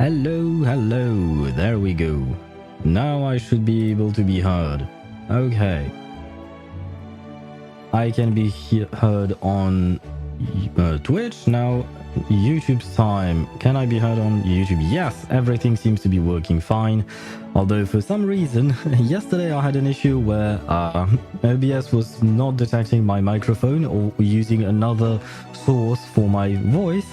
Hello, there we go. Now I should be able to be heard. Okay. I can be heard on Twitch now. YouTube's time. Can I be heard on YouTube? Yes, everything seems to be working fine. Although for some reason, yesterday I had an issue where OBS was not detecting my microphone or using another source for my voice.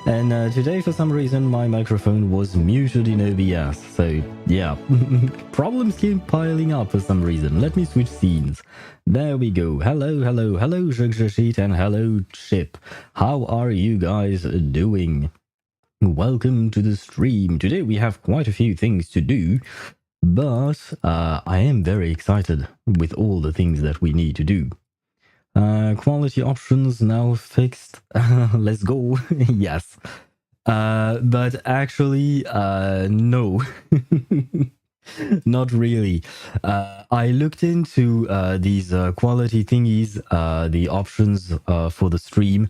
And today, for some reason, my microphone was muted in OBS. So, yeah, problems keep piling up for some reason. Let me switch scenes. There we go. Hello, Jugshashit, and hello, Chip. How are you guys doing? Welcome to the stream. Today we have quite a few things to do, but I am very excited with all the things that we need to do. Quality options now fixed. Let's go. Yes. But actually, no. Not really. I looked into these quality thingies, the options for the stream,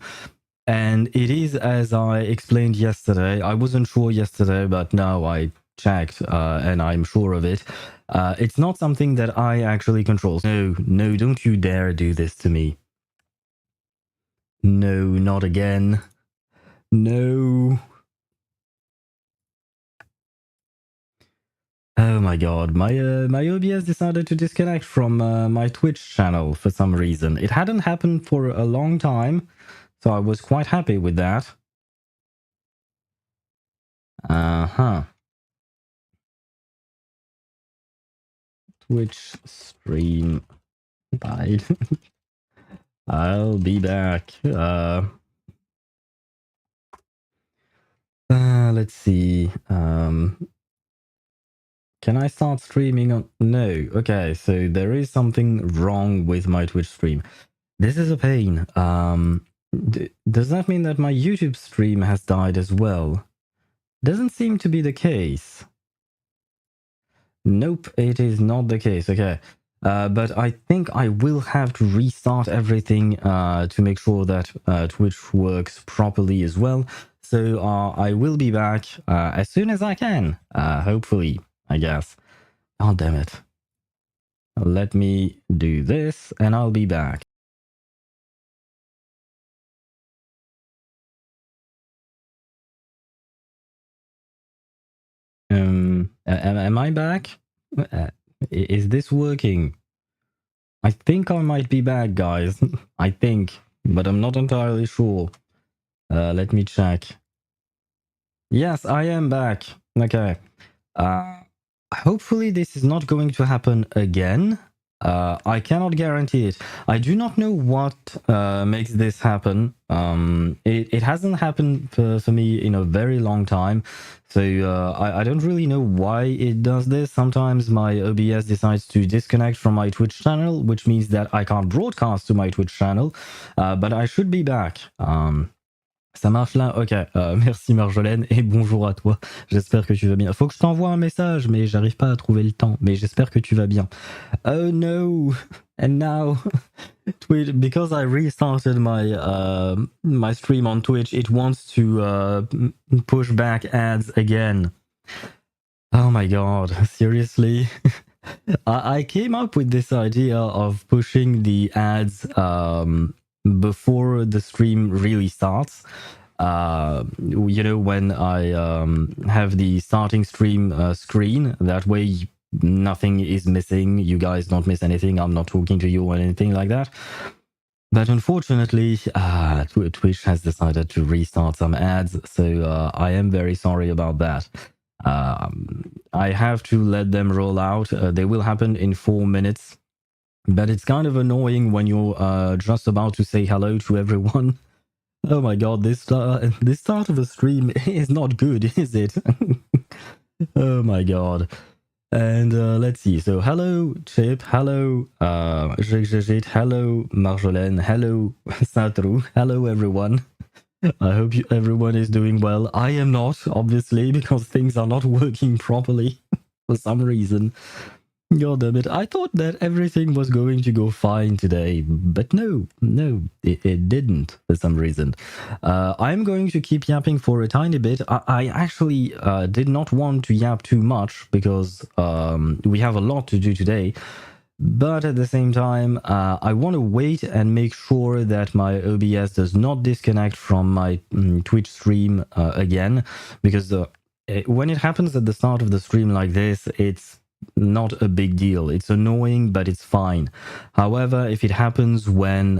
and it is as I explained yesterday. I wasn't sure yesterday, but now I checked and I'm sure of it. It's not something that I actually control. No, don't you dare do this to me. No, not again. No. Oh my god, my OBS decided to disconnect from my Twitch channel for some reason. It hadn't happened for a long time, so I was quite happy with that. Uh-huh. Twitch stream died. I'll be back. Let's see. Can I start streaming on... No. Okay, so there is something wrong with my Twitch stream. This is a pain. Does that mean that my YouTube stream has died as well? Doesn't seem to be the case. Nope, it is not the case. Okay. But I think I will have to restart everything to make sure that Twitch works properly as well. So I will be back as soon as I can, hopefully, I guess. Oh, damn it. Let me do this and I'll be back. Am I back? Is this working? I think I might be back, guys. I think, but I'm not entirely sure. Let me check. Yes, I am back. Okay. Hopefully this is not going to happen again. I cannot guarantee it. I do not know what makes this happen. It hasn't happened for me in a very long time. So I don't really know why it does this. Sometimes my OBS decides to disconnect from my Twitch channel, which means that I can't broadcast to my Twitch channel. But I should be back. Ça marche là? Ok, merci Marjolaine et bonjour à toi. J'espère que tu vas bien. Faut que je t'envoie un message, mais j'arrive pas à trouver le temps. Mais j'espère que tu vas bien. Oh no! And now, Twitch, because I restarted my my stream on Twitch, it wants to push back ads again. Oh my god, seriously? I came up with this idea of pushing the ads before the stream really starts. You know, when I have the starting stream screen, that way nothing is missing, you guys don't miss anything, I'm not talking to you or anything like that. But unfortunately, Twitch has decided to restart some ads, so I am very sorry about that. I have to let them roll out. They will happen in 4 minutes. But it's kind of annoying when you're just about to say hello to everyone. Oh my god, this start of a stream is not good, is it? Oh my god. And let's see. So hello Chip, hello Jigjigit, hello Marjolaine, hello Satru, hello everyone. I hope everyone is doing well. I am not, obviously, because things are not working properly for some reason. God damn it. I thought that everything was going to go fine today, but no, it didn't for some reason. I'm going to keep yapping for a tiny bit. I actually did not want to yap too much because we have a lot to do today. But at the same time, I want to wait and make sure that my OBS does not disconnect from my Twitch stream again, because when it happens at the start of the stream like this, it's not a big deal. It's annoying, but it's fine. However, if it happens when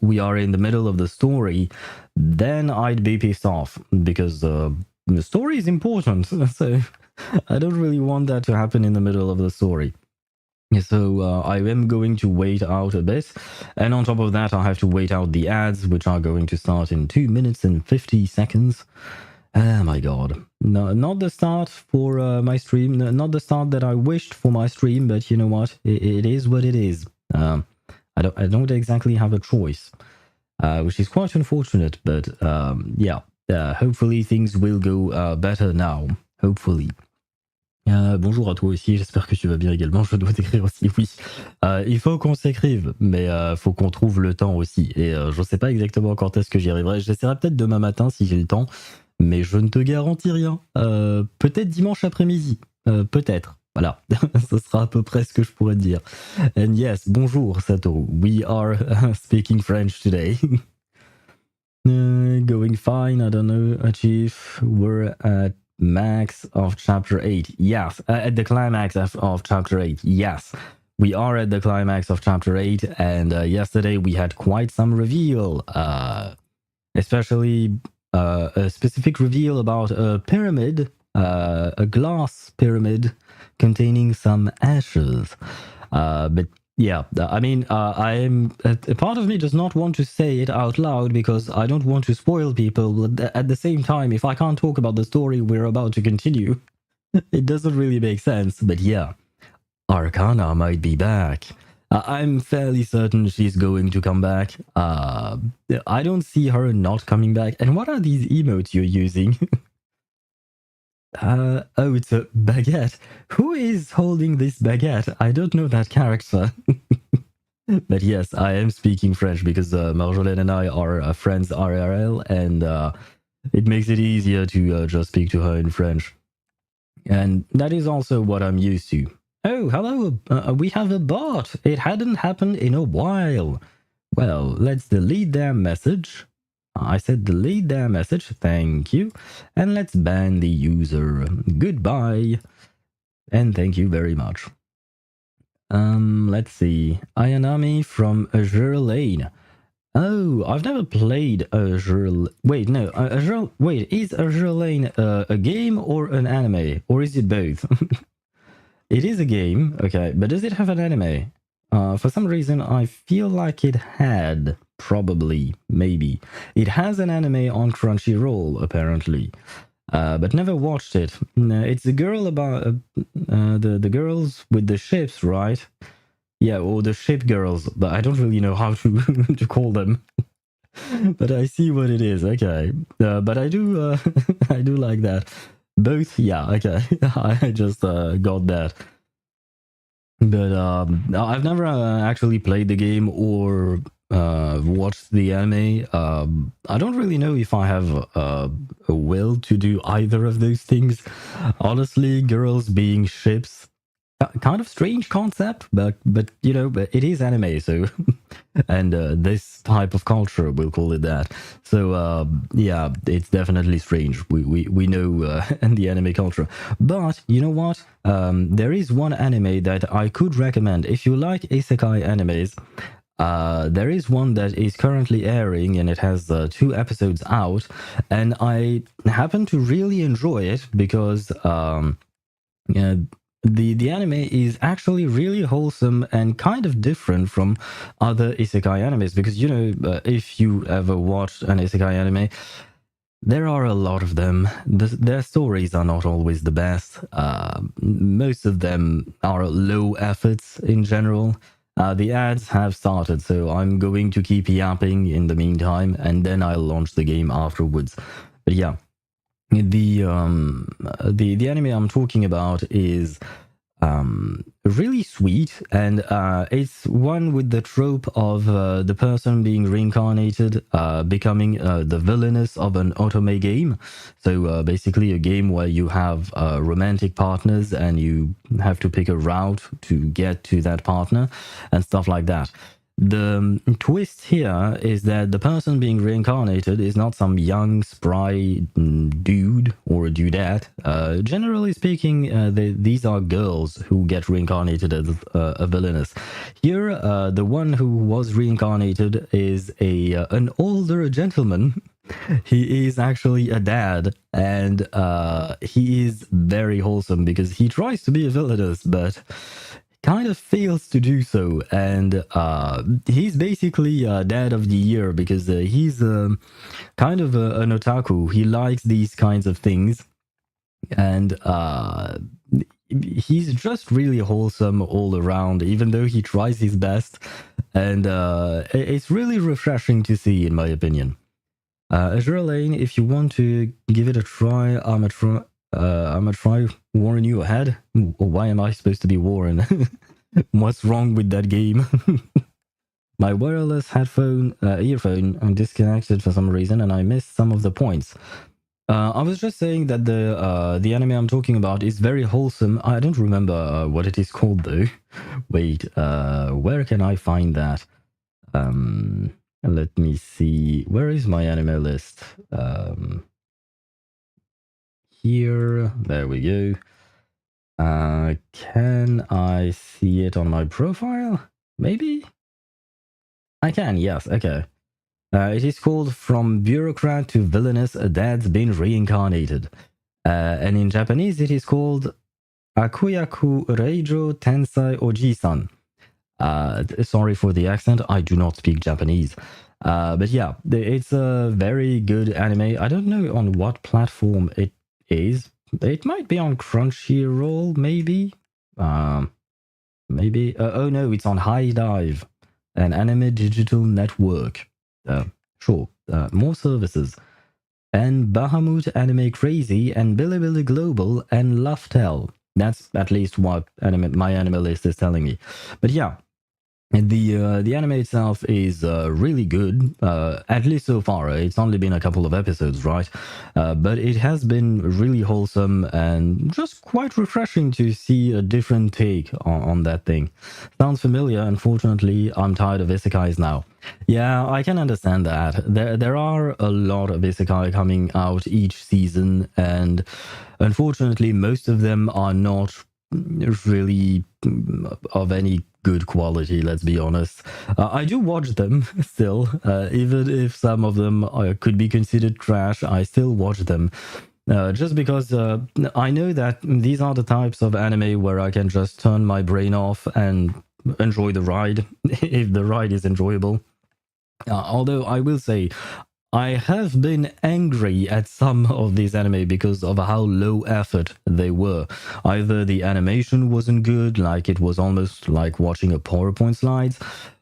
we are in the middle of the story, then I'd be pissed off because the story is important. So I don't really want that to happen in the middle of the story. So I am going to wait out a bit. And on top of that, I have to wait out the ads, which are going to start in 2 minutes and 50 seconds. Oh my god. No, not the start for my stream. Not the start that I wished for my stream, but you know what? It is what it is. I don't exactly have a choice, which is quite unfortunate. But yeah, hopefully things will go better now. Hopefully. Bonjour à toi aussi, j'espère que tu vas bien également. Je dois t'écrire aussi, oui. Il faut qu'on s'écrive, mais faut qu'on trouve le temps aussi. Et je sais pas exactement quand est-ce que j'y arriverai. J'essaierai peut-être demain matin si j'ai le temps, mais je ne te garantis rien. Peut-être dimanche après-midi, peut-être. Voilà, ce sera à peu près ce que je pourrais te dire. And yes, bonjour Sato. We are speaking French today. Going fine, I don't know, Chief. We're at max of chapter 8. Yes, at the climax of chapter 8. Yes, we are at the climax of chapter 8, and yesterday we had quite some reveal, especially a specific reveal about a pyramid, a glass pyramid containing some ashes. But yeah, I mean, I'm a part of me does not want to say it out loud because I don't want to spoil people. But at the same time, if I can't talk about the story we're about to continue, it doesn't really make sense. But yeah, Arcana might be back. I'm fairly certain she's going to come back. I don't see her not coming back. And what are these emotes you're using? Oh, it's a baguette. Who is holding this baguette? I don't know that character. But yes, I am speaking French because Marjolaine and I are friends IRL, and it makes it easier to just speak to her in French. And that is also what I'm used to. Oh, hello, we have a bot. It hadn't happened in a while. Well, let's delete their message. I said delete their message, thank you. And let's ban the user. Goodbye. And thank you very much. Let's see. Ayanami from Azure Lane. Oh, I've never played Azure... Wait, no. Azure... Wait, is Azure Lane a game or an anime? Or is it both? It is a game, okay. But does it have an anime? For some reason, I feel like it had... Probably, maybe. It has an anime on Crunchyroll, apparently. But never watched it. It's the girl about... the girls with the ships, right? Yeah, or the ship girls, but I don't really know how to, to call them. But I see what it is, okay. But I do I do like that. Both, yeah, okay. I just got that. But I've never actually played the game or watched the anime. I don't really know if I have a will to do either of those things. Honestly, girls being ships, kind of strange concept, but you know, but it is anime, so and this type of culture, we'll call it that. So yeah, it's definitely strange. We know in the anime culture, but you know what? There is one anime that I could recommend if you like isekai animes. There is one that is currently airing and it has 2 episodes out, and I happen to really enjoy it because the anime is actually really wholesome and kind of different from other isekai animes, because you know, if you ever watched an isekai anime, there are a lot of them. Their stories are not always the best. Most of them are low efforts in general. The ads have started, so I'm going to keep yapping in the meantime, and then I'll launch the game afterwards. But yeah, the anime I'm talking about is really sweet, and it's one with the trope of the person being reincarnated, becoming the villainess of an otome game. So basically a game where you have romantic partners and you have to pick a route to get to that partner and stuff like that. The twist here is that the person being reincarnated is not some young, spry dude or dudette. Generally speaking, these are girls who get reincarnated as a villainess. Here, the one who was reincarnated is an older gentleman. He is actually a dad, and he is very wholesome because he tries to be a villainous, but kind of fails to do so. And he's basically dad of the year because he's kind of an otaku. He likes these kinds of things, and he's just really wholesome all around, even though he tries his best. And it's really refreshing to see, in my opinion. Azure Lane, if you want to give it a try, I'm gonna try warn you ahead. Why am I supposed to be warned? What's wrong with that game? My wireless earphone disconnected for some reason, and I missed some of the points. I was just saying that the anime I'm talking about is very wholesome. I don't remember what it is called though. Wait, where can I find that? Let me see. Where is my anime list? Here. There we go. Can I see it on my profile? Maybe? I can, yes, okay. It is called From Bureaucrat to Villainous, a Dad's Been Reincarnated. And in Japanese, it is called Akuyaku Reijo Tensai Oji-san. Sorry for the accent, I do not speak Japanese. But yeah, it's a very good anime. I don't know on what platform it is. It might be on Crunchyroll, maybe? Maybe. Oh no, it's on High Dive, an anime digital network. Sure, more services. And Bahamut Anime Crazy and Bilibili Global and Loftel. That's at least what my anime list is telling me. But yeah, the anime itself is really good, at least so far. It's only been a couple of episodes, right? But it has been really wholesome and just quite refreshing to see a different take on that thing. Sounds familiar. Unfortunately, I'm tired of isekais now. Yeah, I can understand that. There are a lot of isekai coming out each season, and unfortunately, most of them are not really of any good quality, let's be honest. I do watch them still, even if some of them could be considered trash. I still watch them. Just because I know that these are the types of anime where I can just turn my brain off and enjoy the ride, if the ride is enjoyable. Although I will say, I have been angry at some of these anime because of how low effort they were. Either the animation wasn't good, like it was almost like watching a PowerPoint slides,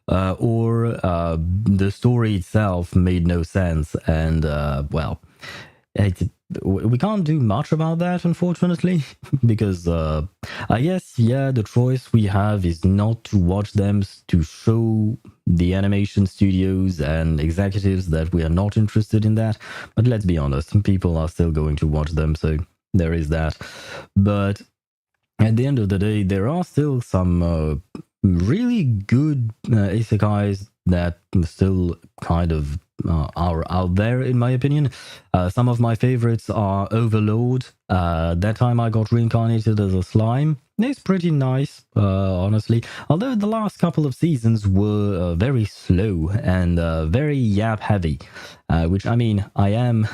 or the story itself made no sense. And, well, we can't do much about that, unfortunately, because I guess, yeah, the choice we have is not to watch them to show the animation studios and executives that we are not interested in that. But let's be honest, people are still going to watch them, so there is that. But at the end of the day, there are still some really good isekais that still kind of are out there, in my opinion. Some of my favorites are Overlord. That time I got reincarnated as a slime. It's pretty nice, honestly. Although the last couple of seasons were very slow and very yap heavy, which I mean, I am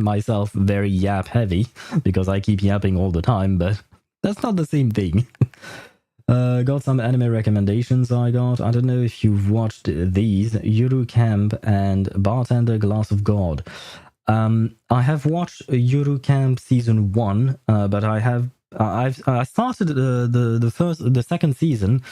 myself very yap heavy because I keep yapping all the time, but that's not the same thing. Got some anime recommendations I don't know if you've watched these, Yuru Camp and Bartender Glass of God. I have watched Yuru Camp Season 1, but I have I started the second season,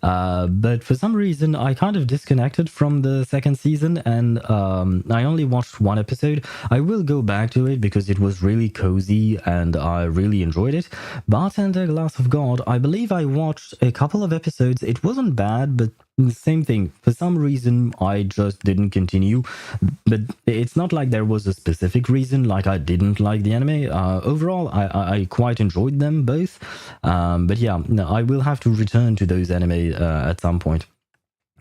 but for some reason I kind of disconnected from the second season, and I only watched one episode. I will go back to it because it was really cozy and I really enjoyed it. Bartender Glass of God, I believe I watched a couple of episodes. It wasn't bad, but the same thing. For some reason, I just didn't continue. But it's not like there was a specific reason, like I didn't like the anime. Overall, I quite enjoyed them both. But yeah, no, I will have to return to those anime at some point.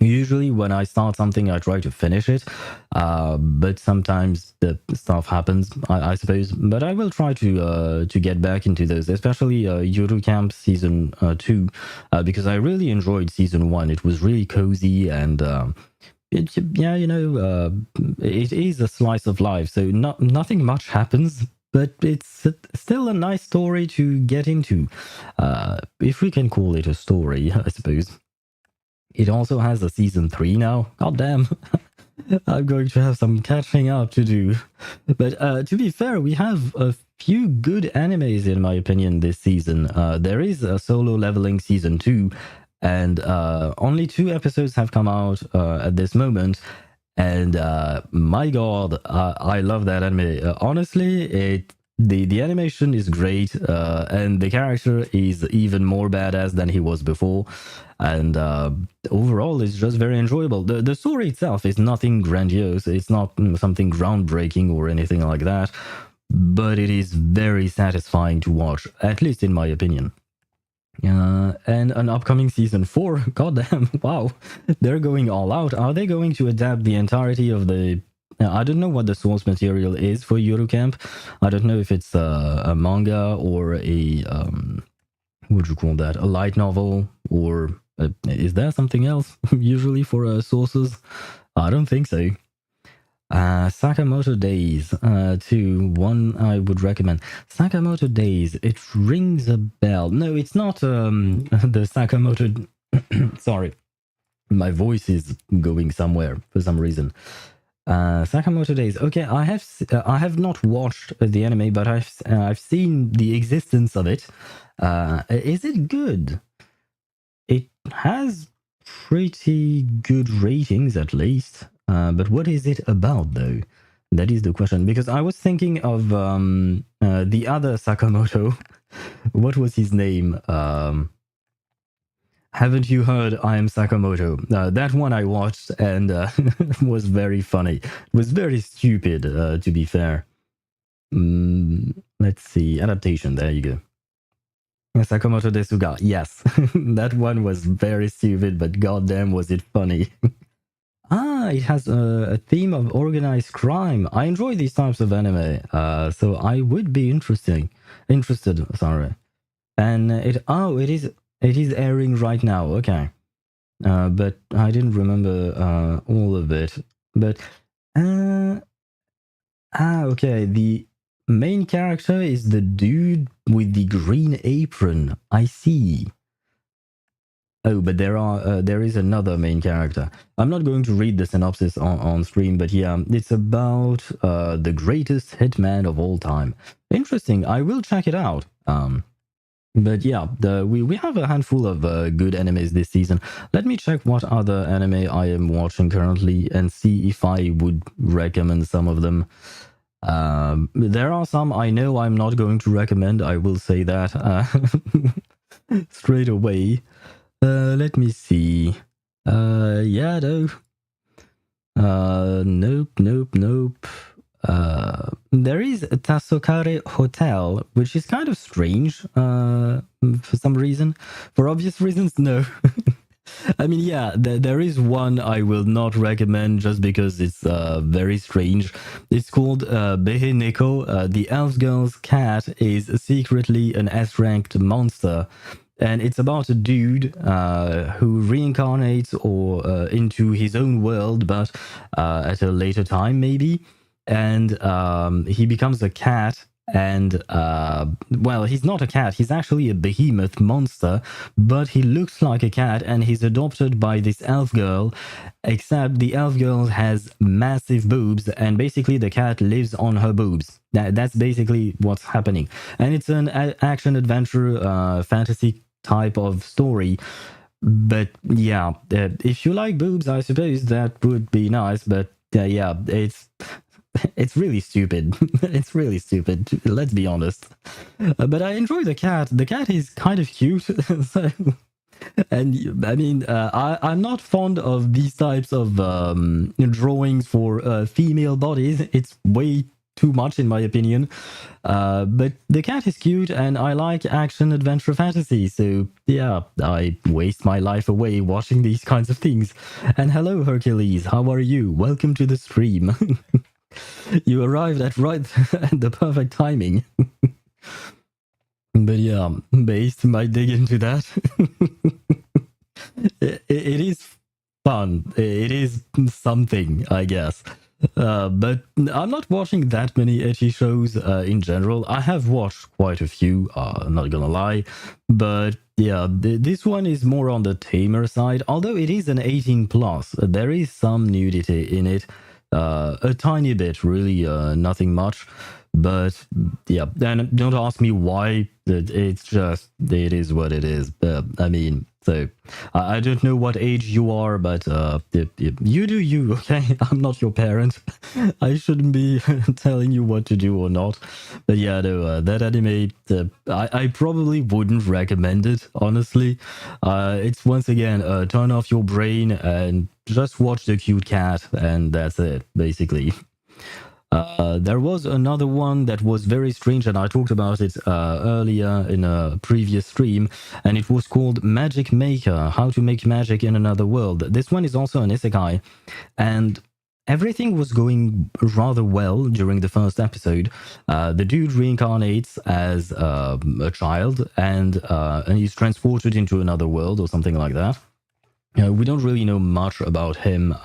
Usually, when I start something, I try to finish it, but sometimes the stuff happens, I suppose. But I will try to get back into those, especially Yuru Camp season 2, because I really enjoyed season 1. It was really cozy and. Yeah, it is a slice of life, so nothing much happens, but it's still a nice story to get into, if we can call it a story, I suppose. It also has a season 3 now. God damn. I'm going to have some catching up to do. But to be fair, we have a few good animes, in my opinion, this season. There is a Solo Leveling season 2, and only 2 episodes have come out at this moment. And my god, I love that anime. Honestly, the animation is great, and the character is even more badass than he was before. And overall, it's just very enjoyable. The story itself is nothing grandiose. It's not something groundbreaking or anything like that. But it is very satisfying to watch, at least in my opinion. And an upcoming season 4. Goddamn, wow. They're going all out. Are they going to adapt the entirety of the... I don't know what the source material is for Eurocamp. I don't know if it's a manga or a... what would you call that? A light novel? Or is there something else usually for sources? I don't think so. Sakamoto Days, 1 I would recommend. Sakamoto Days, it rings a bell. No, it's not the Sakamoto... Sorry, my voice is going somewhere for some reason. Sakamoto Days. Okay, I have not watched the anime, but I've seen the existence of it. Is it good? It has pretty good ratings, at least. But what is it about, though? That is the question. Because I was thinking of the other Sakamoto. What was his name? Haven't you heard I Am Sakamoto? That one I watched and was very funny. It was very stupid, to be fair. Let's see. Adaptation. There you go. Sakamoto Desuga. Yes. That one was very stupid, but goddamn was it funny. It has a theme of organized crime. I enjoy these types of anime, so I would be interested. Sorry, and it is airing right now. Okay, but I didn't remember all of it. But okay. The main character is the dude with the green apron. I see. Oh, but there is another main character. I'm not going to read the synopsis on stream, but yeah, it's about the greatest hitman of all time. Interesting. I will check it out. But yeah, we have a handful of good animes this season. Let me check what other anime I am watching currently and see if I would recommend some of them. There are some I know I'm not going to recommend. I will say that straight away. Let me see. Yeah, no. Nope. There is a Tasokare Hotel, which is kind of strange, for some reason. For obvious reasons, no. I mean, yeah, there is one I will not recommend just because it's very strange. It's called Behe Neko. The elf girl's cat is secretly an S-ranked monster. And it's about a dude who reincarnates or into his own world, but at a later time, maybe. And he becomes a cat, And well, he's not a cat, he's actually a behemoth monster, but he looks like a cat, and he's adopted by this elf girl, except the elf girl has massive boobs, and basically the cat lives on her boobs. That's basically what's happening. And it's an action adventure fantasy type of story. But yeah, if you like boobs, I suppose that would be nice. But yeah, it's really stupid. It's really stupid. Let's be honest. But I enjoy the cat. The cat is kind of cute. So, and I mean, I'm not fond of these types of drawings for female bodies. It's way too much, in my opinion. But the cat is cute, and I like action adventure fantasy. So yeah, I waste my life away watching these kinds of things. And hello, Hercules. How are you? Welcome to the stream. You arrived at right at the perfect timing. But yeah, Based might dig into that. It is fun. It is something, I guess. But I'm not watching that many ecchi shows in general. I have watched quite a few, not gonna lie. But yeah, this one is more on the tamer side, although it is an 18 plus. There is some nudity in it. A tiny bit, really, nothing much. But yeah, and don't ask me why. It's just, it is what it is. I mean, so I don't know what age you are, but you do you, okay? I'm not your parent. I shouldn't be telling you what to do or not. But yeah, no, that anime, I probably wouldn't recommend it, honestly. It's once again, turn off your brain and just watch the cute cat, and that's it, basically. There was another one that was very strange, and I talked about it earlier in a previous stream, and it was called Magic Maker, How to Make Magic in Another World. This one is also an isekai, and everything was going rather well during the first episode. The dude reincarnates as a child, and he's transported into another world or something like that. We don't really know much about him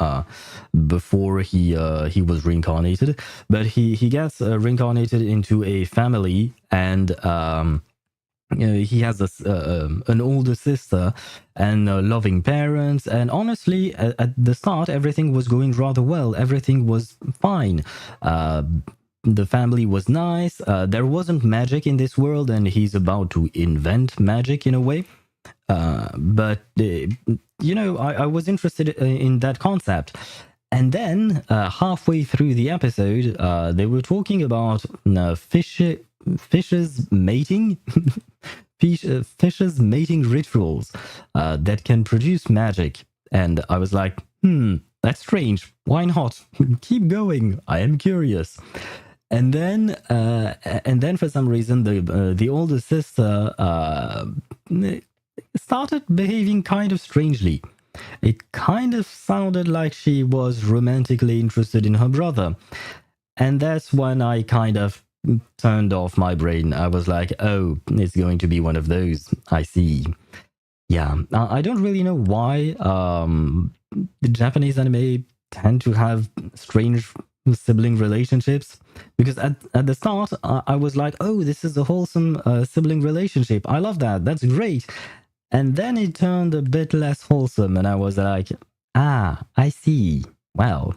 before he was reincarnated, but he gets reincarnated into a family, and he has an older sister and loving parents. And honestly, at the start, everything was going rather well. Everything was fine. The family was nice. There wasn't magic in this world, and he's about to invent magic in a way. But I was interested in that concept. And then halfway through the episode, they were talking about fishes mating, fishes mating rituals that can produce magic. And I was like, that's strange. Why not? Keep going. I am curious. And then for some reason, the older sister started behaving kind of strangely. It kind of sounded like she was romantically interested in her brother. And that's when I kind of turned off my brain. I was like, oh, it's going to be one of those. I see. Yeah, I don't really know why the Japanese anime tend to have strange sibling relationships, because at the start I was like, oh, this is a wholesome sibling relationship. I love that. That's great. And then it turned a bit less wholesome, and I was like, I see. Well,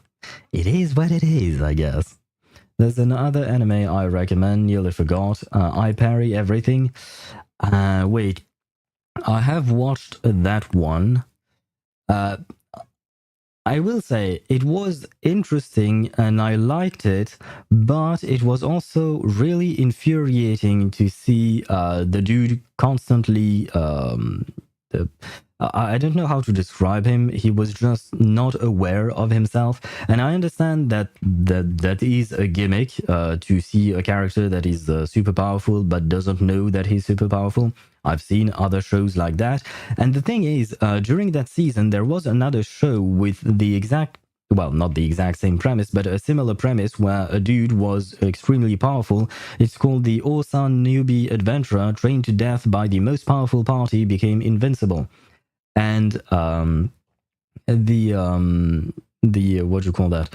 it is what it is, I guess. There's another anime I recommend, nearly forgot. I Parry Everything. Wait, I have watched that one. I will say it was interesting and I liked it, but it was also really infuriating to see the dude constantly. I don't know how to describe him. He was just not aware of himself, and I understand that is a gimmick to see a character that is super powerful but doesn't know that he's super powerful. I've seen other shows like that. And the thing is, during that season, there was another show with the exact, well, not the exact same premise, but a similar premise where a dude was extremely powerful. It's called the Osan Newbie Adventurer, trained to death by the most powerful party, became invincible. And the the what do you call that?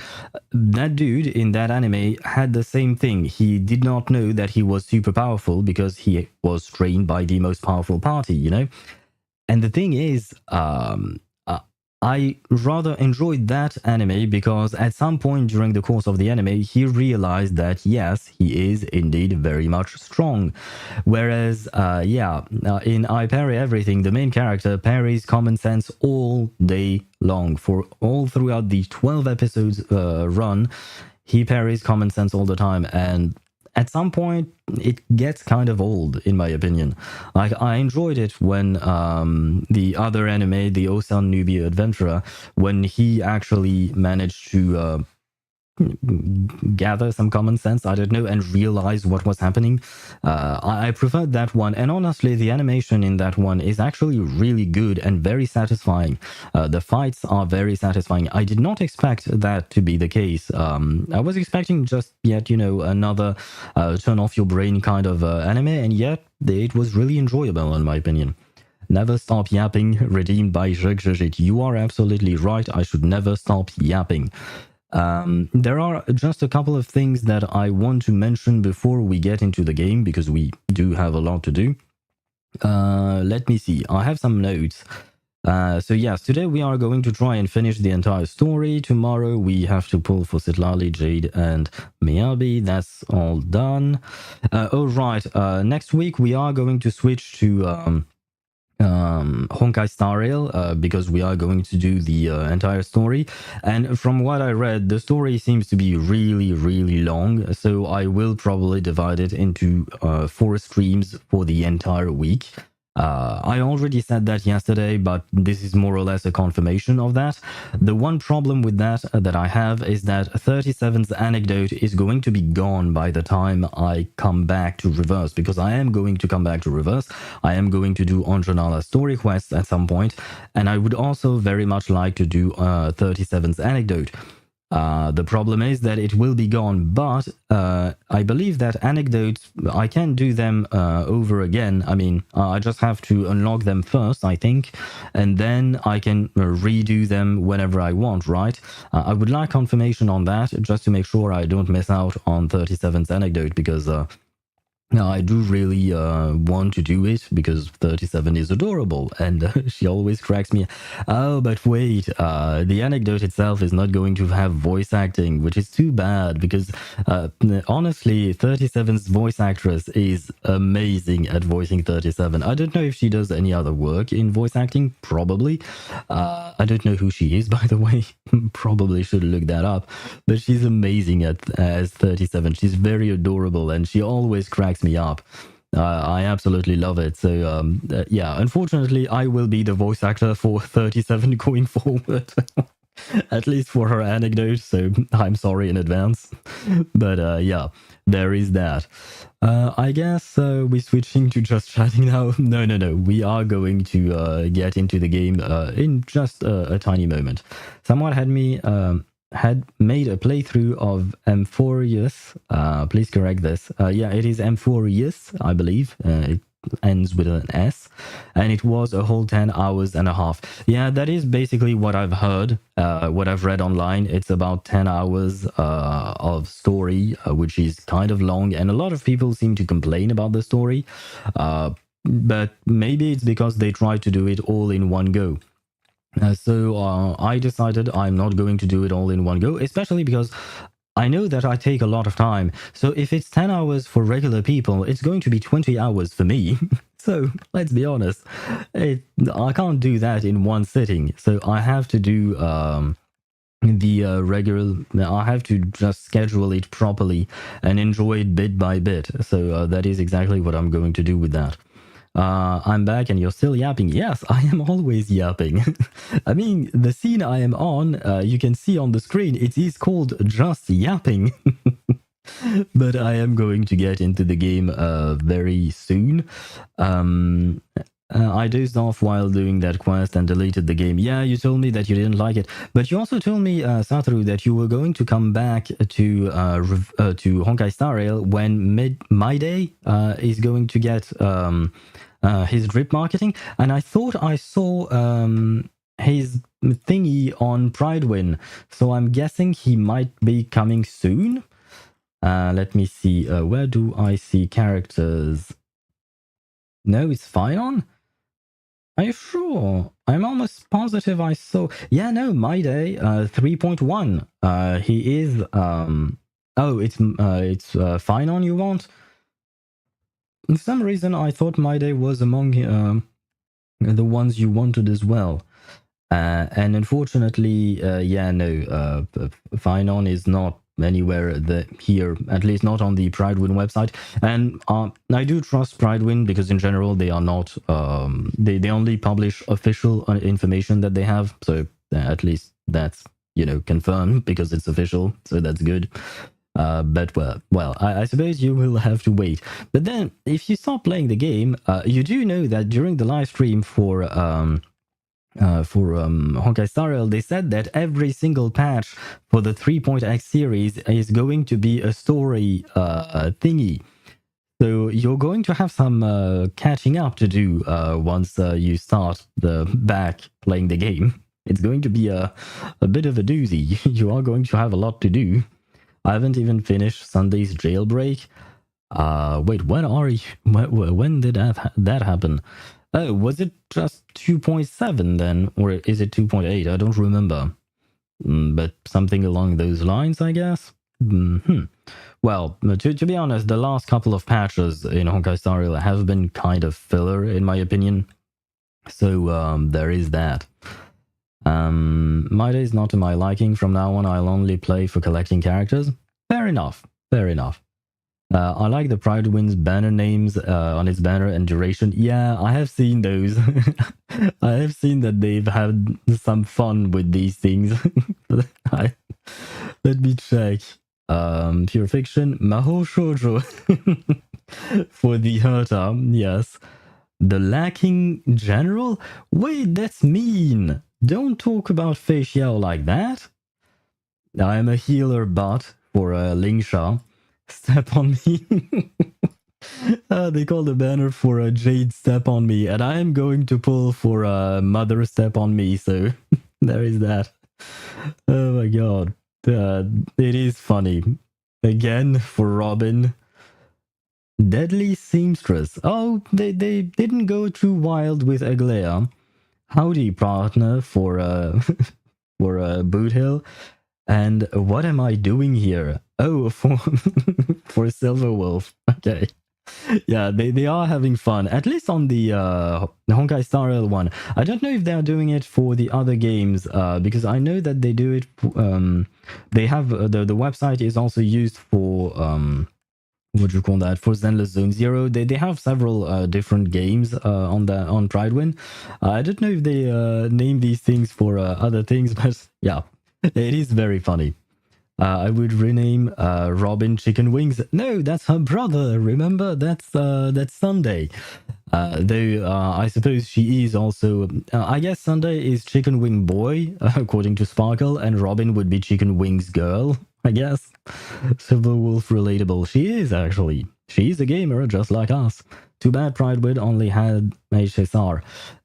That dude in that anime had the same thing. He did not know that he was super powerful because he was trained by the most powerful party, you know? And the thing is, I rather enjoyed that anime because at some point during the course of the anime, he realized that yes, he is indeed very much strong. Whereas, in I Parry Everything, the main character parries common sense all day long. For all throughout the 12 episodes run, he parries common sense all the time. And at some point, it gets kind of old, in my opinion. Like, I enjoyed it when the other anime, the Osan Nubia Adventurer, when he actually managed to gather some common sense, I don't know, and realize what was happening. I preferred that one, and honestly, the animation in that one is actually really good and very satisfying. The fights are very satisfying. I did not expect that to be the case. I was expecting just yet, another turn off your brain kind of anime, and yet it was really enjoyable, in my opinion. Never stop yapping, redeemed by Jit. You are absolutely right. I should never stop yapping. There are just a couple of things that I want to mention before we get into the game, because we do have a lot to do. Let me see. I have some notes. So yes, today we are going to try and finish the entire story. Tomorrow we have to pull for Sitlali, Jade, and Miyabi. That's all done. Right. Next week we are going to switch to Honkai Star Rail because we are going to do the entire story, and from what I read, the story seems to be really long, so I will probably divide it into 4 streams for the entire week. I already said that yesterday, but this is more or less a confirmation of that. The one problem with that that I have is that 37's anecdote is going to be gone by the time I come back to Reverse, because I am going to come back to Reverse. I am going to do Anjo story quests at some point, and I would also very much like to do 37's anecdote. The problem is that it will be gone, but I believe that anecdotes, I can do them over again. I mean, I just have to unlock them first, I think, and then I can redo them whenever I want, right? I would like confirmation on that, just to make sure I don't miss out on 37's anecdote, because I do really want to do it because 37 is adorable, and she always cracks me. Oh, but wait, the anecdote itself is not going to have voice acting, which is too bad, because honestly, 37's voice actress is amazing at voicing 37. I don't know if she does any other work in voice acting, probably. I don't know who she is, by the way. Probably should look that up, but she's amazing as 37. She's very adorable, and she always cracks me up. I absolutely love it. So yeah, unfortunately, I will be the voice actor for 37 going forward. At least for her anecdote, so I'm sorry in advance. But yeah, there is that. I guess we're switching to just chatting now. No. We are going to get into the game in just a tiny moment. Someone had made a playthrough of Amphorius. Please correct this. Yeah, it is Amphorius, I believe. It ends with an S, and it was a whole 10 hours and a half. Yeah, that is basically what I've heard, what I've read online. It's about 10 hours of story, which is kind of long, and a lot of people seem to complain about the story, but maybe it's because they tried to do it all in one go. So I decided I'm not going to do it all in one go, especially because I know that I take a lot of time. So if it's 10 hours for regular people, it's going to be 20 hours for me. So let's be honest, I can't do that in one sitting. So I have to do the regular, I have to just schedule it properly and enjoy it bit by bit. So that is exactly what I'm going to do with that. I'm back and you're still yapping. Yes, I am always yapping. I mean, the scene I am on, you can see on the screen, it is called just yapping. But I am going to get into the game very soon. I dozed off while doing that quest and deleted the game. Yeah, you told me that you didn't like it, but you also told me, Satoru, that you were going to come back to Honkai Star Rail when Maide is going to get his drip marketing, and I thought I saw his thingy on Pridewin, so I'm guessing he might be coming soon. Let me see. Where do I see characters? No, it's Fion? Are you sure? I'm almost positive I saw. Yeah, no, My Day 3.1. He is. Oh, it's Fion you want? For some reason, I thought My Day was among the ones you wanted as well. And unfortunately, yeah, no, Finon is not anywhere here, at least not on the Pridewin website. And I do trust Pridewin because in general they are not, they only publish official information that they have. So at least that's, confirmed because it's official. So that's good. But well, I suppose you will have to wait. But then if you start playing the game, you do know that during the live stream for Honkai Star Rail, they said that every single patch for the 3.x series is going to be a story thingy. So you're going to have some catching up to do once you start back playing the game. It's going to be a bit of a doozy. You are going to have a lot to do. I haven't even finished Sunday's jailbreak. Wait, when are you? When did that happen? Oh, was it just 2.7 then? Or is it 2.8? I don't remember. But something along those lines, I guess? Well, to be honest, the last couple of patches in Honkai Star Rail have been kind of filler, in my opinion. So, there is that. My Day is not to my liking. From now on, I'll only play for collecting characters. Fair enough. Fair enough. I like the Pridewin's banner names on its banner and duration. Yeah, I have seen those. I have seen that they've had some fun with these things. Let me check. Pure Fiction, Maho Shoujo for the Herta, yes. The Lacking General? Wait, that's mean. Don't talk about Fei Xiao like that. I'm a healer bot for Lingsha. Step on me. They call the banner for a Jade Step on me, and I am going to pull for a Mother Step on me, so there is that. Oh my god. It is funny. Again, for Robin. Deadly Seamstress. Oh, they didn't go too wild with Aglea. Howdy, partner, for for Boot Hill. And what am I doing here? Oh, for for Silver Wolf. Okay. Yeah, they are having fun. At least on the Honkai Star Rail one. I don't know if they are doing it for the other games because I know that they do it. They have the website is also used for what do you call that, for Zenless Zone Zero. They have several different games on Pridewin. I don't know if they name these things for other things, but yeah, it is very funny. I would rename Robin Chicken Wings. No, that's her brother. Remember, that's Sunday. Though I suppose she is also. I guess Sunday is Chicken Wing Boy, according to Sparkle, and Robin would be Chicken Wings Girl. I guess. Silver Wolf relatable. She is actually. She's a gamer just like us. Too bad Pridewin only had HSR.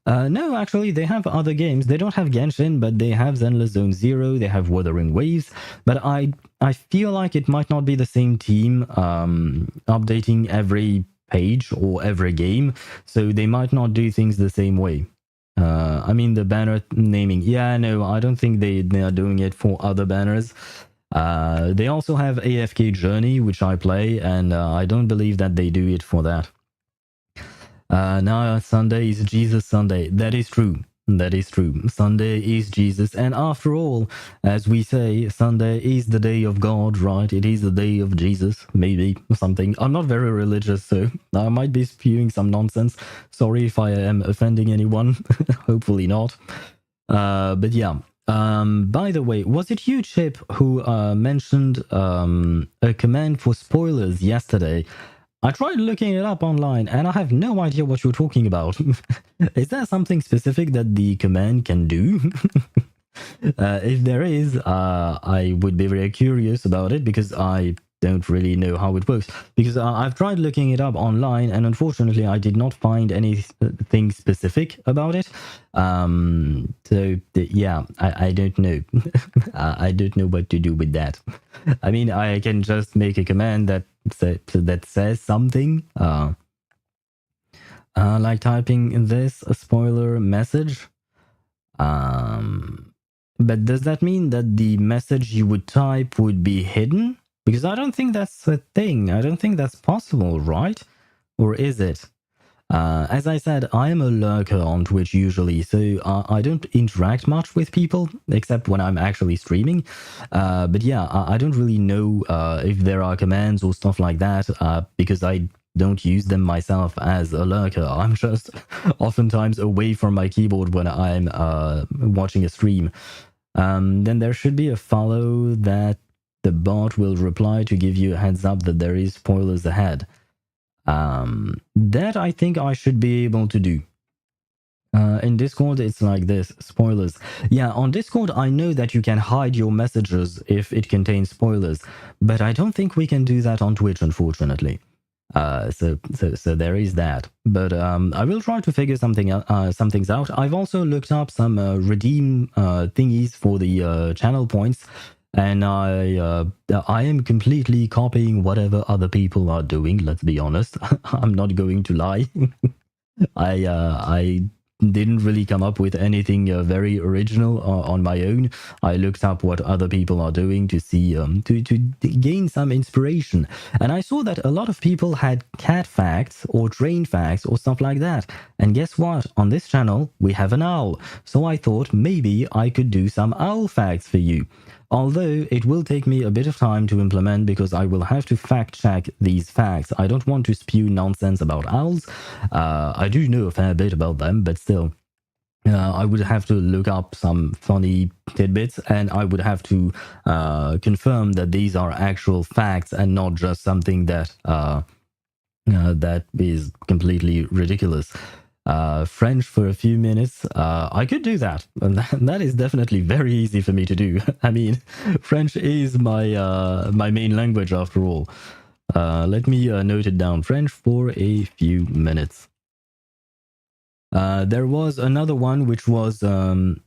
No, actually, they have other games. They don't have Genshin, but they have Zenless Zone Zero. They have Wuthering Waves. But I feel like it might not be the same team updating every page or every game. So they might not do things the same way. I mean, the banner naming. Yeah, no, I don't think they are doing it for other banners. They also have AFK Journey, which I play, and I don't believe that they do it for that. Now Sunday is Jesus Sunday. That is true. That is true. Sunday is Jesus. And after all, as we say, Sunday is the day of God, right? It is the day of Jesus, maybe, or something. I'm not very religious, so I might be spewing some nonsense. Sorry if I am offending anyone. Hopefully not. But yeah. By the way, was it you, Chip, who mentioned a command for spoilers yesterday? I tried looking it up online and I have no idea what you're talking about. Is there something specific that the command can do? If there is, I would be very curious about it because I don't really know how it works, because I've tried looking it up online, and unfortunately I did not find anything specific about it. Yeah, I don't know. I don't know what to do with that. I mean, I can just make a command that says something, like typing this a spoiler message. But does that mean that the message you would type would be hidden? Because I don't think that's a thing. I don't think that's possible, right? Or is it? As I said, I am a lurker on Twitch usually, so I don't interact much with people, except when I'm actually streaming. But yeah, I don't really know if there are commands or stuff like that, because I don't use them myself as a lurker. I'm just oftentimes away from my keyboard when I'm watching a stream. Then there should be a follow that the bot will reply to give you a heads up that there is spoilers ahead. That I think I should be able to do. In Discord, it's like this, spoilers. Yeah, on Discord, I know that you can hide your messages if it contains spoilers, but I don't think we can do that on Twitch, unfortunately. So there is that. But I will try to figure some things out. I've also looked up some redeem thingies for the channel points, and I am completely copying whatever other people are doing. Let's be honest. I'm not going to lie. I didn't really come up with anything very original on my own. I looked up what other people are doing to see to gain some inspiration, and I saw that a lot of people had cat facts or train facts or stuff like that. And guess what? On this channel we have an owl, so I thought maybe I could do some owl facts for you. Although it will take me a bit of time to implement, because I will have to fact check these facts. I don't want to spew nonsense about owls. I do know a fair bit about them, but still, I would have to look up some funny tidbits, and I would have to confirm that these are actual facts and not just something that that is completely ridiculous. French for a few minutes. I could do that, and that is definitely very easy for me to do. I mean, French is my main language after all. Let me note it down. French for a few minutes. There was another one which was and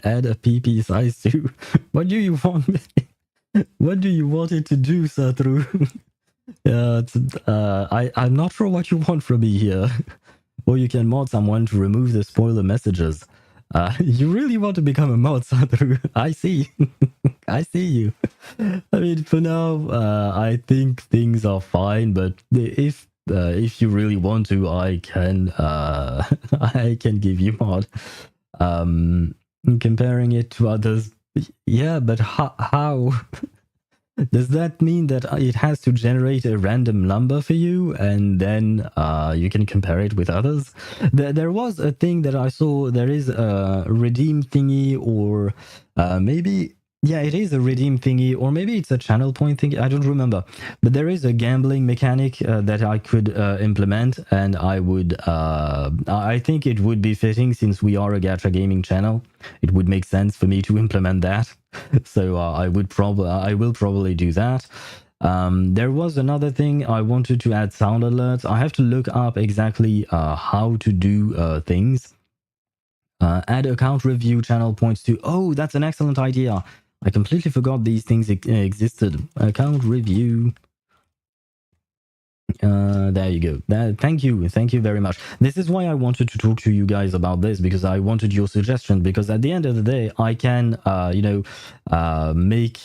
add a PP size to. What do you want me? What do you want it to do, Satru? I'm not sure what you want from me here. Or you can mod someone to remove the spoiler messages. You really want to become a mod, Sadru? I see. I see you. I mean, for now, I think things are fine. But if you really want to, I can I can give you mod. Comparing it to others, yeah, but how? Does that mean that it has to generate a random number for you, and then you can compare it with others? There was a thing that I saw. There is a redeem thingy, or maybe, yeah, it is a redeem thingy, or maybe it's a channel point thingy. I don't remember. But there is a gambling mechanic that I could implement, and I think it would be fitting, since we are a gacha gaming channel. It would make sense for me to implement that. So I will probably do that. There was another thing I wanted to add: sound alerts. I have to look up exactly how to do things. Add account review channel points to. Oh, that's an excellent idea. I completely forgot these things existed. Account review. There you go. Thank you very much. This is why I wanted to talk to you guys about this, because I wanted your suggestion. Because at the end of the day, I can make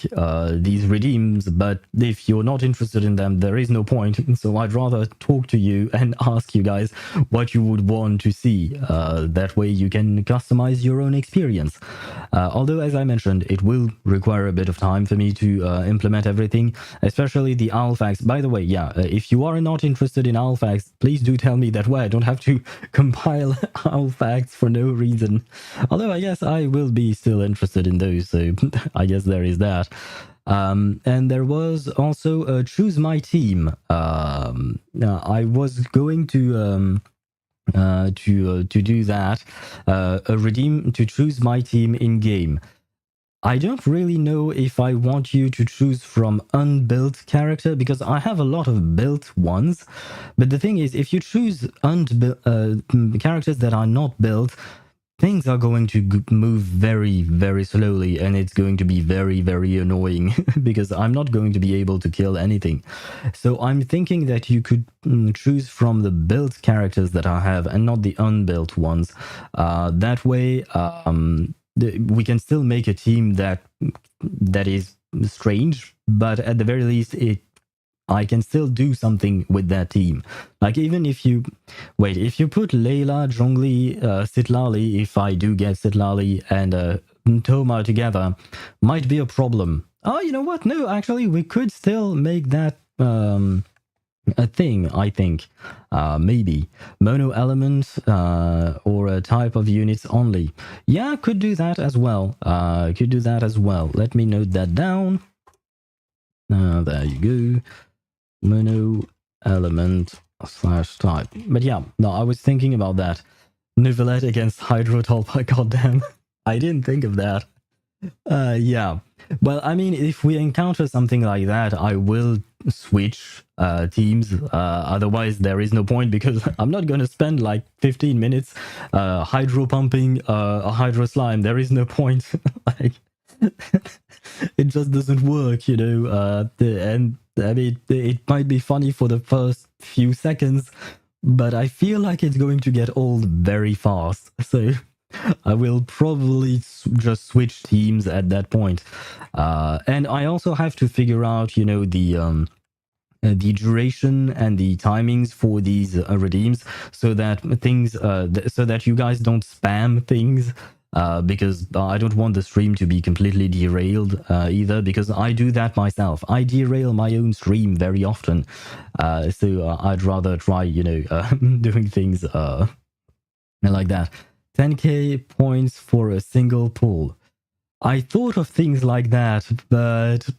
these redeems, but if you're not interested in them, there is no point. So I'd rather talk to you and ask you guys what you would want to see. That way you can customize your own experience. Although, as I mentioned, it will require a bit of time for me to implement everything, especially the owl facts. By the way, yeah, if you are not interested in owl facts, please do tell me, that way I don't have to compile owl facts for no reason. Although I guess I will be still interested in those, so I guess there is that. And there was also choose my team. I was going to do that, a redeem to choose my team in game. I don't really know if I want you to choose from unbuilt character, because I have a lot of built ones. But the thing is, if you choose characters that are not built, things are going to move very, very slowly, and it's going to be very, very annoying because I'm not going to be able to kill anything. So I'm thinking that you could choose from the built characters that I have and not the unbuilt ones. That way, we can still make a team that is strange, but at the very least, I can still do something with that team. Like, even if you if you put Layla, Zhongli, Sitlali, if I do get Sitlali and Toma together, might be a problem. Oh, you know what? No, actually, we could still make that a thing, I think. Maybe mono element or a type of units only. Yeah, could do that as well. Could do that as well. Let me note that down. There you go. Mono element / type. But yeah, no, I was thinking about that. Neuvillette against Hydrotolpa, goddamn. I didn't think of that. Yeah. Well, I mean, if we encounter something like that, I will switch teams. Otherwise, there is no point, because I'm not going to spend like 15 minutes hydro pumping a hydro slime. There is no point. Like, it just doesn't work, you know. And I mean, it might be funny for the first few seconds, but I feel like it's going to get old very fast. So I will probably just switch teams at that point. And I also have to figure out, you know, the duration and the timings for these redeems, so that so that you guys don't spam things. Because I don't want the stream to be completely derailed either, because I do that myself. I derail my own stream very often. So I'd rather try, you know, doing things like that. 10k points for a single pull. I thought of things like that, but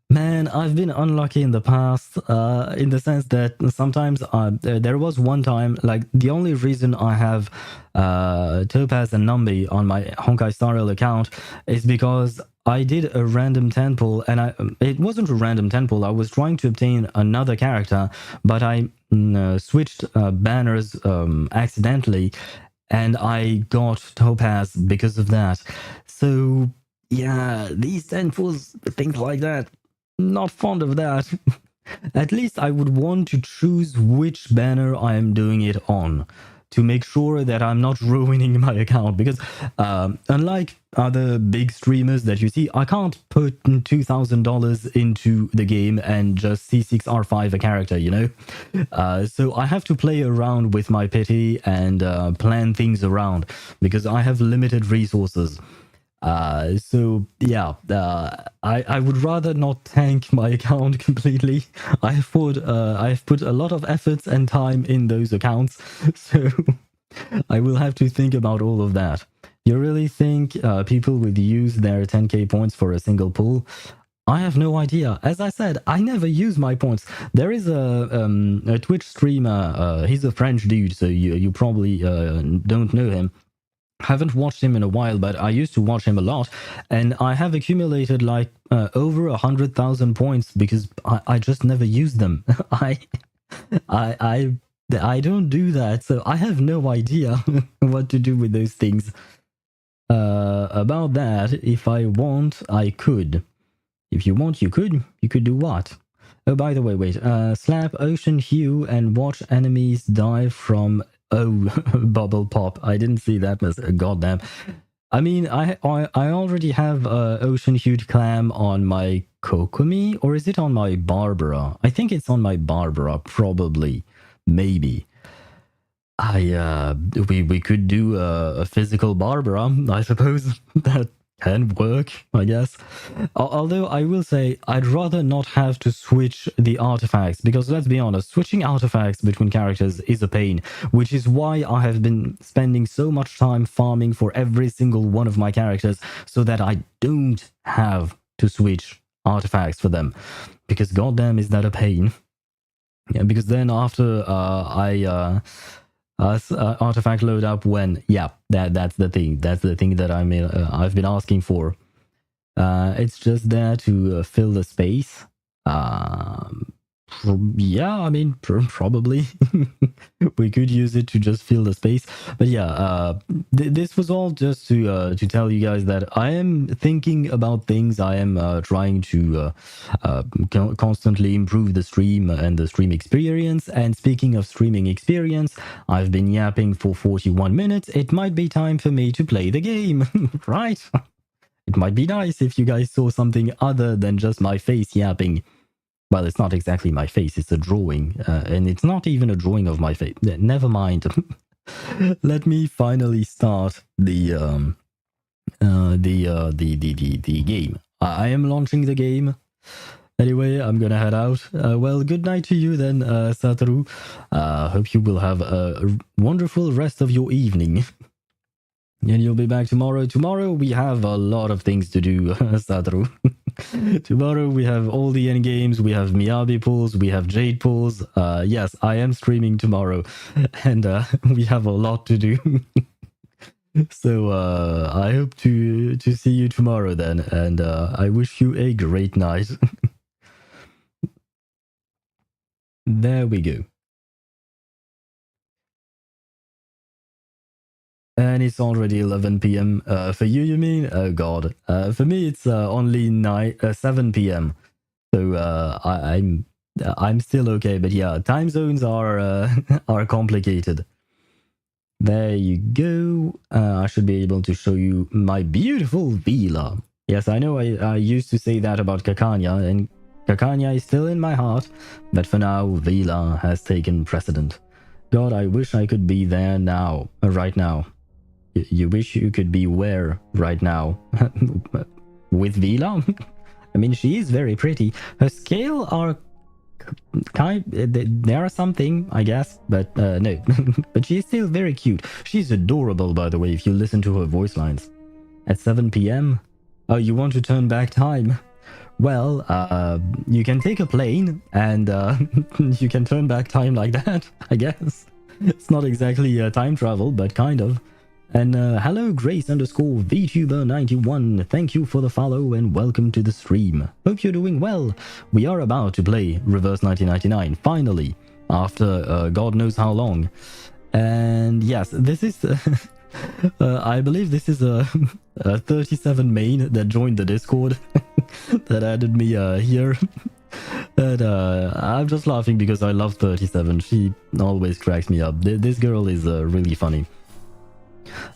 man, I've been unlucky in the past, in the sense that sometimes there was one time, like, the only reason I have Topaz and Numbi on my Honkai Star Rail account is because I did a random 10 pull, and it wasn't a random 10 pull. I was trying to obtain another character, but I switched banners accidentally, and I got Topaz because of that. So yeah, these 10 pulls, things like that, not fond of that. At least I would want to choose which banner I am doing it on, to make sure that I'm not ruining my account, because unlike other big streamers that you see, I can't put $2,000 into the game and just C6R5 a character, you know? So I have to play around with my pity and plan things around, because I have limited resources. So yeah, I would rather not tank my account completely. I've put a lot of efforts and time in those accounts, so I will have to think about all of that. You really think people would use their 10k points for a single pull? I have no idea. As I said, I never use my points. There is a Twitch streamer. He's a French dude, so you probably don't know him. Haven't watched him in a while, but I used to watch him a lot, and I have accumulated like over 100,000 points because I just never use them. I don't do that, so I have no idea what to do with those things. About that, if I want, I could. If you want, you could. You could do what? Oh, by the way, wait. Slap Ocean Hue and watch enemies die from... Oh, bubble pop. I didn't see that. Goddamn. I mean, I already have Ocean Hued Clam on my Kokomi, or is it on my Barbara? I think it's on my Barbara, probably. Maybe. We could do a physical Barbara, I suppose. That can work, I guess. Although I will say I'd rather not have to switch the artifacts, because let's be honest, switching artifacts between characters is a pain, which is why I have been spending so much time farming for every single one of my characters, so that I don't have to switch artifacts for them, because goddamn is that a pain. Yeah, because then after artifact load up when, yeah, that's the thing that I've been asking for. It's just there to fill the space. Yeah, I mean, probably we could use it to just fill the space. But yeah, this was all just to tell you guys that I am thinking about things. I am trying to constantly improve the stream and the stream experience. And speaking of streaming experience, I've been yapping for 41 minutes. It might be time for me to play the game, right? It might be nice if you guys saw something other than just my face yapping. Well, it's not exactly my face, it's a drawing. And it's not even a drawing of my face. Never mind. Let me finally start the game. I am launching the game. Anyway, I'm gonna head out. Well, good night to you then, Satoru. Hope you will have a wonderful rest of your evening. And you'll be back tomorrow. Tomorrow we have a lot of things to do, Satoru. Tomorrow we have all the end games. We have Miyabi pulls. We have Jade pulls. Yes, I am streaming tomorrow, and we have a lot to do. So I hope to see you tomorrow then, and I wish you a great night. There we go. And it's already 11 p.m. For you, you mean? Oh God. For me, it's only 7 p.m. So I'm still okay. But yeah, time zones are are complicated. There you go. I should be able to show you my beautiful villa. Yes, I know I used to say that about Kakanya, and Kakanya is still in my heart. But for now, Vila has taken precedent. God, I wish I could be there now, right now. You wish you could be where right now? With Vila? I mean, she is very pretty. Her scale are there are something, I guess, but no. But she's still very cute. She's adorable, by the way, if you listen to her voice lines. At 7 p.m? Oh, you want to turn back time? Well, you can take a plane and you can turn back time like that, I guess. It's not exactly time travel, but kind of. And hello, Grace_VTuber91. Thank you for the follow and welcome to the stream. Hope you're doing well. We are about to play Reverse 1999, finally, after God knows how long. And yes, this is... I believe this is a 37 main that joined the Discord that added me here. And I'm just laughing because I love 37. She always cracks me up. This girl is really funny.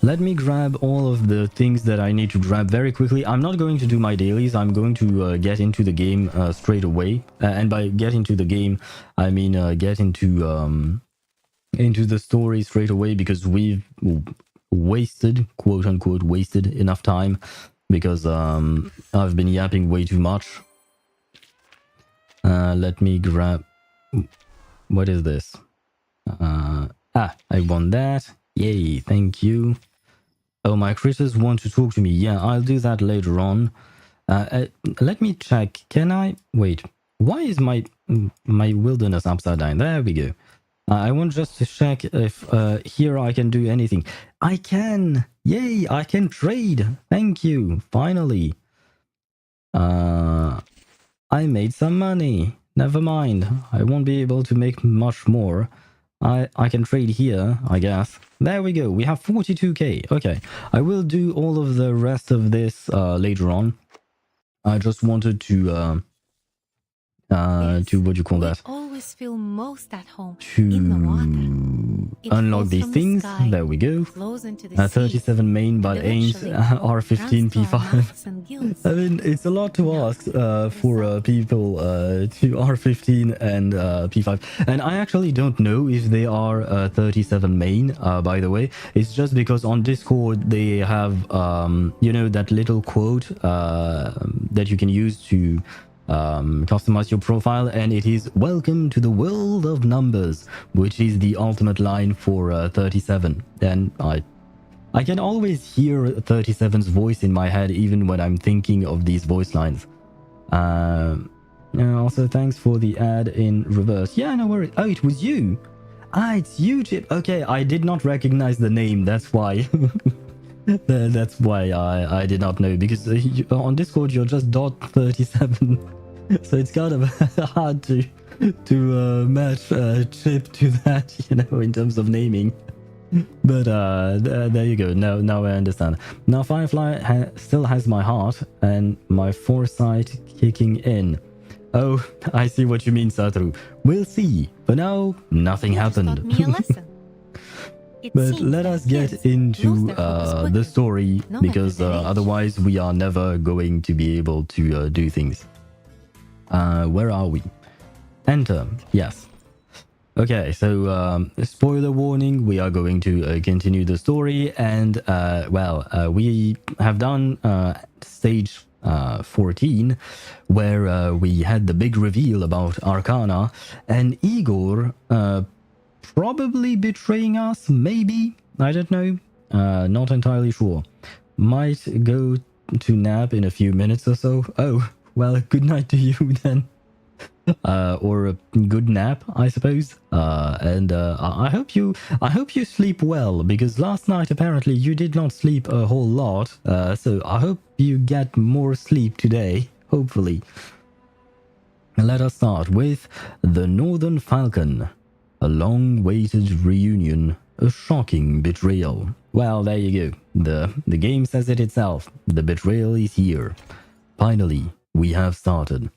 Let me grab all of the things that I need to grab very quickly. I'm not going to do my dailies. I'm going to get into the game straight away. And by get into the game, I mean get into the story straight away, because we've wasted, quote unquote, wasted enough time because I've been yapping way too much. Let me grab... What is this? I want that. Yay, thank you. Oh, my critters want to talk to me. Yeah, I'll do that later on. Let me check. Can I... Wait, why is my wilderness upside down? There we go. I want just to check if here I can do anything. I can! Yay, I can trade! Thank you, finally. I made some money. Never mind, I won't be able to make much more. I can trade here, I guess. There we go, we have 42k. Okay, I will do all of the rest of this later on. I just wanted to what do you call that? Always feel most at home to in the water. Unlock these things. There we go. 37 main but Ains R15 P5. I mean, it's a lot to ask for people to R15 and P5. And I actually don't know if they are 37 main, by the way. It's just because on Discord they have, you know, that little quote that you can use to customize your profile, and it is "Welcome to the world of numbers," which is the ultimate line for 37. And I can always hear 37's voice in my head even when I'm thinking of these voice lines. Also, thanks for the ad in reverse. Yeah, no worries. Oh, it was you. It's you, Chip. Okay, I did not recognize the name, that's why. That's why I did not know, because on Discord you're just .37, so it's kind of hard to match Chip to that, in terms of naming. But there you go. Now I understand. Now Firefly still has my heart and my foresight kicking in. Oh, I see what you mean, Satru. We'll see. For now, nothing You just happened. taught me a lesson. It But seems let that us get kids into lose their focus the quicker, story, no matter because their age. otherwise we are never going to be able to do things. Where are we? Enter. Yes. Okay, so spoiler warning, we are going to continue the story, and we have done stage 14, where we had the big reveal about Arcana, and Igor probably betraying us, maybe? I don't know. Not entirely sure. Might go to nap in a few minutes or so. Oh, well, good night to you then. Or a good nap, I suppose. And I hope you sleep well, because last night apparently you did not sleep a whole lot. So I hope you get more sleep today, hopefully. Let us start with the Northern Falcon. A long-awaited reunion, a shocking betrayal. Well, there you go. The game says it itself. The betrayal is here. Finally, we have started.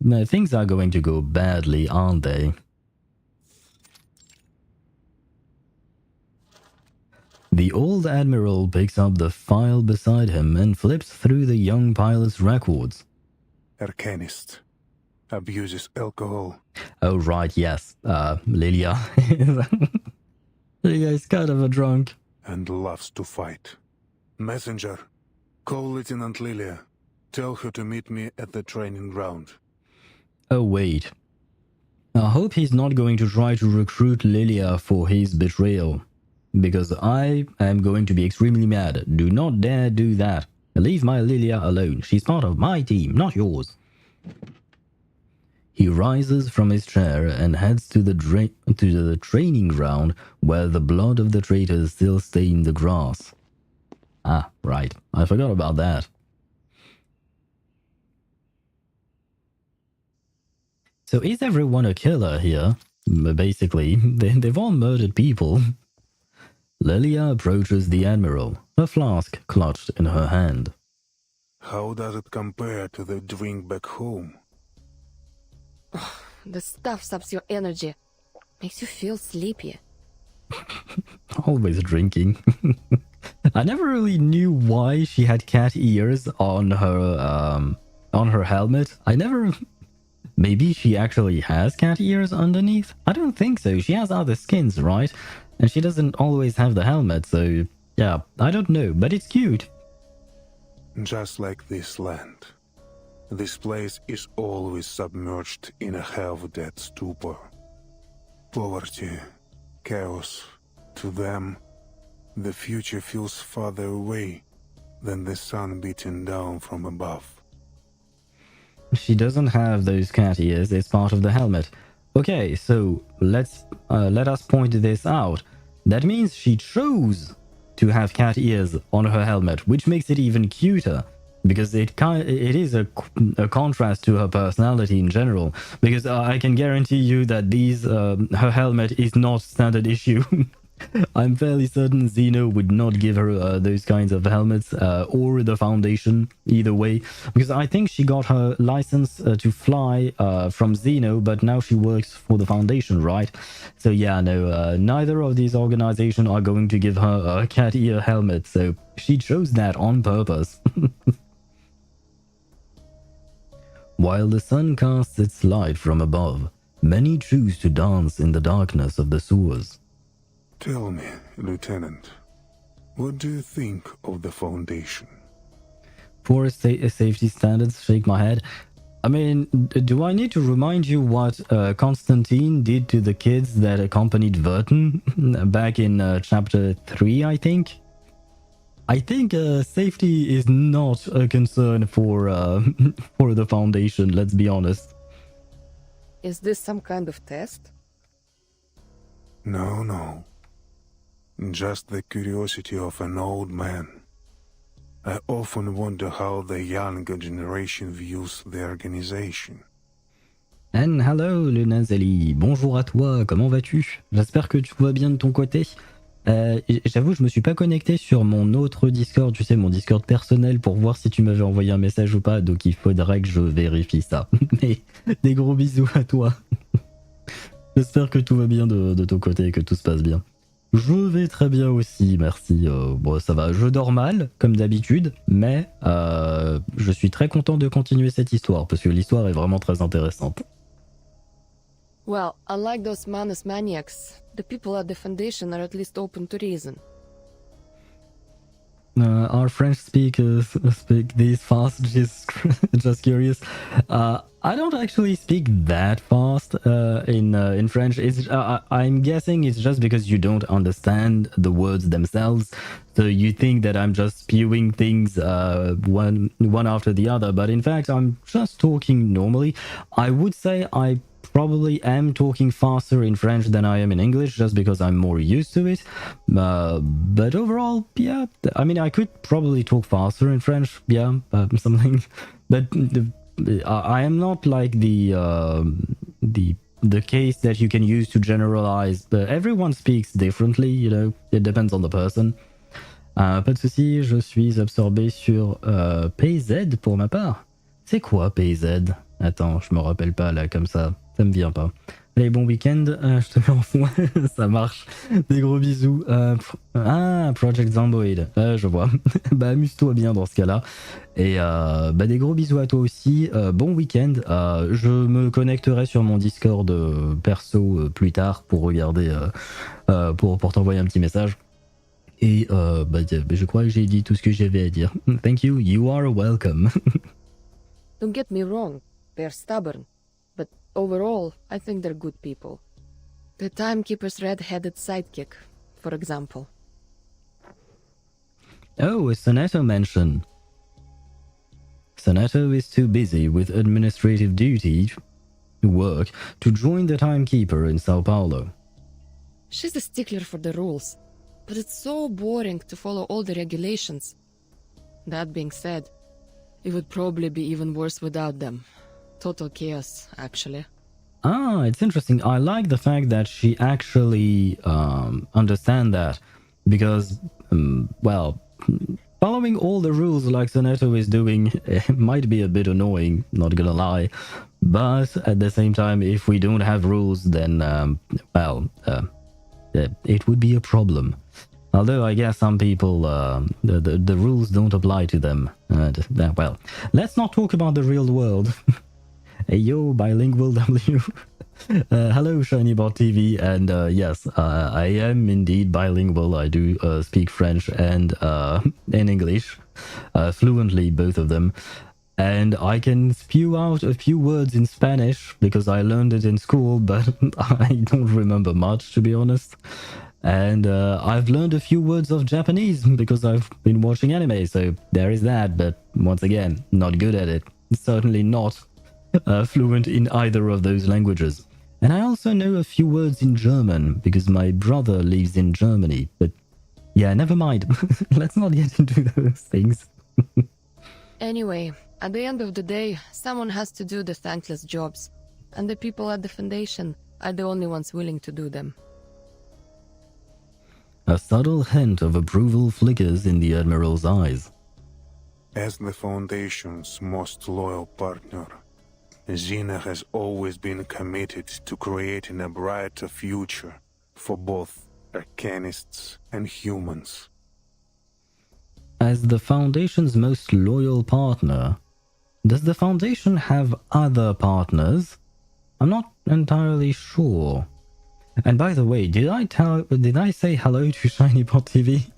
Now, things are going to go badly, aren't they? The old Admiral picks up the file beside him and flips through the young pilot's records. Arcanist. Abuses alcohol. Oh, right, yes. Lilia. Lilia is kind of a drunk. And loves to fight. Messenger. Call Lieutenant Lilia. Tell her to meet me at the training ground. Oh, wait. I hope he's not going to try to recruit Lilia for his betrayal. Because I am going to be extremely mad. Do not dare do that. Leave my Lilia alone. She's part of my team, not yours. He rises from his chair and heads to the training ground where the blood of the traitors still stain the grass. Ah, right. I forgot about that. So is everyone a killer here? Basically, they've all murdered people. Lilia approaches the Admiral, a flask clutched in her hand. How does it compare to the drink back home? The stuff saps your energy. Makes you feel sleepy. Always drinking. I never really knew why she had cat ears on her helmet. Maybe she actually has cat ears underneath? I don't think so. She has other skins, right? And she doesn't always have the helmet, so yeah, I don't know, but it's cute. Just like this land. This place is always submerged in a half-dead stupor. Poverty, chaos. To them, the future feels farther away than the sun beating down from above. She doesn't have those cat ears, it's part of the helmet. Okay, so let us point this out. That means she chose to have cat ears on her helmet, which makes it even cuter, because it is a contrast to her personality in general. Because I can guarantee you that her helmet is not standard issue. I'm fairly certain Xeno would not give her those kinds of helmets, or the Foundation, either way, because I think she got her license to fly from Xeno, but now she works for the Foundation, right? So yeah, no, neither of these organizations are going to give her a cat ear helmet, so she chose that on purpose. While the sun casts its light from above, many choose to dance in the darkness of the sewers. Tell me, Lieutenant, what do you think of the Foundation? Forest safety standards, shake my head. I mean, do I need to remind you what Constantine did to the kids that accompanied Vertin back in chapter 3, I think? I think safety is not a concern for for the Foundation, let's be honest. Is this some kind of test? No. Just the curiosity of an old man. I often wonder how the younger generation views the organization. And hello Lunazeli, bonjour à toi, comment vas-tu? J'espère que tu vas bien de ton côté. J'avoue, je me suis pas connecté sur mon autre Discord, tu sais, mon Discord personnel pour voir si tu m'avais envoyé un message ou pas, donc il faudrait que je vérifie ça. Mais des gros bisous à toi. J'espère que tout va bien de ton côté et que tout se passe bien. Je vais très bien aussi, merci. Bon, ça va, je dors mal, comme d'habitude, mais je suis très content de continuer cette histoire, parce que l'histoire est vraiment très intéressante. Well, unlike those Manus maniacs, the people at the Foundation are at least open to reason. Our French speakers speak this fast, just curious. I don't actually speak that fast in French. I'm guessing it's just because you don't understand the words themselves, so you think that I'm just spewing things one after the other. But in fact, I'm just talking normally. I would say I probably am talking faster in French than I am in English, just because I'm more used to it. But overall, yeah, I mean, I could probably talk faster in French, yeah, something. But I am not like the case that you can use to generalize. Everyone speaks differently, you know. It depends on the person. Pas de souci, je suis absorbé sur PZ pour ma part. C'est quoi PZ? Attends, je me rappelle pas là comme ça. Ça me vient pas. Allez, bon week-end, je te mets en fond, ça marche. Des gros bisous. Project Zomboid, je vois. Bah, amuse-toi bien dans ce cas-là. Et bah, des gros bisous à toi aussi. Bon week-end. Je me connecterai sur mon Discord perso plus tard pour regarder, pour t'envoyer un petit message. Et bah, je crois que j'ai dit tout ce que j'avais à dire. Thank you, you are welcome. Don't get me wrong, they're stubborn. But overall, I think they're good people. The Timekeeper's red-headed sidekick, for example. Oh, a Soneto mention. Soneto is too busy with administrative duty work to join the Timekeeper in Sao Paulo. She's a stickler for the rules, but it's so boring to follow all the regulations. That being said, it would probably be even worse without them. Total chaos, actually. Ah, it's interesting. I like the fact that she actually understands that, because, well, following all the rules like Soneto is doing might be a bit annoying, not gonna lie. But at the same time, if we don't have rules, then, it would be a problem. Although I guess some people, the rules don't apply to them. Well, let's not talk about the real world. Hey yo, bilingual W. Hello, ShinyBot TV, and yes, I am indeed bilingual. I do speak French and English fluently, both of them. And I can spew out a few words in Spanish because I learned it in school, but I don't remember much, to be honest. And I've learned a few words of Japanese because I've been watching anime, so there is that. But once again, not good at it. Certainly not fluent in either of those languages. And I also know a few words in German because my brother lives in Germany. But yeah, never mind. Let's not get into those things. Anyway, at the end of the day, someone has to do the thankless jobs, and the people at the Foundation are the only ones willing to do them. A subtle hint of approval flickers in the Admiral's eyes. As the Foundation's most loyal partner, Xena has always been committed to creating a brighter future for both arcanists and humans. As the Foundation's most loyal partner, does the Foundation have other partners? I'm not entirely sure. And by the way, did I say hello to ShinyBot TV?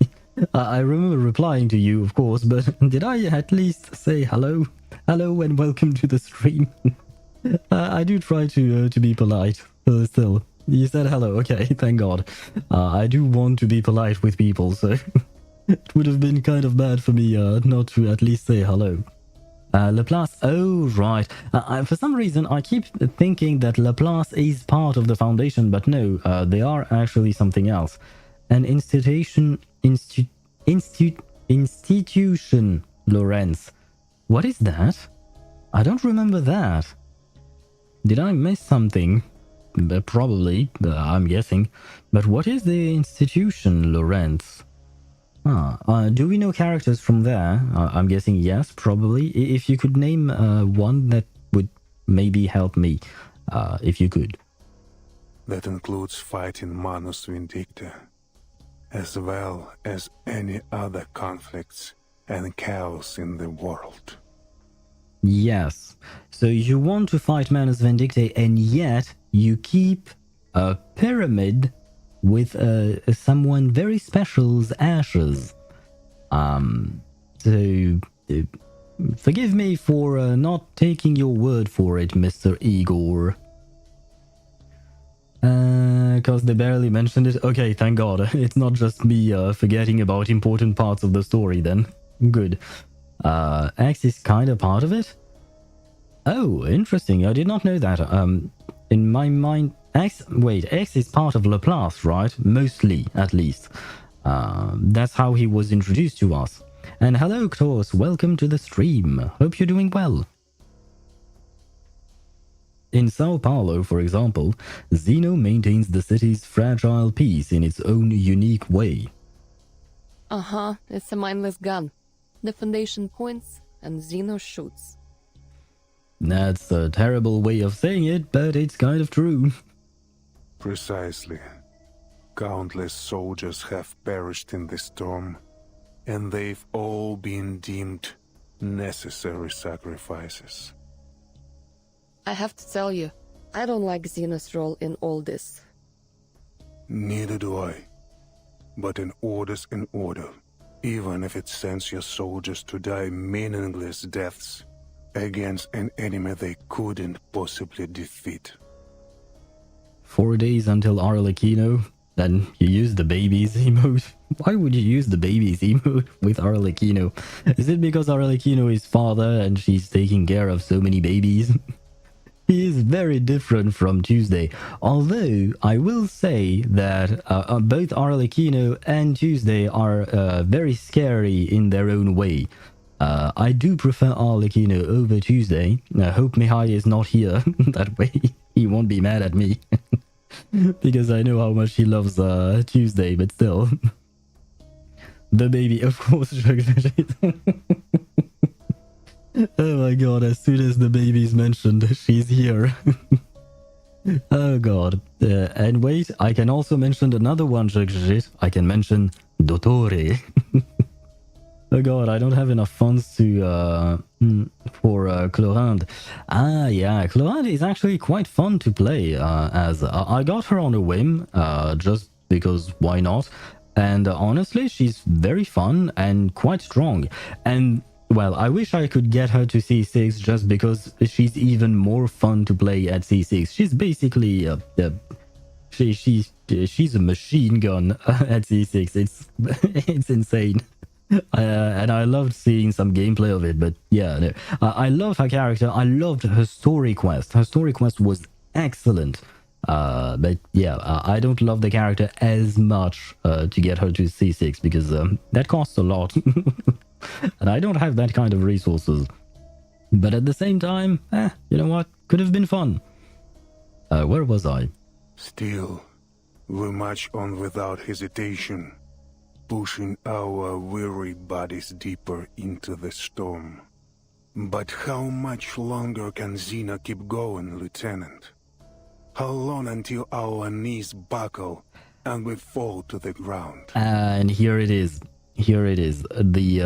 I remember replying to you, of course, but did I at least say hello? Hello and welcome to the stream. I do try to be polite, still. You said hello, okay, thank God. I do want to be polite with people, so it would have been kind of bad for me not to at least say hello. Laplace, oh right. For some reason I keep thinking that Laplace is part of the Foundation, but no, they are actually something else. an institution, Lorenz. What is that? I don't remember that. Did I miss something? Probably, I'm guessing. But what is the institution, Lorenz? Do we know characters from there? I'm guessing yes, probably. If you could name one, that would maybe help me, if you could. That includes fighting Manus Vindicta, as well as any other conflicts and chaos in the world. Yes. So you want to fight Manus Vindicta, and yet you keep a pyramid with someone very special's ashes. So forgive me for not taking your word for it, Mr. Igor. Because they barely mentioned it. Okay, thank God. It's not just me forgetting about important parts of the story then. Good. X is kind of part of it? Oh, interesting. I did not know that. In my mind, X is part of Laplace, right? Mostly, at least. That's how he was introduced to us. And hello, Klaus. Welcome to the stream. Hope you're doing well. In Sao Paulo, for example, Zeno maintains the city's fragile peace in its own unique way. Uh-huh, it's a mindless gun. The foundation points, and Zeno shoots. That's a terrible way of saying it, but it's kind of true. Precisely. Countless soldiers have perished in the storm, and they've all been deemed necessary sacrifices. I have to tell you, I don't like Zeno's role in all this. Neither do I. But an order's an order, even if it sends your soldiers to die meaningless deaths against an enemy they couldn't possibly defeat. 4 days until Arlecchino, then you use the babies emote. Why would you use the babies emote with Arlecchino? Is it because Arlecchino is father and she's taking care of so many babies? He is very different from Tuesday, although I will say that both Arlecchino and Tuesday are very scary in their own way. I do prefer Arlecchino over Tuesday. I hope Mihai is not here. That way he won't be mad at me. Because I know how much he loves Tuesday, but still. The baby, of course. Oh my god, as soon as the baby's mentioned, she's here. Oh god. And wait, I can also mention another one, I can mention Dottore. Oh god, I don't have enough funds to for Clorinde. Ah, yeah, Clorinde is actually quite fun to play as. I got her on a whim, just because why not? And honestly, she's very fun and quite strong. And well, I wish I could get her to C6 just because she's even more fun to play at C6. She's basically she's a machine gun at C6. It's insane. And I loved seeing some gameplay of it, but yeah, no. I love her character. I loved her story quest. Her story quest was excellent. But yeah, I don't love the character as much to get her to C6 because that costs a lot. And I don't have that kind of resources. But at the same time, you know what? Could have been fun. Where was I? Still, we march on without hesitation, pushing our weary bodies deeper into the storm. But how much longer can Zeno keep going, Lieutenant? How long until our knees buckle and we fall to the ground? And here it is. Here it is. The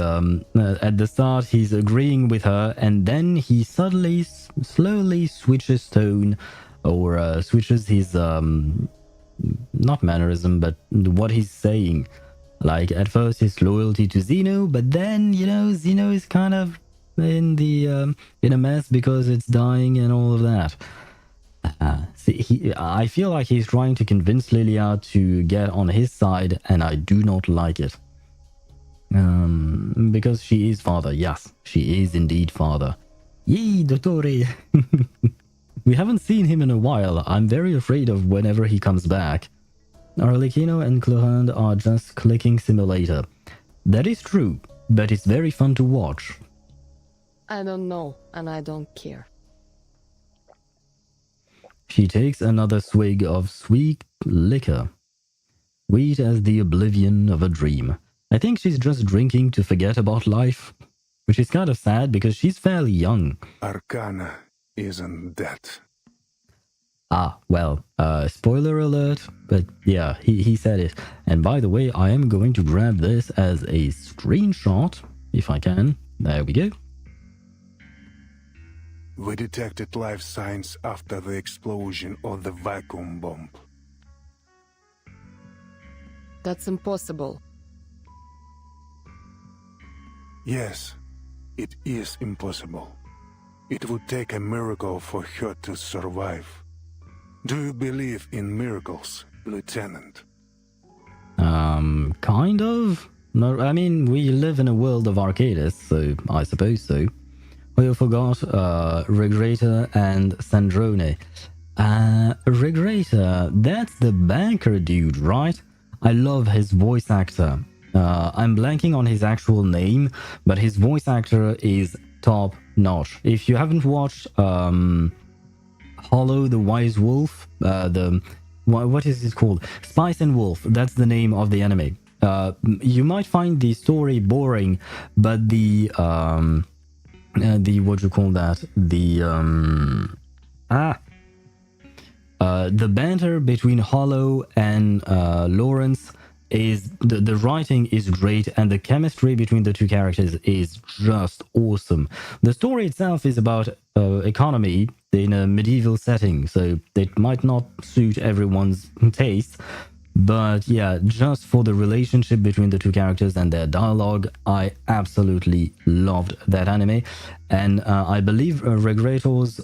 at the start he's agreeing with her, and then he suddenly slowly switches tone, or switches his not mannerism, but what he's saying. Like at first his loyalty to Zeno, but then you know Zeno is kind of in a mess because it's dying and all of that. I feel like he's trying to convince Lilia to get on his side, and I do not like it. Because she is father. Yes, she is indeed father. Yay, Dottore! We haven't seen him in a while. I'm very afraid of whenever he comes back. Arlecchino and Clohand are just clicking simulator. That is true, but it's very fun to watch. I don't know, and I don't care. She takes another swig of sweet liquor. Sweet as the oblivion of a dream. I think she's just drinking to forget about life, which is kind of sad because she's fairly young. Arcana isn't that. Ah, well, spoiler alert, but yeah, he said it. And by the way, I am going to grab this as a screenshot, if I can. There we go. We detected life signs after the explosion of the vacuum bomb. That's impossible. Yes, it is impossible. It would take a miracle for her to survive. Do you believe in miracles, Lieutenant? Kind of. No, I mean, we live in a world of arcadists, so I suppose so. Oh, you forgot Regrata and Sandrone. Regrata, that's the banker dude, right? I love his voice actor. I'm blanking on his actual name, but his voice actor is top notch. If you haven't watched Hollow the Wise Wolf, what is it called? Spice and Wolf, that's the name of the anime. You might find the story boring, but the what you call that? The banter between Hollow and Lawrence is the writing is great, and the chemistry between the two characters is just awesome. The story itself is about economy in a medieval setting, so it might not suit everyone's taste. But yeah, just for the relationship between the two characters and their dialogue, I absolutely loved that anime. And I believe Regrato's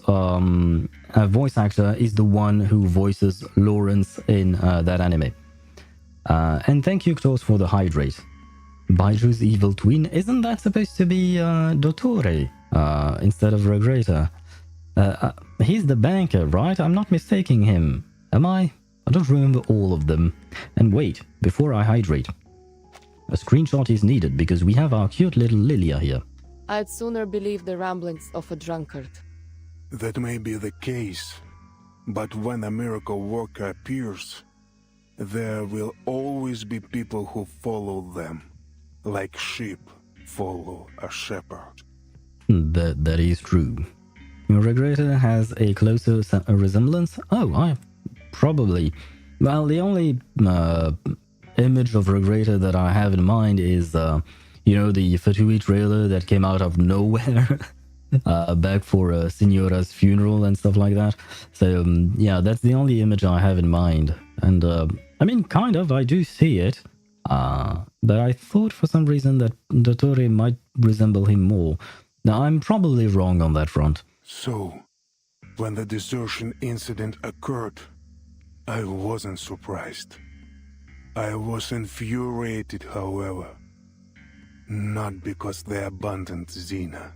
voice actor is the one who voices Lawrence in that anime. And thank you, Ktos, for the hydrate. Baiju's evil twin, isn't that supposed to be Dottore instead of Regrata? He's the banker, right? I'm not mistaking him, am I? I don't remember all of them. And wait, before I hydrate. A screenshot is needed because we have our cute little Lilia here. I'd sooner believe the ramblings of a drunkard. That may be the case, but when a miracle worker appears, there will always be people who follow them, like sheep follow a shepherd. That is true. Regrata has a closer resemblance. Oh, I probably. Well, the only image of Regrata that I have in mind is, the Fatui trailer that came out of nowhere back for Signora's funeral and stuff like that. So, yeah, that's the only image I have in mind. And, I mean, kind of, I do see it. But I thought for some reason that Dottore might resemble him more. Now, I'm probably wrong on that front. So, when the desertion incident occurred, I wasn't surprised. I was infuriated, however. Not because they abandoned Xena,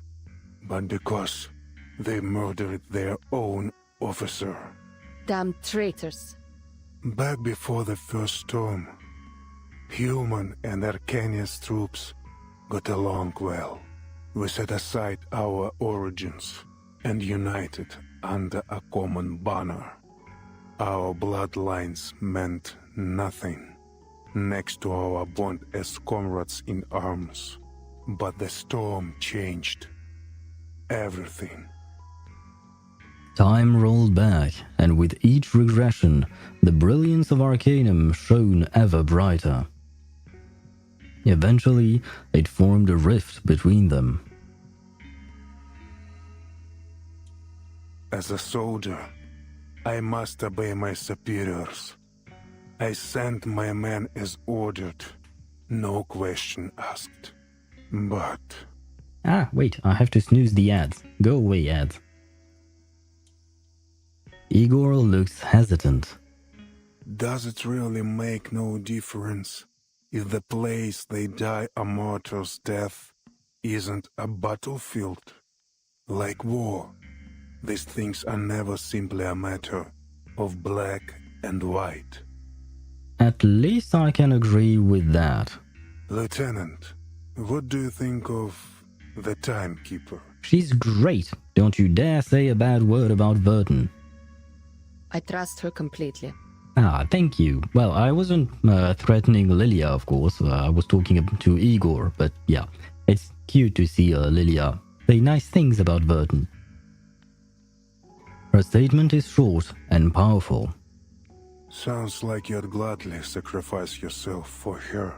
but because they murdered their own officer. Damn traitors. Back before the first storm, human and arcanist troops got along well. We set aside our origins and united under a common banner. Our bloodlines meant nothing next to our bond as comrades in arms. But the storm changed everything. Time rolled back, and with each regression, the brilliance of Arcanum shone ever brighter. Eventually, it formed a rift between them. As a soldier, I must obey my superiors. I sent my men as ordered, no question asked. But... Ah, wait, I have to snooze the ads. Go away, ads. Igor looks hesitant. does it really make no difference if the place they die a martyr's death isn't a battlefield? Like war, these things are never simply a matter of black and white. At least I can agree with that. Lieutenant, what do you think of the Timekeeper? She's great. Don't you dare say a bad word about Vertin. I trust her completely. Ah, thank you. Well, I wasn't threatening Lilia, of course. I was talking to Igor, but yeah, it's cute to see Lilia say nice things about Vertin. Her statement is short and powerful. Sounds like you'd gladly sacrifice yourself for her.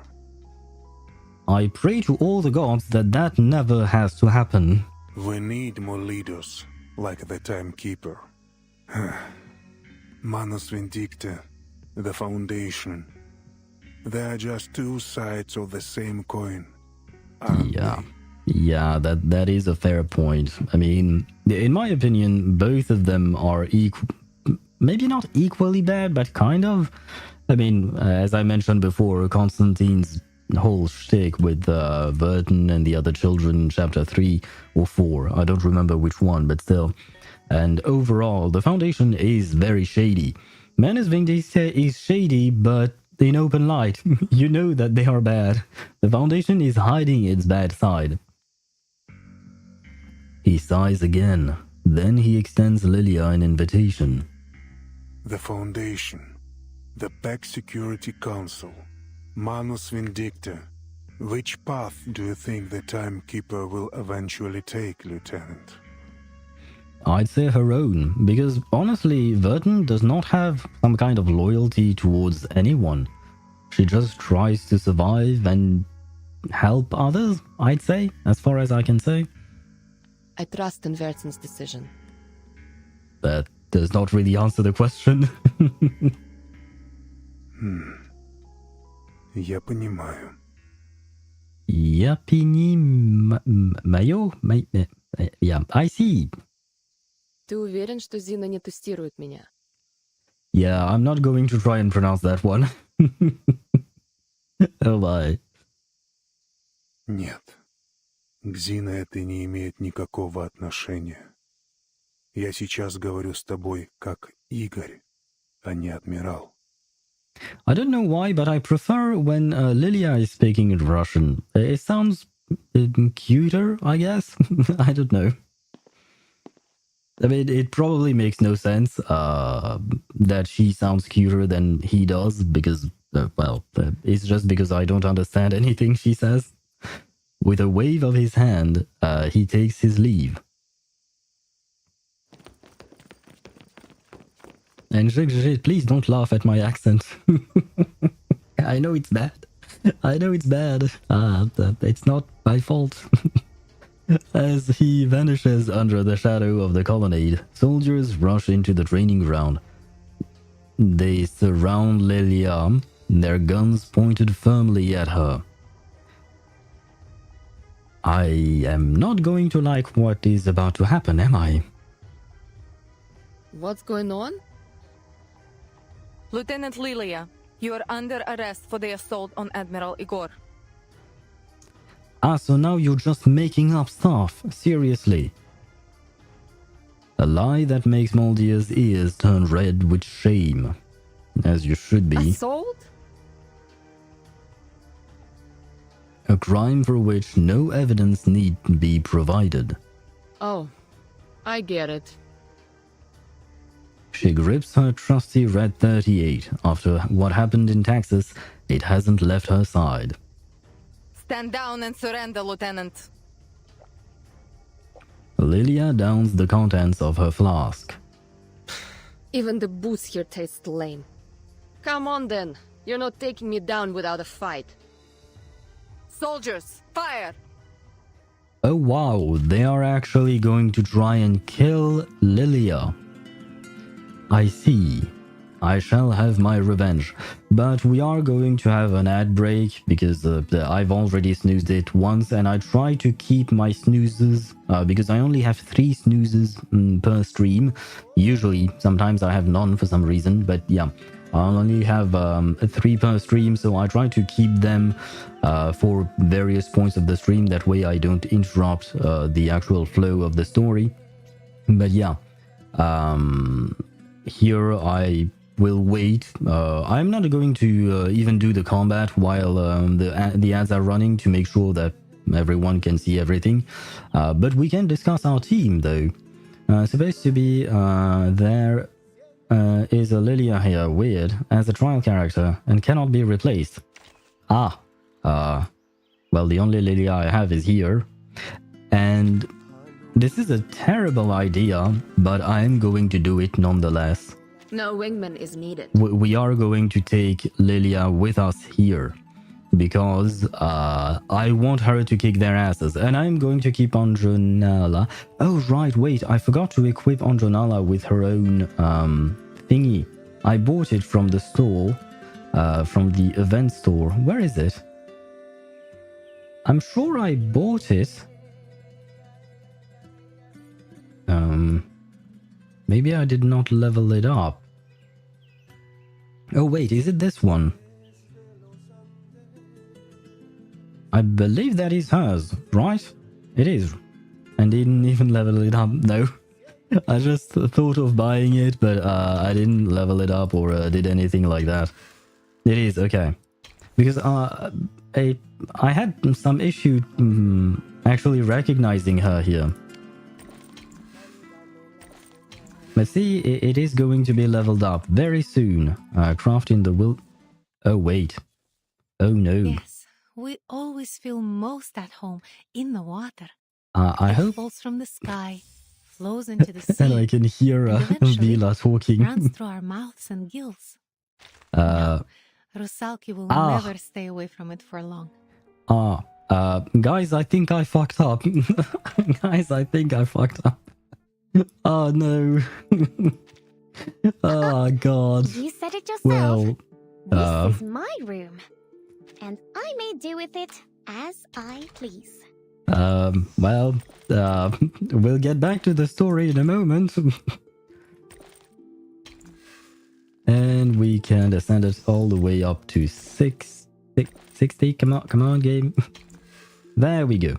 I pray to all the gods that that never has to happen. We need more leaders, like the Timekeeper. Manus Vindicta, the Foundation. They are just two sides of the same coin, aren't Yeah. they? Yeah, that is a fair point. I mean, in my opinion, both of them are maybe not equally bad, but kind of. I mean, as I mentioned before, Constantine's whole shtick with Vertin and the other children in chapter 3 or 4, I don't remember which one, but still. And overall, the Foundation is very shady. Manus Vindicta is shady, but in open light. You know that they are bad. The Foundation is hiding its bad side. He sighs again. Then he extends Lilia an invitation. The Foundation, the Pack Security Council, Manus Vindicta. Which path do you think the Timekeeper will eventually take, Lieutenant? I'd say her own, because honestly, Vertin does not have some kind of loyalty towards anyone. She just tries to survive and help others, I'd say, as far as I can say. I trust in Vertin's decision. That does not really answer the question. Я понимаю. Yeah, I see. Ты уверен, что Зина не тестирует меня? Yeah, I'm not going to try and pronounce that one. Oh my. Нет. К Зине это не имеет никакого отношения. Я сейчас говорю с тобой как Игорь, а не Адмирал. I don't know why, but I prefer when Lilia is speaking in Russian. It sounds cuter, I guess. I don't know. I mean, it probably makes no sense that she sounds cuter than he does because, it's just because I don't understand anything she says. With a wave of his hand, he takes his leave. And please don't laugh at my accent. I know it's bad. I know it's bad. It's not my fault. As he vanishes under the shadow of the colonnade, soldiers rush into the training ground. They surround Lilia, their guns pointed firmly at her. I am not going to like what is about to happen, am I? What's going on? Lieutenant Lilia, you are under arrest for the assault on Admiral Igor. Ah, so now you're just making up stuff. Seriously. A lie that makes Moldia's ears turn red with shame. As you should be. Assault? A crime for which no evidence need be provided. Oh, I get it. She grips her trusty red 38. After what happened in Texas, it hasn't left her side. Stand down and surrender, Lieutenant. Lilia downs the contents of her flask. Even the booze here tastes lame. Come on then. You're not taking me down without a fight. Soldiers, fire! Oh wow, they are actually going to try and kill Lilia. I see. I shall have my revenge. But we are going to have an ad break because I've already snoozed it once and I try to keep my snoozes because I only have 3 snoozes per stream. Usually, sometimes I have none for some reason, but yeah. I'll only have 3 per stream, so I try to keep them for various points of the stream. That way I don't interrupt the actual flow of the story. But yeah, here I will wait. I'm not going to even do the combat while the ads are running to make sure that everyone can see everything. But we can discuss our team though. Supposed to be there is a Lilia here, weird, as a trial character and cannot be replaced. Well, the only Lilia I have is here. And this is a terrible idea, but I'm going to do it nonetheless. No wingman is needed. We are going to take Lilia with us here because I want her to kick their asses, and I'm going to keep Anjonala. Oh right, wait, I forgot to equip Anjonala with her own thingy. I bought it from the store, from the event store. Where is it? I'm sure I bought it. Maybe I did not level it up. Oh wait, is it this one? I believe that is hers, right? It is. And didn't even level it up, no. I just thought of buying it, but I didn't level it up or did anything like that. It is, okay. Because I had some issue actually recognizing her here. But see, it is going to be leveled up very soon. Crafting the will... Oh, wait. Oh, no. Yes, we always feel most at home in the water. I It hope... falls from the sky, flows into the sea, and I can hear and eventually Vila talking. runs through our mouths and gills. No, Rusalki will never stay away from it for long. Guys, I think I fucked up. Guys, I think I fucked up. Oh no. Oh god. You said it yourself. Well, this is my room, and I may do with it as I please. Well, we'll get back to the story in a moment. And we can ascend it all the way up to 60. Come on, game. There we go.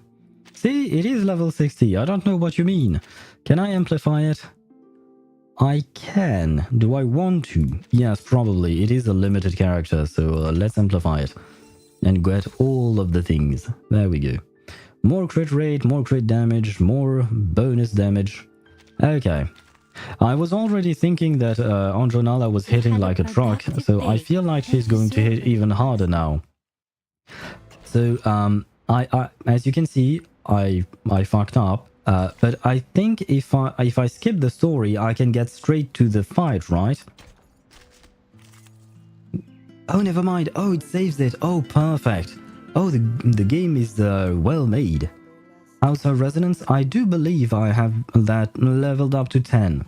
See, it is level 60. I don't know what you mean. Can I amplify it? I can. Do I want to? Yes, probably. It is a limited character, so let's amplify it. And get all of the things. There we go. More crit rate, more crit damage, more bonus damage. Okay. I was already thinking that Anjonala was hitting like a truck, so I feel like she's going to hit even harder now. So, I as you can see, I fucked up. But I think if I skip the story, I can get straight to the fight, right? Oh, never mind. Oh, it saves it. Oh, perfect. Oh, the game is well made. How's her resonance? I do believe I have that leveled up to 10.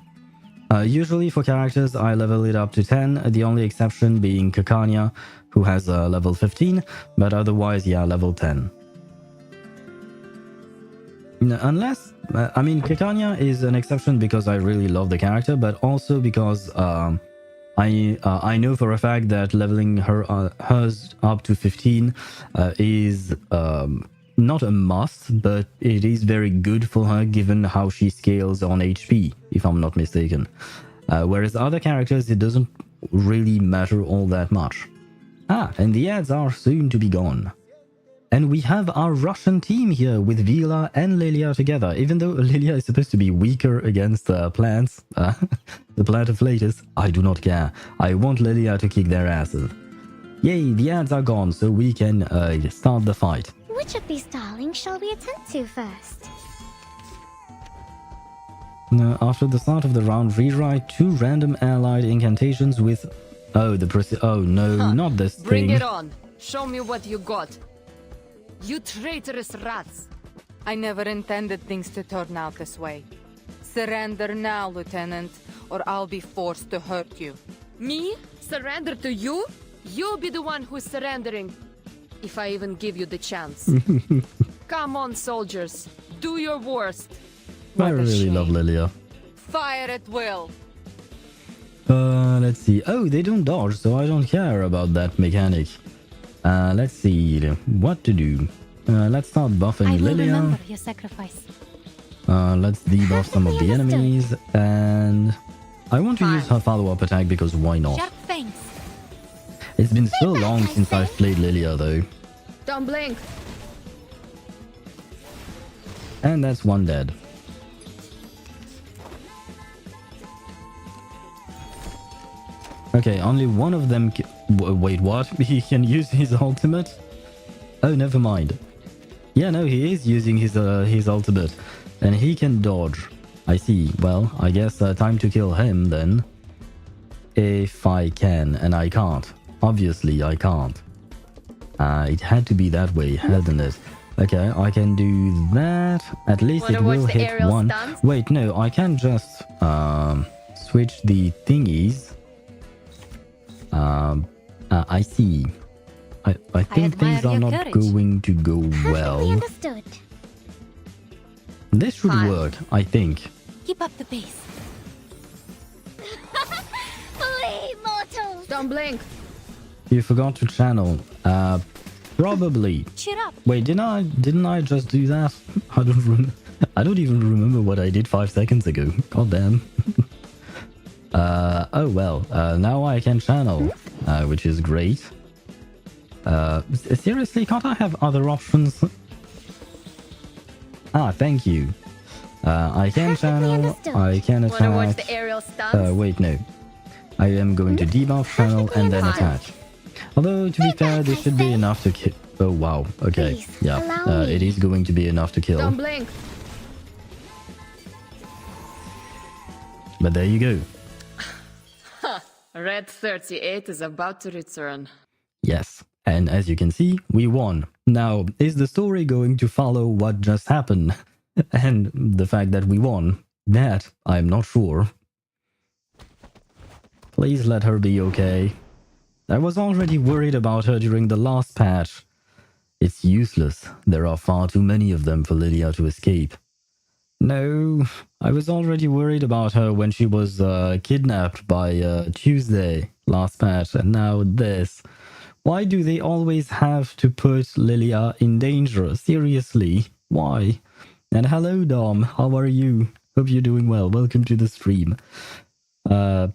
Usually for characters, I level it up to 10. The only exception being Kakania, who has level 15. But otherwise, yeah, level 10. Unless, I mean, Kakania is an exception because I really love the character, but also because I know for a fact that leveling hers up to 15 is not a must, but it is very good for her given how she scales on HP, if I'm not mistaken. Whereas other characters, it doesn't really matter all that much. And the ads are soon to be gone. And we have our Russian team here with Vila and Lilia together, even though Lilia is supposed to be weaker against plants. The plant of Flatus, I do not care. I want Lilia to kick their asses. Yay, the ads are gone, so we can start the fight. Which of these darlings shall we attend to first? After the start of the round, rewrite 2 random allied incantations with... Oh, oh no, not this Bring thing. it on. Show me what you got. You traitorous rats! I never intended things to turn out this way. Surrender now, Lieutenant, or I'll be forced to hurt you. Me? Surrender to you? You'll be the one who's surrendering. If I even give you the chance. Come on, soldiers. Do your worst. I really love Lilia. Fire at will. Let's see. Oh, they don't dodge, so I don't care about that mechanic. Let's see what to do. Let's start buffing I will Lilia. remember your sacrifice. Let's debuff some of the enemies and I want to Fine. use her follow-up attack because why not? Sharp fangs. It's been so back, long I since say. I've played Lilia though. Don't blink. And that's one dead. Okay, only one of them wait, what? He can use his ultimate? Oh, never mind. Yeah, no, he is using his ultimate. And he can dodge. I see. Well, I guess time to kill him then. If I can, and I can't. Obviously, I can't. It had to be that way, hadn't it? Okay, I can do that. At least Wanna it will watch the hit aerial one. stunts? Wait, no, I can just switch the thingies. I see. I think admire things are your not courage. going to go Perfectly well. understood. This should Fine. work, I think. Keep up the pace. Flee, mortals! Don't blink. You forgot to channel. Probably. Cheer up. Wait, didn't I just do that? I don't even remember what I did 5 seconds ago. God damn. Oh well. Now I can channel, which is great. Seriously, can't I have other options? Ah, thank you. I can Perfectly channel. understood. I can Wanna watch attack. the aerial stunts? Wait, no. I am going to debuff channel and then attack. Although, to be fair, this should be enough to kill. Oh, wow. Okay. Please, Yeah. allow me. It is going to be enough to kill. Don't blink. But there you go. Red 38 is about to return. Yes. And as you can see, we won. Now, is the story going to follow what just happened? And the fact that we won? That, I'm not sure. Please let her be okay. I was already worried about her during the last patch. It's useless. There are far too many of them for Lydia to escape. No, I was already worried about her when she was kidnapped by Tuesday last patch, and now this. Why do they always have to put Lilia in danger? Seriously, why? And hello, Dom. How are you? Hope you're doing well. Welcome to the stream. Well,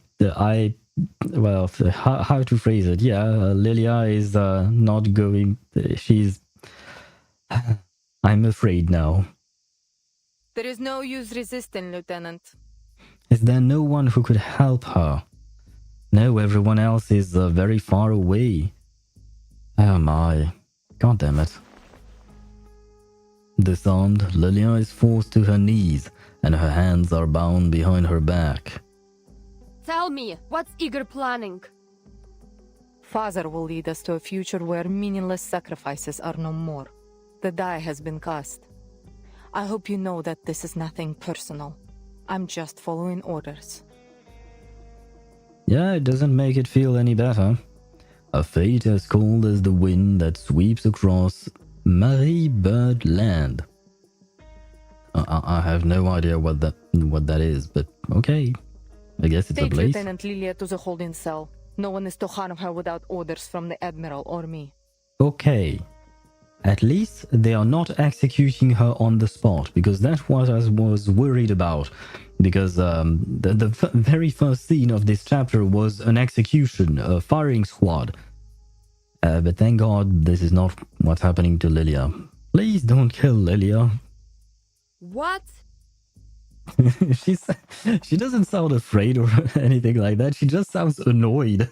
how to phrase it? Yeah, Lilia is not going. She's. I'm afraid now. There is no use resisting, Lieutenant. Is there no one who could help her? No, everyone else is very far away. Oh my. God damn it. Disarmed, Lilia is forced to her knees, and her hands are bound behind her back. Tell me, what's Igor planning? Father will lead us to a future where meaningless sacrifices are no more. The die has been cast. I hope you know that this is nothing personal. I'm just following orders. Yeah, it doesn't make it feel any better. A fate as cold as the wind that sweeps across Marie Bird Land. I have no idea what that is, but okay. I guess it's a Take place. Lieutenant Lilia to the holding cell. No one is to harm her without orders from the Admiral or me. Okay. At least they are not executing her on the spot, because that's what I was worried about. Because the very first scene of this chapter was an execution, a firing squad. But thank God this is not what's happening to Lilia. Please don't kill Lilia. What? She doesn't sound afraid or anything like that. She just sounds annoyed.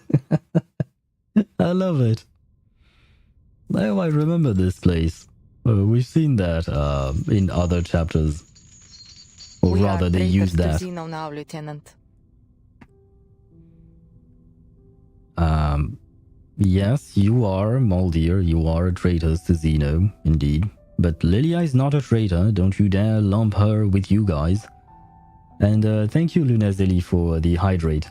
I love it. Oh, I remember this place. We've seen that in other chapters. Or We rather, are they traitors use to that. Zeno now, Lieutenant. Yes, you are, Moldier. You are a traitor to Zeno, indeed. But Lilia is not a traitor. Don't you dare lump her with you guys. And thank you, Lunazeli, for the hydrate.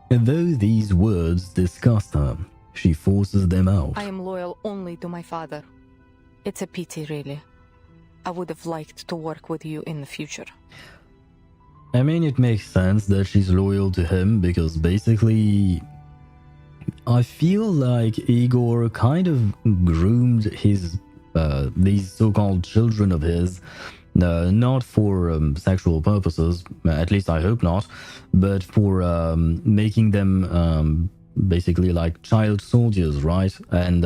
And though these words disgust her, she forces them out. I am loyal only to my father. It's a pity, really. I would have liked to work with you in the future. I mean, it makes sense that she's loyal to him because basically, I feel like Igor kind of groomed his these so-called children of his, not for sexual purposes, at least I hope not, but for making them basically like child soldiers, right? And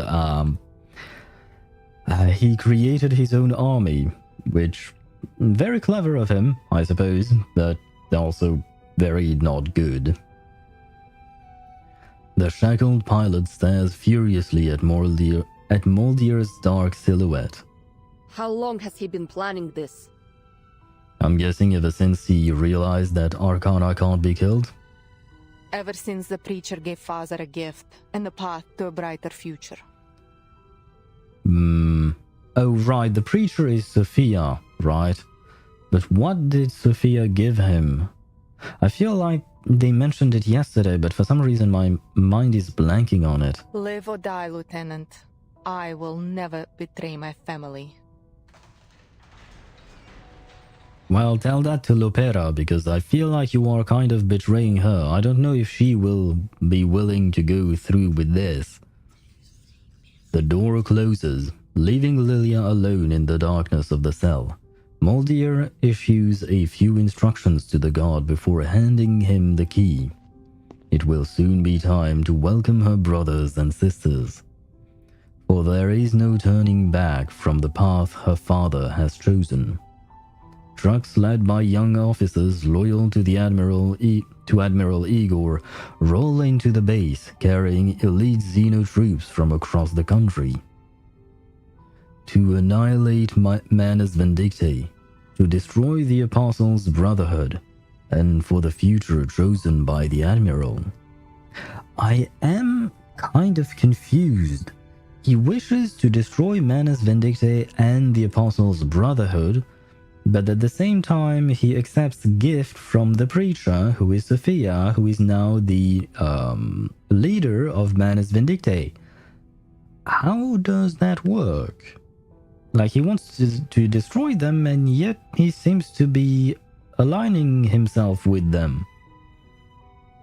he created his own army, which very clever of him, I suppose, but also very not good. The shackled pilot stares furiously at Moldier's dark silhouette. How long has he been planning this? I'm guessing ever since he realized that Arcana can't be killed? Ever since the preacher gave Father a gift and the path to a brighter future. Oh right, the preacher is Sophia, right? But what did Sophia give him? I feel like they mentioned it yesterday, but for some reason my mind is blanking on it. Live or die, Lieutenant. I will never betray my family. Well, tell that to Lopera, because I feel like you are kind of betraying her. I don't know if she will be willing to go through with this. The door closes, leaving Lilia alone in the darkness of the cell. Moldier issues a few instructions to the guard before handing him the key. It will soon be time to welcome her brothers and sisters. For there is no turning back from the path her father has chosen. Trucks led by young officers loyal to the Admiral Igor roll into the base, carrying elite Xeno troops from across the country. To annihilate Manus Vindictae, to destroy the Apostles' Brotherhood, and for the future chosen by the Admiral. I am kind of confused. He wishes to destroy Manus Vindictae and the Apostles' Brotherhood, but at the same time he accepts gift from the preacher, who is Sophia, who is now the leader of Manus Vindictae. How does that work? Like, he wants to destroy them, and yet he seems to be aligning himself with them.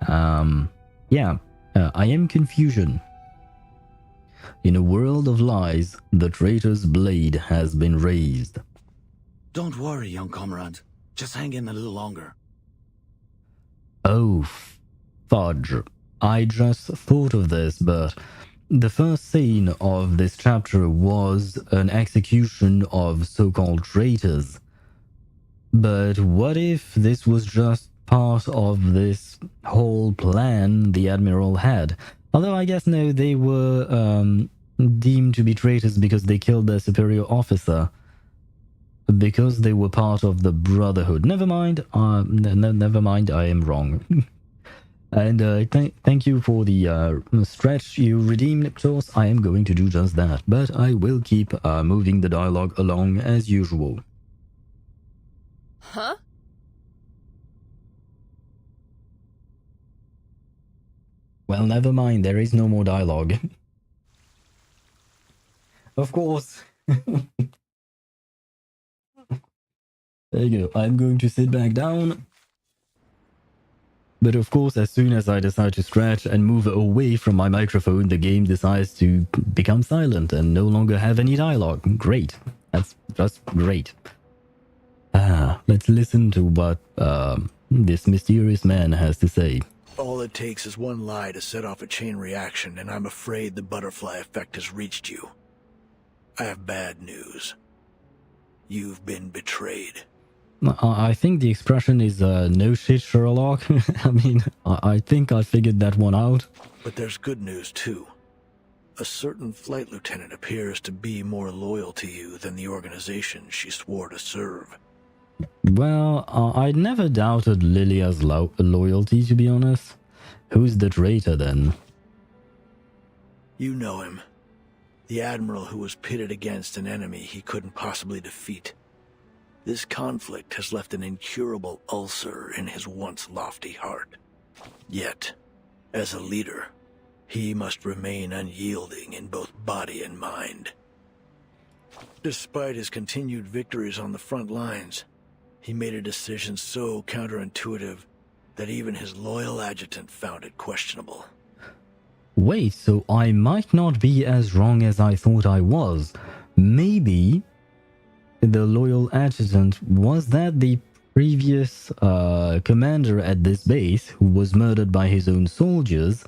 I am confusion. In a world of lies, the traitor's blade has been raised. Don't worry, young comrade. Just hang in a little longer. Oh, fudge. I just thought of this, but the first scene of this chapter was an execution of so-called traitors. But what if this was just part of this whole plan the Admiral had? Although I guess no, they were deemed to be traitors because they killed their superior officer. Because they were part of the Brotherhood. Never mind. Never mind. I am wrong. And thank you for the stretch you redeemed, Tos. I am going to do just that, but I will keep moving the dialogue along as usual. Huh? Well, never mind. There is no more dialogue. Of course. There you go. I'm going to sit back down. But of course, as soon as I decide to stretch and move away from my microphone, the game decides to become silent and no longer have any dialogue. Great. That's just great. Let's listen to what this mysterious man has to say. All it takes is one lie to set off a chain reaction, and I'm afraid the butterfly effect has reached you. I have bad news. You've been betrayed. I think the expression is no shit, Sherlock. I mean, I think I figured that one out. But there's good news, too. A certain flight lieutenant appears to be more loyal to you than the organization she swore to serve. Well, I'd never doubted Lilia's loyalty, to be honest. Who's the traitor, then? You know him. The Admiral who was pitted against an enemy he couldn't possibly defeat. This conflict has left an incurable ulcer in his once lofty heart. Yet, as a leader, he must remain unyielding in both body and mind. Despite his continued victories on the front lines, he made a decision so counterintuitive that even his loyal adjutant found it questionable. Wait, so I might not be as wrong as I thought I was. maybe the loyal adjutant was that the previous commander at this base who was murdered by his own soldiers,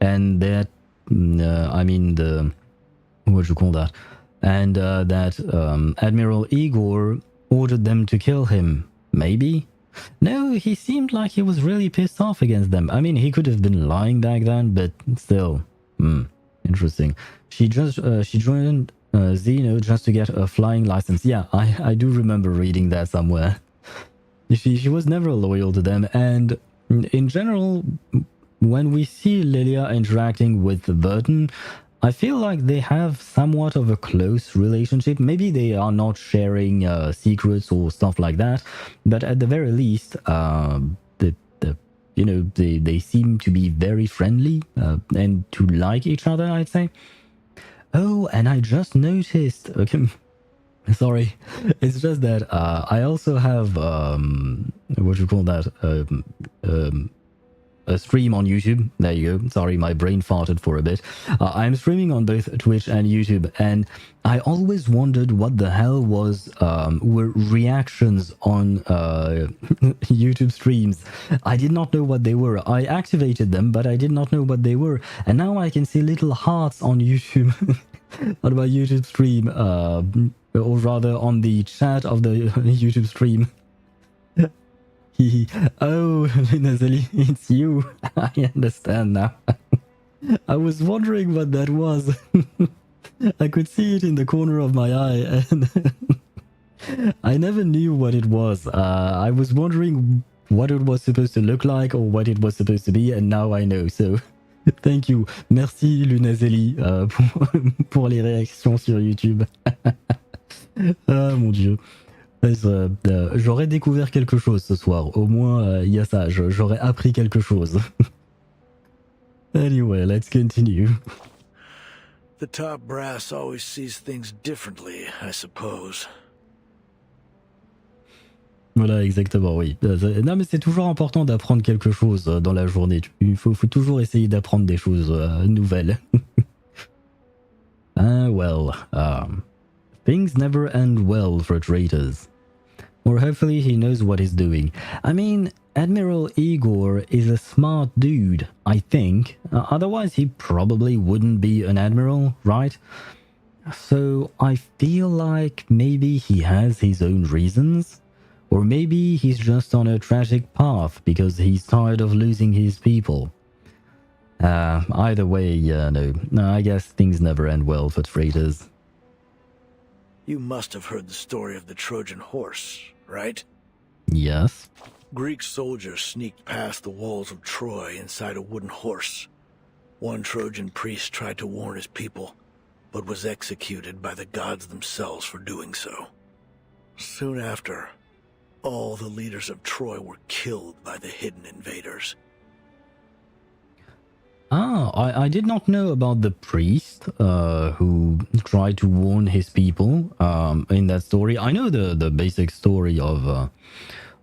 and that I mean the what you call that, and that Admiral Igor ordered them to kill him. Maybe. No, he seemed like he was really pissed off against them. I mean, he could have been lying back then, but still. Interesting. She joined Xeno just to get a flying license. Yeah, I do remember reading that somewhere. She was never loyal to them, and in general, when we see Lilia interacting with Vertin, I feel like they have somewhat of a close relationship. Maybe they are not sharing secrets or stuff like that, but at the very least, they seem to be very friendly and to like each other, I'd say. Oh, and I just noticed. Okay, sorry, it's just that I also have what you call that a stream on YouTube. There you go. Sorry, my brain farted for a bit. I'm streaming on both Twitch and YouTube, and I always wondered what the hell were reactions on YouTube streams. I did not know what they were. I activated them, but I did not know what they were. And now I can see little hearts on YouTube, on my YouTube stream, or rather on the chat of the YouTube stream. Oh, Nazali, it's you. I understand now. I was wondering what that was. I could see it in the corner of my eye, and I never knew what it was. I was wondering what it was supposed to look like or what it was supposed to be, and now I know. So, thank you. Merci, Lunazeli, pour les réactions sur YouTube. Ah, mon Dieu. J'aurais découvert quelque chose ce soir. Au moins, il y a ça. J'aurais appris quelque chose. Anyway, let's continue. The top brass always sees things differently, I suppose. Voilà, exactement, oui. Non, mais c'est toujours important d'apprendre quelque chose dans la journée. Il faut toujours essayer d'apprendre des choses nouvelles. Things never end well for traitors. Or hopefully he knows what he's doing. I mean, Admiral Igor is a smart dude, I think. Otherwise he probably wouldn't be an admiral, right? So I feel like maybe he has his own reasons. Or maybe he's just on a tragic path because he's tired of losing his people. Either way, no, I guess things never end well for traitors. You must have heard the story of the Trojan horse, right? Yes. Greek soldiers sneaked past the walls of Troy inside a wooden horse. One Trojan priest tried to warn his people, but was executed by the gods themselves for doing so. Soon after, all the leaders of Troy were killed by the hidden invaders. I did not know about the priest who tried to warn his people in that story. I know the basic story of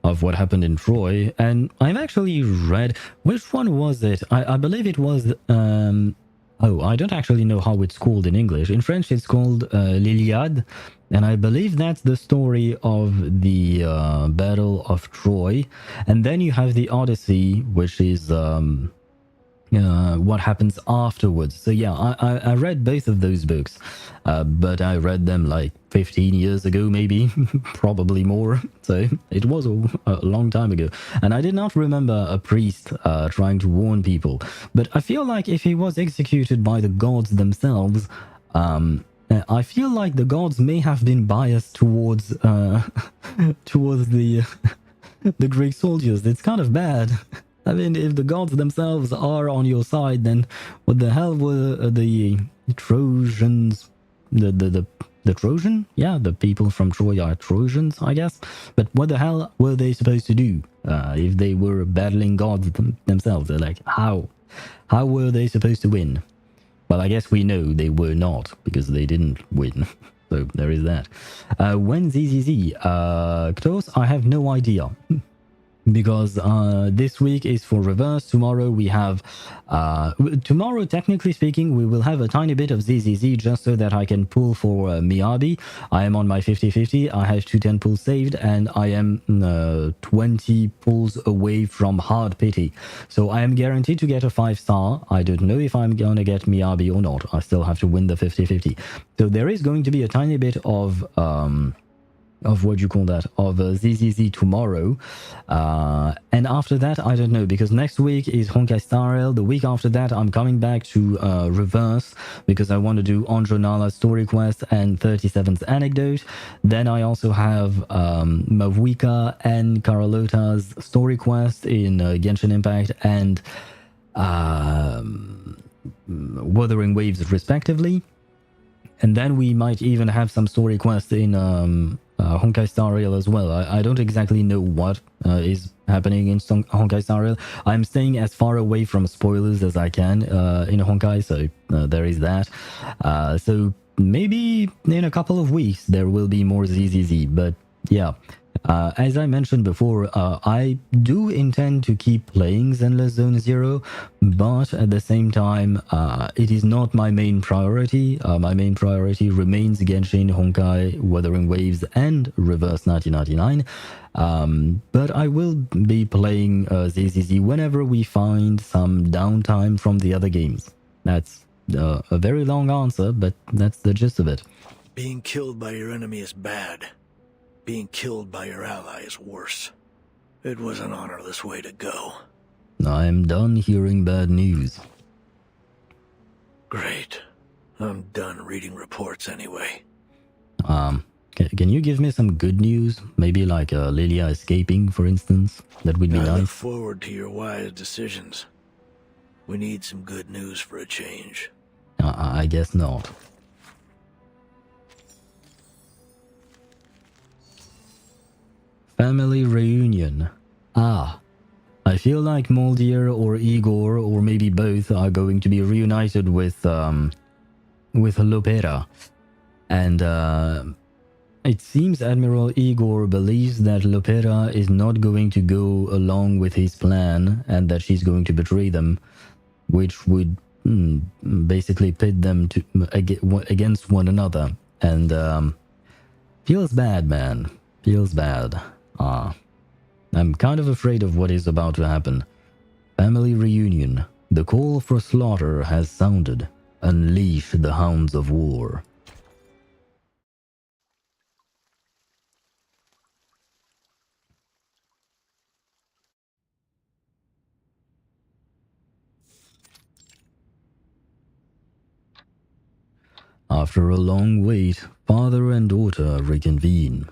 what happened in Troy, and I've actually read... Which one was it? I believe it was... I don't actually know how it's called in English. In French, it's called l'Iliade, and I believe that's the story of the Battle of Troy. And then you have the Odyssey, which is... what happens afterwards. So yeah, I read both of those books, but I read them like 15 years ago, maybe, probably more. So it was a long time ago. And I did not remember a priest trying to warn people. But I feel like if he was executed by the gods themselves, I feel like the gods may have been biased towards towards the Greek soldiers. It's kind of bad. I mean, if the gods themselves are on your side, then what the hell were the Trojans? The Trojan? Yeah, the people from Troy are Trojans, I guess. But what the hell were they supposed to do if they were battling gods themselves? They're like, how? How were they supposed to win? Well, I guess we know they were not, because they didn't win. So there is that. When ZZZ? Ktos, I have no idea. because this week is for reverse. Tomorrow we have tomorrow, technically speaking, we will have a tiny bit of ZZZ just so that I can pull for Miyabi. I am on my 50-50. I have 210 pulls saved, and I am 20 pulls away from hard pity, so I am guaranteed to get a 5-star. I don't know if I'm gonna get Miyabi or not. I still have to win the 50-50, so there is going to be a tiny bit of what you call that, of ZZZ tomorrow, and after that I don't know, because next week is Honkai Star Rail. The week after that I'm coming back to reverse because I want to do Anjo Nala's story quest and 37's anecdote. Then I also have Mavuika and Carlota's story quest in Genshin Impact and Wuthering Waves respectively. And then we might even have some story quests in Honkai Star Rail as well. I don't exactly know what is happening in Honkai Star Rail. I'm staying as far away from spoilers as I can in Honkai, so there is that. So maybe in a couple of weeks there will be more ZZZ, but yeah. As I mentioned before, I do intend to keep playing Zenless Zone Zero, but at the same time, it is not my main priority. My main priority remains Genshin, Honkai, Wuthering Waves, and Reverse 1999. But I will be playing ZZZ whenever we find some downtime from the other games. That's a very long answer, but that's the gist of it. Being killed by your enemy is bad. Being killed by your ally is worse. It was an honorless way to go. I'm done hearing bad news. Great. I'm done reading reports anyway. Can you give me some good news? Maybe like Lilia escaping, for instance? That would be I look nice. forward to your wise decisions. We need some good news for a change. I guess not. Family reunion. I feel like Moldier or Igor, or maybe both, are going to be reunited with Lopera. And it seems Admiral Igor believes that Lopera is not going to go along with his plan and that she's going to betray them, which would basically pit them against one another. And feels bad, man. Feels bad. I'm kind of afraid of what is about to happen. Family reunion. The call for slaughter has sounded. Unleash the hounds of war. After a long wait, father and daughter reconvene.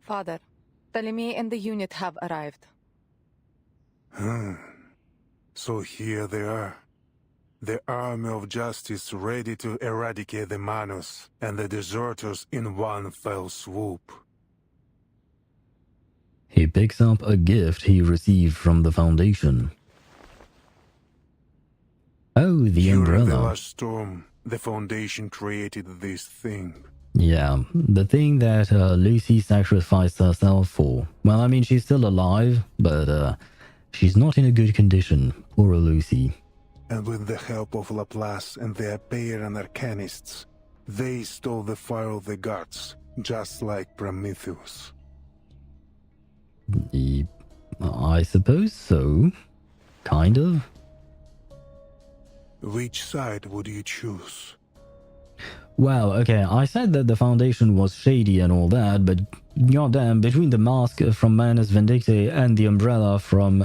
Father, Ptolemy and the unit have arrived. So here they are. The army of justice ready to eradicate the Manus and the deserters in one fell swoop. He picks up a gift he received from the Foundation. Oh, the During umbrella. the last storm, the Foundation created this thing. Yeah, the thing that Lucy sacrificed herself for. Well, I mean, she's still alive, but she's not in a good condition. Poor Lucy. And with the help of Laplace and the Pera and arcanists, they stole the fire of the gods, just like Prometheus. I suppose so. Kind of. Which side would you choose? Well, okay, I said that the Foundation was shady and all that, but goddamn, between the mask from Manus Vindictae and the umbrella from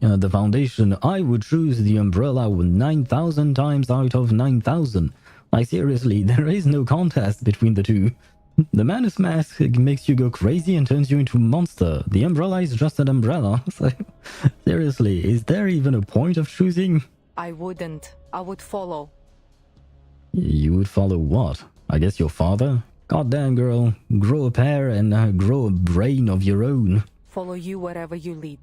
the Foundation, I would choose the umbrella 9,000 times out of 9,000. Like, seriously, there is no contest between the two. The Manus mask makes you go crazy and turns you into a monster. The umbrella is just an umbrella. So, seriously, is there even a point of choosing? I wouldn't. I would follow. You would follow what? I guess your father? Goddamn, girl. Grow a pair and grow a brain of your own. Follow you wherever you lead.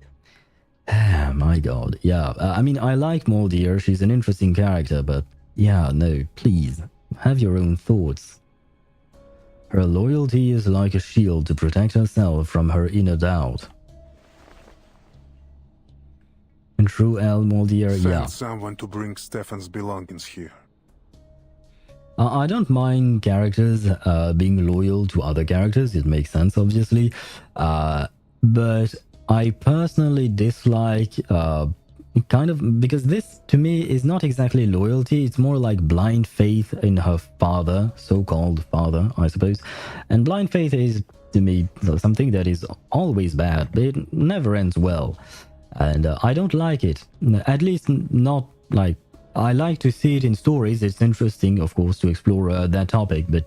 My god. Yeah, I mean, I like Moldier. She's an interesting character, but yeah, no, please. Have your own thoughts. Her loyalty is like a shield to protect herself from her inner doubt. True L Moldier, Send yeah. someone to bring Stefan's belongings here. I don't mind characters being loyal to other characters. It makes sense, obviously. But I personally dislike kind of, because this to me is not exactly loyalty. It's more like blind faith in her father, so-called father, I suppose. And blind faith is, to me, something that is always bad. It never ends well. And I don't like it. At least not like... I like to see it in stories. It's interesting, of course, to explore that topic, but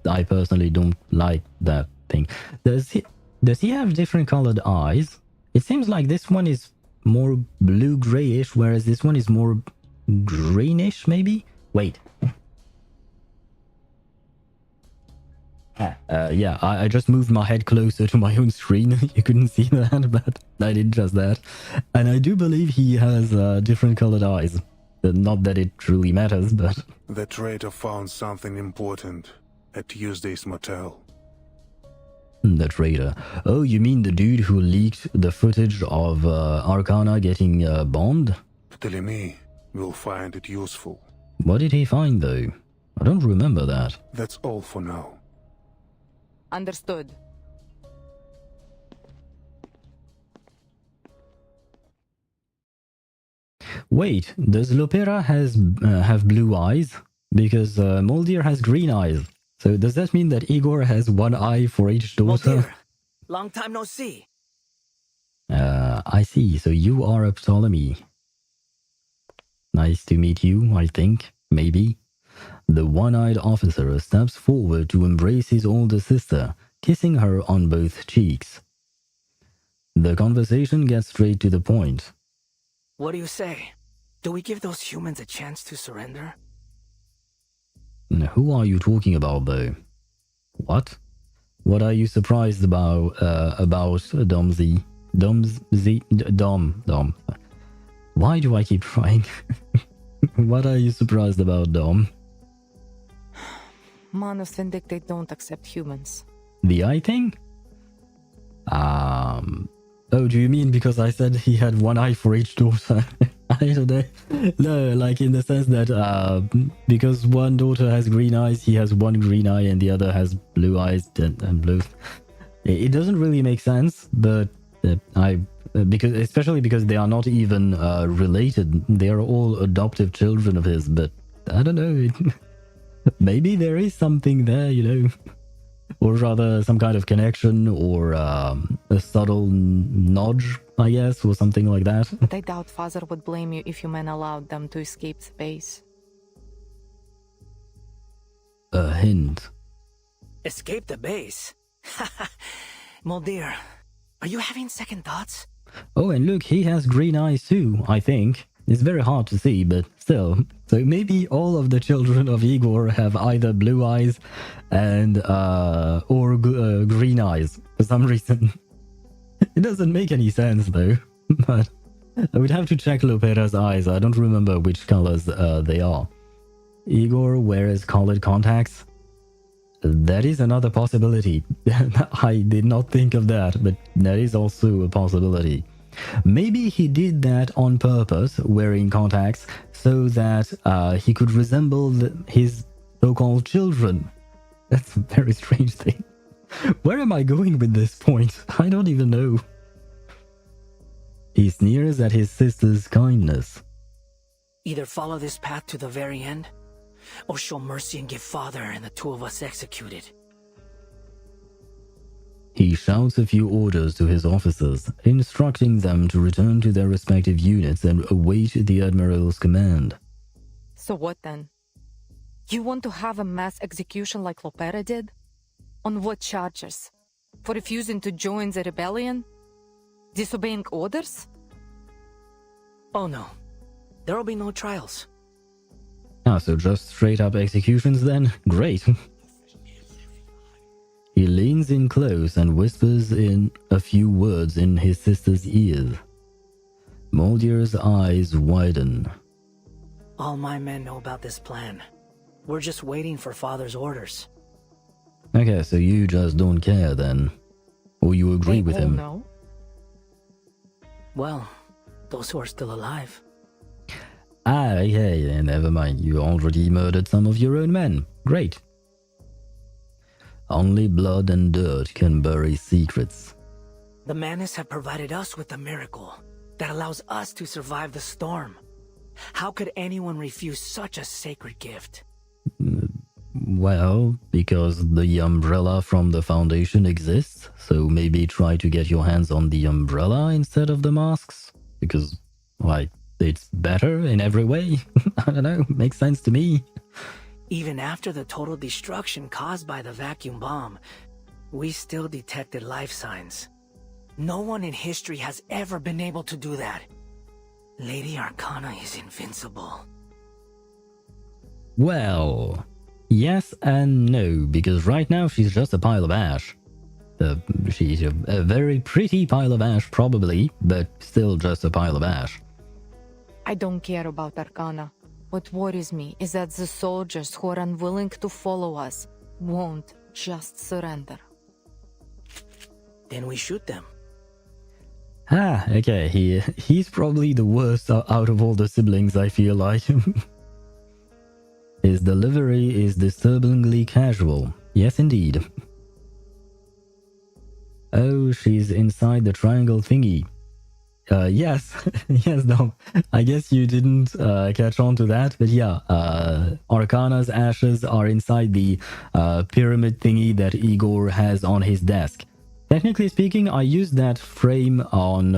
I personally don't like that thing. Does he have different colored eyes? It seems like this one is more blue-grayish, whereas this one is more greenish, maybe? Wait. Yeah, I just moved my head closer to my own screen. You couldn't see that, but I did just that. And I do believe he has different colored eyes. Not that it truly matters, but... The traitor found something important at Tuesday's motel. The traitor. Oh, you mean the dude who leaked the footage of Arcana getting bombed? Ptolemy will find it useful. What did he find, though? I don't remember that. That's all for now. Understood. Wait, does Lopera have blue eyes? Because Moldier has green eyes. So does that mean that Igor has one eye for each daughter? Moldier, long time no see. I see. So you are a Ptolemy. Nice to meet you, I think. Maybe. The one-eyed officer steps forward to embrace his older sister, kissing her on both cheeks. The conversation gets straight to the point. What do you say? Do we give those humans a chance to surrender? Who are you talking about, though? What? What are you surprised about Domzy? Dom. Why do I keep trying? What are you surprised about, Dom? Manus Vindicate don't accept humans. The eye thing? Oh, do you mean because I said he had one eye for each daughter? I don't know. No, like in the sense that because one daughter has green eyes, he has one green eye and the other has blue eyes and blue. It doesn't really make sense, but especially because they are not even related. They are all adoptive children of his, but I don't know. Maybe there is something there, you know. Or rather, some kind of connection or a subtle nudge, I guess, or something like that. But I doubt Father would blame you if you men allowed them to escape space. A hint. Escape the base? Moldier, are you having second thoughts? Oh, and look, he has green eyes too, I think. It's very hard to see, but still. So maybe all of the children of Igor have either blue eyes and or green eyes for some reason. It doesn't make any sense though. But I would have to check Lopera's eyes. I don't remember which colors they are. Igor wears colored contacts. That is another possibility. I did not think of that, but that is also a possibility. Maybe he did that on purpose, wearing contacts, so that he could resemble his so-called children. That's a very strange thing. Where am I going with this point? I don't even know. He sneers at his sister's kindness. Either follow this path to the very end, or show mercy and give Father and the two of us executed. He shouts a few orders to his officers, instructing them to return to their respective units and await the Admiral's command. So what then? You want to have a mass execution like Lopera did? On what charges? For refusing to join the rebellion? Disobeying orders? Oh no, there will be no trials. Ah, so just straight up executions then? Great. He leans in close and whispers in a few words in his sister's ears. Moldier's eyes widen. All my men know about this plan. We're just waiting for Father's orders. Okay, so you just don't care then. Or you agree with him. No. Well, those who are still alive. Ah, okay, never mind. You already murdered some of your own men. Great. Only blood and dirt can bury secrets. The Manus have provided us with a miracle that allows us to survive the storm. How could anyone refuse such a sacred gift? Well, because the umbrella from the Foundation exists, so maybe try to get your hands on the umbrella instead of the masks. Because, like, it's better in every way. I don't know, makes sense to me. Even after the total destruction caused by the vacuum bomb, we still detected life signs. No one in history has ever been able to do that. Lady Arcana is invincible. Well, yes and no, because right now she's just a pile of ash. She's a very pretty pile of ash, probably, but still just a pile of ash. I don't care about Arcana. What worries me is that the soldiers who are unwilling to follow us won't just surrender. Then we shoot them. Ah, okay, he's probably the worst out of all the siblings, I feel like. His delivery is disturbingly casual. Yes, indeed. Oh, she's inside the triangle thingy. Yes, yes, no. I guess you didn't catch on to that, but yeah, Arcana's ashes are inside the pyramid thingy that Igor has on his desk. Technically speaking, I used that frame on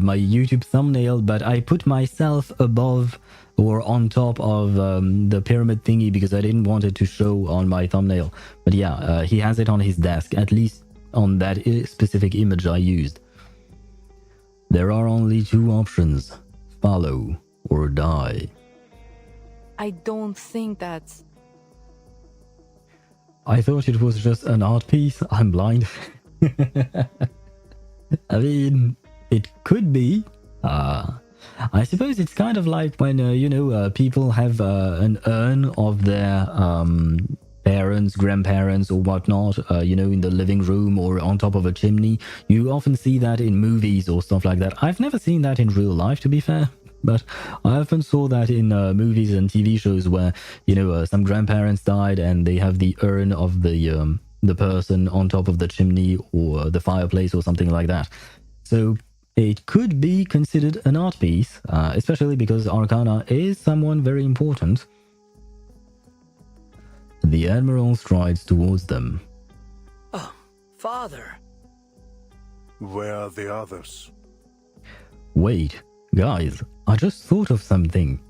my YouTube thumbnail, but I put myself above or on top of the pyramid thingy because I didn't want it to show on my thumbnail. But yeah, he has it on his desk, at least on that specific image I used. There are only two options: follow or die. I don't think that's... I thought it was just an art piece. I'm blind. I mean, it could be. I suppose it's kind of like when, people have an urn of their parents, grandparents or whatnot, in the living room or on top of a chimney. You often see that in movies or stuff like that. I've never seen that in real life, to be fair. But I often saw that in movies and TV shows where, some grandparents died and they have the urn of the person on top of the chimney or the fireplace or something like that. So it could be considered an art piece, especially because Arcana is someone very important. The Admiral strides towards them. Oh, Father. Where are the others? Wait, guys, I just thought of something.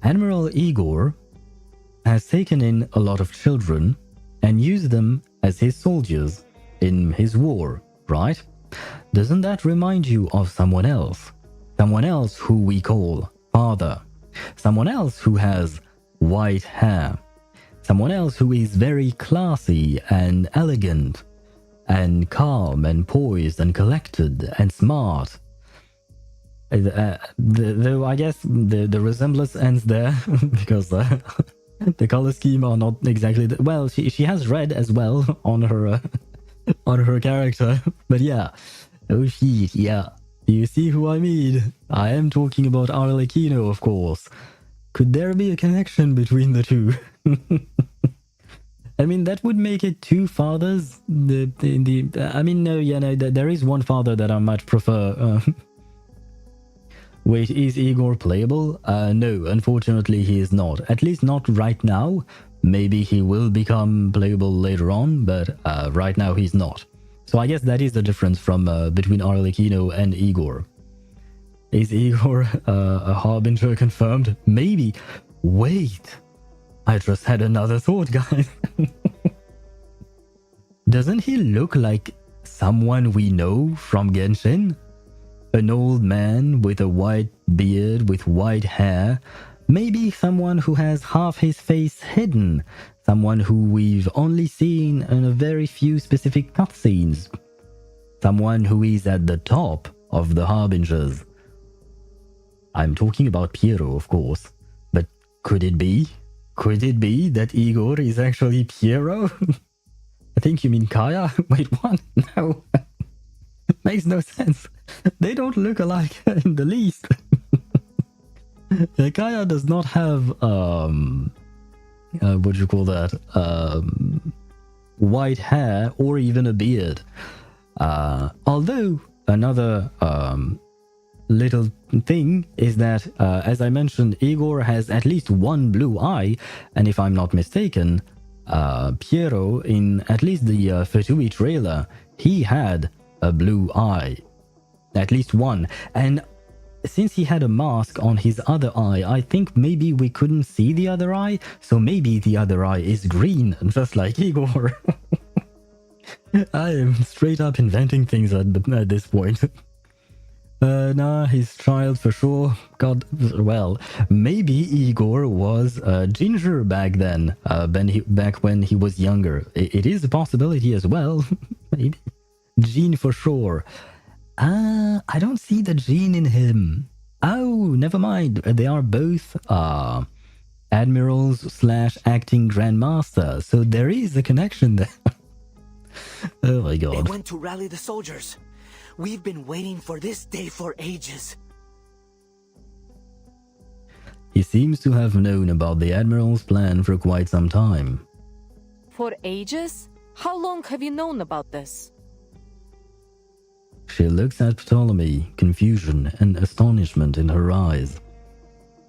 Admiral Igor has taken in a lot of children and used them as his soldiers in his war, right? Doesn't that remind you of someone else? Someone else who we call Father. Someone else who has white hair. Someone else who is very classy and elegant and calm and poised and collected and smart. Though I guess the resemblance ends there because the color scheme are not exactly well. She has red as well on her character, but yeah. Oh shit, yeah. Do you see who I mean? I am talking about Arlecchino, of course. Could there be a connection between the two? I mean, that would make it two fathers. No, there is one father that I might prefer. Wait, is Igor playable? No, unfortunately he is not. At least not right now. Maybe he will become playable later on, but right now he's not. So I guess that is the difference from between Arlecchino and Igor. Is Igor a harbinger confirmed? Maybe. Wait, I just had another thought, guys. Doesn't he look like someone we know from Genshin? An old man with a white beard with white hair. Maybe someone who has half his face hidden. Someone who we've only seen in a very few specific cutscenes. Someone who is at the top of the Harbingers. I'm talking about Piero, of course. But could it be? Could it be that Igor is actually Piero? I think you mean Kaya? Wait, what? No. Makes no sense. They don't look alike in the least. Kaya does not have what do you call that? White hair or even a beard. Although another little thing is that, as I mentioned, Igor has at least one blue eye, and if I'm not mistaken, Piero, in at least the Fatui trailer, he had a blue eye. At least one. And since he had a mask on his other eye, I think maybe we couldn't see the other eye, so maybe the other eye is green, just like Igor. I am straight up inventing things at this point. Nah, his child for sure. God, well, maybe Igor was ginger back then, back when he was younger. It is a possibility as well. Maybe. Gene for sure. I don't see the gene in him. Oh, never mind. They are both admirals / acting grandmaster, so there is a connection there. Oh my god. They went to rally the soldiers. We've been waiting for this day for ages. He seems to have known about the Admiral's plan for quite some time. For ages? How long have you known about this? She looks at Ptolemy, confusion and astonishment in her eyes.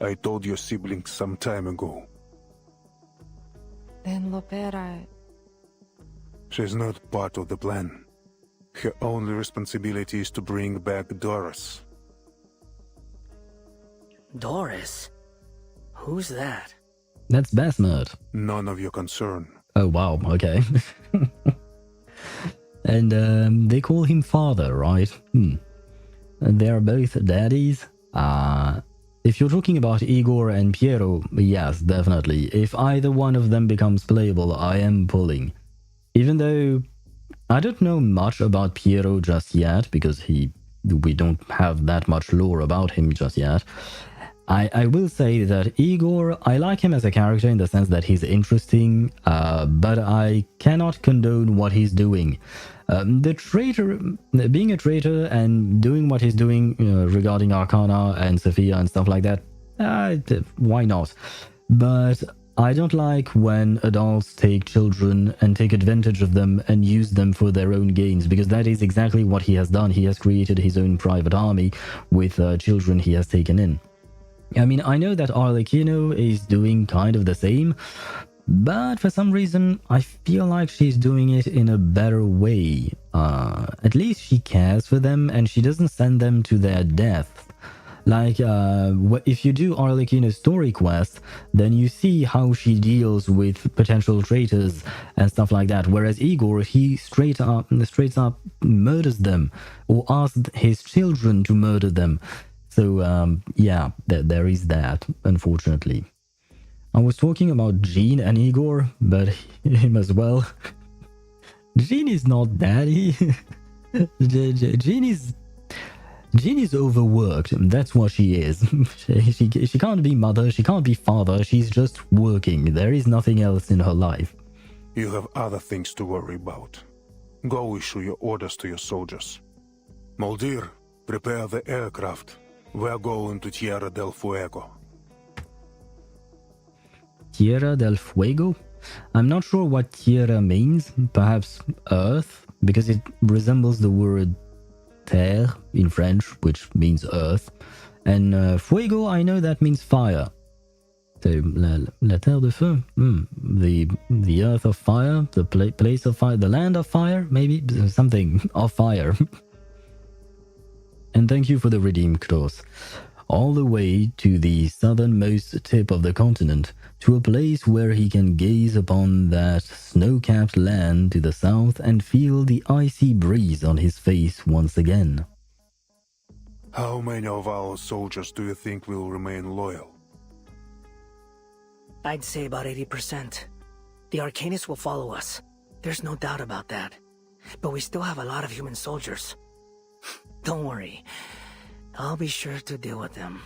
I told your siblings some time ago. Then Lopera... She's not part of the plan. Her only responsibility is to bring back Dores. Dores? Who's that? That's Basmert. None of your concern. Oh wow, okay. And they call him father, right? They are both daddies. If you're talking about Igor and Piero, yes, definitely. If either one of them becomes playable, I am pulling. Even though I don't know much about Piero just yet, because we don't have that much lore about him just yet. I will say that Igor, I like him as a character in the sense that he's interesting, but I cannot condone what he's doing. The traitor, being a traitor and doing what he's doing regarding Arcana and Sophia and stuff like that, why not? But I don't like when adults take children and take advantage of them and use them for their own gains, because that is exactly what he has done. He has created his own private army with children he has taken in. I mean, I know that Arlecchino is doing kind of the same, but for some reason, I feel like she's doing it in a better way. At least she cares for them and she doesn't send them to their death. Like, if you do Arlecchino's story quest, then you see how she deals with potential traitors and stuff like that. Whereas Igor, he straight up murders them, or asks his children to murder them. So, yeah, there is that, unfortunately. I was talking about Jean and Igor, but him as well. Jean is not daddy. Jean is overworked. That's what she is. She can't be mother, she can't be father, she's just working. There is nothing else in her life. You have other things to worry about. Go issue your orders to your soldiers. Moldir, prepare the aircraft. We're going to Tierra del Fuego. Tierra del Fuego? I'm not sure what Tierra means. Perhaps Earth, because it resembles the word terre in French, which means earth. And fuego, I know that means fire. So, la terre de feu? The earth of fire, the place of fire, the land of fire, maybe? Something of fire. And thank you for the redeem, Kroos. All the way to the southernmost tip of the continent, to a place where he can gaze upon that snow-capped land to the south and feel the icy breeze on his face once again. How many of our soldiers do you think will remain loyal? I'd say about 80%. The arcanist will follow us. There's no doubt about that. But we still have a lot of human soldiers. Don't worry. I'll be sure to deal with them.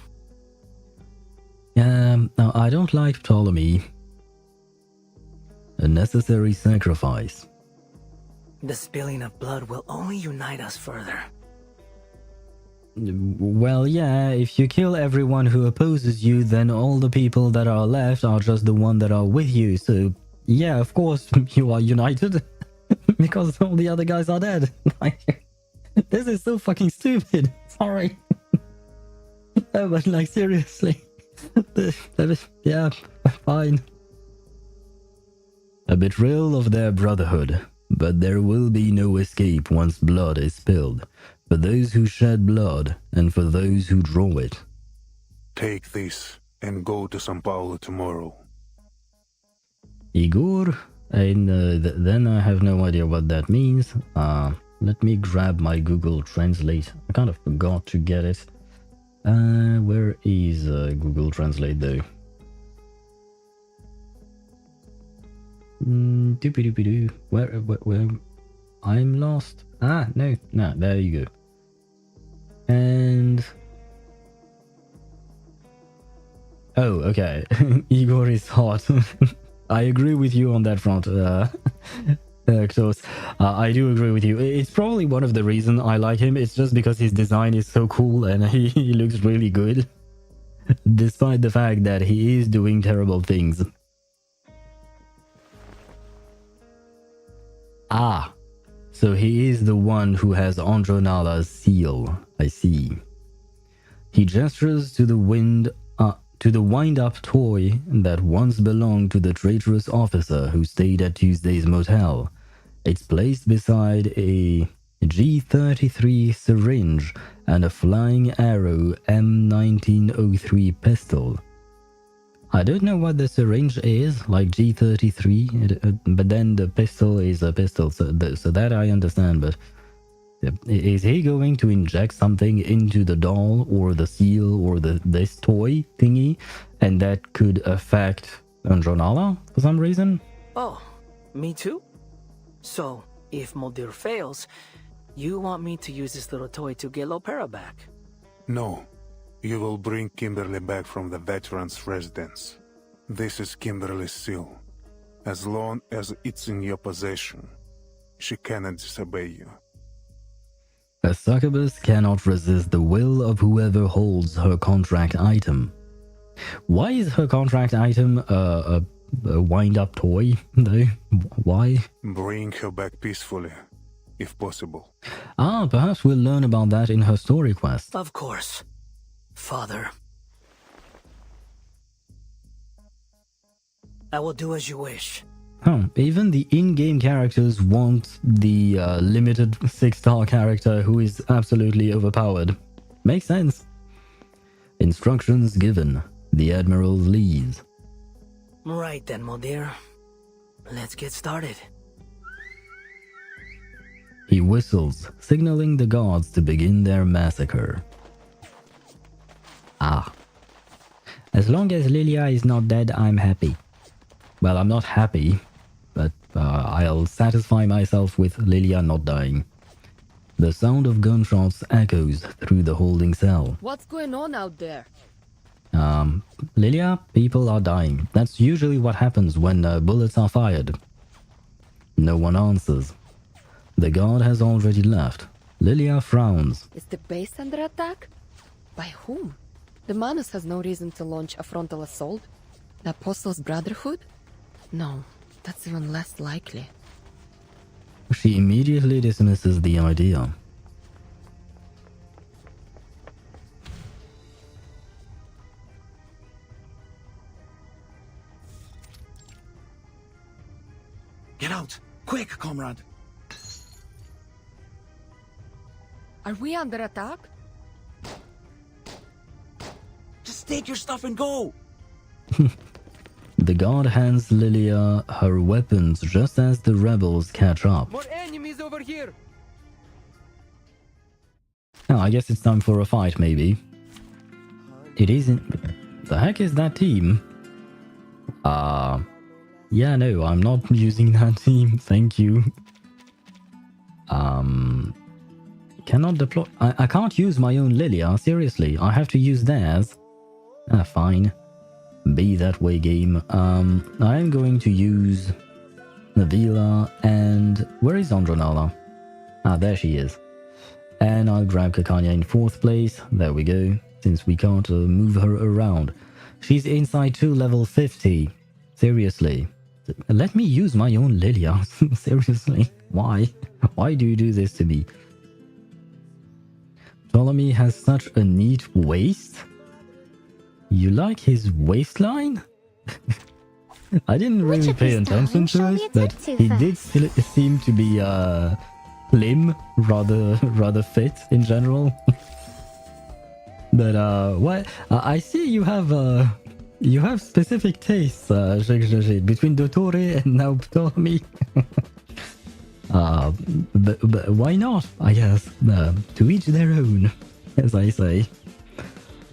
Now I don't like Ptolemy. A necessary sacrifice. The spilling of blood will only unite us further. Well, yeah, if you kill everyone who opposes you, then all the people that are left are just the one that are with you. So, yeah, of course you are united because all the other guys are dead. Like, this is so fucking stupid. Sorry. No, but like, seriously. Yeah, fine. A betrayal of their brotherhood, but there will be no escape once blood is spilled. For those who shed blood, and for those who draw it. Take this and go to São Paulo tomorrow. Igor? And then I have no idea what that means. Let me grab my Google Translate. I kind of forgot to get it. Where is Google Translate though? Doopy-doopy-doo. Where? I'm lost. Ah, no, there you go. And... oh, okay. Igor is hot. I agree with you on that front, Ctos. I do agree with you. It's probably one of the reasons I like him. It's just because his design is so cool and he looks really good. Despite the fact that he is doing terrible things. Ah, so he is the one who has Anjo seal. I see. He gestures to the wind-up toy that once belonged to the traitorous officer who stayed at Tuesday's motel. It's placed beside a G33 syringe and a flying arrow M1903 pistol. I don't know what the syringe is, like G33, but then the pistol is a pistol, so that I understand, but is he going to inject something into the doll or the seal or this toy thingy, and that could affect Andronala for some reason? Oh, me too? So, if Modir fails, you want me to use this little toy to get Lopera back? No. You will bring Kimberly back from the veteran's residence. This is Kimberly's seal. As long as it's in your possession, she cannot disobey you. A succubus cannot resist the will of whoever holds her contract item. Why is her contract item a wind-up toy, though? Why? Bring her back peacefully, if possible. Ah, perhaps we'll learn about that in her story quest. Of course. Father. I will do as you wish. Huh, even the in-game characters want the limited 6-star character who is absolutely overpowered. Makes sense. Instructions given. The Admiral leads. Right then, Modir. Let's get started. He whistles, signaling the guards to begin their massacre. Ah. As long as Lilia is not dead, I'm happy. Well, I'm not happy, but I'll satisfy myself with Lilia not dying. The sound of gunshots echoes through the holding cell. What's going on out there? Lilia, people are dying. That's usually what happens when bullets are fired. No one answers. The guard has already left. Lilia frowns. Is the base under attack? By whom? The Manus has no reason to launch a frontal assault. The Apostles' Brotherhood? No, that's even less likely. She immediately dismisses the idea. Get out! Quick, comrade! Are we under attack? Just take your stuff and go! The guard hands Lilia her weapons just as the rebels catch up. More enemies over here! Oh, I guess it's time for a fight, maybe. It isn't... The heck is that team? Yeah, no, I'm not using that team, thank you. Cannot deploy... I can't use my own Lilia, seriously, I have to use theirs. Ah, fine. Be that way, game. I'm going to use Navila and... Where is Andronala? Ah, there she is. And I'll grab Kakanya in 4th place. There we go. Since we can't move her around. She's inside 2 level 50. Seriously. Let me use my own Lilia. Seriously. Why? Why do you do this to me? Ptolemy has such a neat waist. You like his waistline? I didn't Which really of pay these attention darlings shall to we it, but attend to he did first? still seem to be slim, rather fit in general. But what I see you have specific tastes, between Dottore and now Ptolemy. But why not? I guess to each their own, as I say.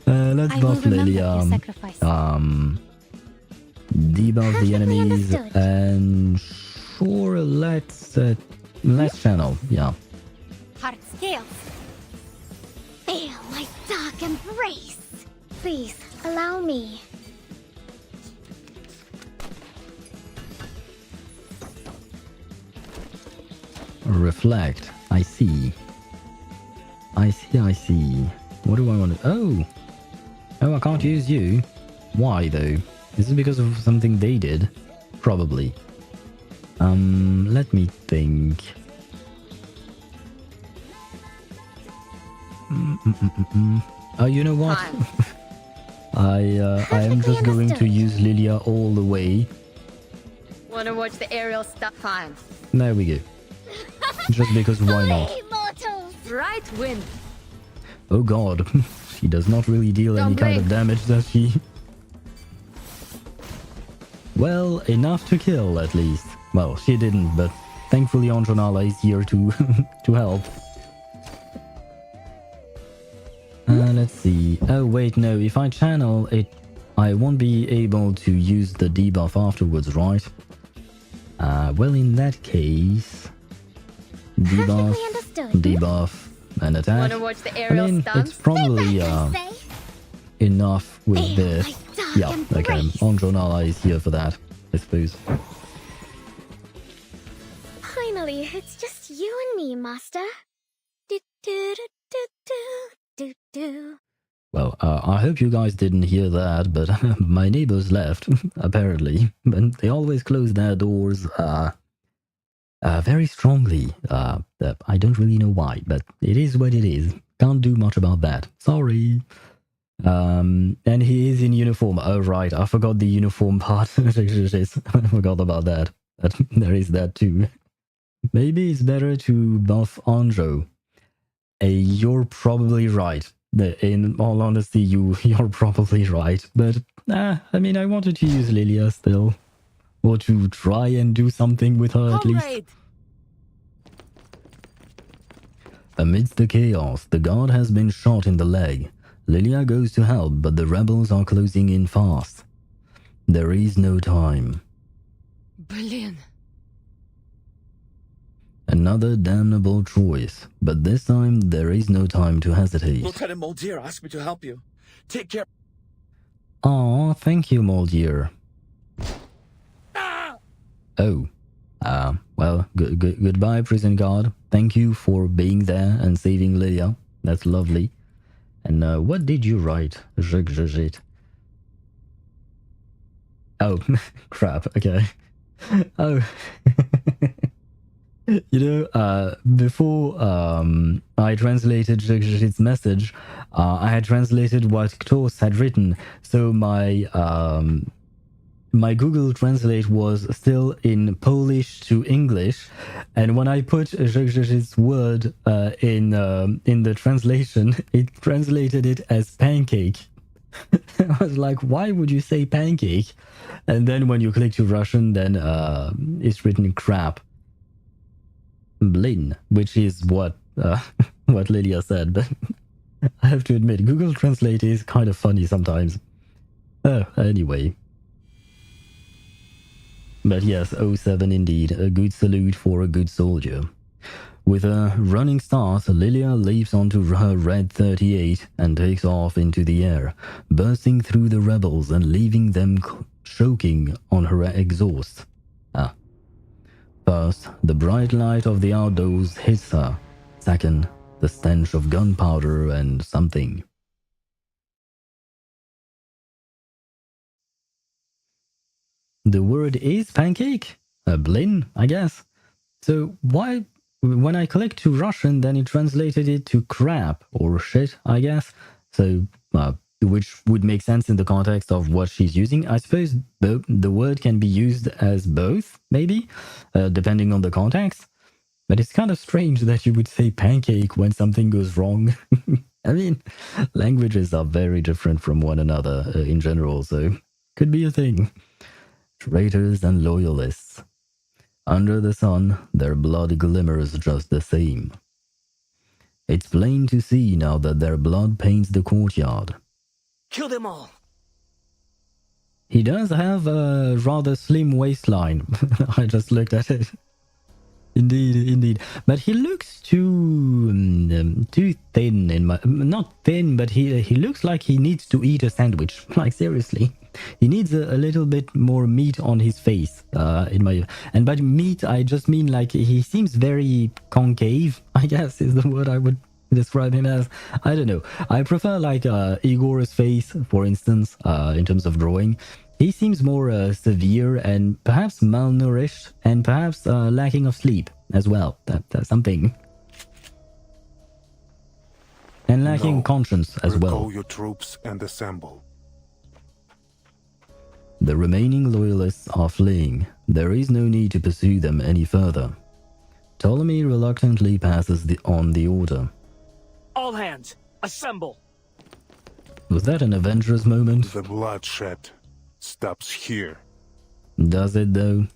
Let's I will buff remember Lilia. your sacrifice. Debuff the Perfectly enemies understood. and sure, let's channel. Yeah. Heart scales. Feel my dark embrace. Please, allow me. Reflect. I see. I see. What do I want to... Oh, I can't use you. Why, though? Is it because of something they did? Probably. Let me think. Oh, you know what? I am just going to use Lilia all the way. Wanna watch the aerial stuff? Fine. There we go. Just because why not? Hey, mortals! Right wind. Oh god. She does not really deal any kind of damage, does she? Well, enough to kill, at least. Well, she didn't, but thankfully Anjo is here to to help. Let's see. Oh, wait, no. If I channel it, I won't be able to use the debuff afterwards, right? Well, in that case... Debuff, Perfectly understood. debuff, and attack. Wanna watch the I aerial mean, stunts? it's probably Say, enough with Feel this. my dark Yeah, okay. embrace. Anjo is here for that, I suppose. finally, it's just you and me, Master. Do do do do do do do. Well, I hope you guys didn't hear that, but my neighbors left, apparently. And they always close their doors, very strongly. I don't really know why, but it is what it is. Can't do much about that. Sorry. And he is in uniform. Oh, right. I forgot the uniform part. I forgot about that. There is that too. Maybe it's better to buff Anjo. You're probably right. In all honesty, you're probably right. But, I mean, I wanted to use Lilia still. Or to try and do something with her at least. Amidst the chaos, the guard has been shot in the leg. Lilia goes to help, but the rebels are closing in fast. There is no time. Brilliant. Another damnable choice, but this time there is no time to hesitate. Lieutenant Moldier asked me to help you. Take care. Aw, thank you, Moldier. Oh. Well, goodbye, prison guard. Thank you for being there and saving Lilia. That's lovely. And what did you write? Oh, crap, okay. Oh. You know, before I translated Jig's message, I had translated what Ktos had written, so my Google Translate was still in Polish to English, and when I put Jig's word in the translation, it translated it as pancake. I was like, why would you say pancake? And then when you click to Russian, then it's written crap. Blin, which is what what Lilia said, but I have to admit, Google Translate is kind of funny sometimes. Anyway. But yes, 07 indeed, a good salute for a good soldier. With a running start, Lilia leaps onto her red 38 and takes off into the air, bursting through the rebels and leaving them choking on her exhaust. First, the bright light of the outdoors hits her. Second, The stench of gunpowder and something. The word is pancake? Blin, I guess. So why, when I clicked to Russian, then it translated it to crap or shit, I guess. So, which would make sense in the context of what she's using. I suppose the word can be used as both, maybe, depending on the context. But it's kind of strange that you would say pancake when something goes wrong. I mean, languages are very different from one another in general, so could be a thing. Traitors and loyalists. Under the sun, their blood glimmers just the same. It's plain to see now that their blood paints the courtyard. Kill them all! He does have a rather slim waistline. I just looked at it. Indeed, indeed. But he looks too thin in my... Not thin, but he looks like he needs to eat a sandwich. Like, seriously. He needs a little bit more meat on his face, in my... And by meat, I just mean, like, he seems very concave, I guess is the word I would describe him as. I don't know. I prefer, like, Igor's face, for instance, in terms of drawing. He seems more severe and perhaps malnourished and perhaps lacking of sleep as well. That's something. And lacking conscience as well. Recall your troops and assemble. The remaining loyalists are fleeing. There is no need to pursue them any further. Ptolemy reluctantly passes on the order. All hands, assemble! Was that an Avengers moment? The bloodshed stops here. Does it though?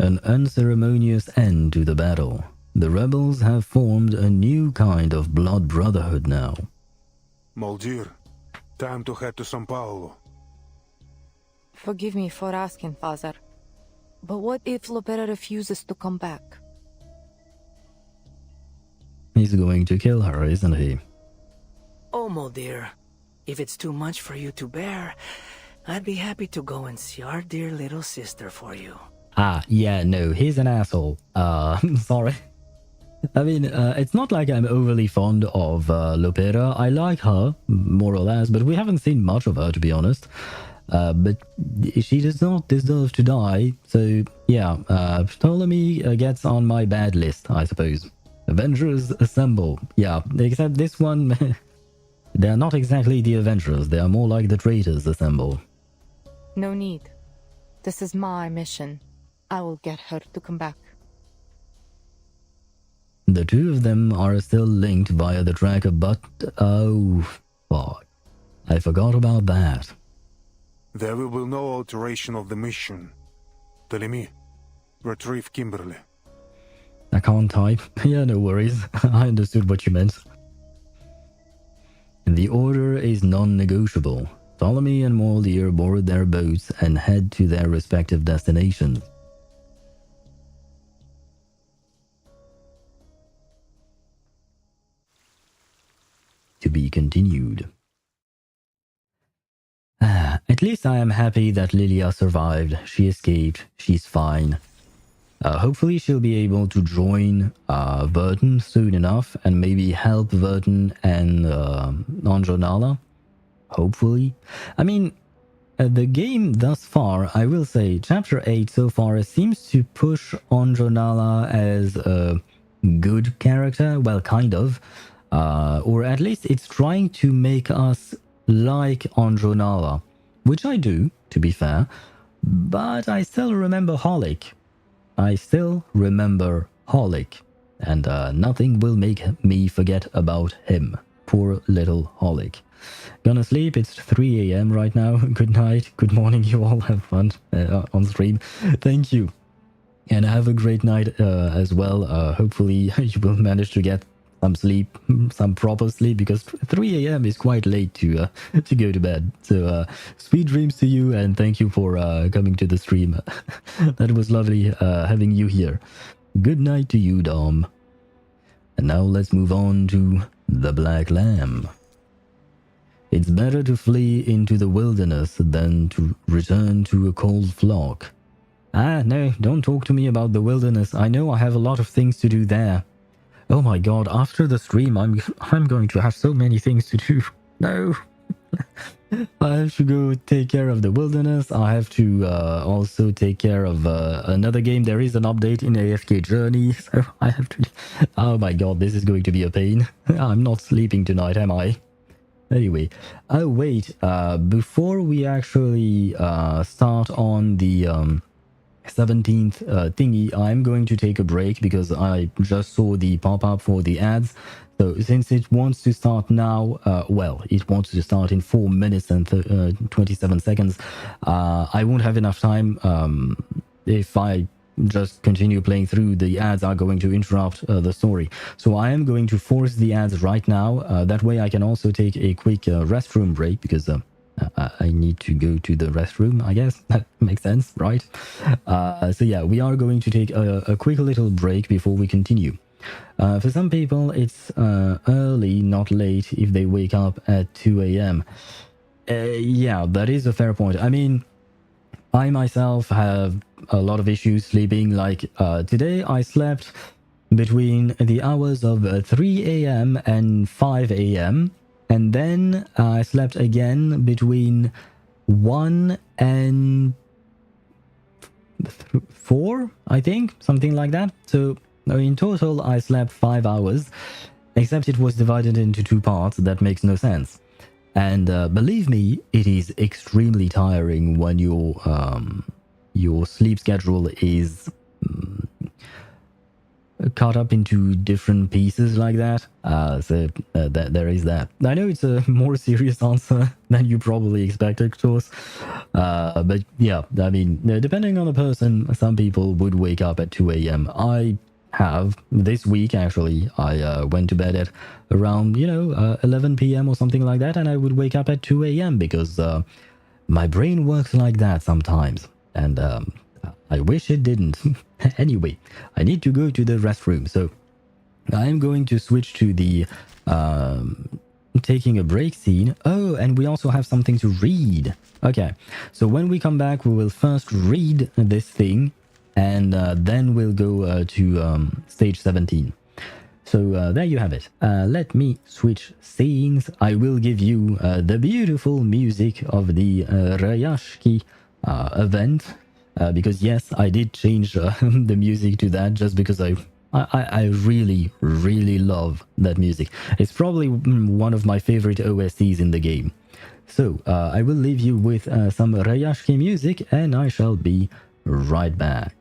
An unceremonious end to the battle. The rebels have formed a new kind of blood brotherhood now. Moldir, time to head to São Paulo. Forgive me for asking, Father, but what if Lopera refuses to come back? He's going to kill her, isn't he? Oh, dear. If it's too much for you to bear, I'd be happy to go and see our dear little sister for you. Ah, yeah, no, he's an asshole. Sorry. I mean, it's not like I'm overly fond of Lopera. I like her, more or less, but we haven't seen much of her, to be honest. But she does not deserve to die, so yeah, Ptolemy gets on my bad list, I suppose. Avengers assemble. Yeah, except this one, they're not exactly the Avengers, they are more like the traitors assemble. No need. This is my mission. I will get her to come back. The two of them are still linked via the tracker, but... oh, fuck. I forgot about that. There will be no alteration of the mission. Ptolemy, retrieve Kimberly. I can't type. Yeah, no worries. I understood what you meant. The order is non-negotiable. Ptolemy and Moldir board their boats and head to their respective destinations. To be continued. At least I am happy that Lilia survived. She escaped. She's fine. Hopefully she'll be able to join Vertin soon enough and maybe help Vertin and Anjo. Hopefully. I mean, the game thus far, I will say, Chapter 8 so far seems to push Anjo as a good character. Well, kind of. Or at least it's trying to make us like Anjo, which I do, to be fair. But I still remember Holic. And nothing will make me forget about him. Poor little Holic. Gonna sleep, it's 3 AM right now. Good night, good morning, you all have fun on stream. Thank you. And have a great night as well. Hopefully you will manage to get some sleep, some proper sleep, because 3 AM is quite late to go to bed. So sweet dreams to you, and thank you for coming to the stream. That was lovely having you here. Good night to you, Dom. And now let's move on to the Black Lamb. It's better to flee into the wilderness than to return to a cold flock. Ah, no, don't talk to me about the wilderness. I know I have a lot of things to do there. Oh my god, after the stream, I'm going to have so many things to do. No. I have to go take care of the wilderness. I have to also take care of another game. There is an update in AFK Journey, so I have to... Oh my god, this is going to be a pain. I'm not sleeping tonight, am I? Anyway, oh wait, before we actually start on the 17th thingy, I'm going to take a break because I just saw the pop-up for the ads. So since it wants to start now, well, it wants to start in 4 minutes and 27 seconds, I won't have enough time. If I just continue playing through, the ads are going to interrupt the story. So I am going to force the ads right now. That way I can also take a quick restroom break because I need to go to the restroom, I guess. That makes sense, right? So yeah, we are going to take a quick little break before we continue. For some people, it's early, not late, if they wake up at 2 a.m. Yeah, that is a fair point. I mean, I myself have a lot of issues sleeping. Like today, I slept between the hours of 3 a.m. and 5 a.m. And then I slept again between 1 and 4, I think, something like that. So in total, I slept 5 hours, except it was divided into 2 parts. That makes no sense. And believe me, it is extremely tiring when your sleep schedule is cut up into different pieces like that. So there is that. I know it's a more serious answer than you probably expected, of course. But yeah, I mean, depending on the person, some people would wake up at 2 a.m. I have this week, actually. I went to bed at around 11 p.m. or something like that, and I would wake up at 2 a.m. because my brain works like that sometimes, and I wish it didn't. Anyway, I need to go to the restroom, so I am going to switch to the taking a break scene. Oh, and we also have something to read. Okay, so when we come back, we will first read this thing, and then we'll go to stage 17. So there you have it. Let me switch scenes. I will give you the beautiful music of the Rayashki event. Because yes, I did change the music to that just because I really, really love that music. It's probably one of my favorite OSTs in the game. So I will leave you with some Rayashki music and I shall be right back.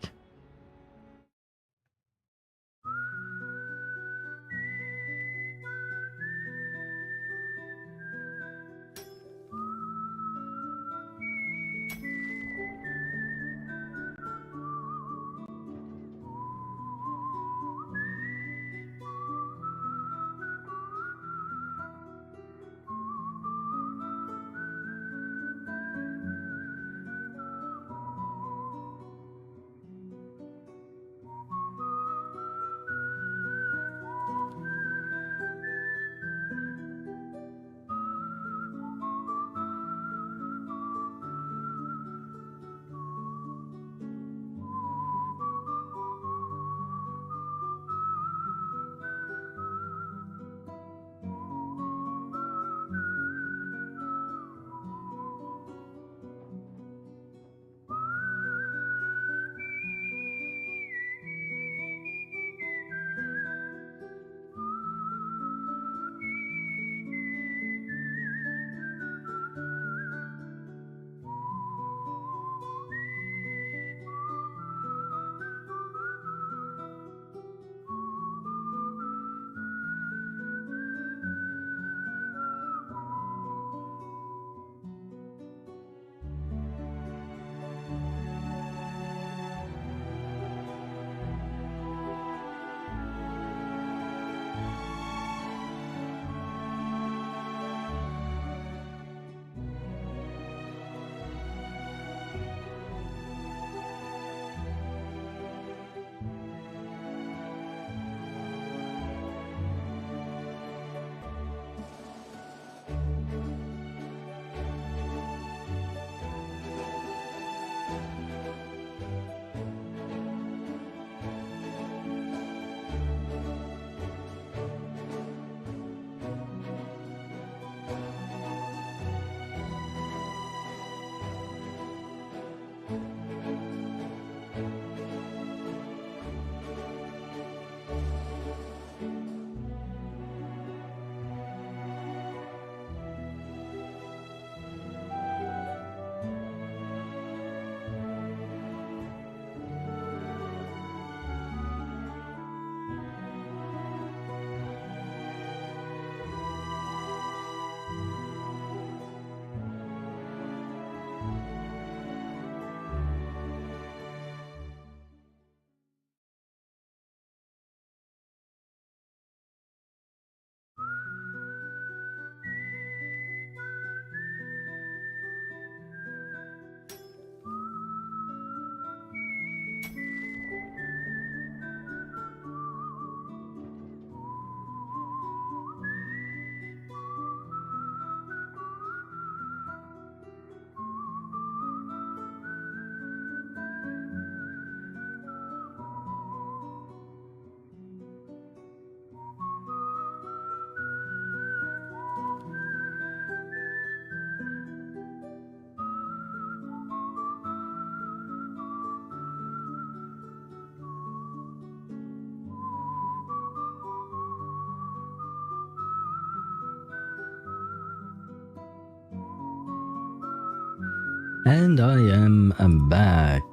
And I am back.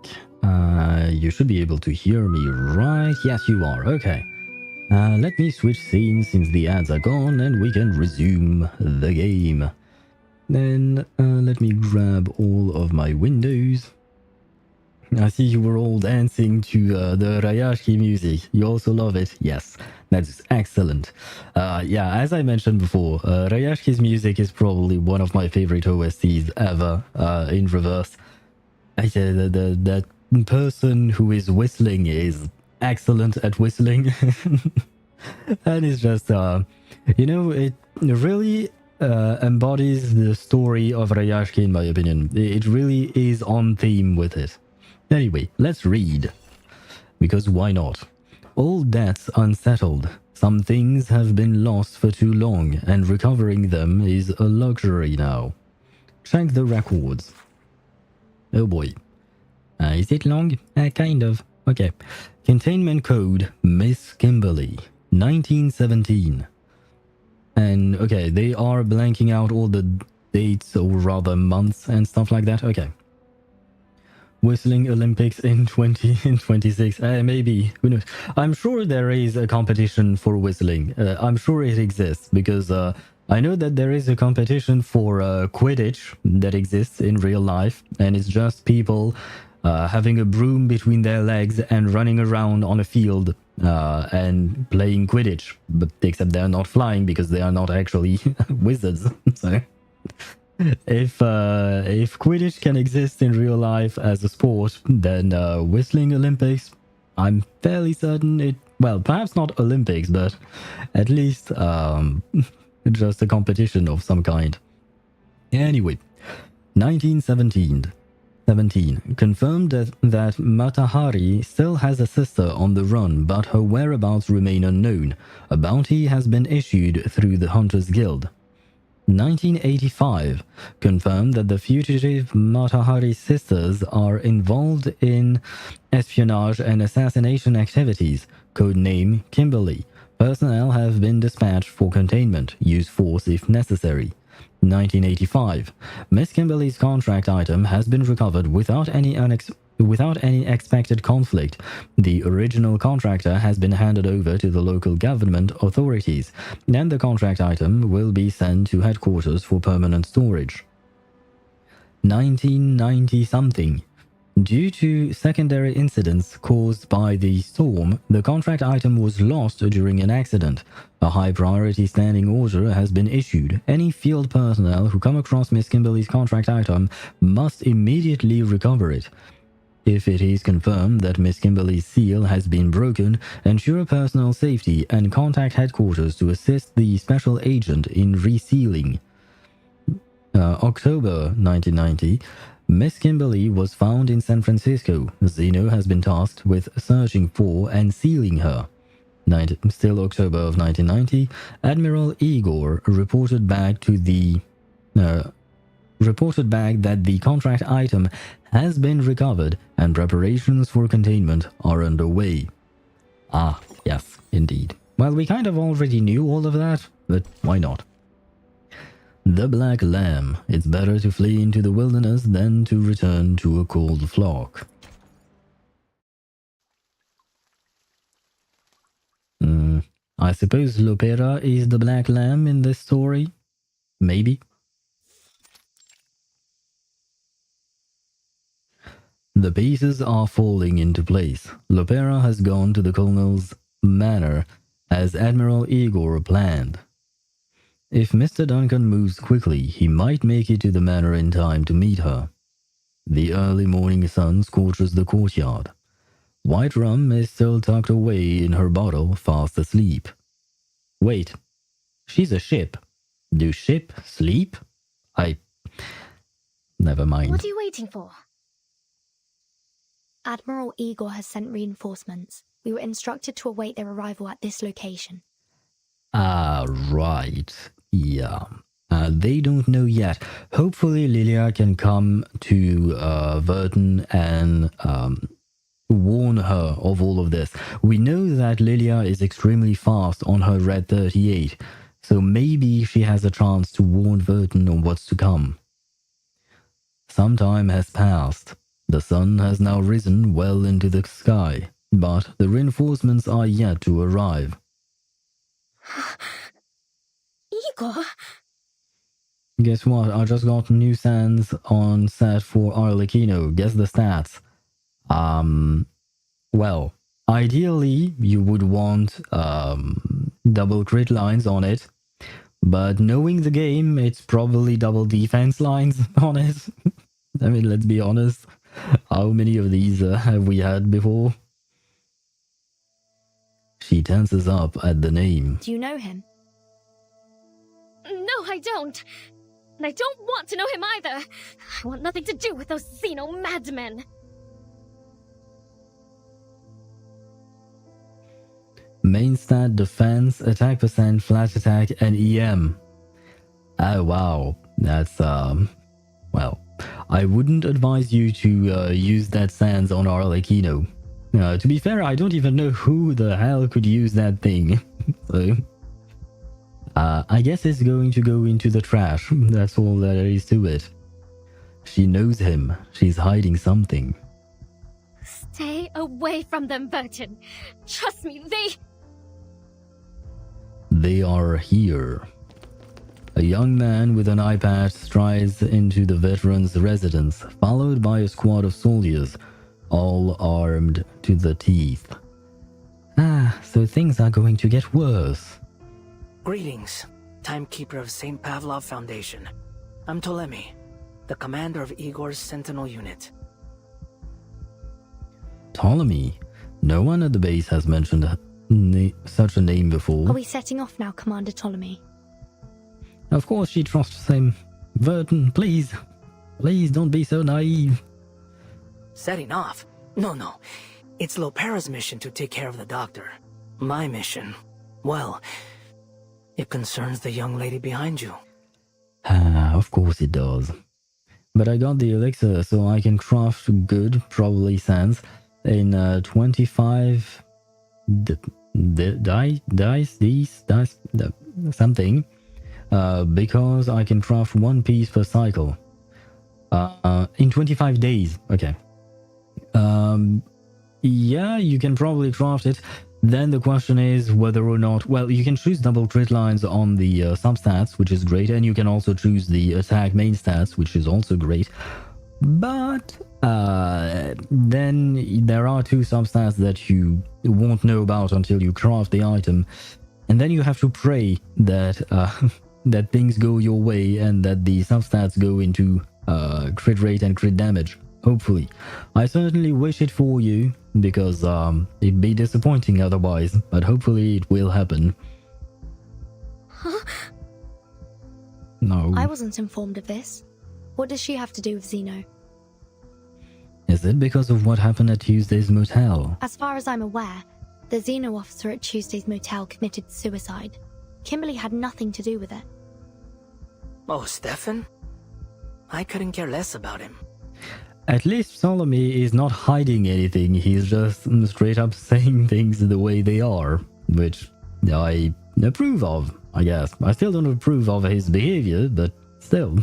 You should be able to hear me, right? Yes, you are. Okay. Let me switch scenes since the ads are gone and we can resume the game. Then let me grab all of my windows. I see you were all dancing to the Rayashki music. You also love it? Yes, that's excellent. Yeah, as I mentioned before, Rayashki's music is probably one of my favorite OSTs ever in reverse. That person who is whistling is excellent at whistling. And it's just, it really embodies the story of Rayashki, in my opinion. It really is on theme with it. Anyway, let's read. Because why not? All debts unsettled. Some things have been lost for too long, and recovering them is a luxury now. Check the records. Oh boy. Is it long? Kind of. Okay. Containment code Miss Kimberly, 1917. And okay, they are blanking out all the dates, or rather months and stuff like that. Okay. Whistling Olympics in 2026. Maybe. Who knows? I'm sure there is a competition for whistling. I'm sure it exists because I know that there is a competition for Quidditch that exists in real life, and it's just people having a broom between their legs and running around on a field and playing Quidditch. But except they're not flying because they are not actually wizards. So. If Quidditch can exist in real life as a sport, then Whistling Olympics, I'm fairly certain it... Well, perhaps not Olympics, but at least just a competition of some kind. Anyway, 1917. Confirmed that Matahari still has a sister on the run, but her whereabouts remain unknown. A bounty has been issued through the Hunters Guild. 1985, confirmed that the fugitive Matahari sisters are involved in espionage and assassination activities. Codename Kimberly. Personnel have been dispatched for containment. Use force if necessary. 1985, Miss Kimberly's contract item has been recovered without any expected conflict. The original contractor has been handed over to the local government authorities, and the contract item will be sent to headquarters for permanent storage. 1990-something. Due to secondary incidents caused by the storm, the contract item was lost during an accident. A high-priority standing order has been issued. Any field personnel who come across Miss Kimberly's contract item must immediately recover it. If it is confirmed that Miss Kimberly's seal has been broken, ensure personal safety and contact headquarters to assist the special agent in resealing. October 1990, Miss Kimberly was found in San Francisco. Zeno has been tasked with searching for and sealing her. Still October of 1990, Admiral Igor reported back that the contract item has been recovered and preparations for containment are underway. Ah, yes, indeed. Well, we kind of already knew all of that, but why not? The Black Lamb. It's better to flee into the wilderness than to return to a cold flock. I suppose Lopera is the Black Lamb in this story? Maybe. The pieces are falling into place. Lopera has gone to the Colonel's manor as Admiral Igor planned. If Mr. Duncan moves quickly, he might make it to the manor in time to meet her. The early morning sun scorches the courtyard. White rum is still tucked away in her bottle, fast asleep. Wait, she's a ship. Do ship sleep? Never mind. What are you waiting for? Admiral Igor has sent reinforcements. We were instructed to await their arrival at this location. Ah, right. Yeah. They don't know yet. Hopefully Lilia can come to Vertin and warn her of all of this. We know that Lilia is extremely fast on her Red 38, so maybe she has a chance to warn Vertin on what's to come. Some time has passed. The sun has now risen well into the sky, but the reinforcements are yet to arrive. Igor? Guess what? I just got new sands on set for Arlecchino. Guess the stats. Well, ideally you would want double crit lines on it, but knowing the game, it's probably double defense lines on it. I mean, let's be honest. How many of these have we had before? She tenses up at the name. Do you know him? No, I don't. And I don't want to know him either. I want nothing to do with those Xeno madmen. Main stat, defense, attack percent, flat attack, and EM. Oh wow, that's well, I wouldn't advise you to use that sans on Arlecchino. To be fair, I don't even know who the hell could use that thing. So, I guess it's going to go into the trash. That's all there is to it. She knows him. She's hiding something. Stay away from them, Vertin. Trust me, They are here. A young man with an eye patch strides into the veteran's residence, followed by a squad of soldiers, all armed to the teeth. So things are going to get worse. Greetings, Timekeeper of St. Pavlov Foundation. I'm Ptolemy, the commander of Igor's Sentinel unit. Ptolemy? No one at the base has mentioned such a name before. Are we setting off now, Commander Ptolemy? Of course she trusts him. Vertin, please. Please don't be so naive. Setting off? No. It's Lopera's mission to take care of the doctor. My mission, well, it concerns the young lady behind you. Of course it does. But I got the elixir so I can craft good, probably sans, in 25 dice, something, because I can craft one piece per cycle. In 25 days, okay. Yeah, you can probably craft it. Then the question is whether or not... Well, you can choose double crit lines on the substats, which is great, and you can also choose the attack main stats, which is also great. But then there are two substats that you won't know about until you craft the item, and then you have to pray that that things go your way and that the substats go into crit rate and crit damage. Hopefully. I certainly wish it for you, because it'd be disappointing otherwise, but hopefully it will happen. Huh? No. I wasn't informed of this. What does she have to do with Xeno? Is it because of what happened at Tuesday's motel? As far as I'm aware, the Xeno officer at Tuesday's motel committed suicide. Kimberly had nothing to do with it. Oh, Stefan? I couldn't care less about him. At least Ptolemy is not hiding anything, he's just straight up saying things the way they are, which I approve of, I guess. I still don't approve of his behavior, but still.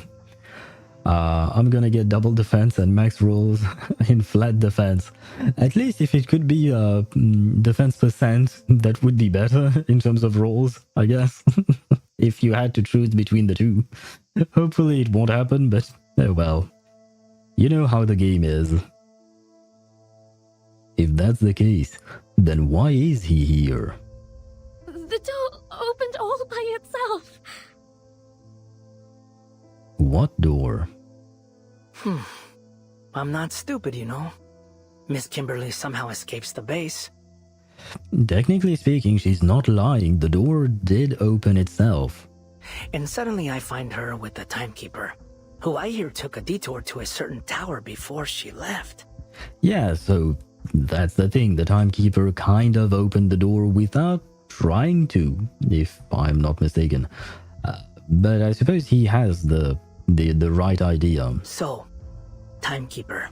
I'm gonna get double defense and max rolls in flat defense. At least if it could be defense percent, that would be better in terms of rolls, I guess. If you had to choose between the two. Hopefully it won't happen, but oh well. You know how the game is. If that's the case, then why is he here? The door opened all by itself. What door? I'm not stupid, you know. Miss Kimberly somehow escapes the base. Technically speaking, she's not lying. The door did open itself. And suddenly I find her with the Timekeeper, who I hear took a detour to a certain tower before she left. Yeah, so that's the thing. The Timekeeper kind of opened the door without trying to, if I'm not mistaken. But I suppose he has the right idea. So, Timekeeper,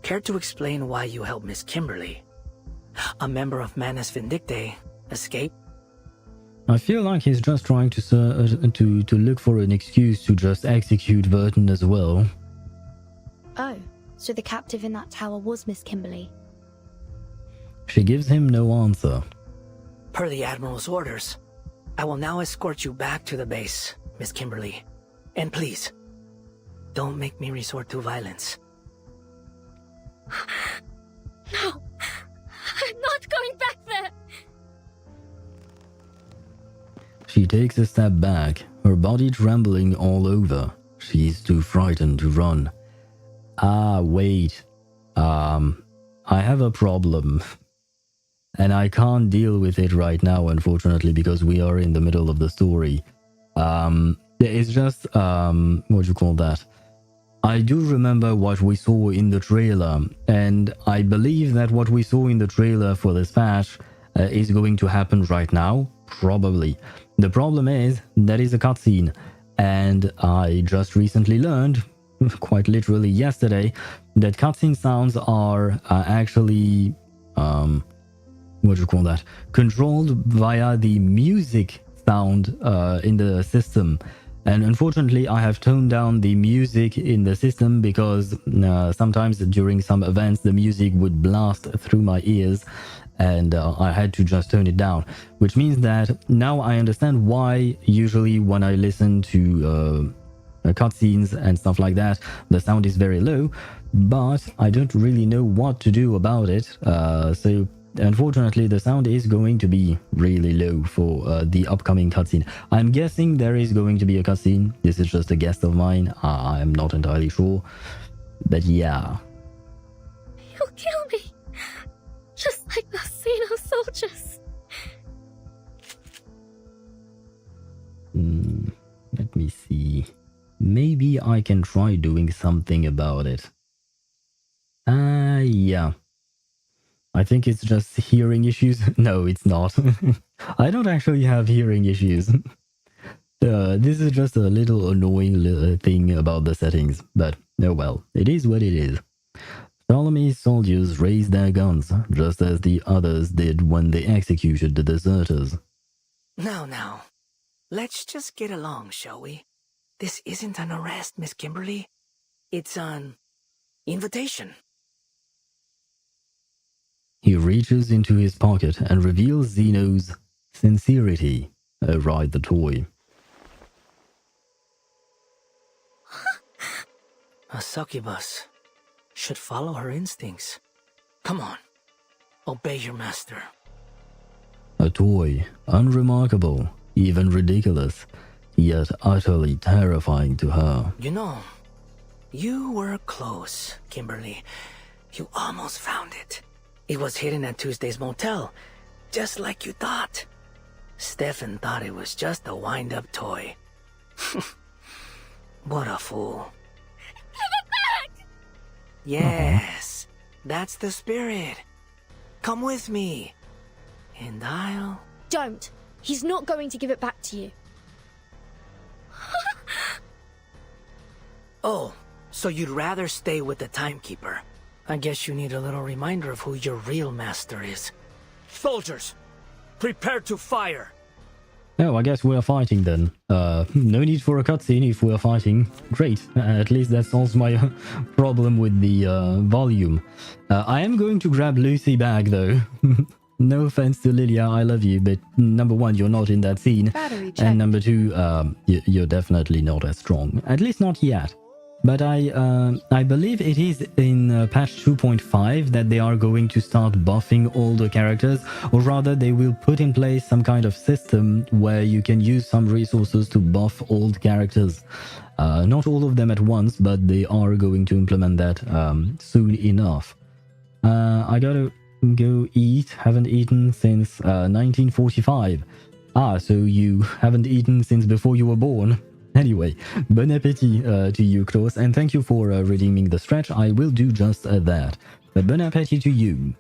care to explain why you helped Miss Kimberly, a member of Manus Vindictae, escape? I feel like he's just trying to look for an excuse to just execute Vertin as well. Oh, so the captive in that tower was Miss Kimberly. She gives him no answer. Per the Admiral's orders, I will now escort you back to the base, Miss Kimberly. And please, don't make me resort to violence. No, I'm not going back there. She takes a step back, her body trembling all over. She's too frightened to run. Ah, wait. I have a problem. And I can't deal with it right now, unfortunately, because we are in the middle of the story. It's just, what do you call that? I do remember what we saw in the trailer, and I believe that what we saw in the trailer for this patch is going to happen right now, probably. The problem is, that is a cutscene, and I just recently learned, quite literally yesterday, that cutscene sounds are actually, what do you call that? Controlled via the music sound in the system. And unfortunately, I have toned down the music in the system because sometimes during some events, the music would blast through my ears and I had to just tone it down. Which means that now I understand why usually when I listen to cutscenes and stuff like that, the sound is very low, but I don't really know what to do about it. So unfortunately, the sound is going to be really low for the upcoming cutscene. I'm guessing there is going to be a cutscene. This is just a guess of mine. I'm not entirely sure. But yeah. You'll kill me. Just like those Xeno soldiers. Let me see. Maybe I can try doing something about it. Yeah. I think it's just hearing issues. No, it's not. I don't actually have hearing issues. This is just a little annoying thing about the settings. But, oh well, it is what it is. Ptolemy's soldiers raised their guns, just as the others did when they executed the deserters. Now. Let's just get along, shall we? This isn't an arrest, Miss Kimberly. It's an invitation. He reaches into his pocket and reveals Zeno's sincerity. Right, the toy. A succubus should follow her instincts. Come on, obey your master. A toy, unremarkable, even ridiculous, yet utterly terrifying to her. You know, you were close, Kimberly. You almost found it. It was hidden at Tuesday's motel, just like you thought. Stefan thought it was just a wind-up toy. What a fool. Give it back! Yes, that's the spirit. Come with me, and I'll... Don't. He's not going to give it back to you. Oh, so you'd rather stay with the timekeeper. I guess you need a little reminder of who your real master is. Soldiers, prepare to fire! Oh, I guess we are fighting then. No need for a cutscene if we are fighting. Great, at least that solves my problem with the volume. I am going to grab Lucy back though. No offense to Lilia, I love you, but number one, you're not in that scene. And number two, you're definitely not as strong. At least not yet. But I believe it is in patch 2.5 that they are going to start buffing all the characters, or rather they will put in place some kind of system where you can use some resources to buff old characters. Not all of them at once, but they are going to implement that soon enough. I gotta go eat. Haven't eaten since 1945. Ah, so you haven't eaten since before you were born. Anyway, bon appétit to you, Klaus, and thank you for redeeming the stretch. I will do just that. But bon appétit to you.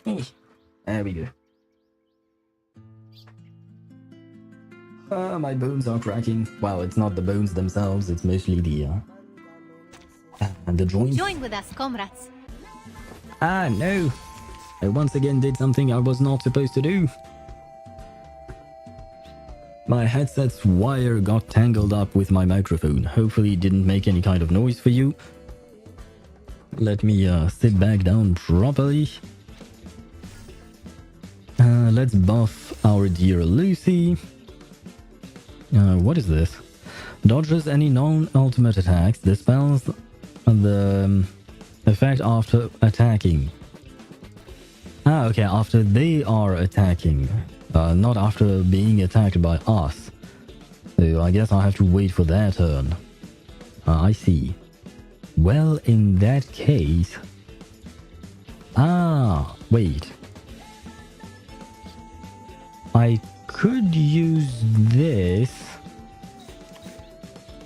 There we go. My bones are cracking. Well, it's not the bones themselves, it's mostly the and the joints. Join with us, comrades. Ah, no. I once again did something I was not supposed to do. My headset's wire got tangled up with my microphone. Hopefully it didn't make any kind of noise for you. Let me sit back down properly. Let's buff our dear Lucy. What is this? Dodges any non-ultimate attacks, dispels the effect after attacking. Ah, okay, after they are attacking, not after being attacked by us. So I guess I have to wait for their turn. I see. Well, in that case... Ah, wait. I could use this...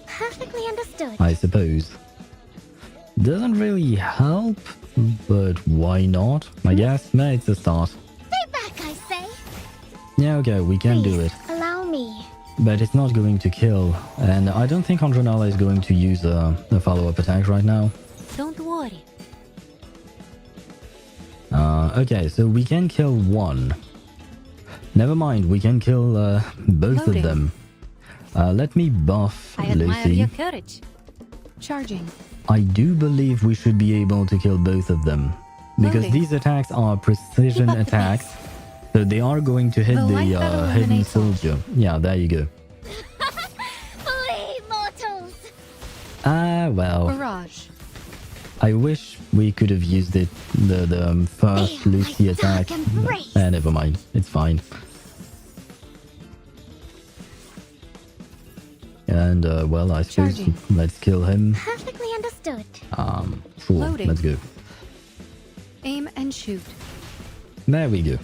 Perfectly understood. I suppose. Doesn't really help, but why not? I guess. No, it's a start. Stay back, I say. Yeah, okay, we can do it. Allow me. But it's not going to kill, and I don't think Andronala is going to use a follow-up attack right now. Don't worry. Okay, so we can kill one. Never mind, we can kill both Loading. of them. Let me buff I admire Lucy. your courage. Charging. I do believe we should be able to kill both of them. Because Loading. these attacks are precision Keep up the attacks. So they are going to hit The light the that hidden illuminates all. soldier. Yeah, there you go. Flee, mortals! Ah, well. Barrage. I wish we could have used it, the first Feel Lucy my attack. dark embrace. Never mind. It's fine. And, well, I suppose Charging. let's kill him. Perfectly understood. Sure, Loading. let's go. Aim and shoot. There we go.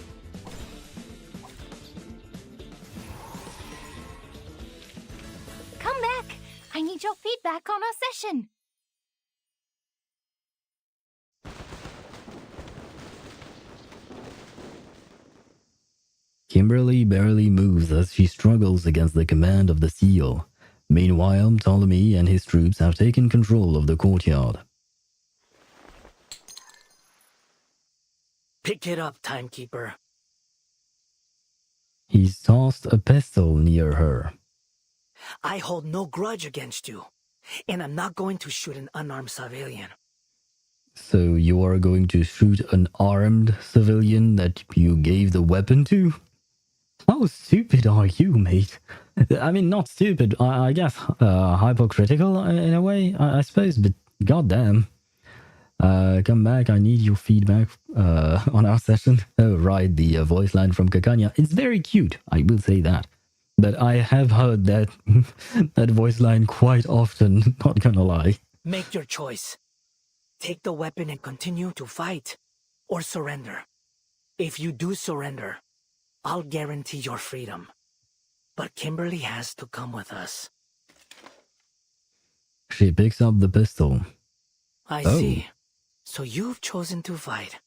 Come back. I need your feedback on our session. Kimberly barely moves as she struggles against the command of the seal. Meanwhile, Ptolemy and his troops have taken control of the courtyard. Pick it up, timekeeper. He's tossed a pistol near her. I hold no grudge against you, and I'm not going to shoot an unarmed civilian. So you are going to shoot an armed civilian that you gave the weapon to? How stupid are you, mate? I mean, not stupid, I guess hypocritical in a way, I suppose, but goddamn. Come back, I need your feedback on our session. Oh, right, the voice line from Kakanya. It's very cute, I will say that. But I have heard that that voice line quite often, not gonna lie. Make your choice. Take the weapon and continue to fight, or surrender. If you do surrender, I'll guarantee your freedom. But Kimberly has to come with us. She picks up the pistol. I Oh. see. So you've chosen to fight.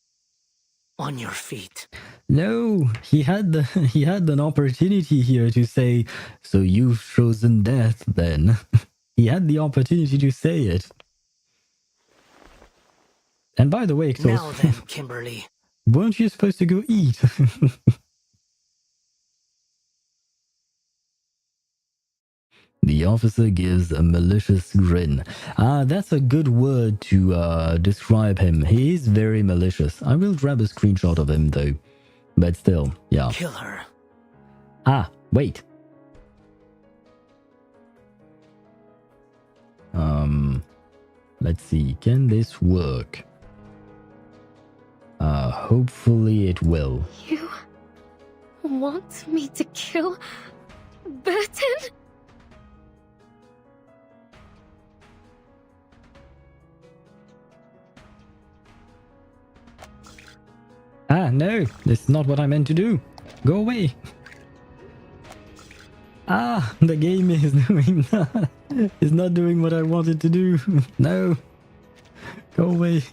On your feet. No, he had an opportunity here to say, so you've chosen death then. He had the opportunity to say it. And by the way, Now Xos, then, Kimberly. weren't you supposed to go eat? The officer gives a malicious grin. That's a good word to describe him. He is very malicious. I will grab a screenshot of him though. But still, yeah. Kill her. Wait. Let's see. Can this work? Hopefully it will. You want me to kill Vertin? No, this is not what I meant to do. Go away. The game is doing is not doing what I wanted to do. No. Go away.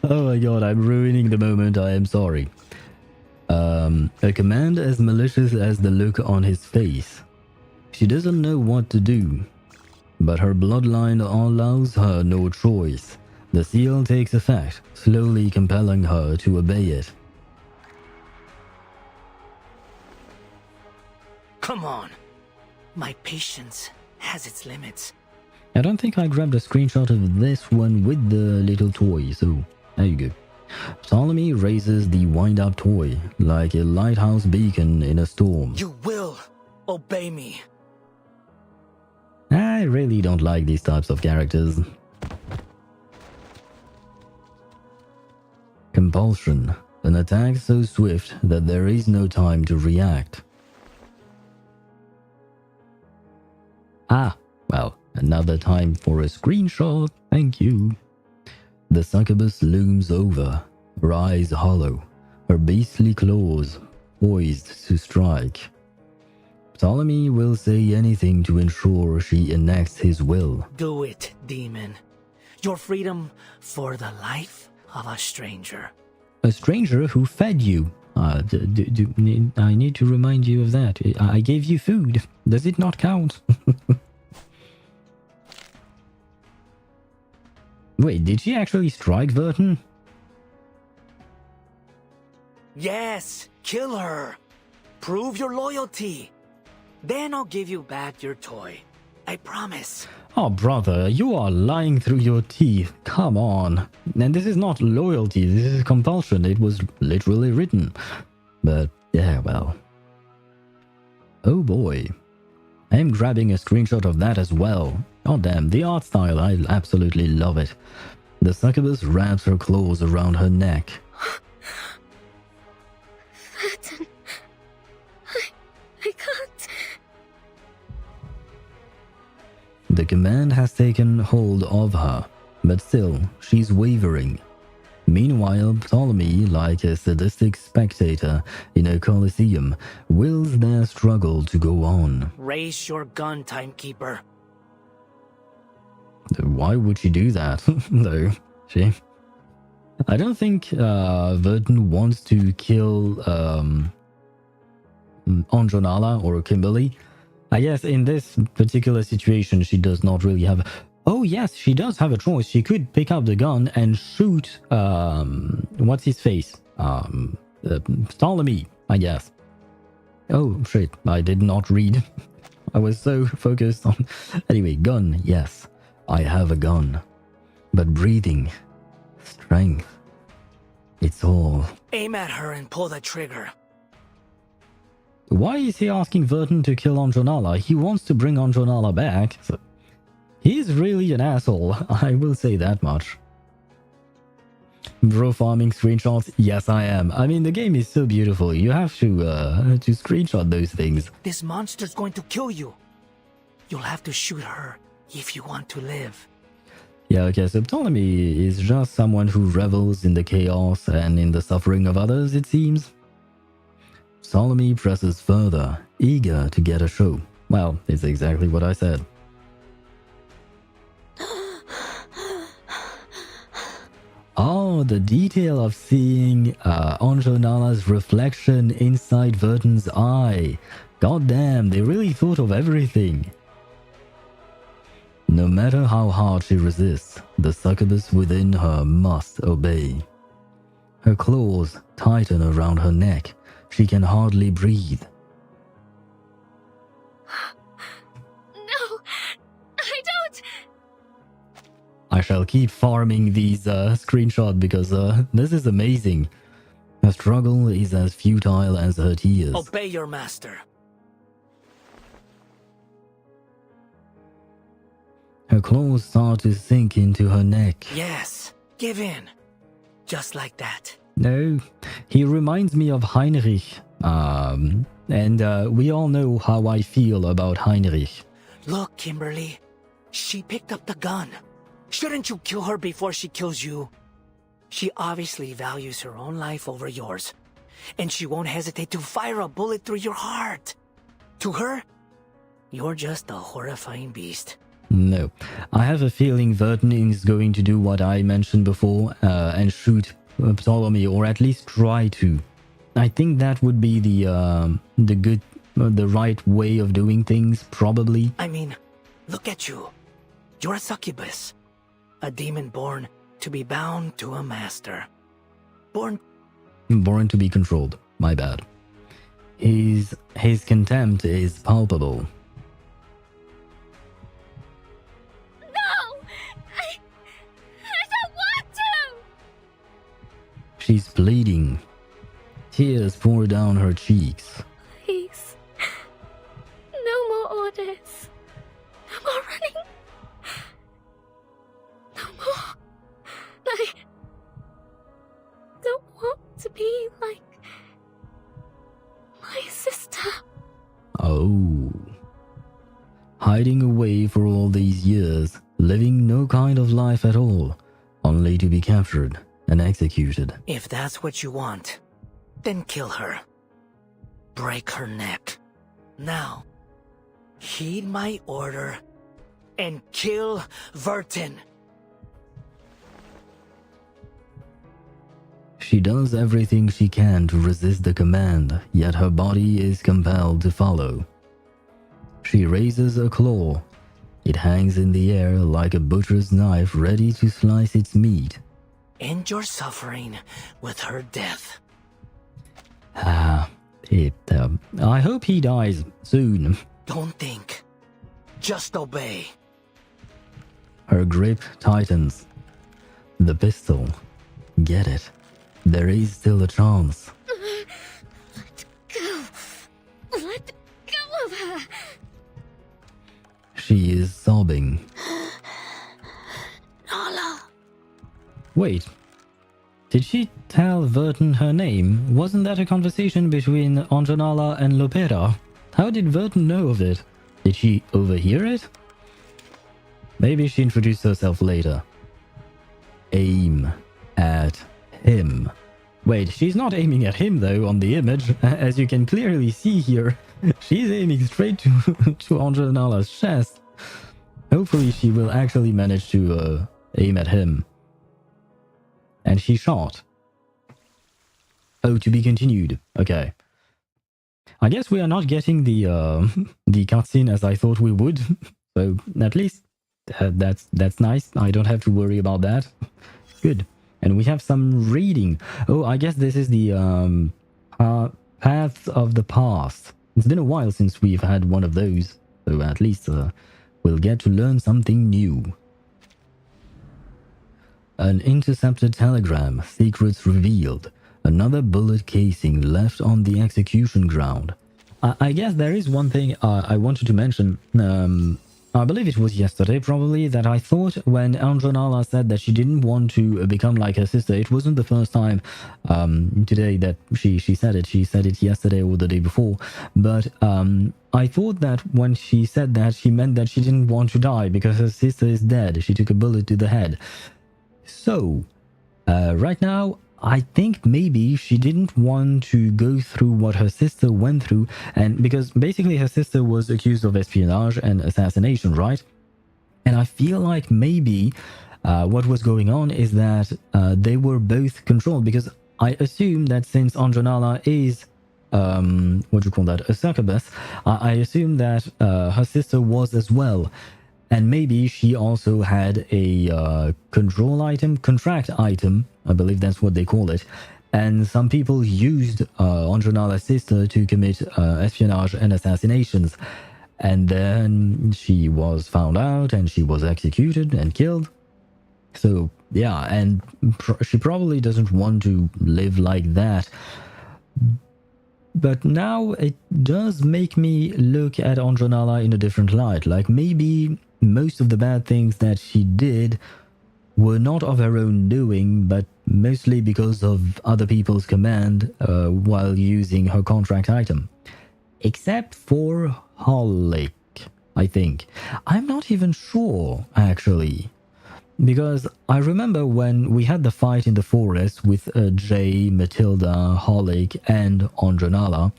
Oh my god, I'm ruining the moment. I am sorry. A command as malicious as the look on his face. She doesn't know what to do, but her bloodline allows her no choice. The seal takes effect, slowly compelling her to obey it. Come on. My patience has its limits. I don't think I grabbed a screenshot of this one with the little toy, so there you go. Ptolemy raises the wind-up toy like a lighthouse beacon in a storm. You will obey me. I really don't like these types of characters. Compulsion. An attack so swift that there is no time to react. Ah, well, another time for a screenshot, thank you. The succubus looms over, her eyes hollow, her beastly claws poised to strike. Ptolemy will say anything to ensure she enacts his will. Do it, demon. Your freedom for the life of a stranger. A stranger who fed you. I need to remind you of that. I gave you food. Does it not count? Wait, did she actually strike Vertin? Yes, kill her. Prove your loyalty. Then I'll give you back your toy. I promise. Oh, brother, you are lying through your teeth. Come on. And this is not loyalty, this is compulsion. It was literally written. But, yeah, well. Oh boy. I am grabbing a screenshot of that as well. Oh damn, the art style, I absolutely love it. The succubus wraps her claws around her neck. Vertin. I can't. The command has taken hold of her, but still, she's wavering. Meanwhile, Ptolemy, like a sadistic spectator in a coliseum, wills their struggle to go on. Raise your gun, timekeeper. Why would she do that, though? I don't think Vertin wants to kill Anjo or Kimberly. I guess in this particular situation, she does not really have... Oh yes, she does have a choice. She could pick up the gun and shoot... what's his face? Ptolemy, I guess. Oh shit, I did not read. I was so focused on... Anyway, gun, yes. I have a gun. But breathing... strength... It's all... Aim at her and pull the trigger. Why is he asking Vertin to kill Anjo? He wants to bring Anjo back. So he's really an asshole, I will say that much. Bro farming screenshots? Yes, I am. I mean, the game is so beautiful. You have to screenshot those things. This monster's going to kill you. You'll have to shoot her if you want to live. Yeah, okay, so Ptolemy is just someone who revels in the chaos and in the suffering of others, it seems. Ptolemy presses further, eager to get a show. Well, it's exactly what I said. Oh, the detail of seeing Anjo reflection inside Vertin's eye. God damn, they really thought of everything. No matter how hard she resists, the succubus within her must obey. Her claws tighten around her neck. She can hardly breathe. No, I don't. I shall keep farming these screenshots because this is amazing. Her struggle is as futile as her tears. Obey your master. Her claws start to sink into her neck. Yes, give in. Just like that. No, he reminds me of Heinrich. And we all know how I feel about Heinrich. Look, Kimberly. She picked up the gun. Shouldn't you kill her before she kills you? She obviously values her own life over yours. And she won't hesitate to fire a bullet through your heart. To her, you're just a horrifying beast. No, I have a feeling Vertin is going to do what I mentioned before and shoot Ptolemy, or at least try to. I think that would be the right way of doing things, probably. I mean, look at you. You're a succubus. A demon born to be bound to a master. Born to be controlled. My bad. His contempt is palpable. She's bleeding. Tears pour down her cheeks. Please. No more orders. No more running. No more. I don't want to be like my sister. Oh. Hiding away for all these years, living no kind of life at all, only to be captured and executed. If that's what you want, then kill her. Break her neck. Now, heed my order and kill Vertin. She does everything she can to resist the command, yet her body is compelled to follow. She raises a claw. It hangs in the air like a butcher's knife ready to slice its meat. End your suffering with her death. I hope he dies soon. Don't think. Just obey. Her grip tightens. The pistol. Get it. There is still a chance. Let go. Let go of her. She is sobbing. Nala. Wait. Did she tell Vertin her name? Wasn't that a conversation between Anjo and Lopera? How did Vertin know of it? Did she overhear it? Maybe she introduced herself later. Aim at him. Wait, she's not aiming at him though on the image. As you can clearly see here, she's aiming straight to Anjo chest. Hopefully she will actually manage to aim at him. And she shot. Oh, to be continued. Okay. I guess we are not getting the the cutscene as I thought we would. So at least that's nice. I don't have to worry about that. Good. And we have some reading. Oh, I guess this is the Paths of the Past. It's been a while since we've had one of those. So at least we'll get to learn something new. An intercepted telegram, secrets revealed. Another bullet casing left on the execution ground. I guess there is one thing I wanted to mention. I believe it was yesterday probably that I thought when Anjo said that she didn't want to become like her sister. It wasn't the first time today that she said it. She said it yesterday or the day before. But I thought that when she said that, she meant that she didn't want to die because her sister is dead. She took a bullet to the head. So, right now, I think maybe she didn't want to go through what her sister went through, and because basically her sister was accused of espionage and assassination, right? And I feel like maybe what was going on is that they were both controlled, because I assume that since Anjo is what do you call that, a succubus, I assume that her sister was as well. And maybe she also had a control item, contract item, I believe that's what they call it. And some people used Anjo sister to commit espionage and assassinations. And then she was found out and she was executed and killed. So, yeah, and she probably doesn't want to live like that. But now it does make me look at Anjo in a different light. Like maybe most of the bad things that she did were not of her own doing, but mostly because of other people's command while using her contract item. Except for Holic, I think. I'm not even sure, actually. Because I remember when we had the fight in the forest with Jay, Matilda, Holic, and Anjo,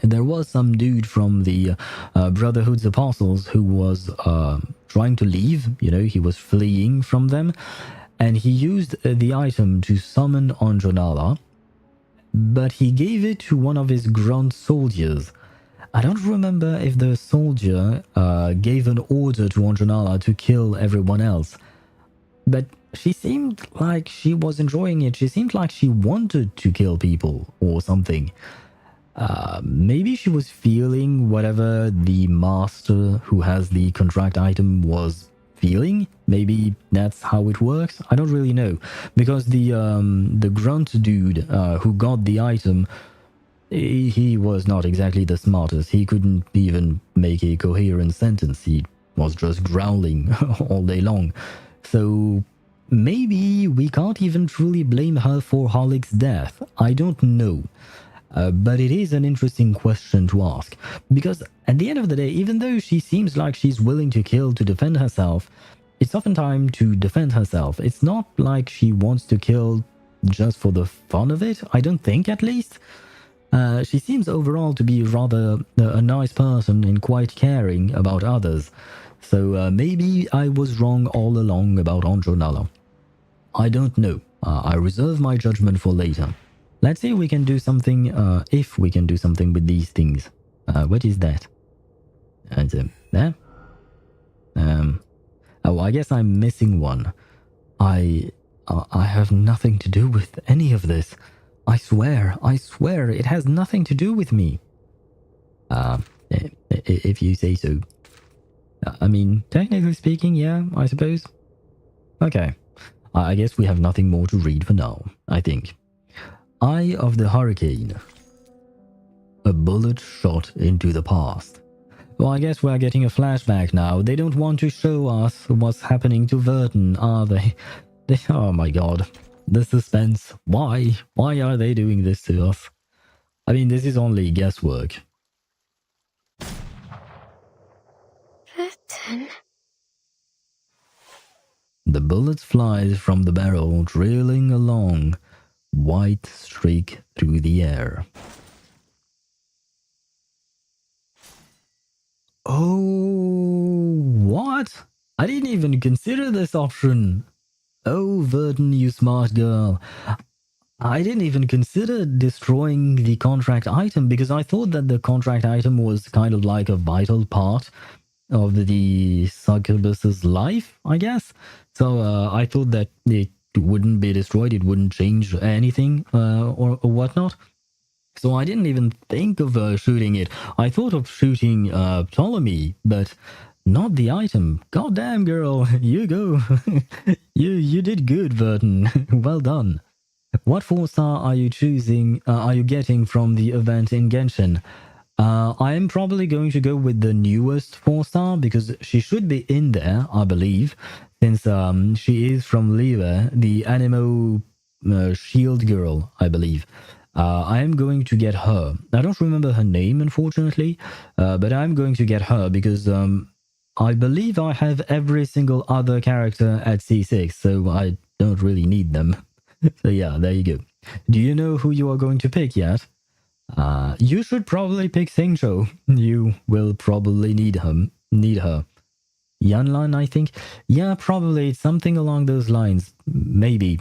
there was some dude from the Brotherhood's Apostles who was trying to leave. You know, he was fleeing from them. And he used the item to summon Anjo, but he gave it to one of his grunt soldiers. I don't remember if the soldier gave an order to Anjo to kill everyone else. But she seemed like she was enjoying it. She seemed like she wanted to kill people or something. Maybe she was feeling whatever the master who has the contract item was feeling. Maybe that's how it works. I don't really know, because the grunt dude who got the item, he was not exactly the smartest. He couldn't even make a coherent sentence. He was just growling all day long. So maybe we can't even truly blame her for Harlech's death. I don't know. But it is an interesting question to ask. Because at the end of the day, even though she seems like she's willing to kill to defend herself, it's often time to defend herself. It's not like she wants to kill just for the fun of it. I don't think, at least. She seems overall to be rather a nice person and quite caring about others. So maybe I was wrong all along about Anjo Nala. I don't know. I reserve my judgment for later. Let's see if we can do something, if we can do something with these things. What is that? There? Oh, I guess I'm missing one. I have nothing to do with any of this. I swear, it has nothing to do with me. If you say so. I mean, technically speaking, yeah, I suppose. Okay. I guess we have nothing more to read for now, I think. Eye of the Hurricane. A bullet shot into the past. Well, I guess we're getting a flashback now. They don't want to show us what's happening to Vertin, are they? Oh my god. The suspense. Why? Why are they doing this to us? I mean, this is only guesswork. Vertin. The bullet flies from the barrel, trailing along, white streak through the air. Oh, what? I didn't even consider this option. Oh, Vertin, you smart girl. I didn't even consider destroying the contract item because I thought that the contract item was kind of like a vital part of the succubus's life, I guess. So I thought that it wouldn't be destroyed, it wouldn't change anything or whatnot. So I didn't even think of shooting it. I thought of shooting Ptolemy, but not the item. Goddamn, girl, you go. you did good, Vertin. Well done. What 4-star are you choosing? Are you getting from the event in Genshin? I am probably going to go with the newest 4-star because she should be in there, I believe, since she is from Liva, the Animo shield girl, I believe. I am going to get her. I don't remember her name, unfortunately, but I'm going to get her because I believe I have every single other character at C6, so I don't really need them. So yeah, there you go. Do you know who you are going to pick yet? You should probably pick Xingqiu. You will probably need her. Yanlan, I think? Yeah, probably something along those lines. Maybe.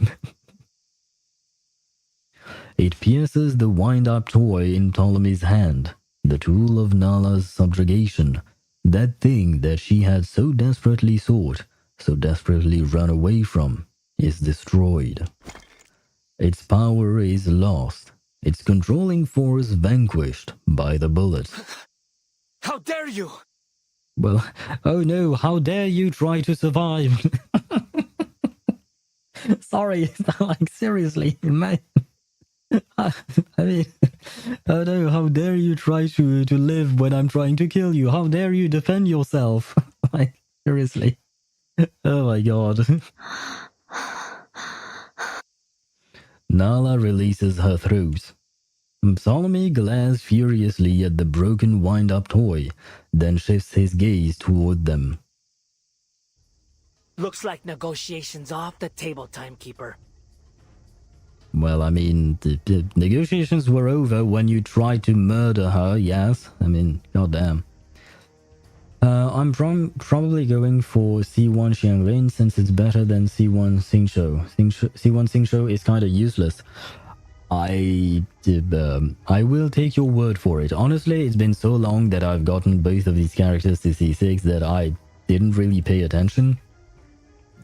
It pierces the wind-up toy in Ptolemy's hand, the tool of Nala's subjugation, that thing that she had so desperately sought, so desperately run away from, is destroyed. Its power is lost, its controlling force vanquished by the bullet. How dare you! Well, oh no, how dare you try to survive? Sorry, like seriously, man. I mean, oh no, how dare you try to live when I'm trying to kill you? How dare you defend yourself? Like, seriously. Oh my god. Nala releases her throat. Ptolemy glares furiously at the broken wind-up toy, then shifts his gaze toward them. Looks like negotiations off the table, timekeeper. Well, I mean, the negotiations were over when you tried to murder her, yes? I mean, goddamn. I'm probably going for C1 Xianglin since it's better than C1 Xingqiu. C1 Xingqiu is kind of useless. I will take your word for it. Honestly, it's been so long that I've gotten both of these characters to C6 that I didn't really pay attention.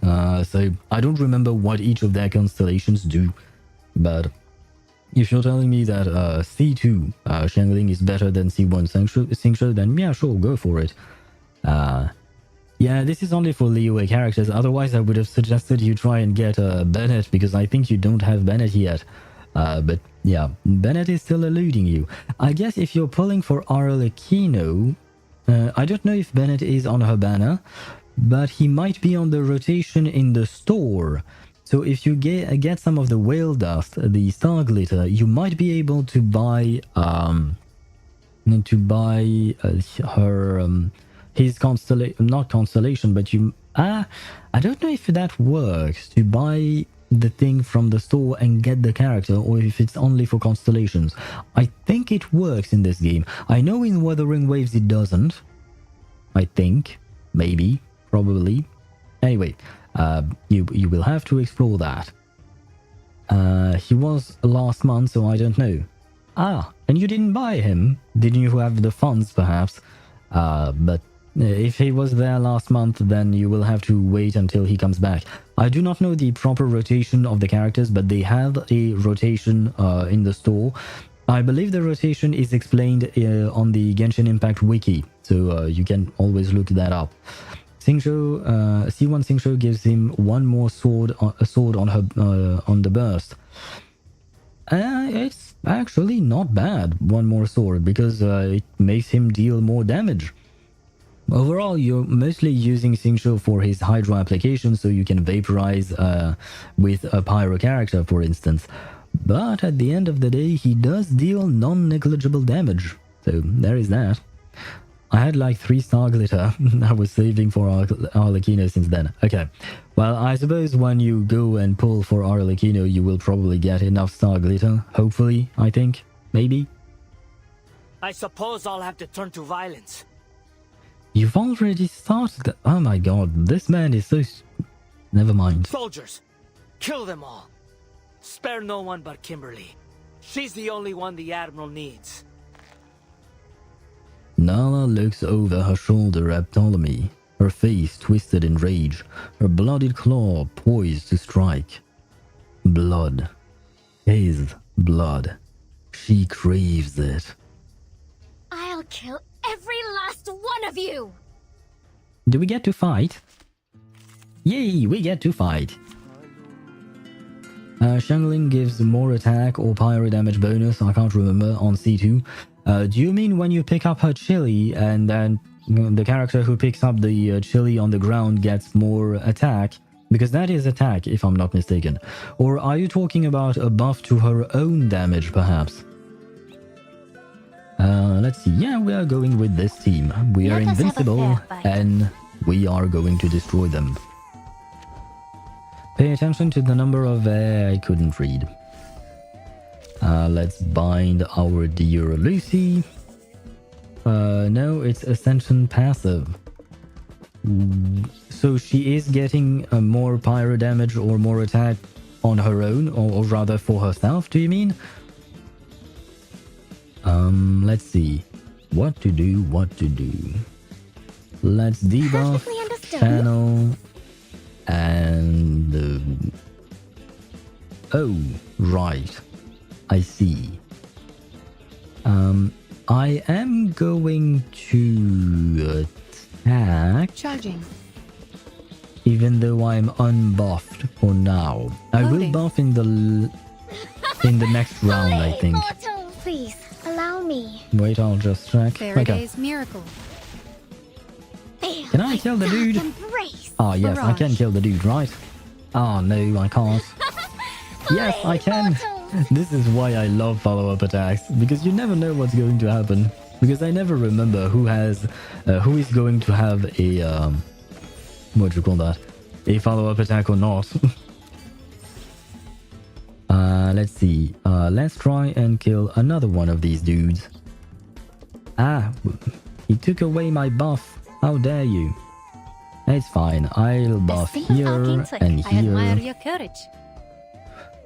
So I don't remember what each of their constellations do. But if you're telling me that C2 Xiangling is better than C1 Xingqiu, then yeah, sure, go for it. Yeah, this is only for leeway characters. Otherwise, I would have suggested you try and get Bennett, because I think you don't have Bennett yet. But yeah, Bennett is still eluding you. I guess if you're pulling for Arlecchino, I don't know if Bennett is on her banner, but he might be on the rotation in the store. So if you get some of the whale dust, the star glitter, you might be able to buy her his not constellation, but you I don't know if that works to buy the thing from the store and get the character, or if it's only for constellations. I think it works in this game. I know in Wuthering Waves it doesn't. I think, maybe, probably. Anyway, you will have to explore that. He was last month, so I don't know. Ah, and you didn't buy him. Didn't you have the funds, perhaps? But if he was there last month, then you will have to wait until he comes back. I do not know the proper rotation of the characters, but they have a rotation in the store. I believe the rotation is explained on the Genshin Impact wiki, so you can always look that up. Xingqiu, C1 Xingqiu gives him one more sword, a sword on her on the burst. It's actually not bad, one more sword, because it makes him deal more damage. Overall, you're mostly using Xingqiu for his Hydro application, so you can vaporize with a Pyro character, for instance. But at the end of the day, he does deal non-negligible damage, so there is that. I had like 3 star glitter. I was saving for Arlecchino since then. Okay, well, I suppose when you go and pull for Arlecchino, you will probably get enough star glitter. Hopefully, I think. Maybe. I suppose I'll have to turn to violence. You've already started. Oh my god, this man is so... Never mind. Soldiers, kill them all. Spare no one but Kimberly. She's the only one the Admiral needs. Nala looks over her shoulder at Ptolemy, her face twisted in rage, her bloodied claw poised to strike. Blood. His blood. She craves it. I'll kill every last one of you! Do we get to fight? Yay, we get to fight! Shangling gives more attack or pyro damage bonus, I can't remember, on C2. Do you mean when you pick up her chili and then the character who picks up the chili on the ground gets more attack? Because that is attack, if I'm not mistaken. Or are you talking about a buff to her own damage, perhaps? Let's see. Yeah, we are going with this team. We are invincible and we are going to destroy them. Pay attention to the number of... I couldn't read. Let's bind our dear Lucy. No, it's Ascension passive. So she is getting more pyro damage or more attack on her own, or rather for herself, do you mean? Let's see. What to do. Let's debuff, channel, and... oh, right. I see. I am going to attack. Charging. Even though I'm unbuffed for now. I will buff in the next round, I think. Please, allow me. Wait, I'll just check. Faraday's miracle. Can I kill the dude? Ah, yes, I can kill the dude, right? Oh, no, I can't. Yes, I can. This is why I love follow-up attacks, because you never know what's going to happen. Because I never remember who is going to have a what do you call that? A follow-up attack or not. Let's see. Let's try and kill another one of these dudes. Ah, he took away my buff. How dare you? It's fine. I'll buff here and here. I admire your courage.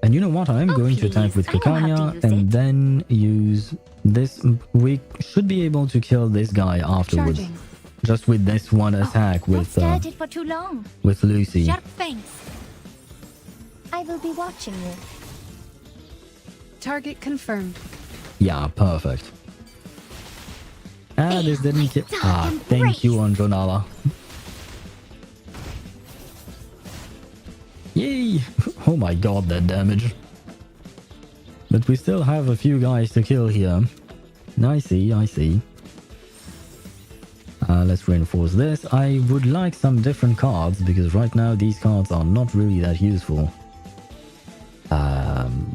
And you know what? I'm going to attack with Kikanya and then use this. We should be able to kill this guy afterwards. Charging. Just with this one attack with for too long. with Lucy. Sharp fangs. I will be watching you. Target confirmed. Yeah, perfect. Ah, this didn't kill. Ah, thank you, Anjo. Really? Oh my god, that damage. But we still have a few guys to kill here. I see, I see. Let's reinforce this. I would like some different cards, because right now these cards are not really that useful.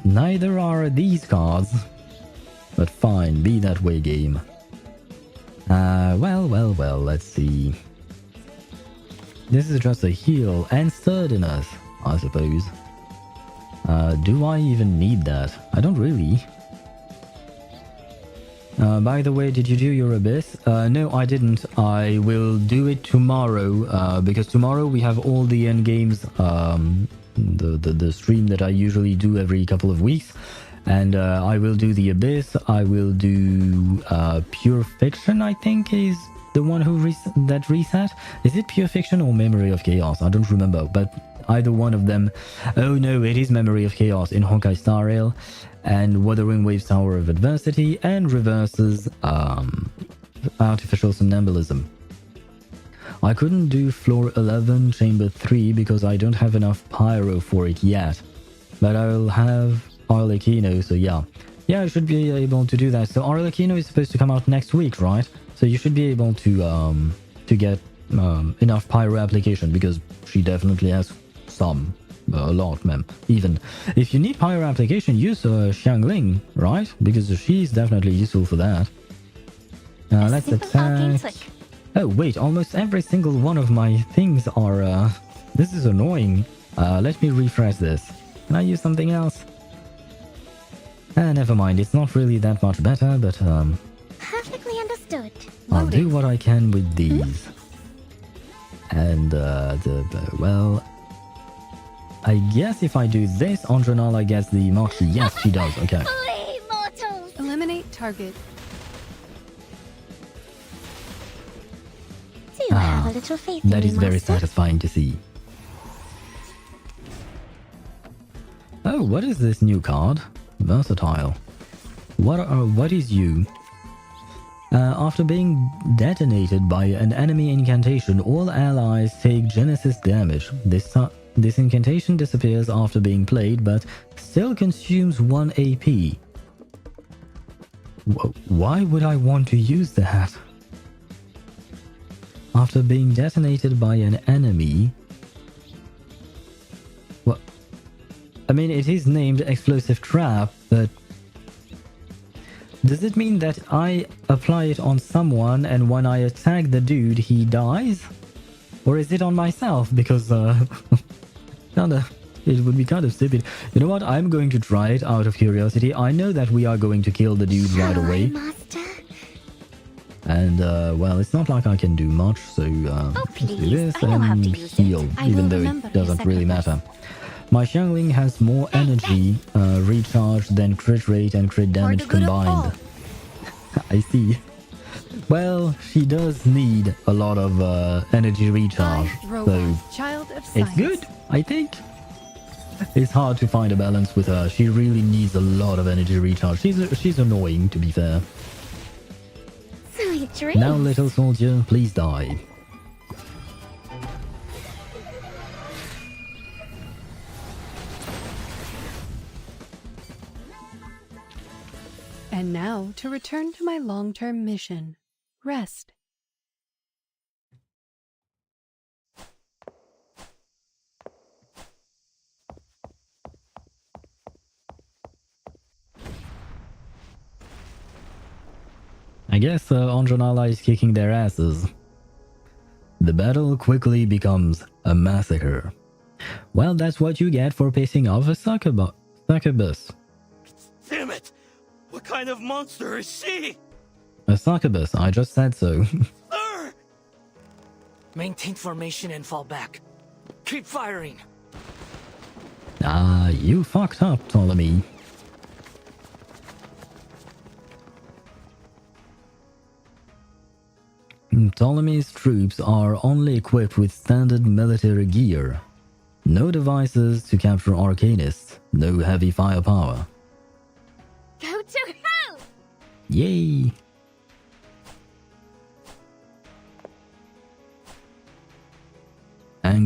Neither are these cards. But fine, be that way, game. Well, let's see. This is just a heal and sturdiness, I suppose. Do I even need that? I don't really. By the way, did you do your abyss? No, I didn't. I will do it tomorrow, because tomorrow we have all the end games, the stream that I usually do every couple of weeks. And I will do the abyss. I will do pure fiction, I think is the one who reset. Is it pure fiction or memory of chaos? I don't remember, but either one of them. Oh no, it is memory of chaos in Honkai Star Rail, and Wuthering Waves Tower of Adversity, and reverses artificial somnambulism. I couldn't do floor 11 chamber 3 because I don't have enough pyro for it yet, but I'll have Arlecchino, so yeah, I should be able to do that. So Arlecchino is supposed to come out next week, right? So you should be able to get enough pyro application, because she definitely has some, a lot, ma'am. Even if you need pyro application, use Xiangling, right? Because she's definitely useful for that. Let's attack. Oh wait, almost every single one of my things are. This is annoying. Let me refresh this. Can I use something else? Never mind. It's not really that much better, but Perfectly understood. I'll do what I can with these. And well, I guess if I do this, Andronala gets the Moxie. Yes, she does. Okay. Flee, mortals! Eliminate target. Do have a little faith in That me, is very Master. satisfying to see. Oh, what is this new card? Versatile. What is you? After being detonated by an enemy incantation, all allies take Genesis damage. This incantation disappears after being played, but still consumes 1 AP. Why would I want to use that? After being detonated by an enemy... What? I mean, it is named Explosive Trap, but... Does it mean that I apply it on someone and when I attack the dude, he dies? Or is it on myself? Because, it would be kind of stupid. You know what? I'm going to try it out of curiosity. I know that we are going to kill the dude right away. Master. And, well, it's not like I can do much, so, let's do this I know how and to use it. heal, I even will though remember it your doesn't really sacrifice. matter. My Xiangling has more energy recharge than crit rate and crit damage the good of combined. I see. Well, she does need a lot of energy recharge, so Child of it's good, I think. It's hard to find a balance with her. She really needs a lot of energy recharge. She's annoying, to be fair. Sweet dreams. Now, little soldier, please die. And now to return to my long-term mission. Rest. I guess Andronala is kicking their asses. The battle quickly becomes a massacre. Well, that's what you get for pissing off a succubus. Damn it! What kind of monster is she? A succubus, I just said so. Sir! Maintain formation and fall back. Keep firing. Ah, you fucked up, Ptolemy. Ptolemy's troops are only equipped with standard military gear. No devices to capture arcanists, no heavy firepower. Go to hell! Yay!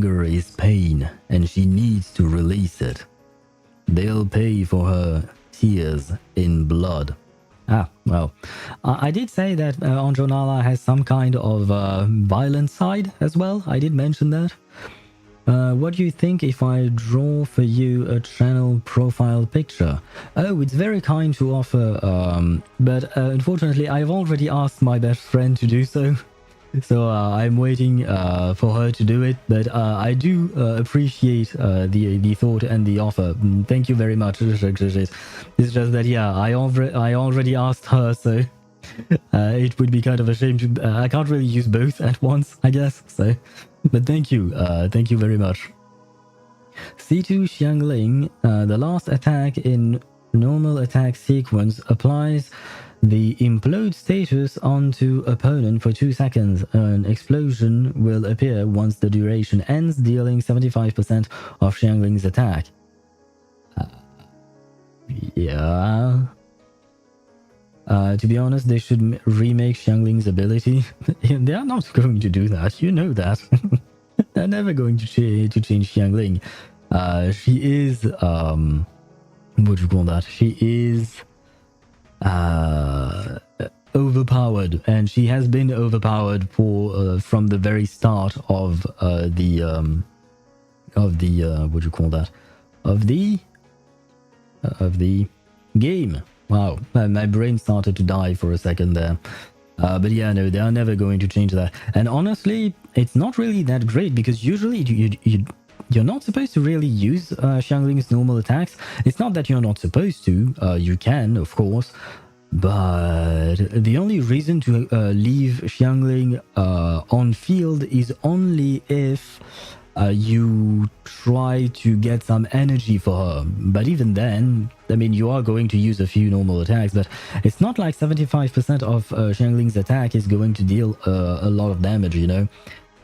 anger is pain, and she needs to release it. They'll pay for her tears in blood. Ah, well, I did say that Anjo has some kind of violent side as well. I did mention that. What do you think if I draw for you a channel profile picture? Oh, it's very kind to offer, but unfortunately I've already asked my best friend to do so. So I'm waiting for her to do it, but I do appreciate the thought and the offer. Thank you very much. It's just that, yeah, I already asked her, so it would be kind of a shame to... I can't really use both at once, I guess, so... But thank you very much. C2 Xiangling, the last attack in normal attack sequence applies the implode status onto opponent for 2 seconds. An explosion will appear once the duration ends, dealing 75% of Xiangling's attack. Yeah. To be honest, they should remake Xiangling's ability. They are not going to do that, you know that. They're never going to change Xiangling. She is... what do you call that? She is... overpowered, and she has been overpowered for from the very start of the what do you call that, of the game. Wow, my brain started to die for a second there. But yeah, no, they are never going to change that. And honestly, it's not really that great, because usually you're not supposed to really use Xiangling's normal attacks. It's not that you're not supposed to. You can, of course. But the only reason to leave Xiangling on field is only if you try to get some energy for her. But even then, I mean, you are going to use a few normal attacks, but it's not like 75% of Xiangling's attack is going to deal a lot of damage, you know?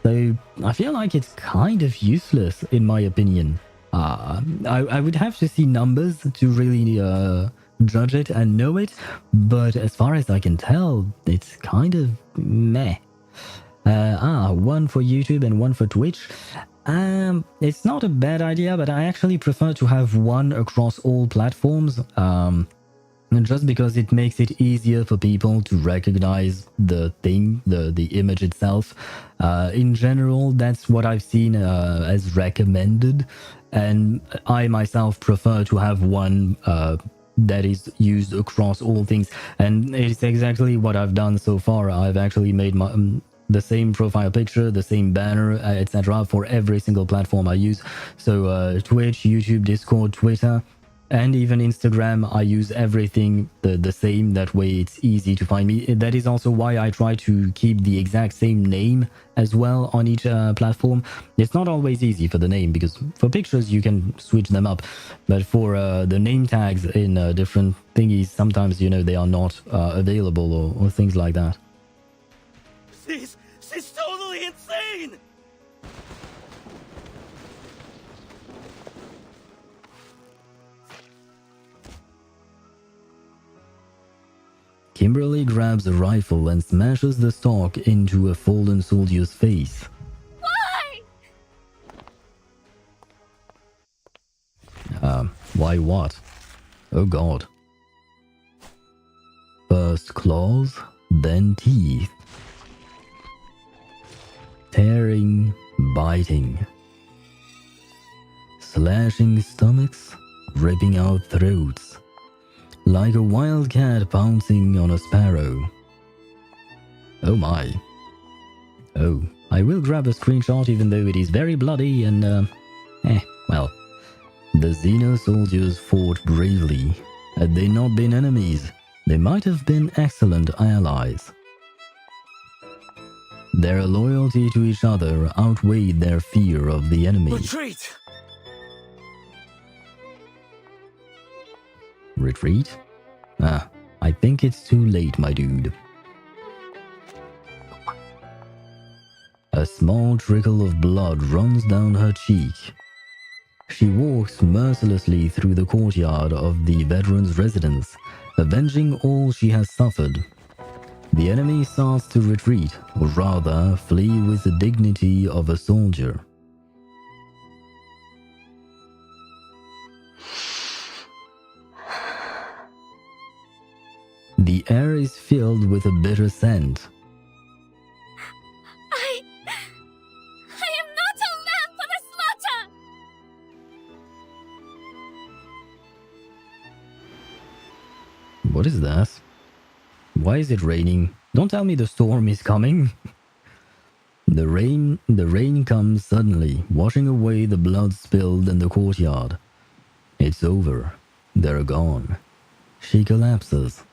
So I feel like it's kind of useless, in my opinion. I would have to see numbers to really judge it and know it, but as far as I can tell, it's kind of meh. One for YouTube and one for Twitch. It's not a bad idea, but I actually prefer to have one across all platforms, just because it makes it easier for people to recognize the thing, the image itself. In general, that's what I've seen as recommended, and I myself prefer to have one that is used across all things, and it's exactly what I've done so far. I've actually made my the same profile picture, the same banner, etc. for every single platform I use. So Twitch, YouTube, Discord, Twitter, and even Instagram, I use everything the same. That way it's easy to find me. That is also why I try to keep the exact same name as well on each platform. It's not always easy for the name, because for pictures you can switch them up, but for the name tags in different thingies, sometimes, you know, they are not available or things like that. She's totally insane! Kimberly grabs a rifle and smashes the stock into a fallen soldier's face. Why? Why what? Oh god. First claws, then teeth. Tearing, biting. Slashing stomachs, ripping out throats. Like a wild cat pouncing on a sparrow. Oh my. Oh, I will grab a screenshot even though it is very bloody and well. The Xeno soldiers fought bravely. Had they not been enemies, they might have been excellent allies. Their loyalty to each other outweighed their fear of the enemy. Retreat! Retreat? I think it's too late, my dude. A small trickle of blood runs down her cheek. She walks mercilessly through the courtyard of the veteran's residence, avenging all she has suffered. The enemy starts to retreat, or rather, flee with the dignity of a soldier. The air is filled with a bitter scent. I am not a lamb for the slaughter! What is that? Why is it raining? Don't tell me the storm is coming. The rain comes suddenly, washing away the blood spilled in the courtyard. It's over. They're gone. She collapses.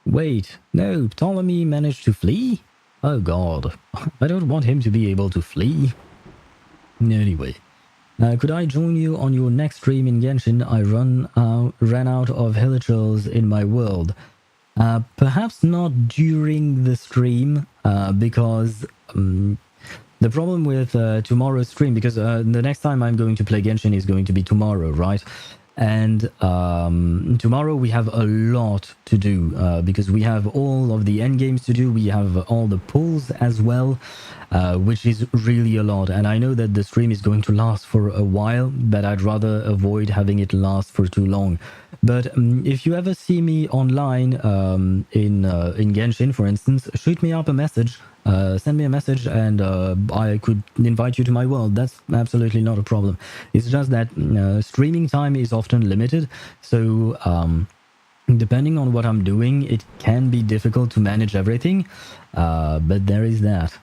Wait, no, Ptolemy managed to flee? Oh god, I don't want him to be able to flee. Anyway, could I join you on your next stream in Genshin? I ran out of hilichurls in my world. Perhaps not during the stream, because the problem with tomorrow's stream, because the next time I'm going to play Genshin is going to be tomorrow, right? And tomorrow we have a lot to do, because we have all of the endgames to do, we have all the pulls as well, which is really a lot. And I know that the stream is going to last for a while, but I'd rather avoid having it last for too long. But if you ever see me online in Genshin, for instance, shoot me up a message, send me a message, and I could invite you to my world. That's absolutely not a problem. It's just that streaming time is often limited, so depending on what I'm doing, it can be difficult to manage everything, but there is that.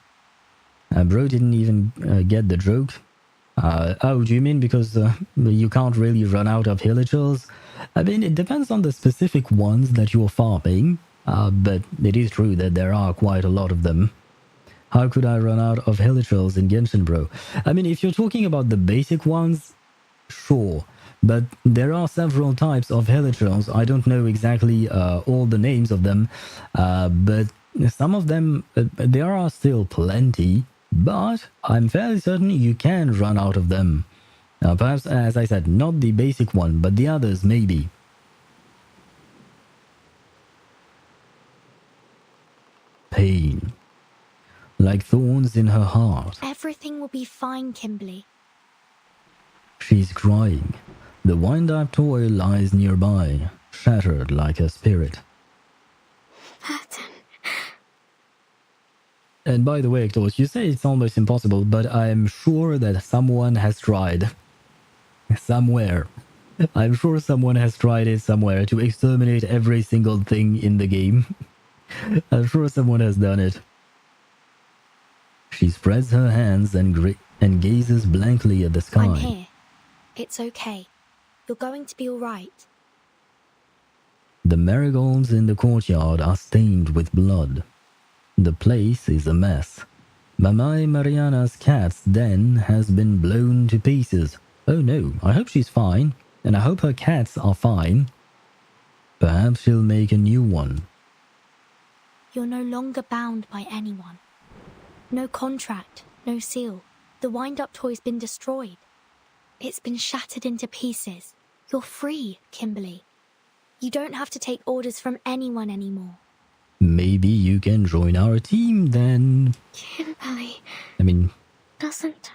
Bro didn't even get the joke. Oh, do you mean because you can't really run out of hilichurls? I mean, it depends on the specific ones that you're farming, but it is true that there are quite a lot of them. How could I run out of hilichurls in Genshin, bro? I mean, if you're talking about the basic ones, sure. But there are several types of hilichurls. I don't know exactly all the names of them, but some of them, there are still plenty, but I'm fairly certain you can run out of them. Perhaps, as I said, not the basic one, but the others maybe. Pain. Like thorns in her heart. Everything will be fine, Kimberly. She's crying. The wind-up toy lies nearby, shattered like a spirit. Vertin. And by the way, Hector, you say it's almost impossible, but I'm sure that someone has tried. Somewhere. I'm sure someone has tried it somewhere to exterminate every single thing in the game. I'm sure someone has done it. She spreads her hands and gazes blankly at the sky. I'm here. It's okay. You're going to be all right. The marigolds in the courtyard are stained with blood. The place is a mess. Mamai Mariana's cat's den has been blown to pieces. Oh no, I hope she's fine, and I hope her cats are fine. Perhaps she'll make a new one. You're no longer bound by anyone. No contract, no seal. The wind-up toy's been destroyed. It's been shattered into pieces. You're free, Kimberly. You don't have to take orders from anyone anymore. Maybe you can join our team then. Kimberly... I mean... doesn't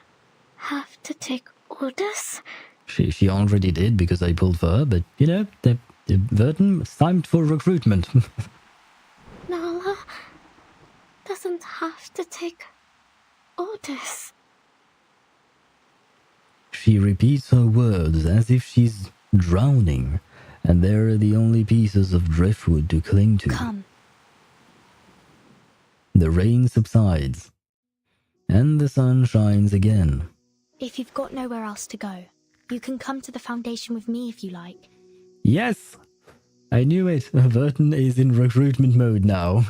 have to take orders? She already did because I pulled for her, but, you know, the Vertin, it's time for recruitment. Nala doesn't have to take orders. She repeats her words as if she's drowning, and they're the only pieces of driftwood to cling to. Come. The rain subsides, and the sun shines again. If you've got nowhere else to go, you can come to the Foundation with me if you like. Yes! I knew it. Vertin is in recruitment mode now.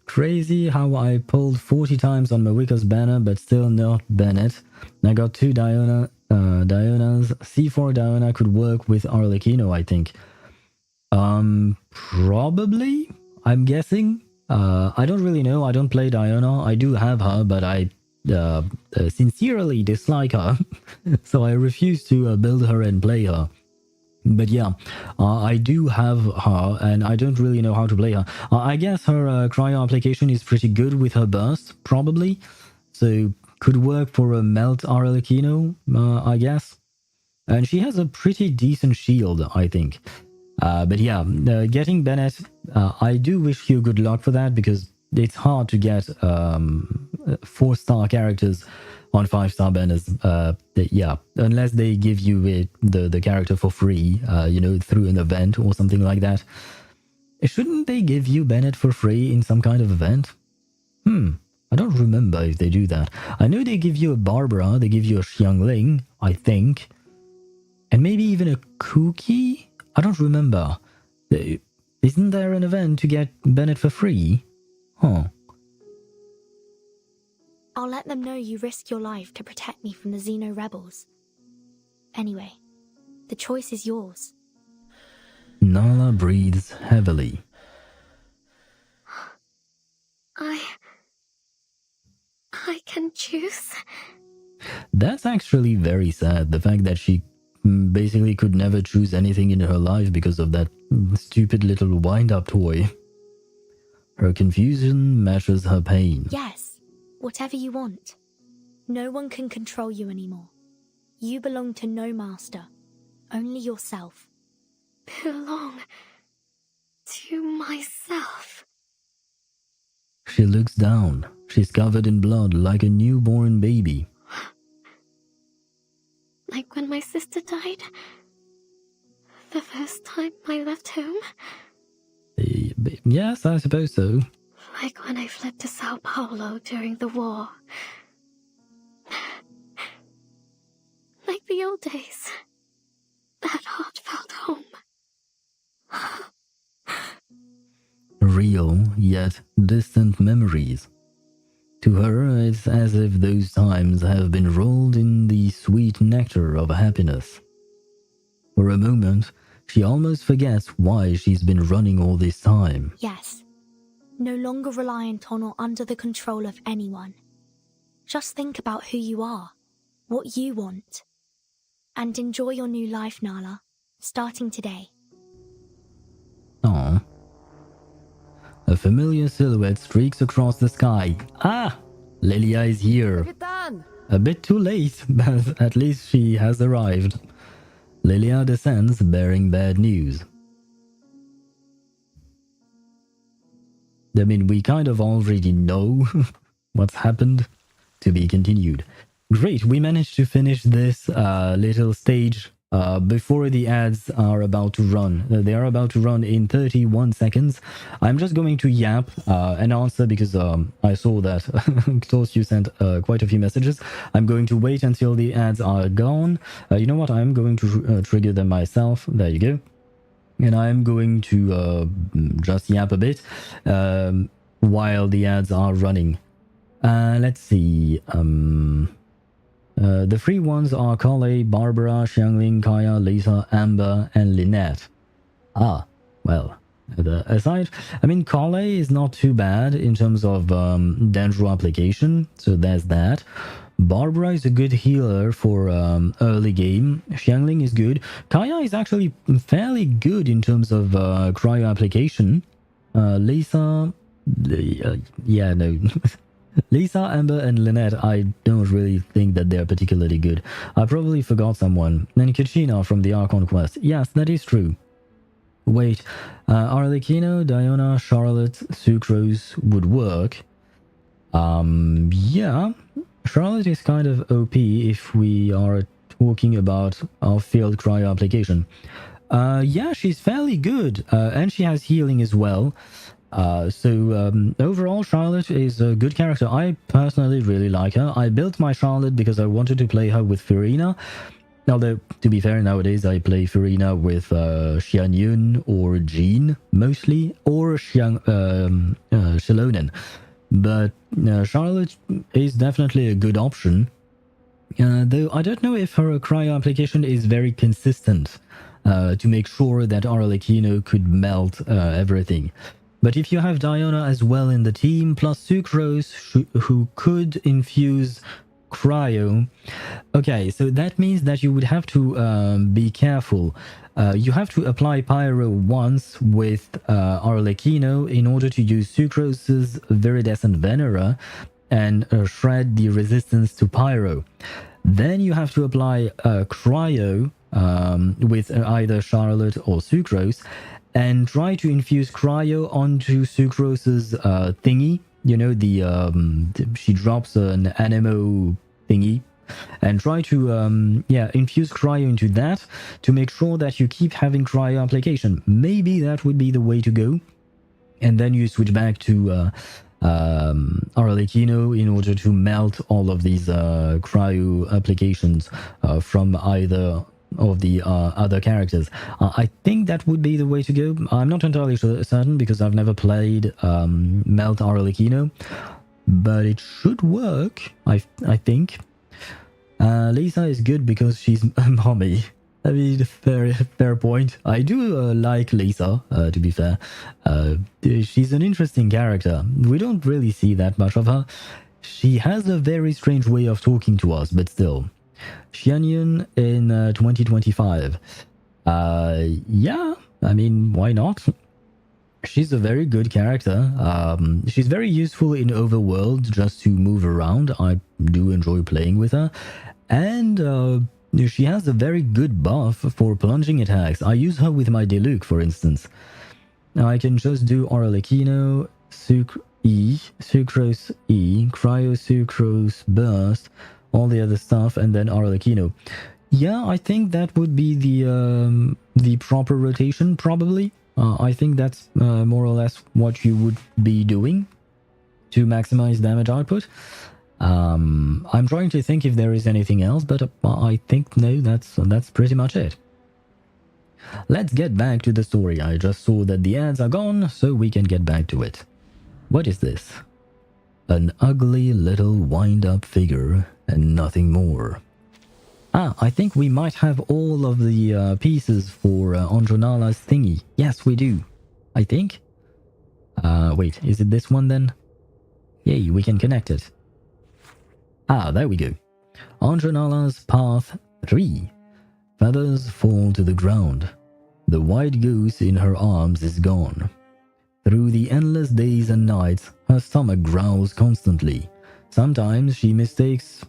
Crazy how I pulled 40 times on Mawika's banner, but still not Bennett. I got 2 Dionas. C4 Diona could work with Arlecchino, I think. Probably? I'm guessing? I don't really know. I don't play Diona. I do have her, but I sincerely dislike her. So I refuse to build her and play her. But yeah, I do have her, and I don't really know how to play her. I guess her cryo application is pretty good with her burst, probably. So could work for a melt Arlecchino, I guess. And she has a pretty decent shield, I think. But yeah, getting Bennett, I do wish you good luck for that, because it's hard to get 4-star characters on 5-star banners. Yeah, unless they give you the character for free, through an event or something like that. Shouldn't they give you Bennett for free in some kind of event? I don't remember if they do that. I know they give you a Barbara, they give you a Xiangling, I think. And maybe even a Cookie? I don't remember. Isn't there an event to get Bennett for free? Huh. I'll let them know you risk your life to protect me from the Xeno rebels. Anyway, the choice is yours. Nala breathes heavily. I can choose? That's actually very sad, the fact that she basically could never choose anything in her life because of that stupid little wind-up toy. Her confusion matches her pain. Yes, whatever you want. No one can control you anymore. You belong to no master, only yourself. Belong to myself? She looks down. She's covered in blood like a newborn baby. Like when my sister died? The first time I left home? Yes, I suppose so. Like when I fled to Sao Paulo during the war? Like the old days? That heartfelt home? Real, yet distant memories. To her, it's as if those times have been rolled in the sweet nectar of happiness. For a moment, she almost forgets why she's been running all this time. Yes. No longer reliant on or under the control of anyone. Just think about who you are, what you want. And enjoy your new life, Nala, starting today. Aww. A familiar silhouette streaks across the sky. Ah! Lilia is here. Vertin! A bit too late, but at least she has arrived. Lilia descends bearing bad news. I mean, we kind of already know what's happened. To be continued. Great, we managed to finish this little stage before the ads are about to run. They are about to run in 31 seconds. I'm just going to yap an answer because I saw that Klaus, you sent quite a few messages. I'm going to wait until the ads are gone. You know what? I'm going to trigger them myself. There you go. And I'm going to just yap a bit while the ads are running. Let's see. The free ones are Kale, Barbara, Xiangling, Kaya, Lisa, Amber, and Lynette. Ah, well, aside, I mean, Kale is not too bad in terms of Dendro application, so there's that. Barbara is a good healer for early game. Xiangling is good. Kaya is actually fairly good in terms of cryo application. Lisa, yeah, no. Lisa, Amber, and Lynette, I don't really think that they're particularly good. I probably forgot someone. And Kachina from the Archon quest. Yes, that is true. Wait, Arlecchino, Diona, Charlotte, Sucrose would work. Yeah. Charlotte is kind of OP if we are talking about our field cryo application. Yeah, she's fairly good. And she has healing as well. Overall, Charlotte is a good character. I personally really like her. I built my Charlotte because I wanted to play her with Furina. Although, to be fair, nowadays I play Furina with Xian Yun or Jean, mostly, or Shilonen. But Charlotte is definitely a good option. Though I don't know if her cryo application is very consistent to make sure that Arlecchino could melt everything. But if you have Diona as well in the team, plus Sucrose, who could infuse cryo... Okay, so that means that you would have to be careful. You have to apply Pyro once with Arlecchino in order to use Sucrose's Viridescent Venera and shred the resistance to Pyro. Then you have to apply cryo with either Charlotte or Sucrose, and try to infuse cryo onto Sucrose's thingy. You know, she drops an anemo thingy, and try to infuse cryo into that to make sure that you keep having cryo application. Maybe that would be the way to go. And then you switch back to Arlecchino in order to melt all of these cryo applications from either of the other characters. I think that would be the way to go. I'm not entirely certain because I've never played Melt Arlecchino, but it should work, I think. Lisa is good because she's a mommy. I mean, fair point. I do like Lisa, to be fair. She's an interesting character. We don't really see that much of her. She has a very strange way of talking to us, but still. Xianyun in 2025. Yeah, I mean, why not? She's a very good character. She's very useful in Overworld just to move around. I do enjoy playing with her. And she has a very good buff for plunging attacks. I use her with my Diluc, for instance. Now I can just do Arlecchino, Sucrose E, Cryo Sucrose Burst, all the other stuff, and then Arlecchino. Yeah, I think that would be the proper rotation, probably. I think that's more or less what you would be doing to maximize damage output. I'm trying to think if there is anything else, but I think no, that's pretty much it. Let's get back to the story. I just saw that the ads are gone, so we can get back to it. What is this? An ugly little wind-up figure and nothing more. I think we might have all of the pieces for Anjonala's thingy. Yes, we do. I think. Wait, is it this one then? Yay, we can connect it. There we go. Anjonala's Path 3. Feathers fall to the ground. The white goose in her arms is gone. Through the endless days and nights, her stomach growls constantly. Sometimes she mistakes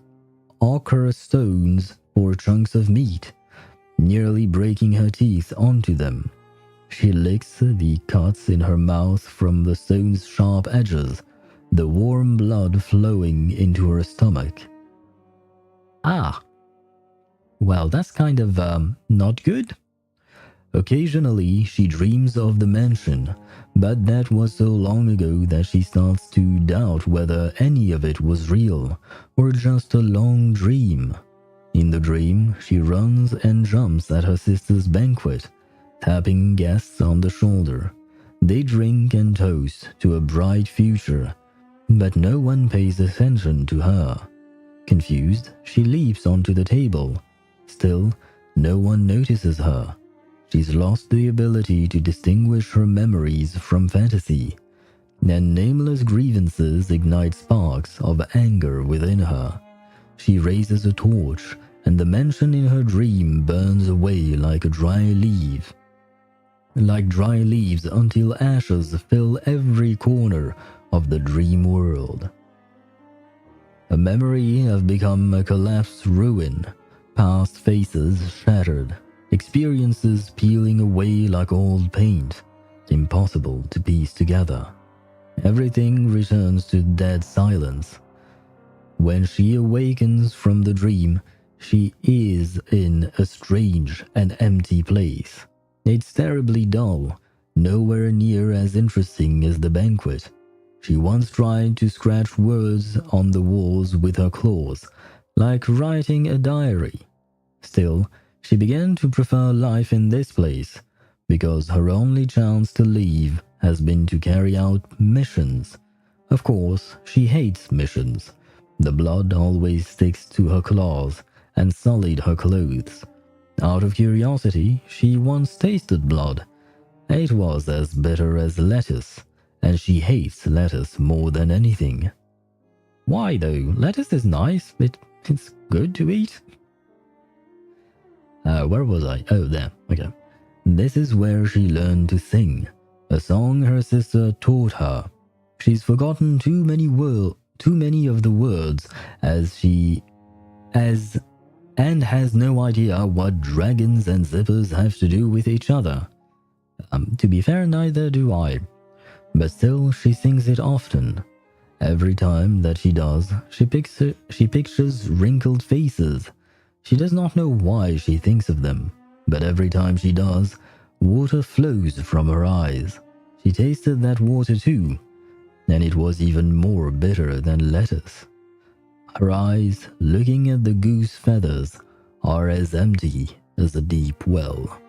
ochre stones for chunks of meat, nearly breaking her teeth onto them. She licks the cuts in her mouth from the stone's sharp edges, the warm blood flowing into her stomach. Well, that's kind of, not good. Occasionally, she dreams of the mansion, but that was so long ago that she starts to doubt whether any of it was real, or just a long dream. In the dream, she runs and jumps at her sister's banquet, tapping guests on the shoulder. They drink and toast to a bright future, but no one pays attention to her. Confused, she leaps onto the table. Still, no one notices her. She's lost the ability to distinguish her memories from fantasy, and nameless grievances ignite sparks of anger within her. She raises a torch, and the mansion in her dream burns away like a dry leaf. Like dry leaves until ashes fill every corner of the dream world. A memory have become a collapsed ruin, past faces shattered, experiences peeling away like old paint, impossible to piece together. Everything returns to dead silence. When she awakens from the dream, she is in a strange and empty place. It's terribly dull, nowhere near as interesting as the banquet. She once tried to scratch words on the walls with her claws, like writing a diary. Still, she began to prefer life in this place, because her only chance to leave has been to carry out missions. Of course, she hates missions. The blood always sticks to her claws and sullied her clothes. Out of curiosity, she once tasted blood. It was as bitter as lettuce, and she hates lettuce more than anything. Why though? Lettuce is nice. It's good to eat. Where was I? Oh, there. Okay. This is where she learned to sing, a song her sister taught her. She's forgotten too many of the words as as and has no idea what dragons and zippers have to do with each other. To be fair, neither do I. But still, she sings it often. Every time that she does, she pictures wrinkled faces. She does not know why she thinks of them, but every time she does, water flows from her eyes. She tasted that water too, and it was even more bitter than lettuce. Her eyes, looking at the goose feathers, are as empty as a deep well.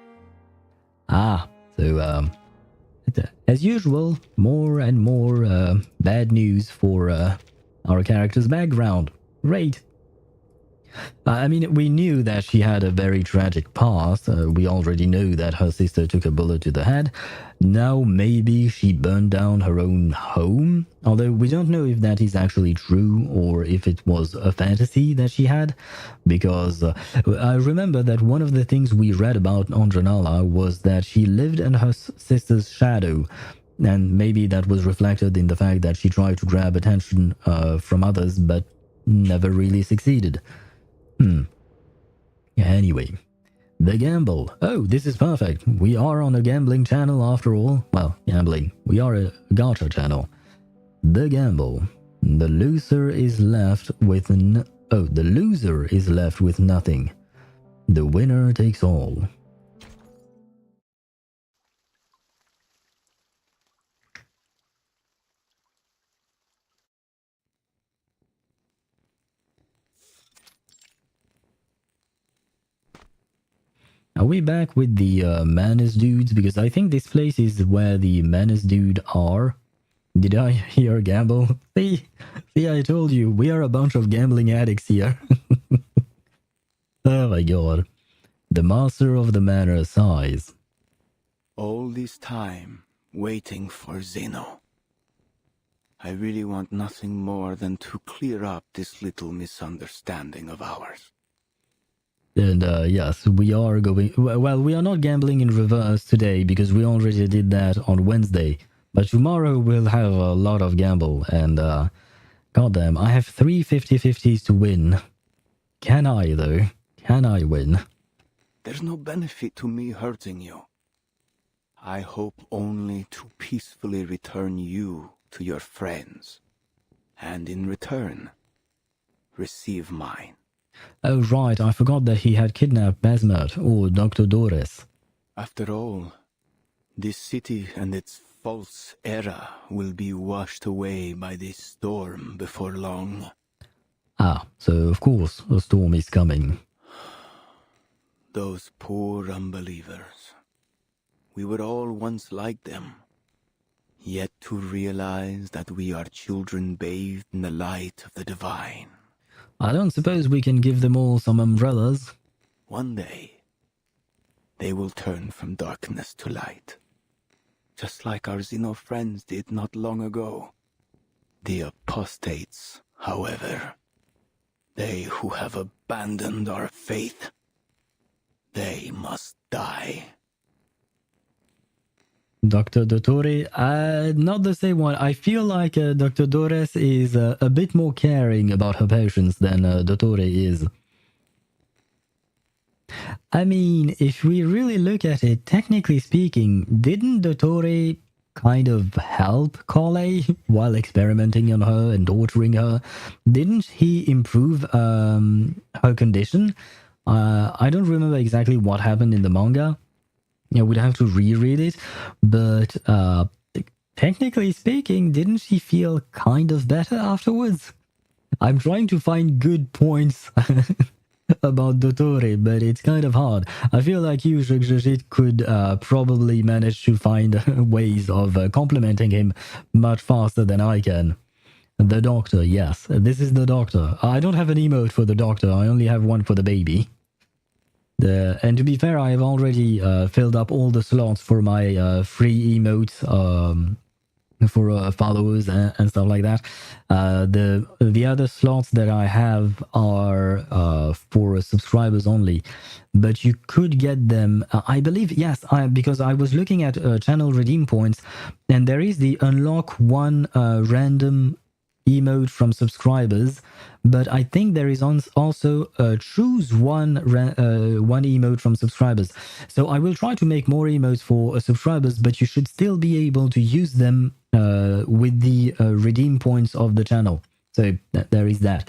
So, as usual, more and more bad news for our character's background. Great. I mean, we knew that she had a very tragic past. We already know that her sister took a bullet to the head. Now maybe she burned down her own home. Although we don't know if that is actually true or if it was a fantasy that she had. Because I remember that one of the things we read about Anjanala was that she lived in her sister's shadow. And maybe that was reflected in the fact that she tried to grab attention from others but never really succeeded. Anyway, the gamble. Oh, this is perfect. We are on a gambling channel after all. Well, gambling. We are a gacha channel. The gamble. The loser is left with the loser is left with nothing. The winner takes all. Are we back with the Manus dudes? Because I think this place is where the Manus dude are. Did I hear gamble? See, I told you, we are a bunch of gambling addicts here. Oh my god. The master of the manor sighs. All this time, waiting for Zeno. I really want nothing more than to clear up this little misunderstanding of ours. And yes, we are going... Well, we are not gambling in reverse today because we already did that on Wednesday. But tomorrow we'll have a lot of gamble. And goddamn, I have 3 50-50s to win. Can I, though? Can I win? There's no benefit to me hurting you. I hope only to peacefully return you to your friends. And in return, receive mine. Oh right, I forgot that he had kidnapped Basmat, or Dr. Dores. After all, this city and its false era will be washed away by this storm before long. Ah, so of course a storm is coming. Those poor unbelievers. We were all once like them. Yet to realize that we are children bathed in the light of the divine. I don't suppose we can give them all some umbrellas. One day, they will turn from darkness to light. Just like our Xeno friends did not long ago. The apostates, however, they who have abandoned our faith, they must die. Dr. Dottore, not the same one. I feel like Dr. Dores is a bit more caring about her patients than Dottore is. I mean, if we really look at it, technically speaking, didn't Dottore kind of help Kale while experimenting on her and torturing her? Didn't he improve her condition? I don't remember exactly what happened in the manga. Yeah, we'd have to reread it, but technically speaking, didn't she feel kind of better afterwards? I'm trying to find good points about Dottore, but it's kind of hard. I feel like you, Shikshashit, could probably manage to find ways of complimenting him much faster than I can. The doctor, yes, this is the doctor. I don't have an emote for the doctor, I only have one for the baby. And to be fair, I have already filled up all the slots for my free emotes for followers and stuff like that. The other slots that I have are for subscribers only, but you could get them. I believe yes, because I was looking at channel redeem points, and there is the unlock one random emote from subscribers, but I think there is also choose one emote from subscribers. So I will try to make more emotes for subscribers, but you should still be able to use them with the redeem points of the channel. So there is that.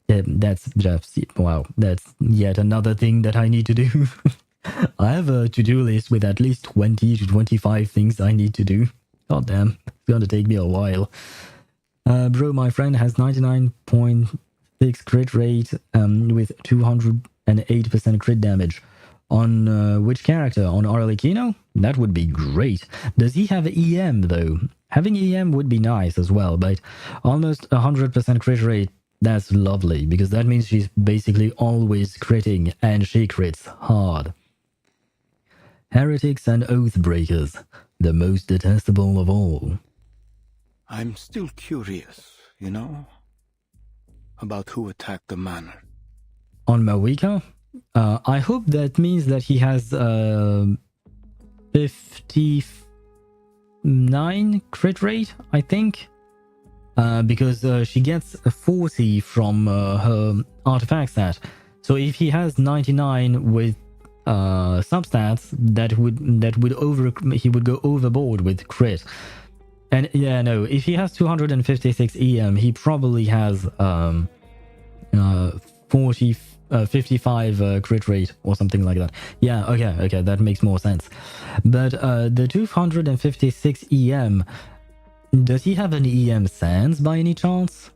That's just, wow, that's yet another thing that I need to do. I have a to-do list with at least 20 to 25 things I need to do. God damn, it's gonna take me a while. Bro, my friend has 99.6 crit rate with 208% crit damage. On which character? On Arlecchino? That would be great. Does he have EM though? Having EM would be nice as well, but almost 100% crit rate, that's lovely, because that means she's basically always critting, and she crits hard. Heretics and Oathbreakers, the most detestable of all. I'm still curious, you know, about who attacked the manor. On Mawika? I hope that means that he has 59 crit rate, I think. Because she gets a 40 from her artifact stat. So if he has 99 with substats, he would go overboard with crit. And yeah, no, if he has 256 EM, he probably has 55 crit rate or something like that. Yeah, okay, that makes more sense. But the 256 EM, does he have an EM sans by any chance?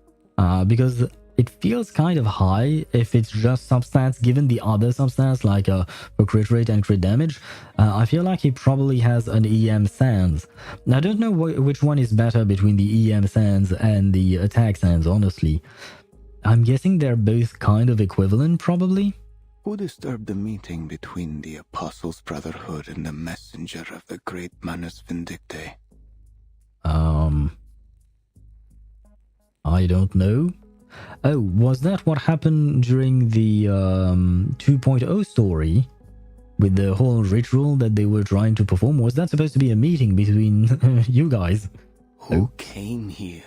Because it feels kind of high if it's just substats, given the other substats like for crit rate and crit damage. I feel like he probably has an EM sans. I don't know which one is better between the EM sans and the attack sans, honestly. I'm guessing they're both kind of equivalent, probably. Who disturbed the meeting between the Apostles' Brotherhood and the messenger of the great Manus Vindicte? I don't know. Oh, was that what happened during the 2.0 story? With the whole ritual that they were trying to perform? Was that supposed to be a meeting between you guys? Who came here?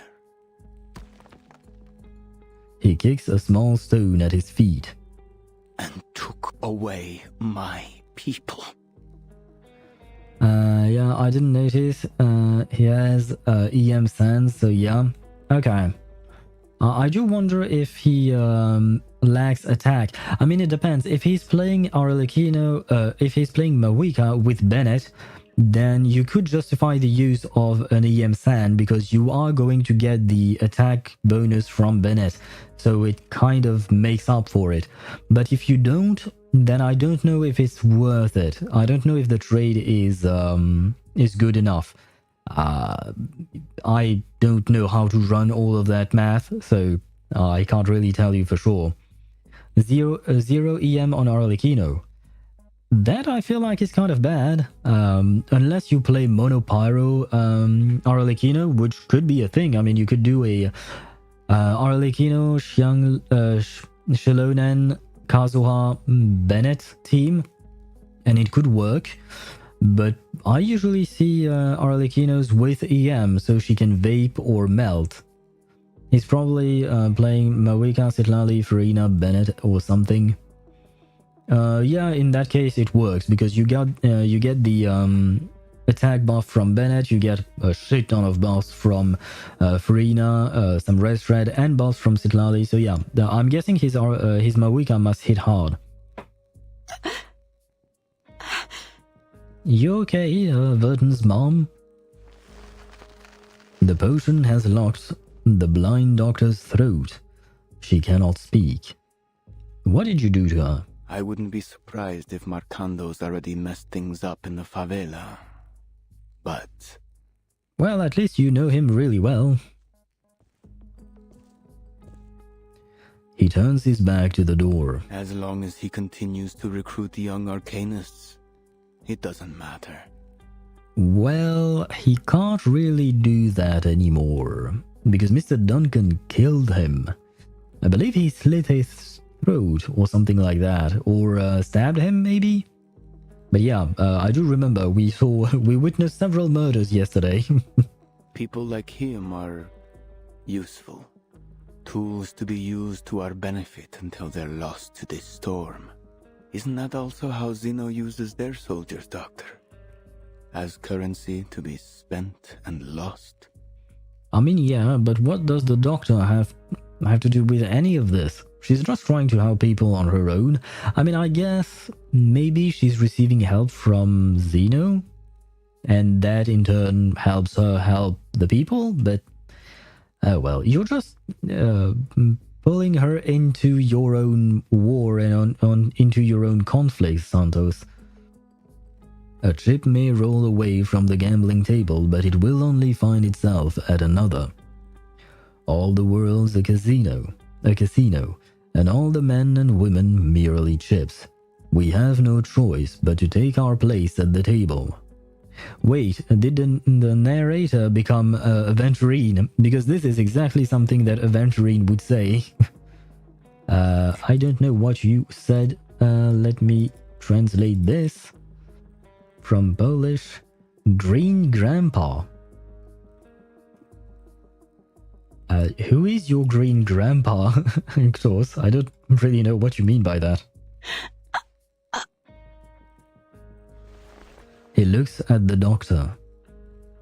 He kicks a small stone at his feet. And took away my people. Yeah, I didn't notice. He has EM sans, so yeah. Okay. I do wonder if he lacks attack. I mean, it depends. If he's playing Arlecchino, if he's playing Mawika with Bennett, then you could justify the use of an EM San because you are going to get the attack bonus from Bennett. So it kind of makes up for it. But if you don't, then I don't know if it's worth it. I don't know if the trade is good enough. I don't know how to run all of that math, so I can't really tell you for sure. Zero EM on Arlecchino. That I feel like is kind of bad, unless you play Monopyro Arlecchino, which could be a thing. I mean, you could do a Arlecchino, Shilonen, Kazuha, Bennett team, and it could work. But I usually see Arlecchinos with EM, so she can vape or melt. He's probably playing Mawika, Citlali, Farina, Bennett, or something. Yeah, in that case it works because you get the attack buff from Bennett, you get a shit ton of buffs from Farina, some rest red, and buffs from Citlali. So yeah, I'm guessing his Mawika must hit hard. You okay, Vertin's mom? The potion has locked the blind doctor's throat. She cannot speak. What did you do to her? I wouldn't be surprised if Marcando's already messed things up in the favela. But... well, at least you know him really well. He turns his back to the door. as long as he continues to recruit young arcanists, it doesn't matter. Well, he can't really do that anymore, because Mr. Duncan killed him. I believe he slit his throat or something like that, or stabbed him maybe? But yeah, I do remember we witnessed several murders yesterday. People like him are useful. tools to be used to our benefit until they're lost to this storm. Isn't that also how Zeno uses their soldiers, Doctor? As currency to be spent and lost? I mean, yeah, but what does the Doctor have to do with any of this? She's just trying to help people on her own. I mean, I guess maybe she's receiving help from Zeno, and that in turn helps her help the people, but oh well, you're just pulling her into your own war and into your own conflicts, Santos. A chip may roll away from the gambling table, but it will only find itself at another. All the world's a casino, and all the men and women merely chips. We have no choice but to take our place at the table. Wait, did the narrator become Aventurine? Because this is exactly something that Aventurine would say. I don't know what you said. Let me translate this. From Polish, Green Grandpa. Who is your Green Grandpa? Klaus, I don't really know what you mean by that. He looks at the Doctor.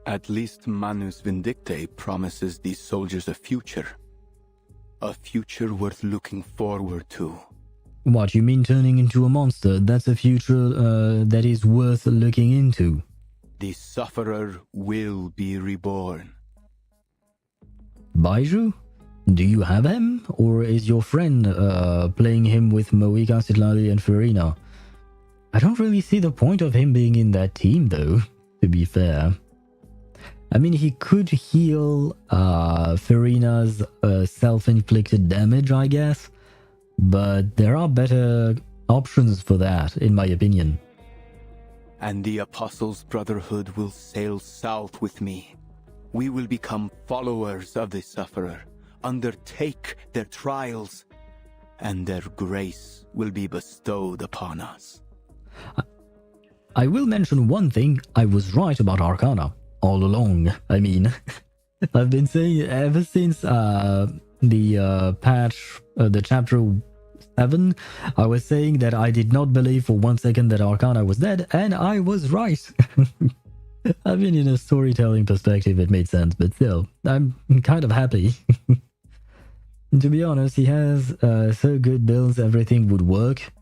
At least Manus Vindicte promises these soldiers a future. A future worth looking forward to. What, you mean turning into a monster? That's a future that is worth looking into. The Sufferer will be reborn. Baiju? Do you have him? Or is your friend playing him with Moika, Citlali and Farina? I don't really see the point of him being in that team though, to be fair. I mean, he could heal Farina's self-inflicted damage, I guess. But there are better options for that, in my opinion. And the Apostles' Brotherhood will sail south with me. We will become followers of the Sufferer, undertake their trials, and their grace will be bestowed upon us. I will mention one thing. I was right about Arcana all along. I mean, I've been saying ever since the patch, the chapter 7, I was saying that I did not believe for 1 second that Arcana was dead, and I was right. I mean, in a storytelling perspective, it made sense, but still, I'm kind of happy. To be honest, he has so good builds, everything would work.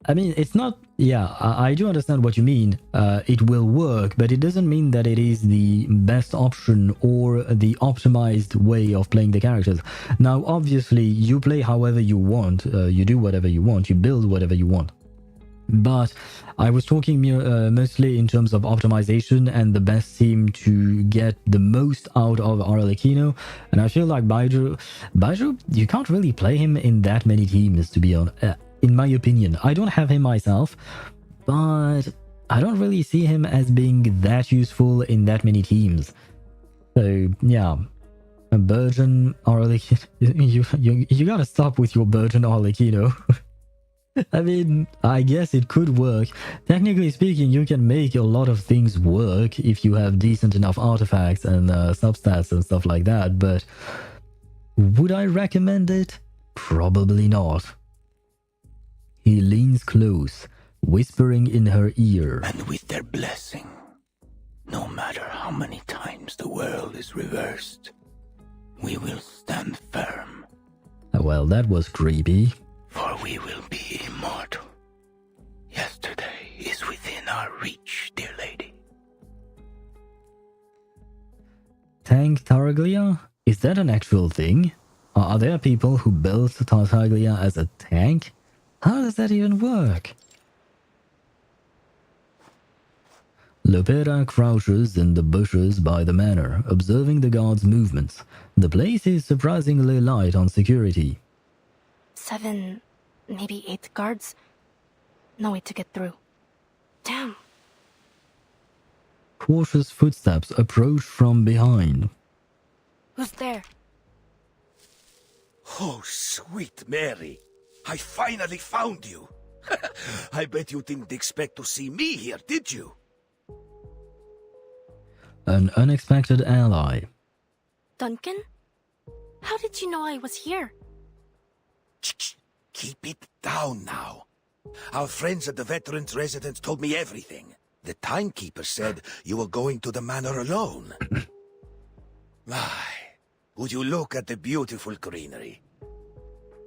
I mean, it's not... Yeah, I do understand what you mean. It will work, but it doesn't mean that it is the best option or the optimized way of playing the characters. Now, obviously, you play however you want. You do whatever you want. You build whatever you want. But I was talking mostly in terms of optimization and the best team to get the most out of Arlecchino. And I feel like Baiju, you can't really play him in that many teams, to be honest. In my opinion, I don't have him myself, but I don't really see him as being that useful in that many teams. So yeah, a Burgeon Arlecchino, you gotta stop with your Burgeon Arlecchino. I mean, I guess it could work. Technically speaking, you can make a lot of things work if you have decent enough artifacts and substats and stuff like that, but would I recommend it? Probably not. He leans close, whispering in her ear. And with their blessing, no matter how many times the world is reversed, we will stand firm. Well, that was creepy. For we will be immortal. Yesterday is within our reach, dear lady. Tank Tartaglia? Is that an actual thing? Are there people who build Tartaglia as a tank? How does that even work? Lopera crouches in the bushes by the manor, observing the guards' movements. The place is surprisingly light on security. 7, maybe 8 guards. No way to get through. Damn. Cautious footsteps approach from behind. Who's there? Oh, sweet Mary. I finally found you. I bet you didn't expect to see me here, did you? An unexpected ally. Duncan? How did you know I was here? Keep it down now. Our friends at the veterans' residence told me everything. The timekeeper said you were going to the manor alone. Would you look at the beautiful greenery?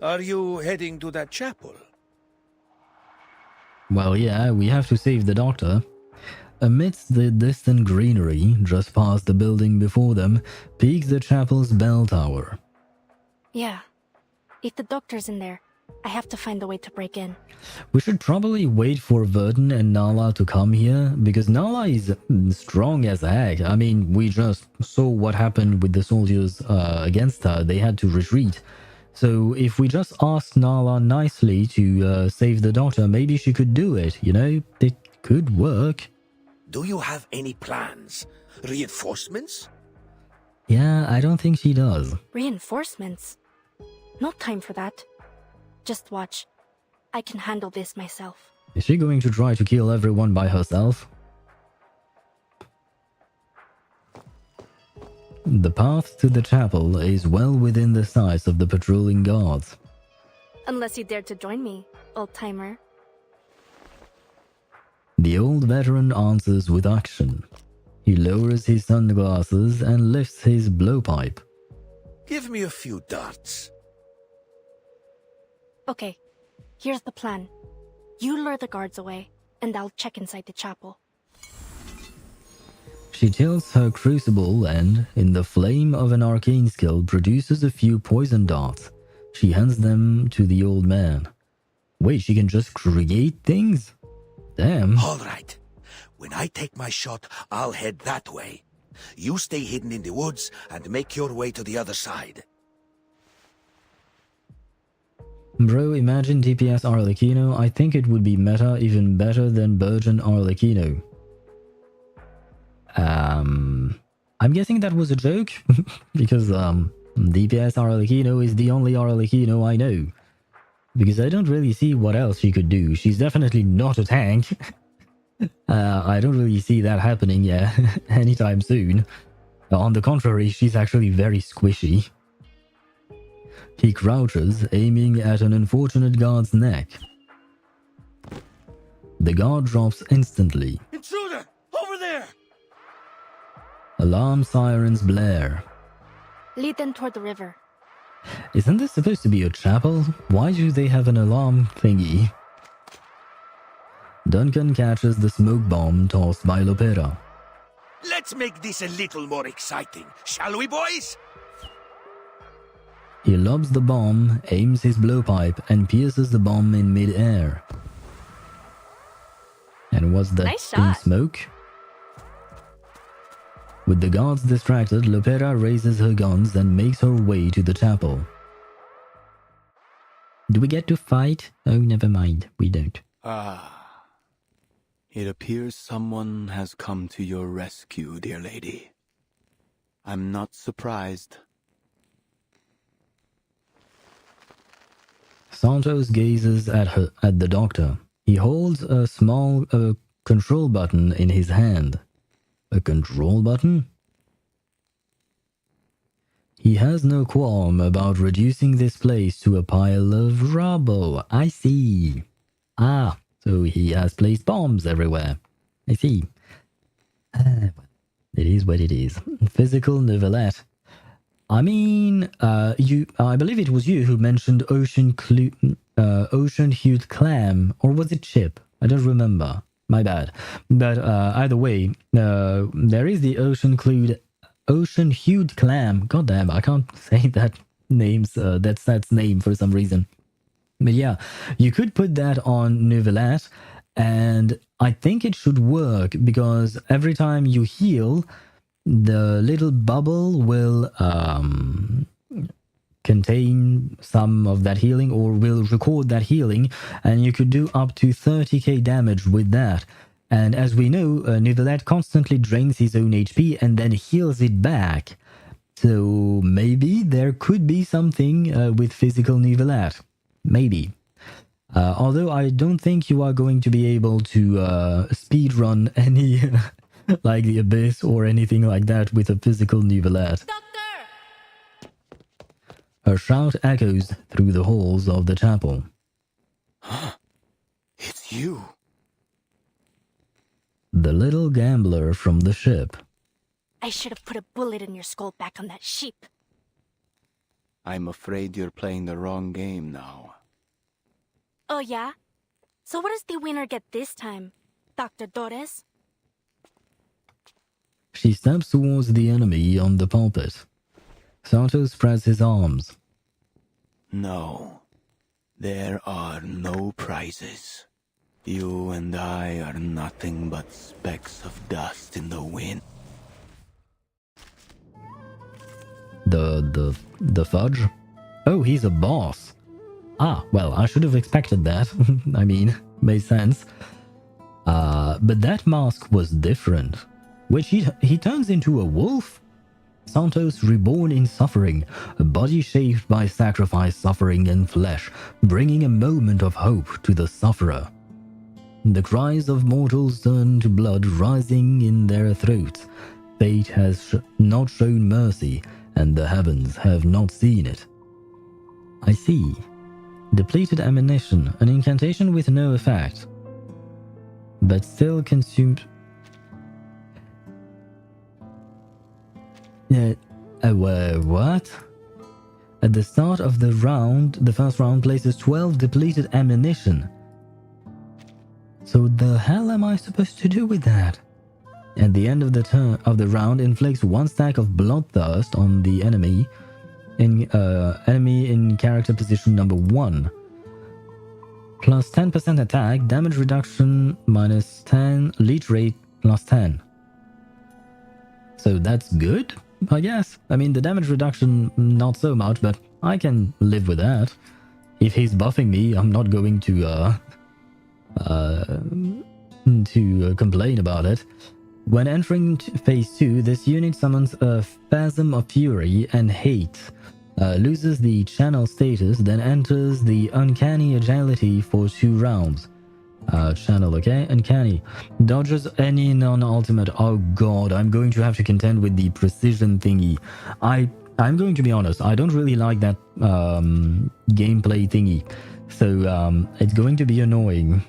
Are you heading to that chapel? Well, yeah, we have to save the doctor. Amidst the distant greenery, just past the building before them, peeks the chapel's bell tower. Yeah. If the doctor's in there, I have to find a way to break in. We should probably wait for Vertin and Nala to come here, because Nala is strong as heck. I mean, we just saw what happened with the soldiers against her. They had to retreat. So if we just ask Nala nicely to save the doctor, maybe she could do it, you know? It could work. Do you have any plans? Reinforcements? Yeah, I don't think she does. Reinforcements? No time for that. Just watch. I can handle this myself. Is she going to try to kill everyone by herself? The path to the chapel is well within the sight of the patrolling guards. Unless you dare to join me, old-timer. The old veteran answers with action. He lowers his sunglasses and lifts his blowpipe. Give me a few darts. Okay, here's the plan. You lure the guards away, and I'll check inside the chapel. She tilts her crucible and, in the flame of an arcane skill, produces a few poison darts. She hands them to the old man. Wait, she can just create things? Damn. All right. When I take my shot, I'll head that way. You stay hidden in the woods and make your way to the other side. Bro, imagine DPS Arlecchino. I think it would be meta even better than Burgeon Arlecchino. I'm guessing that was a joke, because DPS Arlecchino is the only Arlecchino I know. Because I don't really see what else she could do. She's definitely not a tank. I don't really see that happening, anytime soon. On the contrary, she's actually very squishy. He crouches, aiming at an unfortunate guard's neck. The guard drops instantly. Intruder! Over there! Alarm sirens blare. Lead them toward the river. Isn't this supposed to be a chapel? Why do they have an alarm thingy? Duncan catches the smoke bomb tossed by Lopera. Let's make this a little more exciting, shall we, boys? He lobs the bomb, aims his blowpipe, and pierces the bomb in mid-air. And what's that Nice pink shot. smoke? With the guards distracted, Lopera raises her guns and makes her way to the chapel. Do we get to fight? Oh, never mind, we don't. Ah, it appears someone has come to your rescue, dear lady. I'm not surprised. Santos gazes at the doctor. He holds a small control button in his hand. A control button? He has no qualm about reducing this place to a pile of rubble. I see. Ah, so he has placed bombs everywhere. I see. It is what it is. Physical novelette. I mean, I believe it was you who mentioned ocean-hued clam, or was it Chip? I don't remember. My bad. But either way, there is the ocean-hued clam. God damn, I can't say that that's name for some reason. But yeah, you could put that on Novelette, and I think it should work because every time you heal, the little bubble will contain some of that healing, or will record that healing, and you could do up to 30k damage with that. And as we know, Novelette constantly drains his own HP and then heals it back. So maybe there could be something with physical Novelette. Maybe. Although I don't think you are going to be able to speedrun any like the Abyss or anything like that with a physical Novelette. Doctor! Her shout echoes through the halls of the chapel. It's you. The little gambler from the ship. I should have put a bullet in your skull back on that sheep. I'm afraid you're playing the wrong game now. Oh yeah? So what does the winner get this time, Dr. Dores? She steps towards the enemy on the pulpit. Santos spreads his arms. No. There are no prizes. You and I are nothing but specks of dust in the wind. The fudge? Oh, he's a boss. Ah, well, I should have expected that. I mean, makes sense. But that mask was different. Which he turns into a wolf? Santos reborn in suffering, a body shaped by sacrifice, suffering, and flesh, bringing a moment of hope to the sufferer. The cries of mortals turn to blood rising in their throats. Fate has not shown mercy, and the heavens have not seen it. I see. Depleted ammunition, an incantation with no effect. But still consumed... what? At the start of the round, the first round places 12 depleted ammunition. So the hell am I supposed to do with that? At the end of the round, inflicts 1 stack of bloodthirst on the enemy in character position number 1. Plus 10% attack, damage reduction minus 10, leech rate plus 10. So that's good, I guess. I mean, the damage reduction, not so much, but I can live with that. If he's buffing me, I'm not going to complain about it. When entering phase 2, this unit summons a spasm of fury and hate, loses the channel status, then enters the uncanny agility for 2 rounds. Channel, okay? Uncanny. Dodges any non-ultimate. Oh god, I'm going to have to contend with the precision thingy. I'm going to be honest, I don't really like that gameplay thingy. So it's going to be annoying.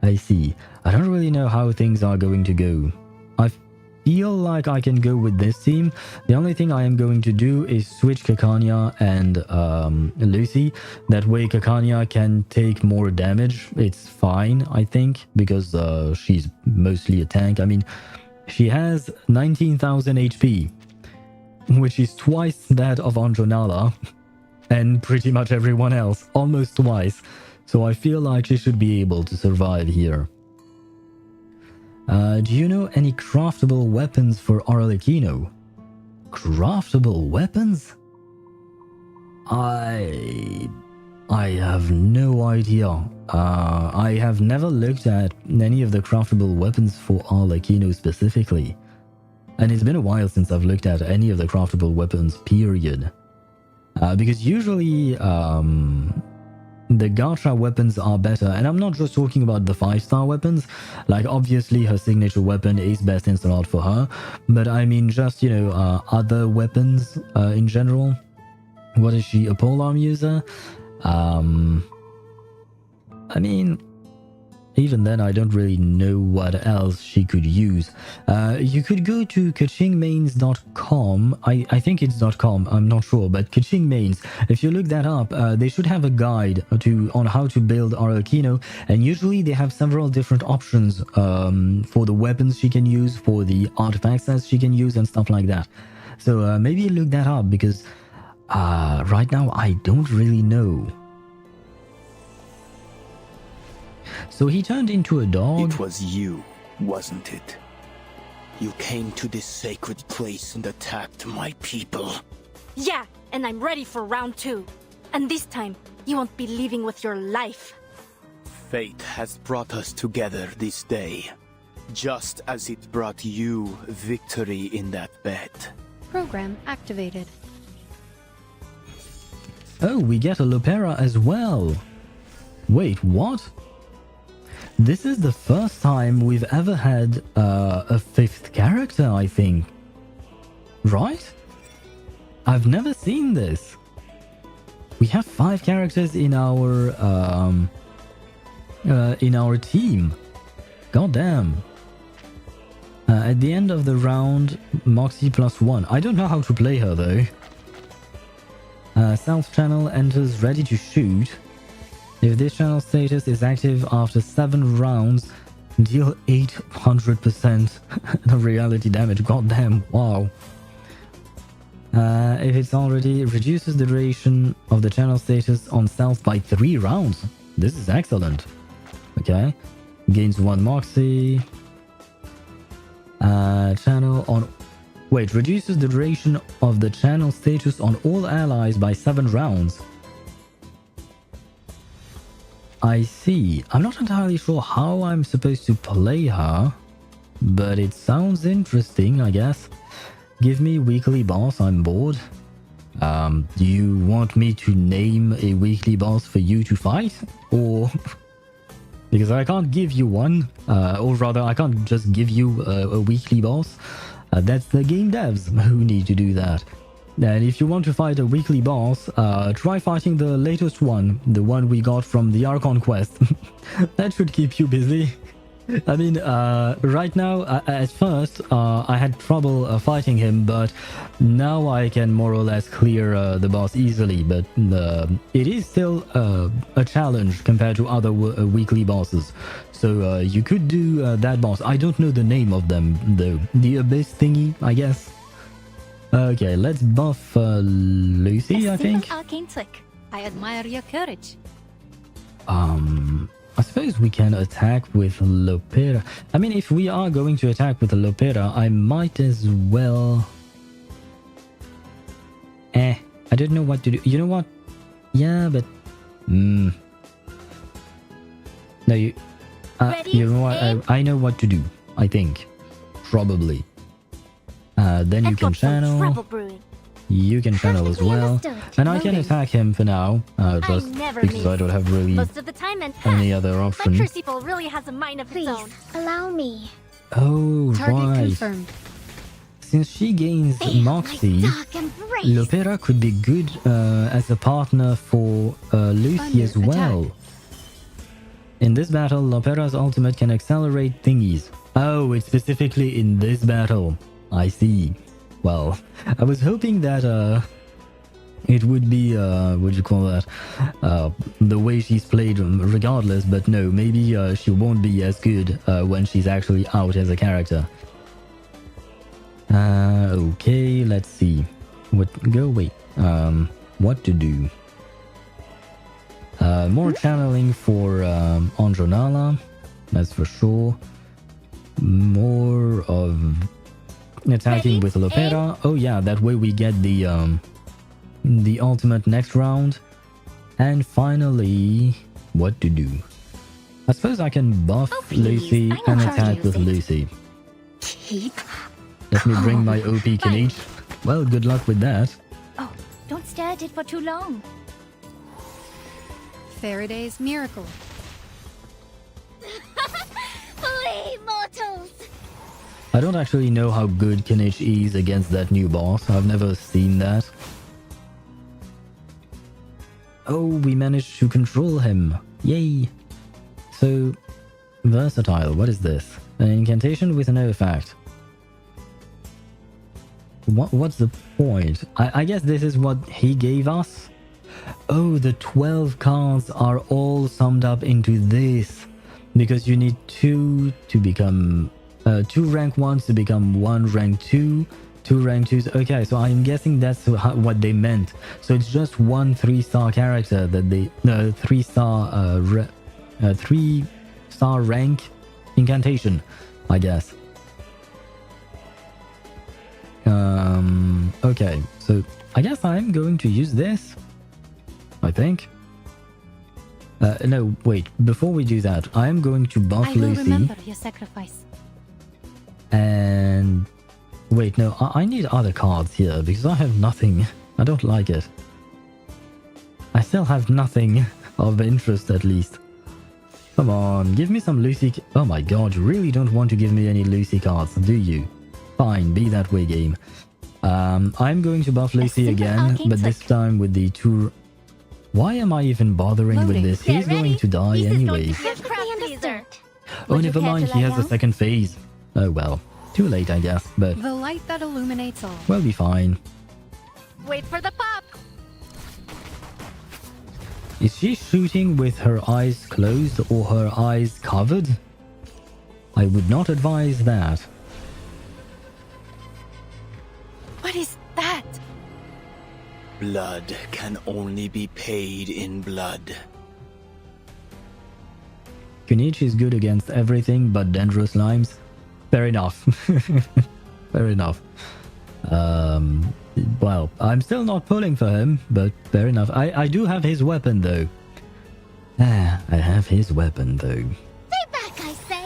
I see. I don't really know how things are going to go. I feel like I can go with this team. The only thing I am going to do is switch Kakanya and Lucy. That way Kakanya can take more damage. It's fine, I think, because she's mostly a tank. I mean, she has 19,000 HP, which is twice that of Anjo and pretty much everyone else, almost twice. So I feel like she should be able to survive here. Do you know any craftable weapons for Arlecchino? Craftable weapons? I have no idea. I have never looked at any of the craftable weapons for Arlecchino specifically. And it's been a while since I've looked at any of the craftable weapons, period. Because usually... the gacha weapons are better, and I'm not just talking about the 5-star weapons. Like, obviously her signature weapon is best in slot for her, but I mean just, you know, other weapons in general. What is she, a polearm user? I mean, even then I don't really know what else she could use. You could go to kachingmains.com. I think it's .com, I'm not sure, but Kaching Mains, if you look that up, they should have a guide on how to build Arlecchino, and usually they have several different options for the weapons she can use, for the artifacts that she can use, and stuff like that. So maybe look that up, because right now I don't really know. So he turned into a dog? It was you, wasn't it? You came to this sacred place and attacked my people. Yeah, and I'm ready for round 2. And this time, you won't be leaving with your life. Fate has brought us together this day, just as it brought you victory in that bet. Program activated. Oh, we get a Lopera as well. Wait, what? This is the first time we've ever had a 5th character, I think. Right? I've never seen this. We have 5 characters in our team. God damn. At the end of the round, Moxie +1. I don't know how to play her though. South channel enters ready to shoot. If this channel status is active after 7 rounds, deal 800% of reality damage. God damn, wow. If it's already reduces the duration of the channel status on South by 3 rounds. This is excellent. Okay. Gains 1 Moxie. Channel on... Wait, reduces the duration of the channel status on all allies by 7 rounds. I see. I'm not entirely sure how I'm supposed to play her, but it sounds interesting, I guess. Give me weekly boss, I'm bored. Do you want me to name a weekly boss for you to fight? Or... because I can't give you one, or rather I can't just give you a weekly boss. That's the game devs who need to do that. And if you want to fight a weekly boss, try fighting the latest one, the one we got from the Archon quest. That should keep you busy. I mean, right now, at first, I had trouble fighting him, but now I can more or less clear the boss easily. But it is still a challenge compared to other weekly bosses. So you could do that boss. I don't know the name of them, though. The Abyss thingy, I guess. Okay, let's buff Lucy, I think. Arcane trick. I admire your courage. I suppose we can attack with Lopera. I mean, if we are going to attack with Lopera, I might as well... I don't know what to do. You know what? Yeah, but... No, you... you know what? I know what to do, I think. Probably. Then you can channel. You can channel as well. And I can attack him for now, just because I don't have really any other option. Crucible really has a mind of its own. Allow me. Oh, right. Since she gains Moxie, Lopera could be good as a partner for Lucy as well. In this battle, Lopera's ultimate can accelerate thingies. Oh, it's specifically in this battle. I see. Well, I was hoping that it would be, what do you call that, the way she's played regardless, but no, maybe she won't be as good when she's actually out as a character. Okay, let's see. What to do? More channeling for Anjo, that's for sure. More of attacking with Lopera. Oh yeah, that way we get the ultimate next round. And finally, what to do? I suppose I can buff Lucy and attack with Lucy. Let me bring my OP Kinage. Well, good luck with that. Oh, don't stare at it for too long. Faraday's miracle. Flee, mortals! I don't actually know how good Kinage is against that new boss. I've never seen that. Oh, we managed to control him. Yay! So, versatile. What is this? An incantation with no effect. What's the point? I guess this is what he gave us? Oh, the 12 cards are all summed up into this. Because you need 2 to become... 2 rank 1s to become 1 rank 2. 2 rank 2s. Okay, so I'm guessing that's what they meant. So it's just 1 3-star character that they... No, 3-star... 3-star rank incantation, I guess. Okay, so I guess I'm going to use this. I think. No, wait. Before we do that, I am going to buff Lucy. Remember your sacrifice. And wait, no, I need other cards here because I have nothing. I don't like it. I still have nothing of interest, at least. Come on, give me some Lucy. Oh my god, you really don't want to give me any Lucy cards, do you? Fine, be that way, game. I'm going to buff Lucy again, but this time with the two... Why am I even bothering with this? He's going to die anyway. Oh, never mind, he has a second phase. Oh well, too late I guess, but The light that illuminates all. we'll be fine. Wait for the pop! Is she shooting with her eyes closed or her eyes covered? I would not advise that. What is that? Blood can only be paid in blood. Kunichi is good against everything but dangerous slimes. Fair enough. Fair enough. Well, I'm still not pulling for him, but fair enough. I do have his weapon though. Ah, I have his weapon though. Stay back, I say!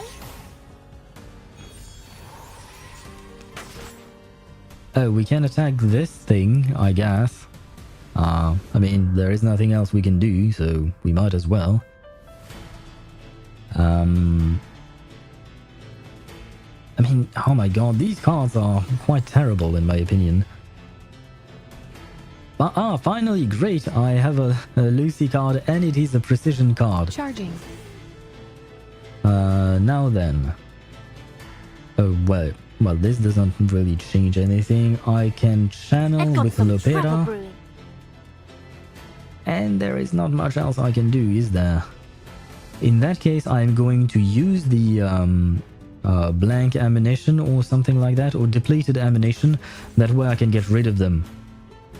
Oh, we can attack this thing, I guess. I mean, there is nothing else we can do, so we might as well. I mean, oh my god, these cards are quite terrible in my opinion. But, finally, great, I have a Lucy card and it is a precision card. Charging. Now then. Oh, well, this doesn't really change anything. I can channel with Lopera. And there is not much else I can do, is there? In that case, I'm going to use the blank ammunition or something like that, or depleted ammunition. That way I can get rid of them.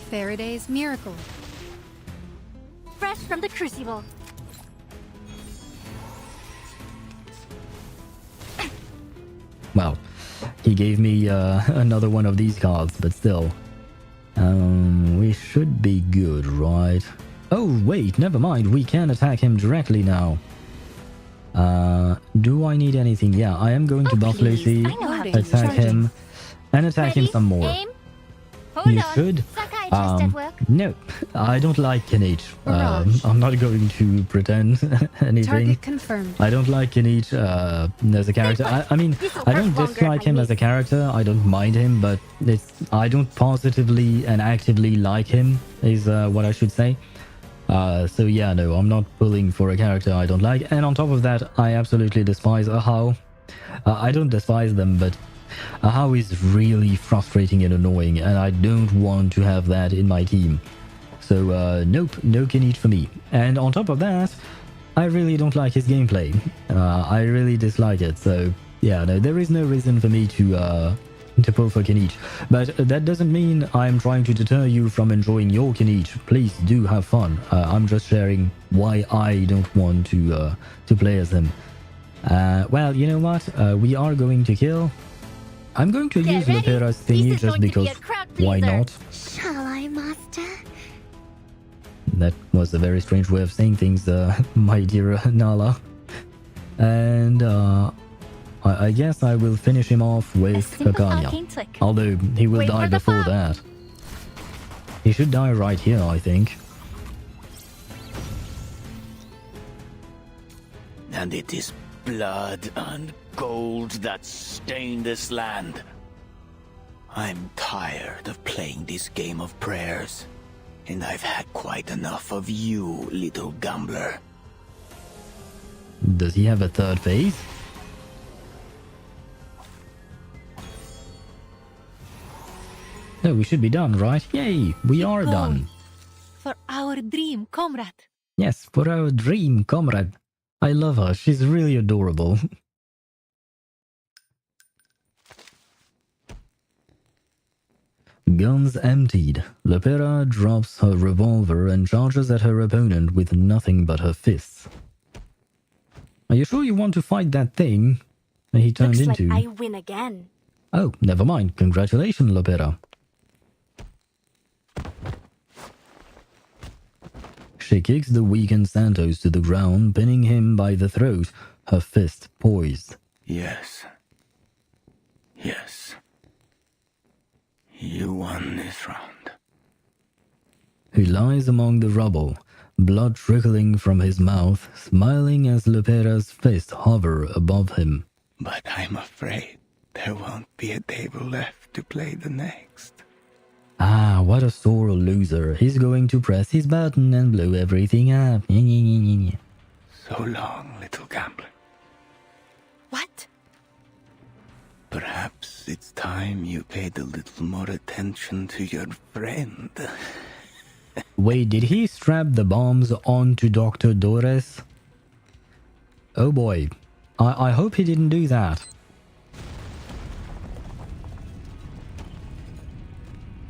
Faraday's miracle. Fresh from the crucible. Well, he gave me another one of these cards, but still. We should be good, right? Oh, wait, never mind. We can attack him directly now. Do I need anything? Yeah, I am going to buff Lucy, attack him, and attack him some more. You should. No, I don't like Kinich. I'm not going to pretend anything. Target confirmed. I don't like Kinich as a character. I mean, I don't dislike him as a character. I don't mind him, but I don't positively and actively like him, is what I should say. So yeah, no, I'm not pulling for a character I don't like. And on top of that, I absolutely despise Ahau. I don't despise them, but Ahau is really frustrating and annoying, and I don't want to have that in my team. So nope, no Kinich for me. And on top of that, I really don't like his gameplay. I really dislike it. So yeah, no, there is no reason for me to pull for Kinich. But that doesn't mean I'm trying to deter you from enjoying your Kinich. Please do have fun. I'm just sharing why I don't want to play as him. Well, you know what? We are going to kill. I'm going to use Lopera's thingy just because why not? Shall I, Master? That was a very strange way of saying things, my dear Nala. And I guess I will finish him off with Kakanya. Although he will die before that. He should die right here, I think. And it is blood and gold that stain this land. I'm tired of playing this game of prayers, and I've had quite enough of you, little gambler. Does he have a third phase? No, we should be done, right? Yay, we are done. For our dream, comrade. Yes, for our dream comrade. I love her, she's really adorable. Guns emptied, Lopera drops her revolver and charges at her opponent with nothing but her fists. Are you sure you want to fight that thing he turned Looks into? like I win again. Oh, never mind. Congratulations, Lopera. She kicks the weakened Santos to the ground, pinning him by the throat, her fist poised. Yes. Yes. You won this round. He lies among the rubble, blood trickling from his mouth, smiling as Lopera's fists hover above him. But I'm afraid there won't be a table left to play the next. Ah, what a sore loser. He's going to press his button and blow everything up. So long, little gambler. What? Perhaps it's time you paid a little more attention to your friend. Wait, did he strap the bombs onto Dr. Dores? Oh boy. I hope he didn't do that.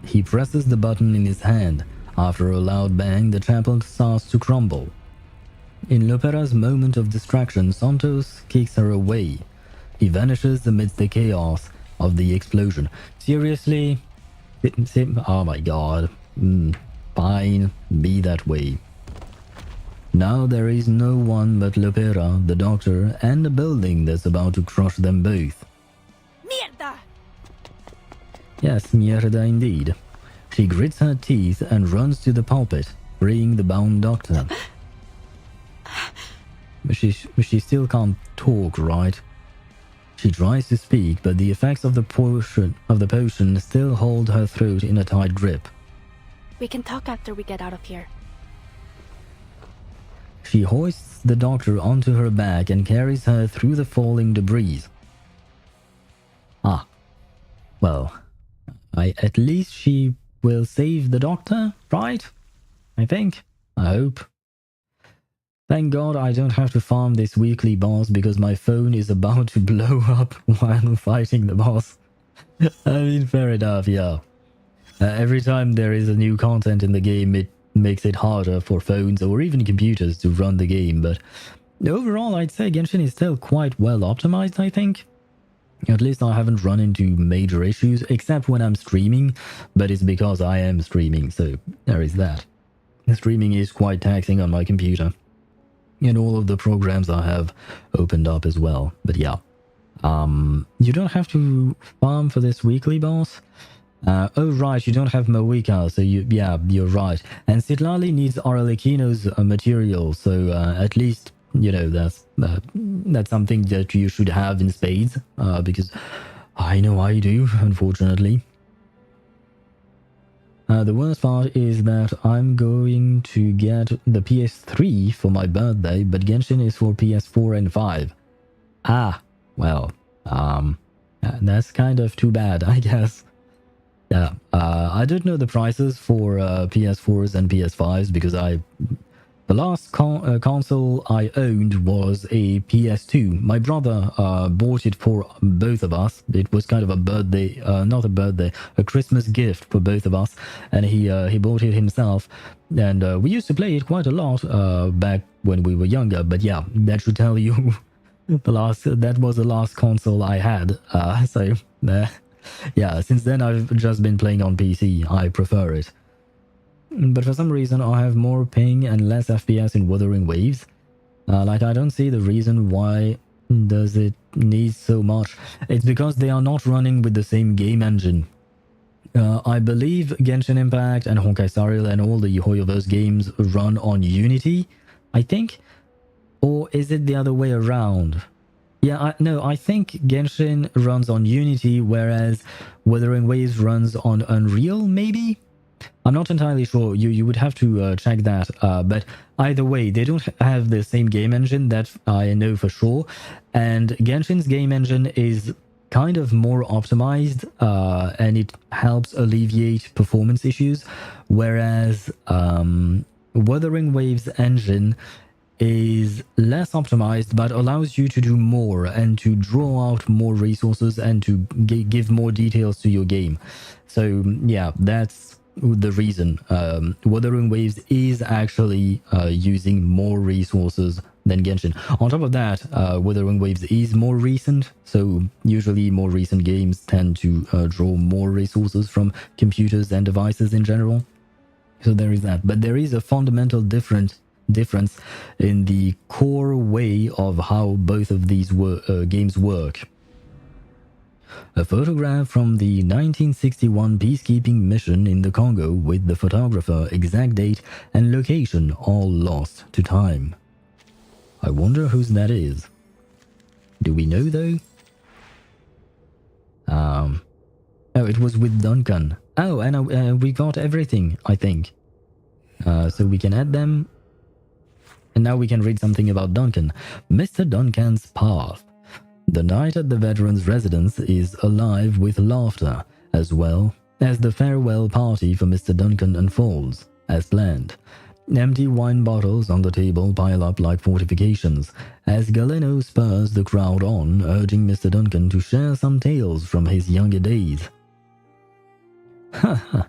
He presses the button in his hand. After a loud bang, the chapel starts to crumble. In Lopera's moment of distraction, Santos kicks her away. He vanishes amidst the chaos of the explosion. Seriously? Oh my god. Fine, be that way. Now there is no one but Lopera, the doctor, and the building that's about to crush them both. Mierda! Yes, mierda indeed. She grits her teeth and runs to the pulpit, freeing the bound doctor. She still can't talk, right? She tries to speak, but the effects of the potion still hold her throat in a tight grip. We can talk after we get out of here. She hoists the doctor onto her back and carries her through the falling debris. Ah. Well, at least she will save the doctor, right? I think. I hope. Thank God I don't have to farm this weekly boss because my phone is about to blow up while fighting the boss. I mean, fair enough, yeah. Every time there is a new content in the game, it makes it harder for phones or even computers to run the game, but overall I'd say Genshin is still quite well optimized, I think. At least I haven't run into major issues, except when I'm streaming, but it's because I am streaming, so there is that. Streaming is quite taxing on my computer. And all of the programs I have opened up as well, but yeah. You don't have to farm for this weekly boss? Oh right, you don't have Moika, so you're right. And Sitlali needs Arlecchino's material, so at least, you know, that's something that you should have in spades, because I know I do, unfortunately. The worst part is that I'm going to get the PS3 for my birthday, but Genshin is for PS4 and 5. Ah, well, that's kind of too bad, I guess. Yeah, I don't know the prices for PS4s and PS5s because the last console I owned was a PS2. My brother bought it for both of us. It was kind of a birthday, not a birthday, a Christmas gift for both of us, and he bought it himself. And we used to play it quite a lot back when we were younger. But yeah, that should tell you that was the last console I had. Yeah, since then I've just been playing on PC. I prefer it. But for some reason I have more ping and less FPS in Wuthering Waves. Like, I don't see the reason why does it need so much. It's because they are not running with the same game engine. I believe Genshin Impact and Honkai Star Rail and all the Hoyoverse games run on Unity, I think? Or is it the other way around? Yeah, no, I think Genshin runs on Unity, whereas Wuthering Waves runs on Unreal, maybe? I'm not entirely sure. You would have to check that. But either way, they don't have the same game engine, that I know for sure. And Genshin's game engine is kind of more optimized, and it helps alleviate performance issues, whereas Wuthering Waves engine is less optimized but allows you to do more and to draw out more resources and to give more details to your game. So yeah, that's the reason. Wuthering Waves is actually using more resources than Genshin. On top of that, Wuthering Waves is more recent, so usually more recent games tend to draw more resources from computers and devices in general. So there is that. But there is a fundamental difference in the core way of how both of these games work. A photograph from the 1961 peacekeeping mission in the Congo with the photographer, exact date and location all lost to time. I wonder whose that is. Do we know though? Oh, it was with Duncan. Oh, and we got everything, I think. So we can add them. And now we can read something about Duncan. Mr. Duncan's path. The night at the veteran's residence is alive with laughter, as well as the farewell party for Mr. Duncan unfolds, as planned. Empty wine bottles on the table pile up like fortifications, as Galeno spurs the crowd on, urging Mr. Duncan to share some tales from his younger days. Haha,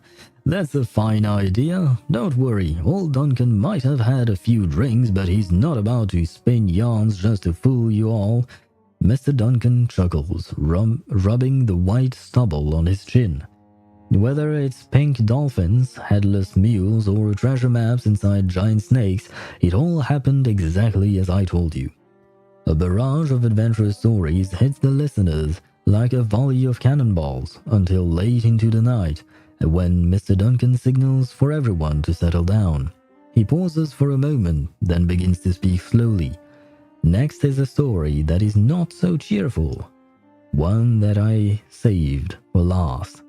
that's a fine idea. Don't worry, old Duncan might have had a few drinks, but he's not about to spin yarns just to fool you all. Mr. Duncan chuckles, rubbing the white stubble on his chin. Whether it's pink dolphins, headless mules, or treasure maps inside giant snakes, it all happened exactly as I told you. A barrage of adventurous stories hits the listeners like a volley of cannonballs until late into the night, when Mr. Duncan signals for everyone to settle down. He pauses for a moment, then begins to speak slowly. Next is a story that is not so cheerful, one that I saved for last.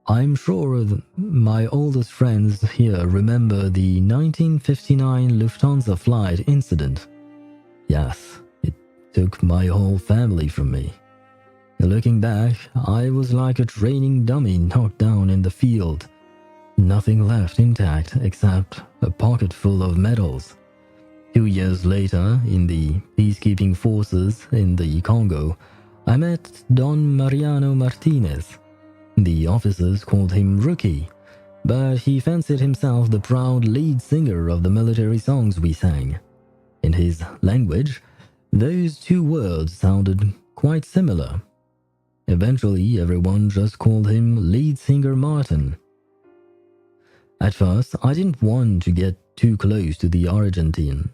I'm sure my oldest friends here remember the 1959 Lufthansa flight incident. Yes, it took my whole family from me. Looking back, I was like a training dummy knocked down in the field. Nothing left intact except a pocket full of medals. 2 years later, in the peacekeeping forces in the Congo, I met Don Mariano Martinez. The officers called him Rookie, but he fancied himself the proud lead singer of the military songs we sang. In his language, those two words sounded quite similar. Eventually, everyone just called him Lead Singer Martin. At first, I didn't want to get too close to the Argentine.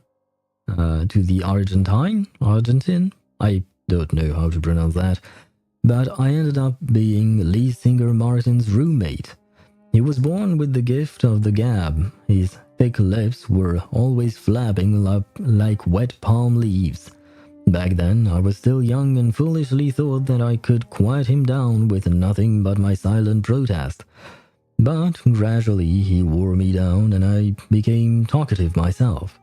Argentine? I don't know how to pronounce that. But I ended up being lead singer Martin's roommate. He was born with the gift of the gab. His thick lips were always flapping like wet palm leaves. Back then, I was still young and foolishly thought that I could quiet him down with nothing but my silent protest. But gradually, he wore me down and I became talkative myself.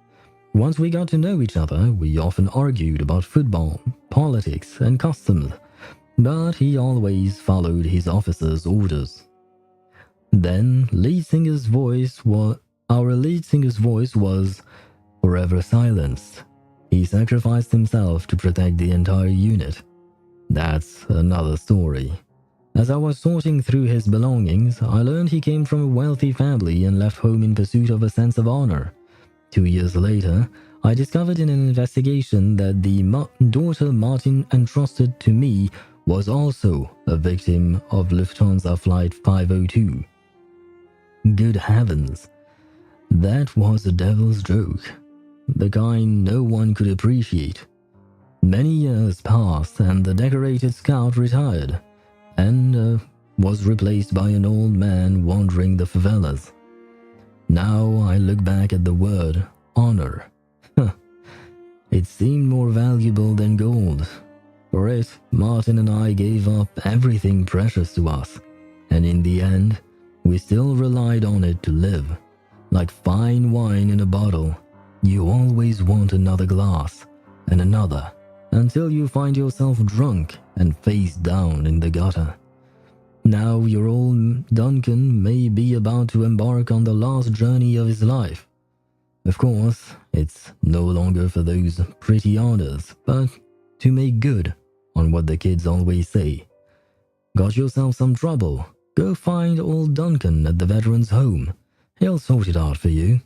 Once we got to know each other, we often argued about football, politics, and customs. But he always followed his officer's orders. Then our lead singer's voice was forever silenced. He sacrificed himself to protect the entire unit. That's another story. As I was sorting through his belongings, I learned he came from a wealthy family and left home in pursuit of a sense of honor. 2 years later, I discovered in an investigation that the daughter Martin entrusted to me was also a victim of Lufthansa Flight 502. Good heavens, that was a devil's joke, the kind no one could appreciate. Many years passed and the decorated scout retired and was replaced by an old man wandering the favelas. Now I look back at the word honor. It seemed more valuable than gold. For it, Martin and I gave up everything precious to us, and in the end, we still relied on it to live. Like fine wine in a bottle, you always want another glass, and another, until you find yourself drunk and face down in the gutter. Now your old Duncan may be about to embark on the last journey of his life. Of course, it's no longer for those pretty honors, but to make good on what the kids always say. Got yourself some trouble? Go find old Duncan at the veteran's home. He'll sort it out for you.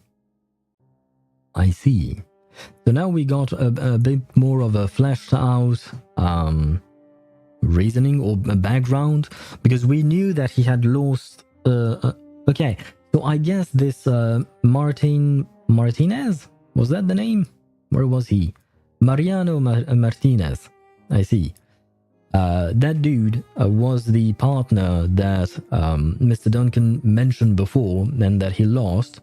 I see. So now we got a bit more of a fleshed out reasoning or background, because we knew that he had lost... okay, so I guess this Martinez? Was that the name? Where was he? Mariano Martinez. I see. That dude was the partner that Mr. Duncan mentioned before and that he lost,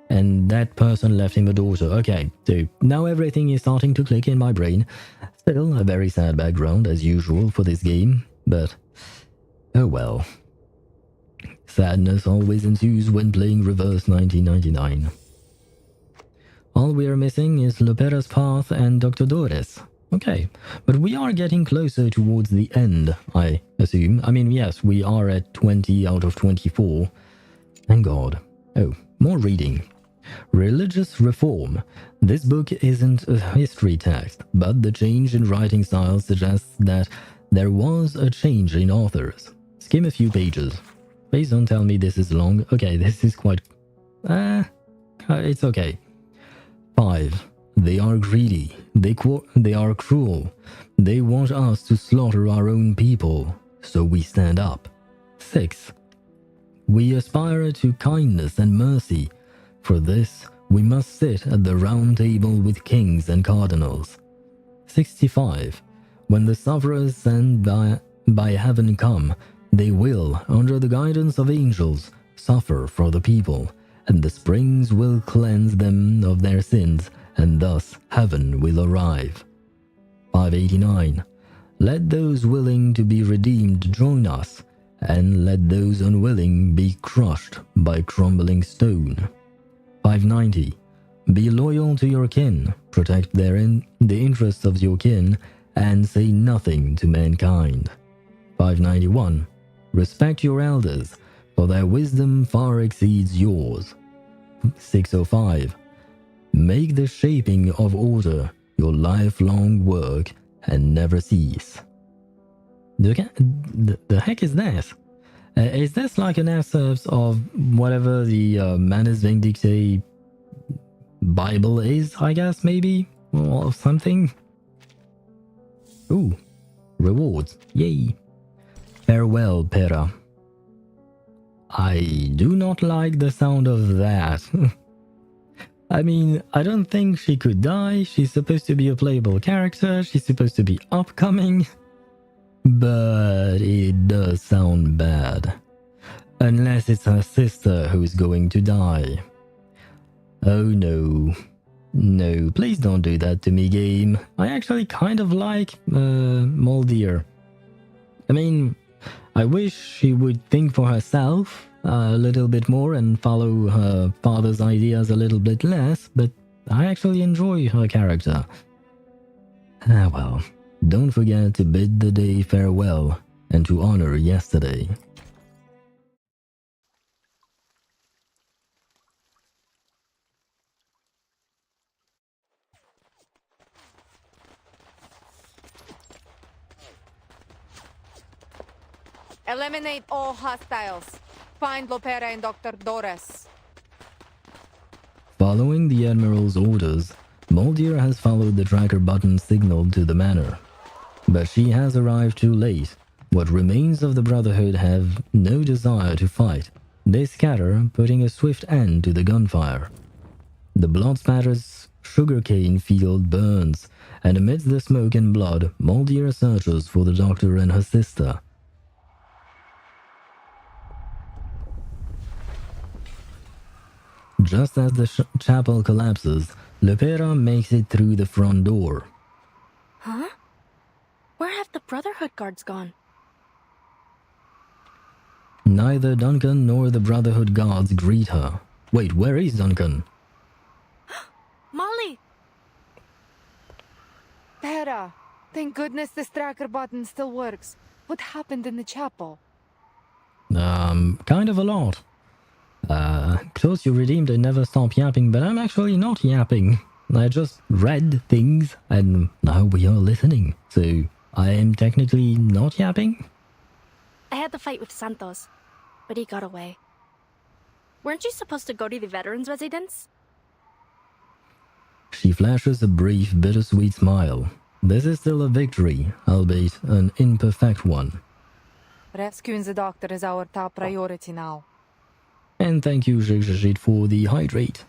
and that person left him a daughter. Okay, so now everything is starting to click in my brain. Still a very sad background as usual for this game, but Oh well. Sadness always ensues when playing Reverse 1999. All we are missing is Lopera's Path and Dr. Dores. Okay, but we are getting closer towards the end, I assume. I mean, yes, we are at 20 out of 24. Thank God. Oh, more reading. Religious Reform. This book isn't a history text, but the change in writing style suggests that there was a change in authors. Skim a few pages. Please don't tell me this is long. Okay, this is quite... it's okay. 5. They are greedy. They are cruel. They want us to slaughter our own people, so we stand up. 6. We aspire to kindness and mercy. For this, we must sit at the round table with kings and cardinals. 65. When the sufferers sent by heaven come, they will, under the guidance of angels, suffer for the people, and the springs will cleanse them of their sins, and thus heaven will arrive. 589. Let those willing to be redeemed join us, and let those unwilling be crushed by crumbling stone. 590. Be loyal to your kin, protect the interests of your kin, and say nothing to mankind. 591. Respect your elders, for their wisdom far exceeds yours. 605. Make the shaping of order your lifelong work and never cease. The heck is this? Is this like an excerpt of whatever the Manus Vindictae Bible is, I guess, maybe? Or something? Ooh. Rewards. Yay. Farewell, Pera. I do not like the sound of that. I mean, I don't think she could die. She's supposed to be a playable character. She's supposed to be upcoming. But it does sound bad. Unless it's her sister who's going to die. Oh no. No, please don't do that to me, game. I actually kind of like Moldir. I mean, I wish she would think for herself a little bit more and follow her father's ideas a little bit less, but I actually enjoy her character. Ah well, don't forget to bid the day farewell and to honor yesterday. Eliminate all hostiles. Find Lopera and Dr. Dores. Following the Admiral's orders, Moldir has followed the tracker button signaled to the manor. But she has arrived too late. What remains of the Brotherhood have no desire to fight. They scatter, putting a swift end to the gunfire. The blood-spattered sugarcane field burns, and amidst the smoke and blood, Moldir searches for the doctor and her sister. Just as the chapel collapses, Lopera makes it through the front door. Huh? Where have the Brotherhood guards gone? Neither Duncan nor the Brotherhood guards greet her. Wait, where is Duncan? Molly! Pera, thank goodness this tracker button still works. What happened in the chapel? Kind of a lot. Close you redeemed and never stop yapping, but I'm actually not yapping. I just read things, and now we are listening. So, I am technically not yapping? I had the fight with Santos, but he got away. Weren't you supposed to go to the veterans' residence? She flashes a brief, bittersweet smile. This is still a victory, albeit an imperfect one. Rescuing the doctor is our top priority now. And thank you, Jigjajit, for the hydrate.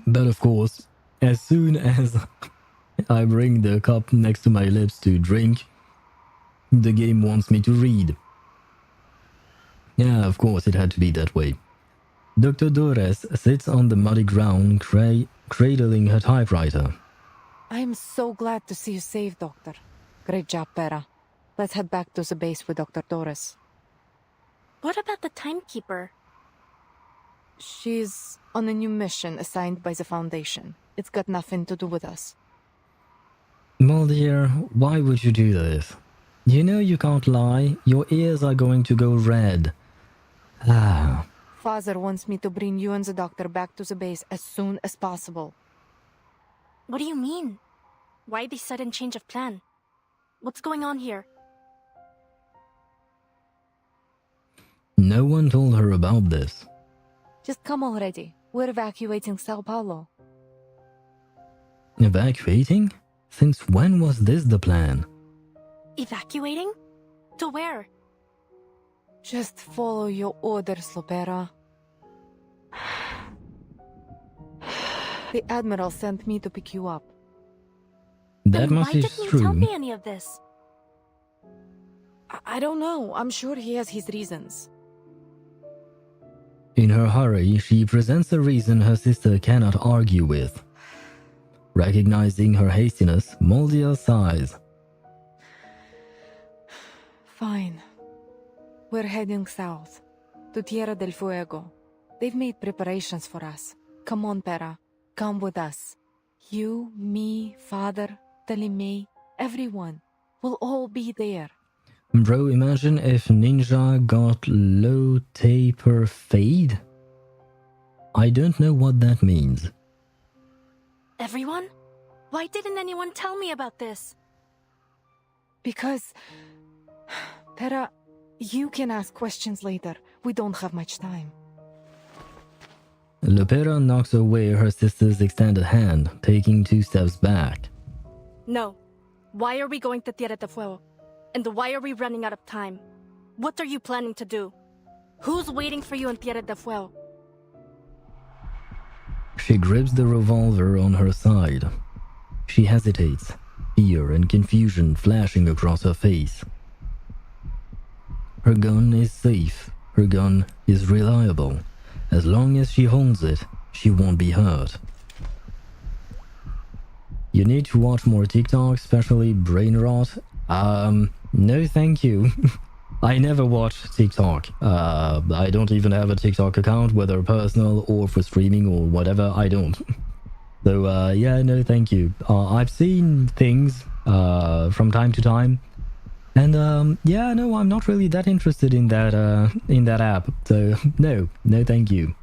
But of course, as soon as I bring the cup next to my lips to drink, the game wants me to read. Yeah, of course, it had to be that way. Dr. Dores sits on the muddy ground, cradling her typewriter. I am so glad to see you safe, Doctor. Great job, Pera. Let's head back to the base with Dr. Dores. What about the timekeeper? She's on a new mission assigned by the Foundation. It's got nothing to do with us. Well, dear, why would you do this? You know you can't lie. Your ears are going to go red. Ah. Father wants me to bring you and the doctor back to the base as soon as possible. What do you mean? Why the sudden change of plan? What's going on here? No one told her about this. Just come already. We're evacuating Sao Paulo. Evacuating? Since when was this the plan? Evacuating? To where? Just follow your orders, Lopera. The Admiral sent me to pick you up. That must be Why didn't you tell true. me any of this? I don't know. I'm sure he has his reasons. In her hurry, she presents a reason her sister cannot argue with. Recognizing her hastiness, Moldia sighs. Fine. We're heading south, to Tierra del Fuego. They've made preparations for us. Come on, Pera. Come with us. You, me, Father, Telimei, everyone. We'll all be there. Bro, imagine if Ninja got low taper fade? I don't know what that means. Everyone? Why didn't anyone tell me about this? Because... Pera, you can ask questions later. We don't have much time. Lopera knocks away her sister's extended hand, taking 2 steps back. No. Why are we going to Tierra del Fuego? And why are we running out of time? What are you planning to do? Who's waiting for you in Tierra del Fuego? She grips the revolver on her side. She hesitates, fear and confusion flashing across her face. Her gun is safe. Her gun is reliable. As long as she holds it, she won't be hurt. You need to watch more TikTok, especially brain rot. No thank you. I never watch TikTok. I don't even have a TikTok account, whether personal or for streaming or whatever, I don't. So, yeah, no thank you. I've seen things, from time to time. And, yeah, no, I'm not really that interested in that app. So, no thank you.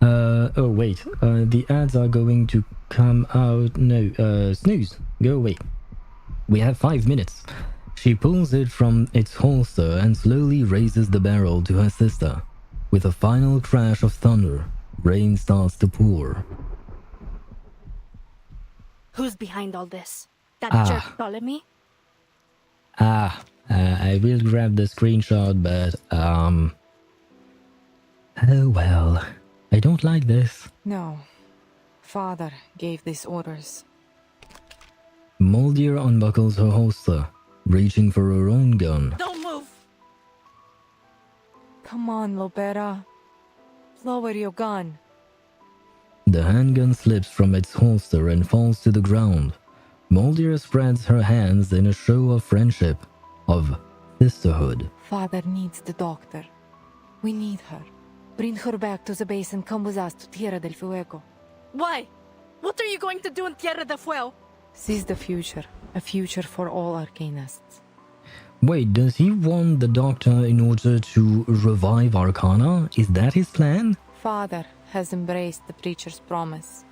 Oh, wait. The ads are going to come out. No, snooze. Go away. We have 5 minutes. She pulls it from its holster and slowly raises the barrel to her sister. With a final crash of thunder, rain starts to pour. Who's behind all this? That jerk Ptolemy? I will grab the screenshot, but, oh well. I don't like this. No. Father gave these orders. Moldir unbuckles her holster, reaching for her own gun. Don't move! Come on, Lopera. Lower your gun. The handgun slips from its holster and falls to the ground. Moldir spreads her hands in a show of friendship, of sisterhood. Father needs the doctor. We need her. Bring her back to the base and come with us to Tierra del Fuego. Why? What are you going to do in Tierra del Fuego? Seize the future. A future for all arcanists. Wait, does he want the doctor in order to revive Arcana? Is that his plan? Father has embraced the preacher's promise.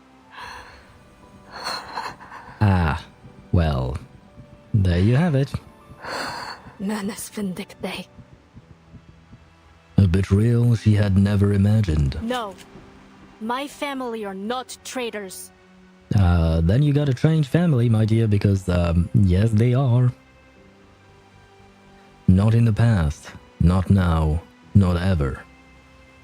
Well, there you have it. Manus Vindicte. A betrayal she had never imagined. No. My family are not traitors. Then you got a strange family, my dear, because, yes, they are. Not in the past, not now, not ever.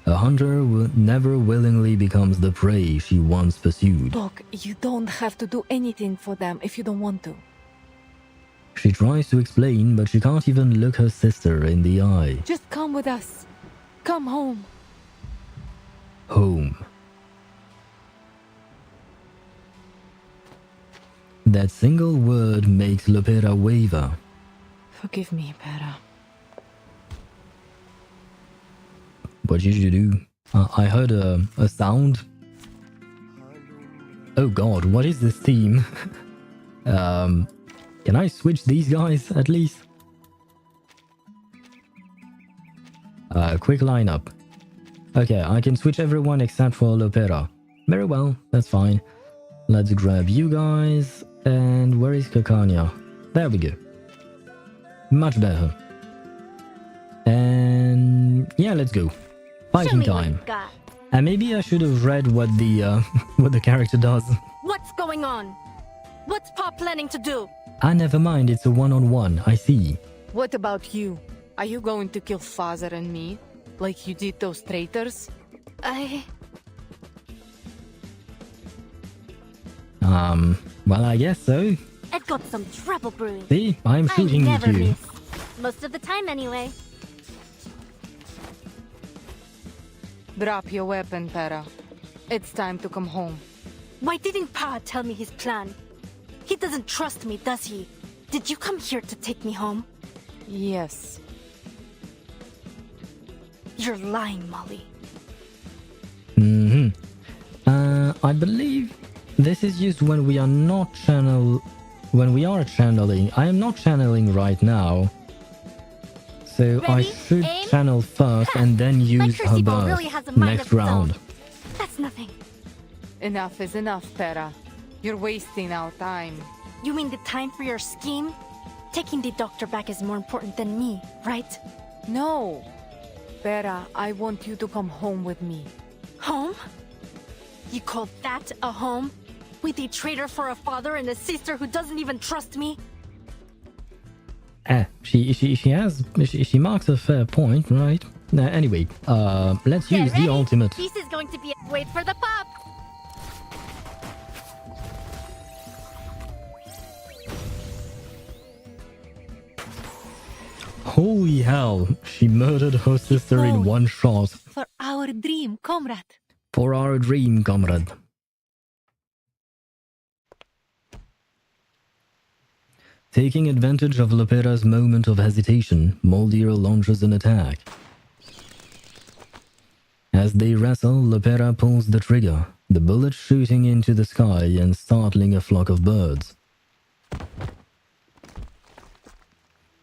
A hunter never willingly becomes the prey she once pursued. Look, you don't have to do anything for them if you don't want to. She tries to explain, but she can't even look her sister in the eye. Just come with us. Come home. Home. That single word makes Lopera waver. Forgive me, Pera. What did you do? I heard a sound. Oh god, what is this theme? Can I switch these guys at least? Quick lineup. Okay, I can switch everyone except for Lopera. Very well, that's fine. Let's grab you guys. And where is Kakanya? There we go. Much better. And yeah, let's go. Fighting time. And maybe I should have read what the what the character does. What's going on? What's Pop planning to do? Ah, never mind. It's a one-on-one. I see. What about you? Are you going to kill Father and me? Like you did those traitors? Well, I guess so. I've got some trouble brewing. See, I'm shooting at you. Most of the time, anyway. Drop your weapon, Pera. It's time to come home. Why didn't Pa tell me his plan? He doesn't trust me, does he? Did you come here to take me home? Yes. You're lying, Molly. Mm-hmm. I believe this is used when we are not when we are channeling. I am not channeling right now. So I should channel first and then use her burst really has a mind next of its own. round. That's nothing. Enough is enough, Pera. You're wasting our time. You mean the time for your scheme? Taking the doctor back is more important than me, right? No. Pera, I want you to come home with me. Home? You call that a home? With a traitor for a father and a sister who doesn't even trust me? She marks a fair point, right? Anyway, let's use the ultimate. This is going to be a wait for the pop. Holy hell, she murdered her sister in one shot. For our dream, comrade. For our dream, comrade. Taking advantage of Lopera's moment of hesitation, Moldier launches an attack. As they wrestle, Lopera pulls the trigger, the bullet shooting into the sky and startling a flock of birds.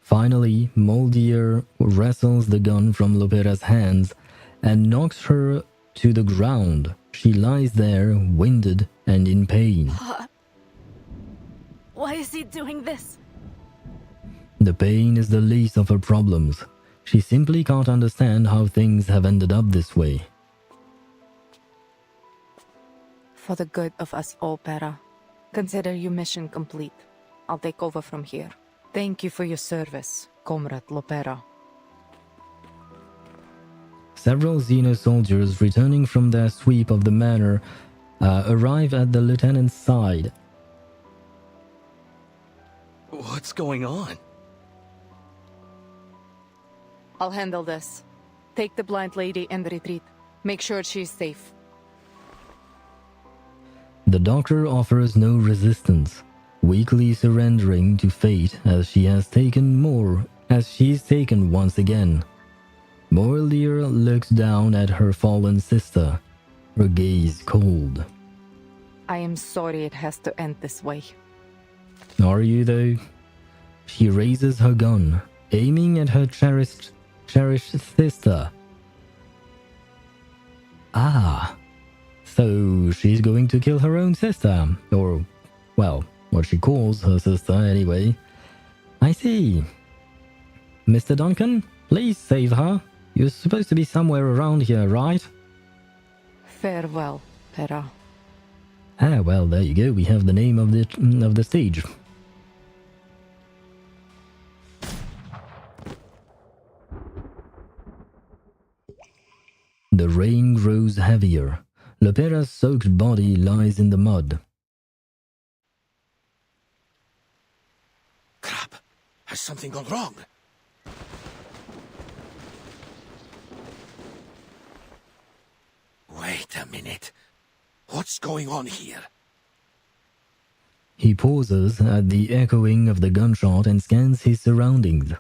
Finally, Moldier wrestles the gun from Lopera's hands and knocks her to the ground. She lies there, winded and in pain. Why is he doing this? The pain is the least of her problems. She simply can't understand how things have ended up this way. For the good of us all, Pera, consider your mission complete. I'll take over from here. Thank you for your service, Comrade Lopera. Several Xeno soldiers returning from their sweep of the manor arrive at the lieutenant's side. What's going on? I'll handle this. Take the blind lady and retreat. Make sure she's safe. The doctor offers no resistance, weakly surrendering to fate as she's taken once again. Moldier looks down at her fallen sister, her gaze cold. I am sorry it has to end this way. Are you though? She raises her gun, aiming at her cherished sister. Ah, so she's going to kill her own sister, or, well, what she calls her sister anyway. I see. Mr. Duncan, please save her. You're supposed to be somewhere around here, right? Farewell, Pera. Ah, well, there you go. We have the name of the stage. The rain grows heavier. Lopera's soaked body lies in the mud. Crap! Has something gone wrong? Wait a minute. What's going on here? He pauses at the echoing of the gunshot and scans his surroundings.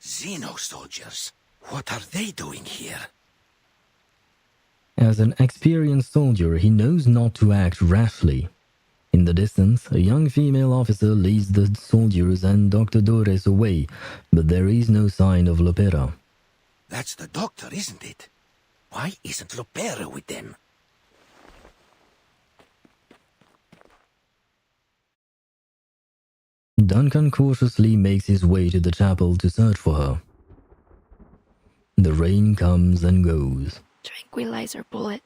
Xeno soldiers. What are they doing here? As an experienced soldier, he knows not to act rashly. In the distance, a young female officer leads the soldiers and Dr. Dores away, but there is no sign of Lopera. That's the doctor, isn't it? Why isn't Lopera with them? Duncan cautiously makes his way to the chapel to search for her. The rain comes and goes. Tranquilizer bullet.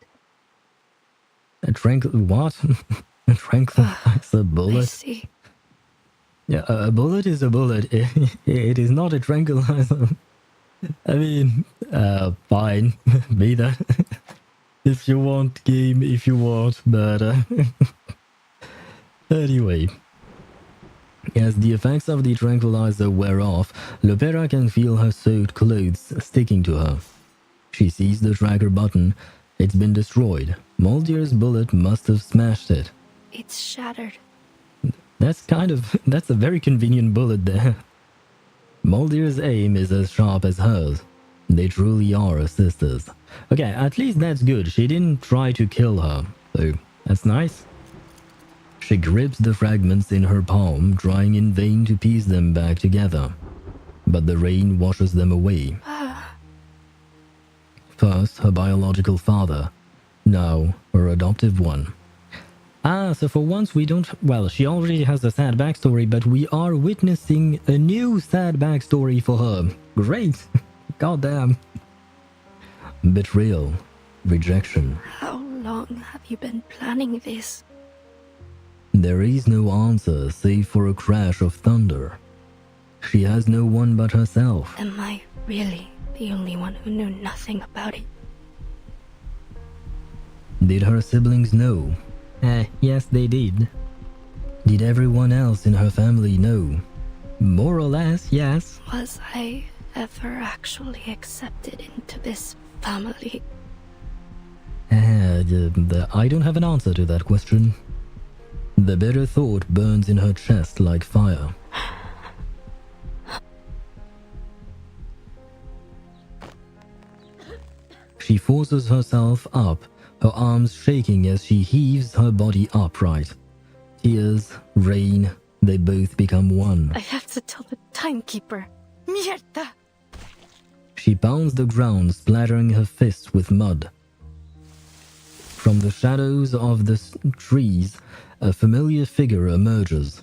What? A tranquilizer bullet? I see. Yeah, a bullet is a bullet. It is not a tranquilizer. I mean, fine. Be that. If you want, game, if you want, but anyway. As the effects of the tranquilizer wear off, Lopera can feel her soaked clothes sticking to her. She sees the tracker button. It's been destroyed. Moldier's bullet must have smashed it. It's shattered. That's a very convenient bullet there. Moldier's aim is as sharp as hers. They truly are sisters. Okay, at least that's good. She didn't try to kill her, so that's nice. She grips the fragments in her palm, trying in vain to piece them back together. But the rain washes them away. First, her biological father. Now, her adoptive one. So for once we don't... Well, she already has a sad backstory, but we are witnessing a new sad backstory for her. Great! Goddamn. Betrayal. Rejection. How long have you been planning this? There is no answer save for a crash of thunder. She has no one but herself. Am I really the only one who knew nothing about it? Did her siblings know? Yes, they did. Did everyone else in her family know? More or less, yes. Was I ever actually accepted into this family? I don't have an answer to that question. The bitter thought burns in her chest like fire. She forces herself up, her arms shaking as she heaves her body upright. Tears, rain, they both become one. I have to tell the timekeeper. Mierda! She pounds the ground, splattering her fists with mud. From the shadows of the trees, a familiar figure emerges.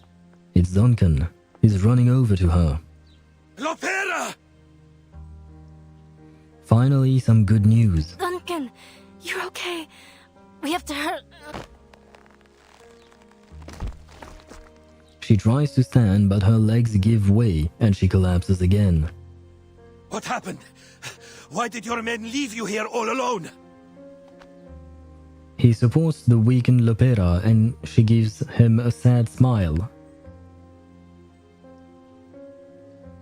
It's Duncan. He's running over to her. Lopera! Finally, some good news. Duncan, you're okay. We have to hurry. She tries to stand, but her legs give way and she collapses again. What happened? Why did your men leave you here all alone? He supports the weakened Lopera and she gives him a sad smile.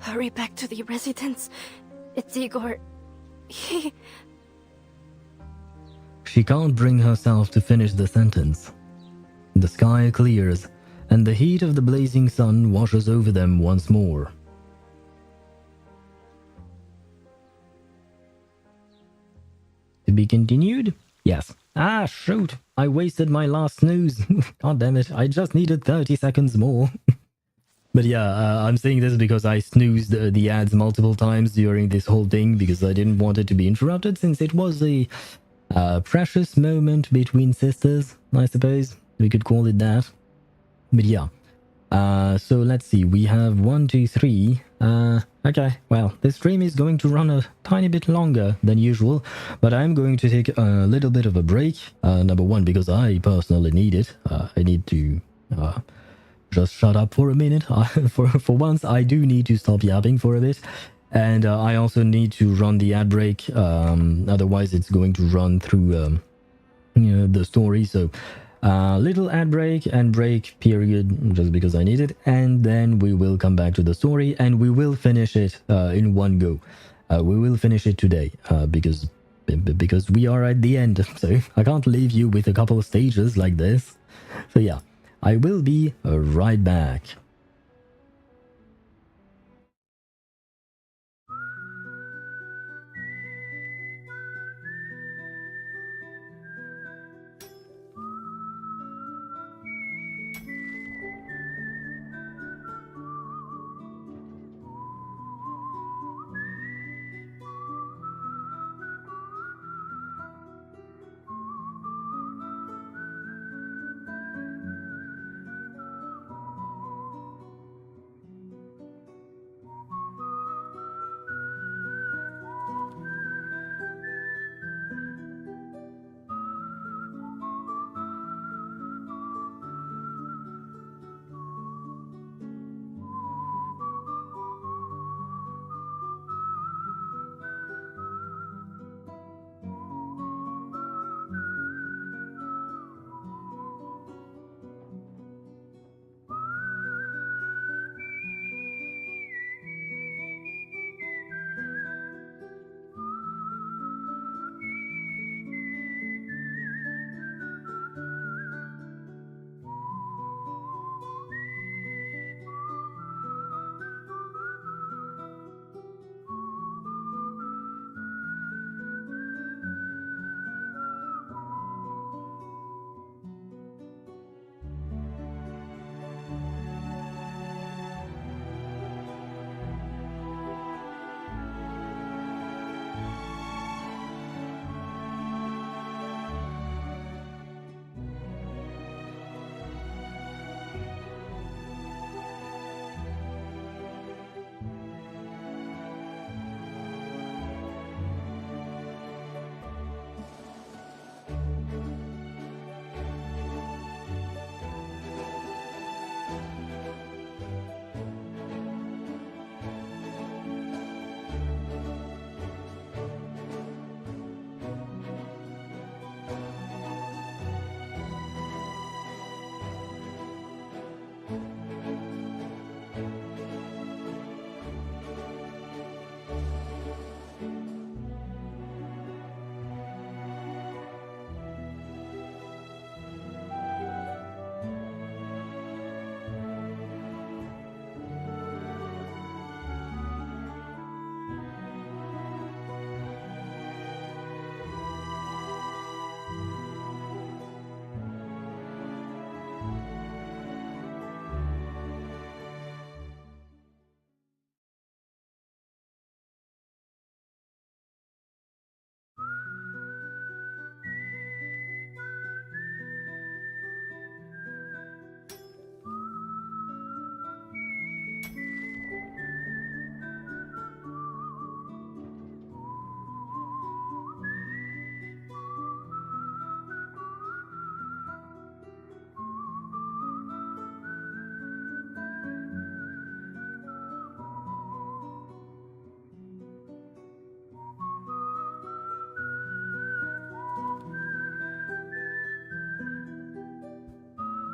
Hurry back to the residence. It's Igor. She can't bring herself to finish the sentence. The sky clears, and the heat of the blazing sun washes over them once more. To be continued? Yes. Ah, shoot. I wasted my last snooze. God damn it. I just needed 30 seconds more. But yeah, I'm saying this because I snoozed the ads multiple times during this whole thing because I didn't want it to be interrupted since it was a precious moment between sisters, I suppose. We could call it that. But yeah. So let's see. We have 1, 2, 3. Okay, well, this stream is going to run a tiny bit longer than usual, but I'm going to take a little bit of a break. Number one, because I personally need it. I need to just shut up for a minute. For once, I do need to stop yapping for a bit. And I also need to run the ad break. Otherwise, it's going to run through the story. So little ad break and break period just because I need it. And then we will come back to the story and we will finish it in one go. We will finish it today because we are at the end. So I can't leave you with a couple of stages like this. So yeah. I will be right back.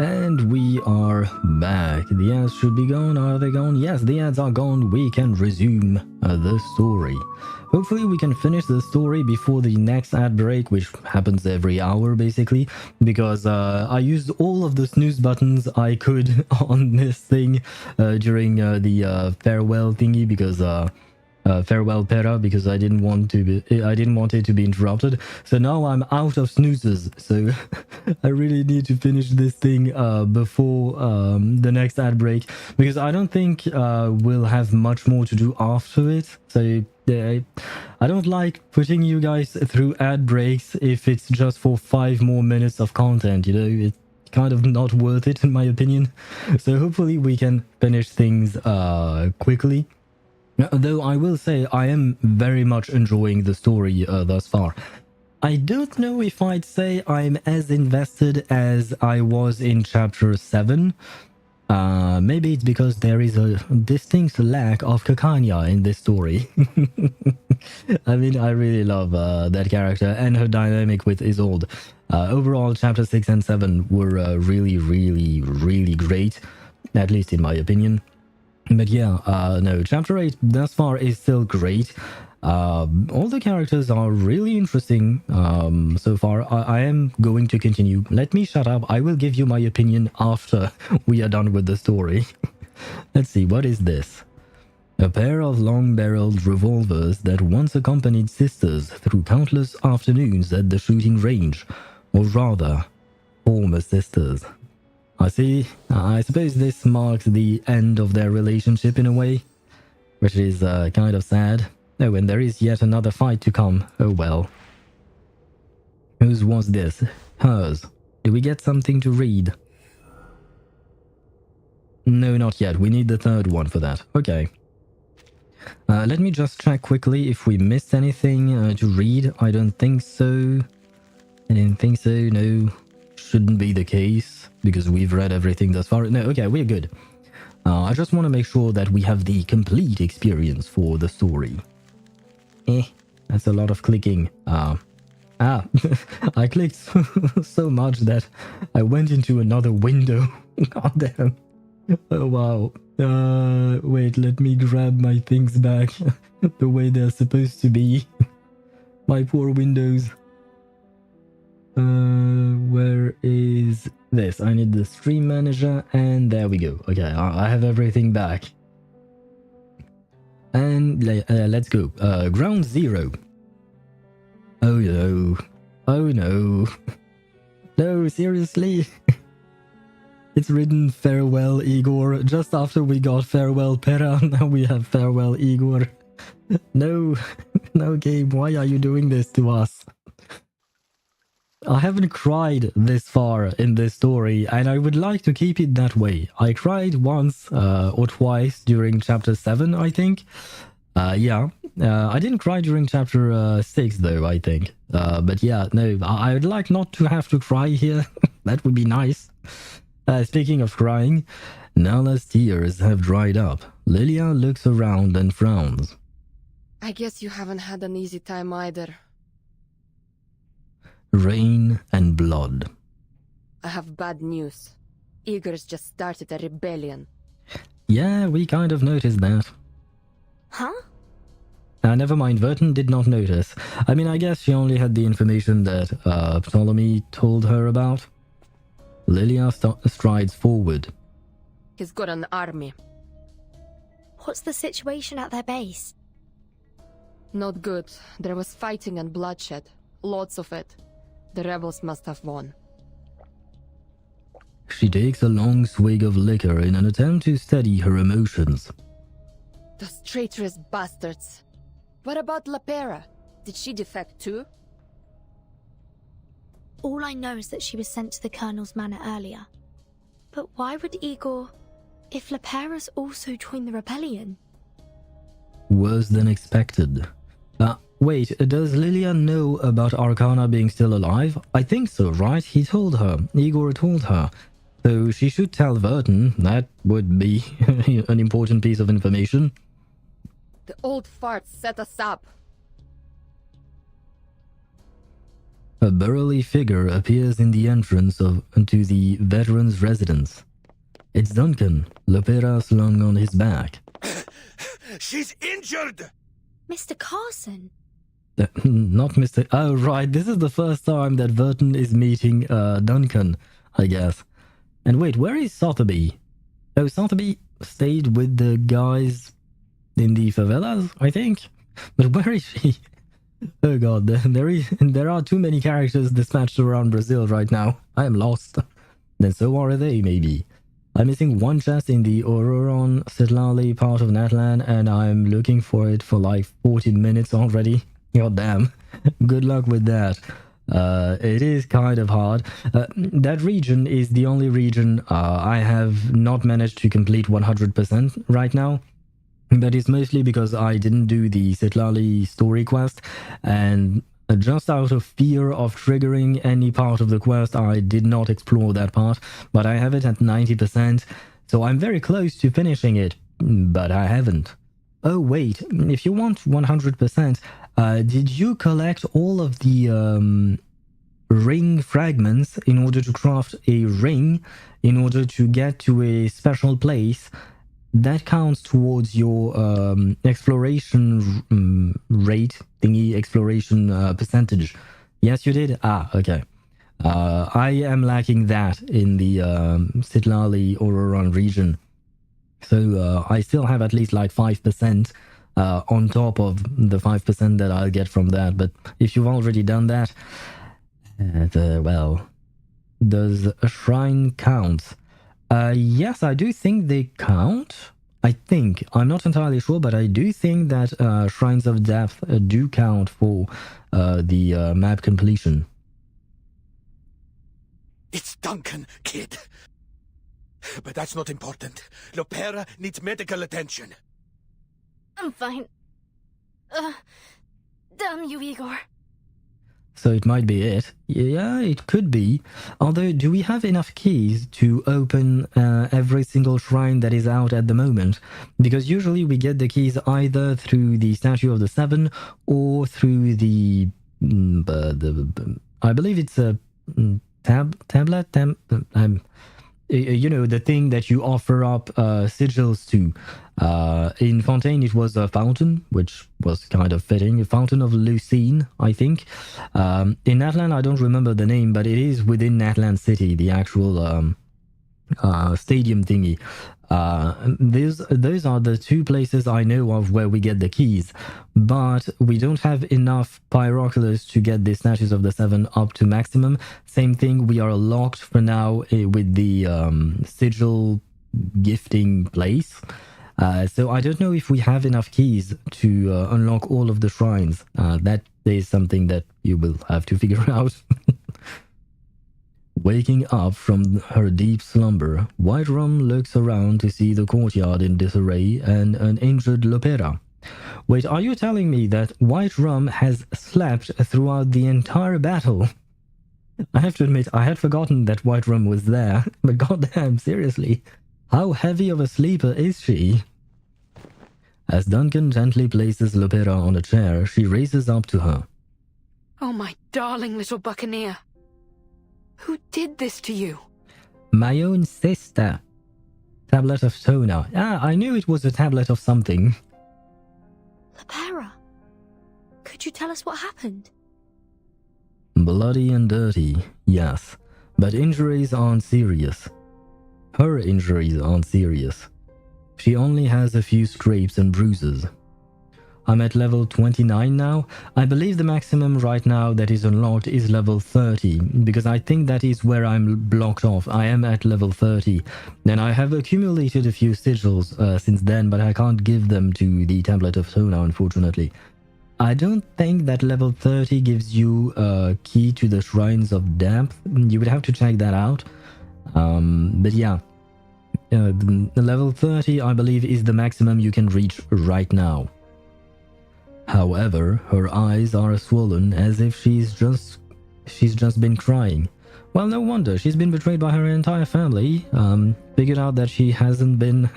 And we are back. The ads should be gone. Are they gone? Yes, the ads are gone. We can resume the story. Hopefully we can finish the story before the next ad break, which happens every hour basically, because I used all of the snooze buttons I could on this thing during the farewell thingy, because farewell Pera, because I didn't want it to be interrupted. So now I'm out of snoozes, so I really need to finish this thing before the next ad break, because I don't think we'll have much more to do after it. So I don't like putting you guys through ad breaks if it's just for 5 more minutes of content, you know. It's kind of not worth it in my opinion. So hopefully we can finish things quickly. Though I will say I am very much enjoying the story thus far. I don't know if I'd say I'm as invested as I was in chapter 7. Maybe it's because there is a distinct lack of Kakanya in this story. I mean, I really love that character and her dynamic with Isolde. Overall, chapter 6 and 7 were really, really, really great, at least in my opinion. But yeah, no, chapter 8 thus far is still great. All the characters are really interesting so far. I am going to continue. Let me shut up. I will give you my opinion after we are done with the story. Let's see, what is this? A pair of long-barreled revolvers that once accompanied sisters through countless afternoons at the shooting range. Or rather, former sisters. I see. I suppose this marks the end of their relationship in a way, which is kind of sad. Oh, and there is yet another fight to come. Oh well. Whose was this? Hers. Did we get something to read? No, not yet. We need the third one for that. Okay. Let me just check quickly if we missed anything to read. I don't think so. I didn't think so. No. Shouldn't be the case because we've read everything thus far. No, okay, we're good. I just want to make sure that we have the complete experience for the story. That's a lot of clicking. I clicked so much that I went into another window. God damn. Oh, wow. Wait, let me grab my things back the way they're supposed to be. My poor windows. Where is this? I need the stream manager, and there we go. Okay, I have everything back. And let's go. Ground zero. Oh no. Oh no. No, seriously? It's written farewell Igor just after we got farewell Pera. Now we have farewell Igor. No. No, game, why are you doing this to us? I haven't cried this far in this story, and I would like to keep it that way. I cried once or twice during chapter 7, I think. Yeah. I didn't cry during chapter 6, though, I think. But yeah, no, I would like not to have to cry here. That would be nice. Speaking of crying, Nala's tears have dried up. Lilia looks around and frowns. I guess you haven't had an easy time either. Rain and blood. I have bad news. Igor's just started a rebellion. Yeah, we kind of noticed that. Huh? Never mind, Vertin did not notice. I mean, I guess she only had the information that Ptolemy told her about. Lilia strides forward. He's got an army. What's the situation at their base? Not good. There was fighting and bloodshed. Lots of it. The rebels must have won. She takes a long swig of liquor in an attempt to steady her emotions. Those traitorous bastards. What about Lopera? Did she defect too? All I know is that she was sent to the Colonel's manor earlier. But why would Igor... if Lopera's also joined the rebellion? Worse than expected. Wait, does Lilia know about Arcana being still alive? I think so, right? He told her. Igor told her. So she should tell Vertin. That would be an important piece of information. The old farts set us up. A burly figure appears in the entrance to the veteran's residence. It's Duncan, Lopera slung on his back. She's injured! Mr. Carson? Not Mr. Oh, right. This is the first time that Vertin is meeting Duncan, I guess. And wait, where is Sotheby? Oh, Sotheby stayed with the guys in the favelas, I think? But where is she? Oh god, there are too many characters dispatched around Brazil right now. I am lost. Then so are they, maybe. I'm missing one chest in the Ororon Sitlali part of Natlan, and I'm looking for it for like 40 minutes already. God damn. Good luck with that. It is kind of hard. That region is the only region I have not managed to complete 100% right now. That is mostly because I didn't do the Sitlali story quest, and just out of fear of triggering any part of the quest, I did not explore that part, but I have it at 90%, so I'm very close to finishing it, but I haven't. Oh wait, if you want 100%, did you collect all of the ring fragments in order to craft a ring, in order to get to a special place that counts towards your exploration rate thingy, exploration percentage. Yes, you did? Ah, okay. I am lacking that in the Sitlali Ororon region. So I still have at least like 5% on top of the 5% that I'll get from that. But if you've already done that, well, does a shrine count? Yes, I do think they count. I think. I'm not entirely sure, but I do think that Shrines of Depth do count for the map completion. It's Duncan, kid. But that's not important. Lopera needs medical attention. I'm fine. Damn you, Igor. So it might be it. Yeah, it could be. Although, do we have enough keys to open every single shrine that is out at the moment? Because usually we get the keys either through the Statue of the Seven or through the I believe it's a tablet. You know, the thing that you offer up sigils to. In Fontaine, it was a fountain, which was kind of fitting. A fountain of Lucine, I think. In Natlan, I don't remember the name, but it is within Natlan City, the actual stadium thingy. Those are the two places I know of where we get the keys, but we don't have enough pyroculars to get the Statues of the Seven up to maximum. Same thing, we are locked for now with the sigil gifting place. So I don't know if we have enough keys to unlock all of the shrines. That is something that you will have to figure out. Waking up from her deep slumber, Whiterun looks around to see the courtyard in disarray and an injured Lopera. Wait, are you telling me that Whiterun has slept throughout the entire battle? I have to admit, I had forgotten that Whiterun was there, but goddamn, seriously, how heavy of a sleeper is she? As Duncan gently places Lopera on a chair, she races up to her. Oh, my darling little buccaneer. Who did this to you? My own sister. Tablet of Tona. Ah, I knew it was a tablet of something. Lopera, could you tell us what happened? Bloody and dirty, yes. But injuries aren't serious. Her injuries aren't serious. She only has a few scrapes and bruises. I'm at level 29 now. I believe the maximum right now that is unlocked is level 30, because I think that is where I'm blocked off. I am at level 30. And I have accumulated a few sigils since then, but I can't give them to the Tablet of Tona, unfortunately. I don't think that level 30 gives you a key to the Shrines of Depth. You would have to check that out. But yeah. The level 30, I believe, is the maximum you can reach right now. However, her eyes are swollen as if she's just been crying. Well, no wonder. She's been betrayed by her entire family. Figured out that she hasn't been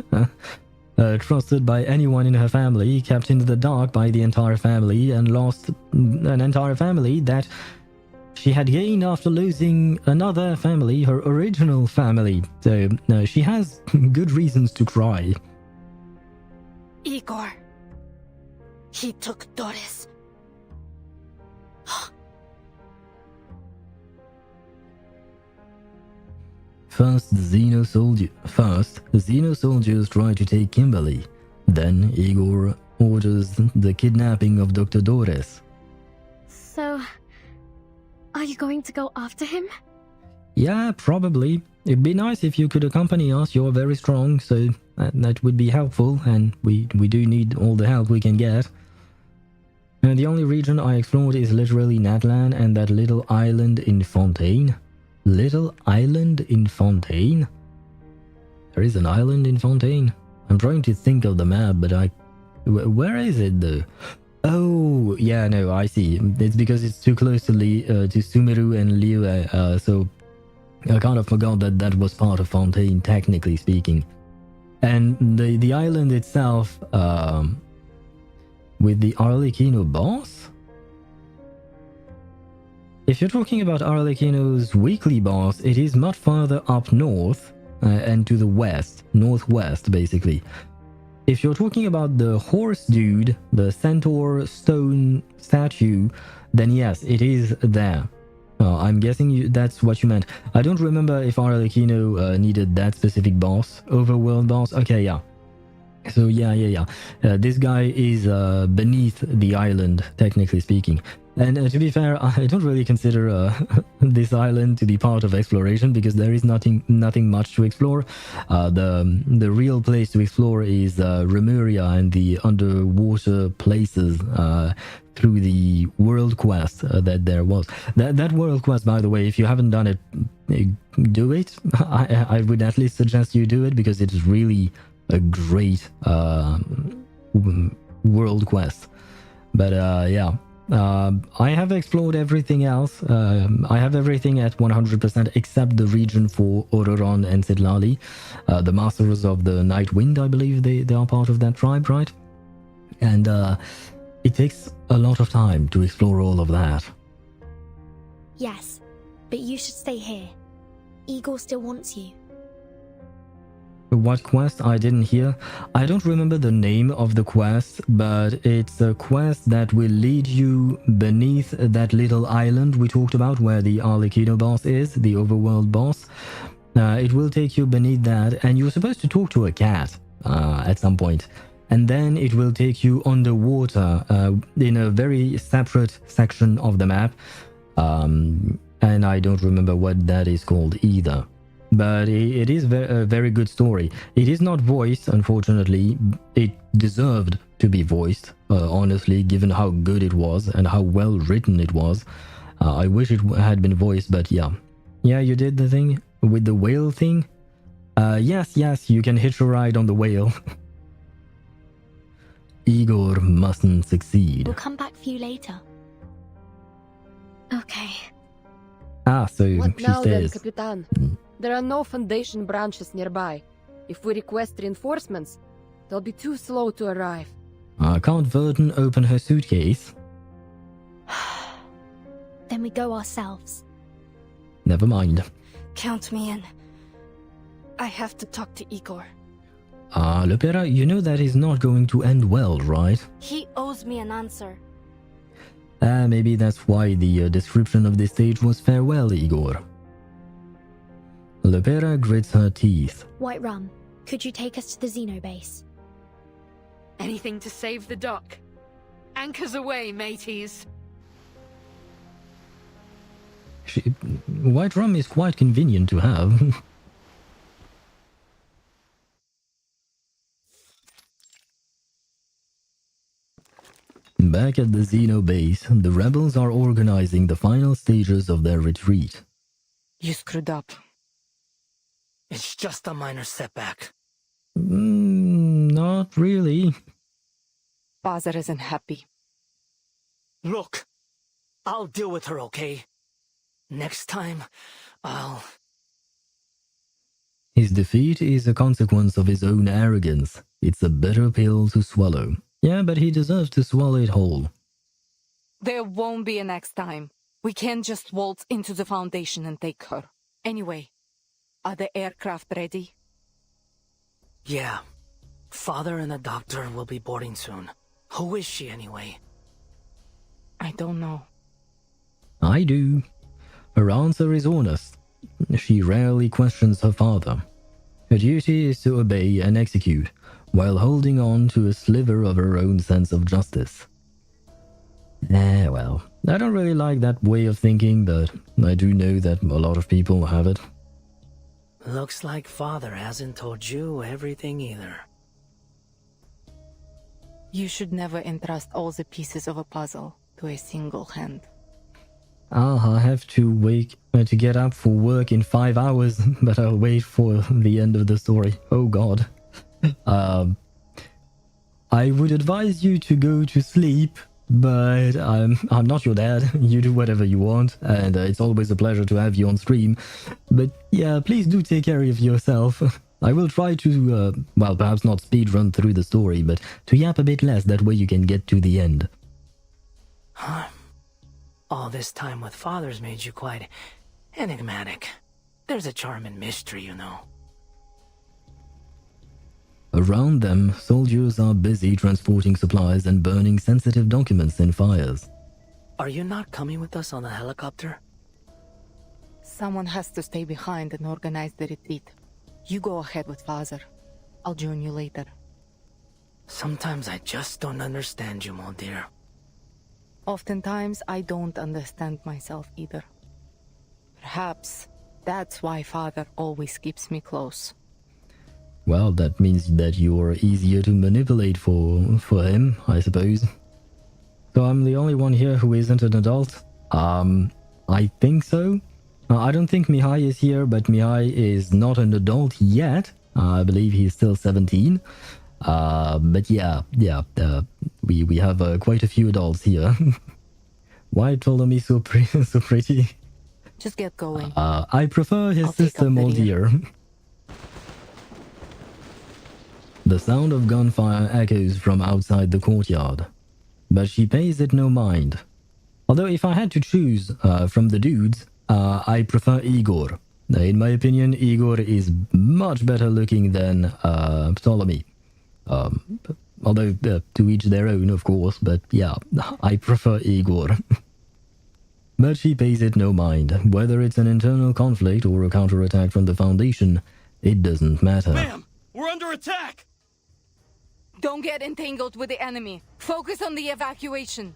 trusted by anyone in her family, kept in the dark by the entire family, and lost an entire family that she had gained after losing another family, her original family. So she has good reasons to cry. Igor. He took Dores. First, Xeno soldiers try to take Kimberly. Then Igor orders the kidnapping of Dr. Dores. So, are you going to go after him? Yeah, probably. It'd be nice if you could accompany us. You're very strong, so that would be helpful, and we do need all the help we can get. And the only region I explored is literally Natlan and that little island in Fontaine. Little island in Fontaine? There is an island in Fontaine. I'm trying to think of the map, but where is it though? Oh, yeah, no, I see. It's because it's too close to Sumeru and Liyue, so I kind of forgot that that was part of Fontaine, technically speaking. And the island itself, with the Arlecchino boss? If you're talking about Arlecchino's weekly boss, it is much further up north. and to the west, northwest, basically. If you're talking about the horse dude, the centaur stone statue, then yes, it is there. I'm guessing that's what you meant. I don't remember if Arlecchino needed that specific boss, overworld boss. Okay, yeah. So yeah. This guy is beneath the island, technically speaking. And to be fair, I don't really consider this island to be part of exploration because there is nothing much to explore. The real place to explore is Remuria and the underwater places through the world quest that there was. That world quest, by the way, if you haven't done it, do it. I would at least suggest you do it because it is really a great world quest. But yeah. I have explored everything else. I have everything at 100% except the region for Ororon and Sidlali. The Masters of the Night Wind, I believe they are part of that tribe, right? And it takes a lot of time to explore all of that. Yes, but you should stay here. Igor still wants you. What quest? I didn't hear. I don't remember the name of the quest, but it's a quest that will lead you beneath that little island we talked about where the Arlecchino boss is, the overworld boss. It will take you beneath that, and you're supposed to talk to a cat at some point. And then it will take you underwater in a very separate section of the map. And I don't remember what that is called either. But it is a very good story. It is not voiced, unfortunately. It deserved to be voiced, honestly, given how good it was and how well written it was. I wish it had been voiced, but yeah. Yeah, you did the thing with the whale thing? Yes, you can hitch a ride on the whale. Igor mustn't succeed. We'll come back for you later. Okay. So What she now stays. then, Capitan? There are no Foundation branches nearby. If we request reinforcements, they'll be too slow to arrive. Can't Vertin open her suitcase? Then we go ourselves. Never mind. Count me in. I have to talk to Igor. Lopera, you know that is not going to end well, right? He owes me an answer. Maybe that's why the description of this stage was farewell, Igor. Lopera grits her teeth. White Rum, could you take us to the Xeno base? Anything to save the dock. Anchors away, mateys. White Rum is quite convenient to have. Back at the Xeno base, the rebels are organizing the final stages of their retreat. You screwed up. It's just a minor setback. Not really. Father isn't happy. Look, I'll deal with her, okay? Next time, I'll... His defeat is a consequence of his own arrogance. It's a bitter pill to swallow. Yeah, but he deserves to swallow it whole. There won't be a next time. We can't just waltz into the Foundation and take her. Anyway, are the aircraft ready? Yeah. Father and the doctor will be boarding soon. Who is she, anyway? I don't know. I do. Her answer is honest. She rarely questions her father. Her duty is to obey and execute, while holding on to a sliver of her own sense of justice. Well, I don't really like that way of thinking, but I do know that a lot of people have it. Looks like Father hasn't told you everything either. You should never entrust all the pieces of a puzzle to a single hand. I have to to get up for work in 5 hours, but I'll wait for the end of the story. Oh god. I would advise you to go to sleep, but I'm not your dad. You do whatever you want, and it's always a pleasure to have you on stream. But yeah, please do take care of yourself. I will try to, well, perhaps not speedrun through the story, but to yap a bit less, that way you can get to the end. Huh. All this time with Father's made you quite enigmatic. There's a charm in mystery, you know. Around them, soldiers are busy transporting supplies and burning sensitive documents in fires. Are you not coming with us on the helicopter? Someone has to stay behind and organize the retreat. You go ahead with Father. I'll join you later. Sometimes I just don't understand you, mon dear. Oftentimes, I don't understand myself either. Perhaps that's why Father always keeps me close. Well, that means that you're easier to manipulate for him, I suppose. So I'm the only one here who isn't an adult? I think so. I don't think Mihai is here, but Mihai is not an adult yet. I believe he's still 17. But yeah, we have quite a few adults here. Why Ptolemy so pretty? Just get going. I prefer his sister more dear. The sound of gunfire echoes from outside the courtyard, but she pays it no mind. Although if I had to choose from the dudes, I prefer Igor. In my opinion, Igor is much better looking than Ptolemy. Although to each their own, of course, but yeah, I prefer Igor. But she pays it no mind. Whether it's an internal conflict or a counterattack from the Foundation, it doesn't matter. Ma'am, we're under attack! Don't get entangled with the enemy. Focus on the evacuation.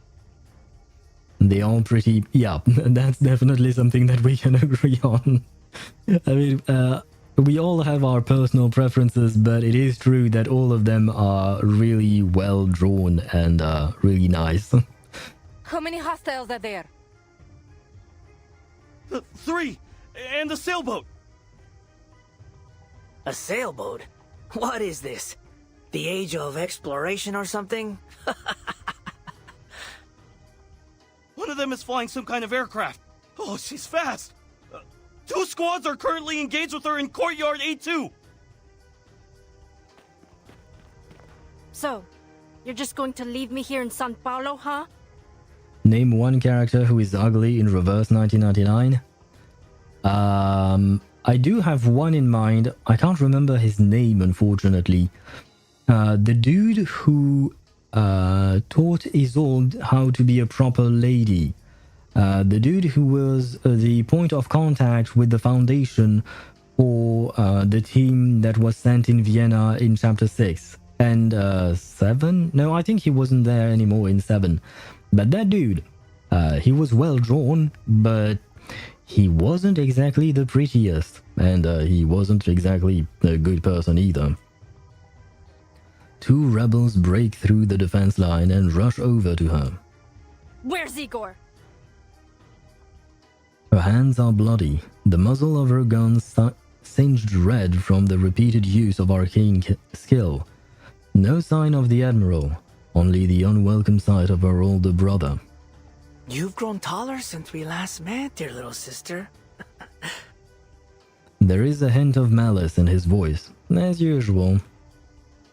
They are pretty... Yeah, that's definitely something that we can agree on. I mean, we all have our personal preferences, but it is true that all of them are really well drawn and really nice. How many hostiles are there? 3! And the sailboat! A sailboat? What is this? The age of exploration or something? One of them is flying some kind of aircraft. Oh, she's fast! 2 squads are currently engaged with her in Courtyard A2! So, you're just going to leave me here in San Paulo, huh? Name one character who is ugly in reverse 1999. I do have one in mind. I can't remember his name, unfortunately. The dude who taught Isolde how to be a proper lady. The dude who was the point of contact with the Foundation for the team that was sent in Vienna in Chapter 6. And 7? No, I think he wasn't there anymore in 7. But that dude, he was well drawn, but he wasn't exactly the prettiest. And he wasn't exactly a good person either. 2 rebels break through the defense line and rush over to her. Where's Igor? Her hands are bloody, the muzzle of her gun singed red from the repeated use of arcane skill. No sign of the Admiral, only the unwelcome sight of her older brother. You've grown taller since we last met, dear little sister. There is a hint of malice in his voice, as usual.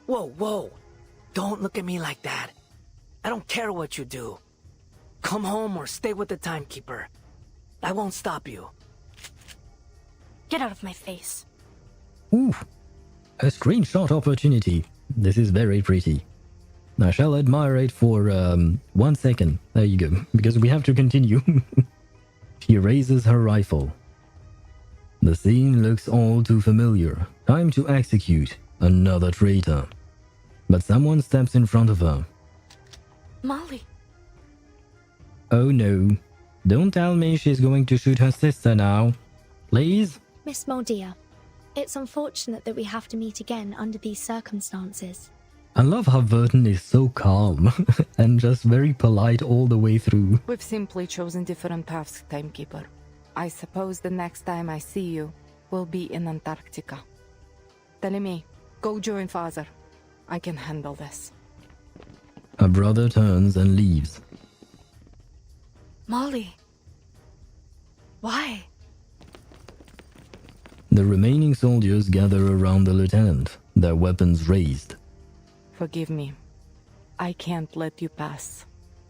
Whoa, whoa. Don't look at me like that. I don't care what you do. Come home or stay with the timekeeper. I won't stop you. Get out of my face. Ooh, a screenshot opportunity. This is very pretty. I shall admire it for 1 second. There you go, because we have to continue. She raises her rifle. The scene looks all too familiar. Time to execute another traitor. But someone steps in front of her. Molly. Oh no. Don't tell me she's going to shoot her sister now. Please? Miss Moldia, it's unfortunate that we have to meet again under these circumstances. I love how Vertin is so calm and just very polite all the way through. We've simply chosen different paths, Timekeeper. I suppose the next time I see you will be in Antarctica. Telemi, go join Father. I can handle this. Her brother turns and leaves. Molly. Why? The remaining soldiers gather around the lieutenant, their weapons raised. Forgive me. I can't let you pass.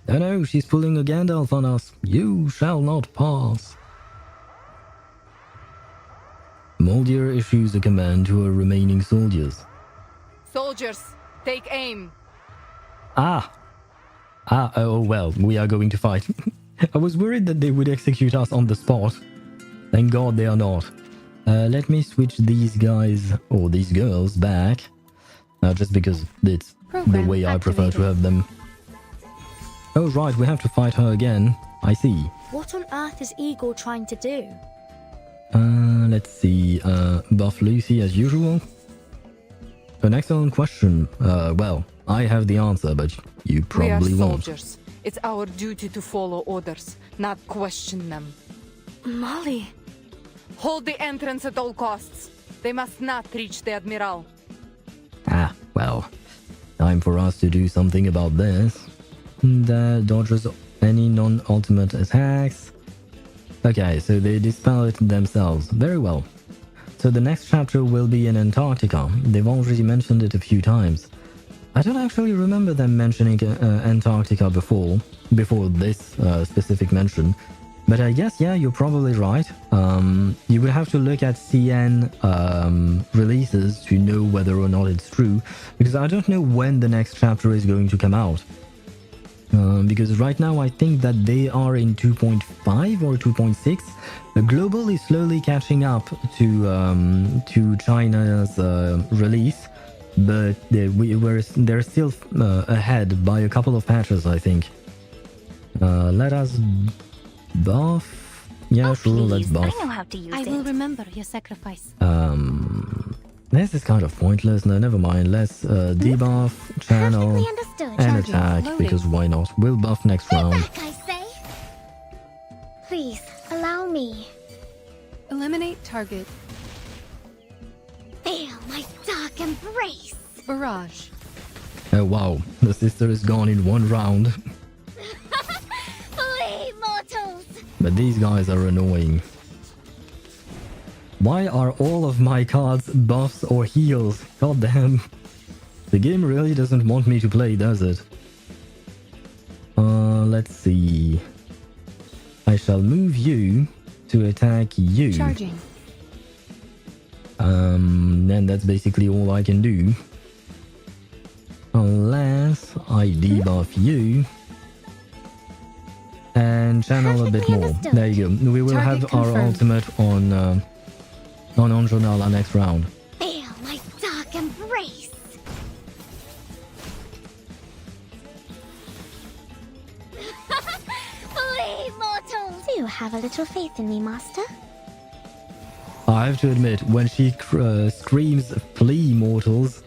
I know, she's pulling a Gandalf on us. You shall not pass. Moldir issues a command to her remaining soldiers. Soldiers, take aim. Oh well, we are going to fight. I was worried that they would execute us on the spot. Thank God they are not. Let me switch these guys, or these girls, back. Just because it's the way I prefer to have them. Oh right, we have to fight her again. I see. What on earth is Igor trying to do? Let's see. Buff Lucy as usual? An excellent question. Well, I have the answer, but you probably We are won't. soldiers. It's our duty to follow orders, not question them. Molly. Hold the entrance at all costs. They must not reach the Admiral. Well, time for us to do something about this. That dodges any non-ultimate attacks. Okay, so they dispel it themselves. Very well. So the next chapter will be in Antarctica. They've already mentioned it a few times. I don't actually remember them mentioning Antarctica before this specific mention. But I guess, yeah, you're probably right. You would have to look at CN releases to know whether or not it's true, because I don't know when the next chapter is going to come out. Because right now I think that they are in 2.5 or 2.6. The global is slowly catching up to China's release, but they're still ahead by a couple of patches, I think. Let us buff. Yeah, sure, let's buff. I know how to use it. I will remember your sacrifice. This is kind of pointless. No, never mind. Let's debuff, channel, and attack, because why not? We'll buff next round. Back, I say. Please, allow me. Eliminate target. Feel my dark embrace. Barrage. Oh wow, the sister is gone in one round. Flee, mortals! But these guys are annoying. Why are all of my cards buffs or heals? God damn. The game really doesn't want me to play, does it? Let's see. I shall move you to attack you. Charging. Then that's basically all I can do. Unless I debuff you. And channel a bit more. There you go. We will Target have our confirmed. ultimate on Anjo next round. Feel my dark embrace. Flee, mortals! You have a little faith in me, Master. I have to admit, when she screams "Flee, mortals,"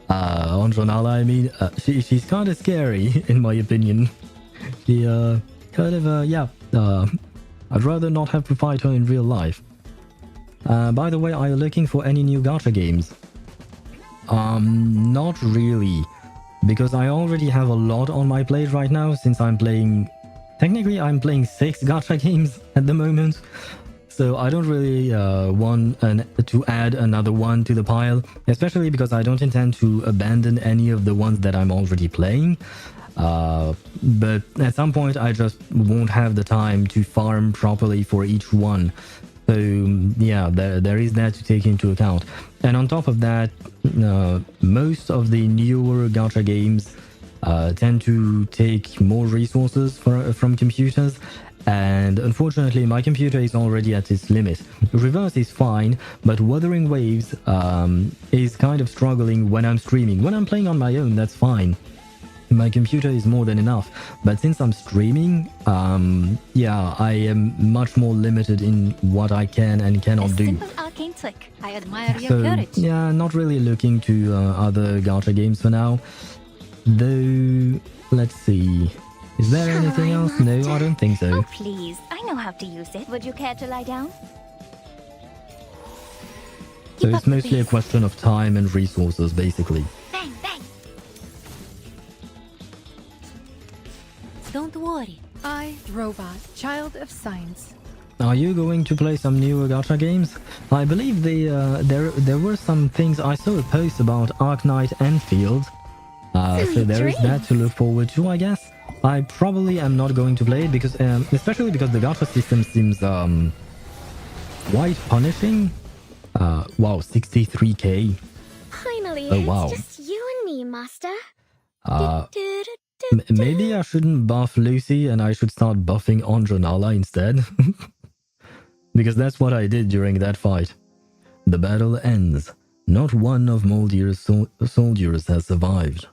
Anjo, I mean, she's kind of scary, in my opinion. She kind of yeah. I'd rather not have to fight her in real life. By the way, are you looking for any new gacha games? Not really. Because I already have a lot on my plate right now, since I'm playing... Technically, I'm playing 6 gacha games at the moment. So I don't really want to add another one to the pile. Especially because I don't intend to abandon any of the ones that I'm already playing. But at some point, I just won't have the time to farm properly for each one. So yeah, there is that to take into account. And on top of that, most of the newer gacha games tend to take more resources from computers. And unfortunately, my computer is already at its limit. Reverse is fine, but Wuthering Waves is kind of struggling when I'm streaming. When I'm playing on my own, that's fine. My computer is more than enough, but since I'm streaming, yeah, I am much more limited in what I can and cannot do. Simple arcane trick. I admire your So, courage. yeah, not really looking to other gacha games for now. Though, let's see. Is there anything else? No, I don't think so. Oh, please. I know how to use it. Would you care to lie down? So it's mostly a question of time and resources, basically. Bang, bang. Don't worry. I, Robot, Child of Science. Are you going to play some newer gacha games? I believe there were some things. I saw a post about Arknight Enfield. So there is that to look forward to, I guess. I probably am not going to play it because, especially because the gacha system seems quite punishing. Wow, 63k. Finally, Oh, wow. it's just you me, Master. Maybe I shouldn't buff Lucy and I should start buffing Anjo instead. Because that's what I did during that fight. The battle ends. Not one of Moldier's soldiers has survived.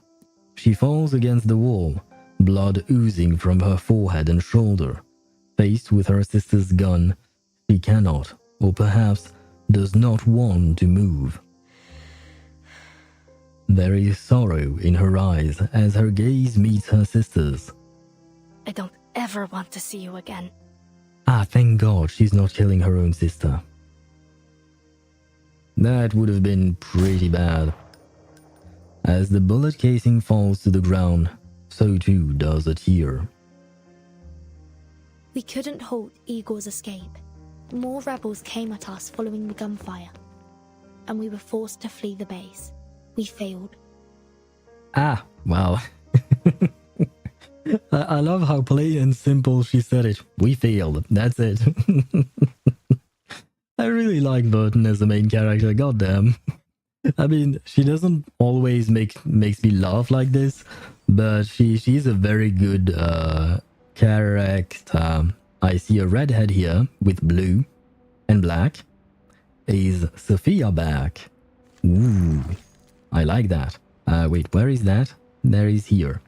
She falls against the wall, blood oozing from her forehead and shoulder. Faced with her sister's gun, she cannot, or perhaps does not want to move. There is sorrow in her eyes as her gaze meets her sister's. I don't ever want to see you again. Ah, thank God she's not killing her own sister. That would have been pretty bad. As the bullet casing falls to the ground, so too does a tear. We couldn't halt Igor's escape. More rebels came at us following the gunfire, and we were forced to flee the base. We failed. Ah, wow. I love how plain and simple she said it. We failed. That's it. I really like Vertin as the main character, goddamn. I mean, she doesn't always makes me laugh like this, but she's a very good character. I see a redhead here with blue and black. Is Sophia back? Ooh, I like that. Wait, where is that? There is here.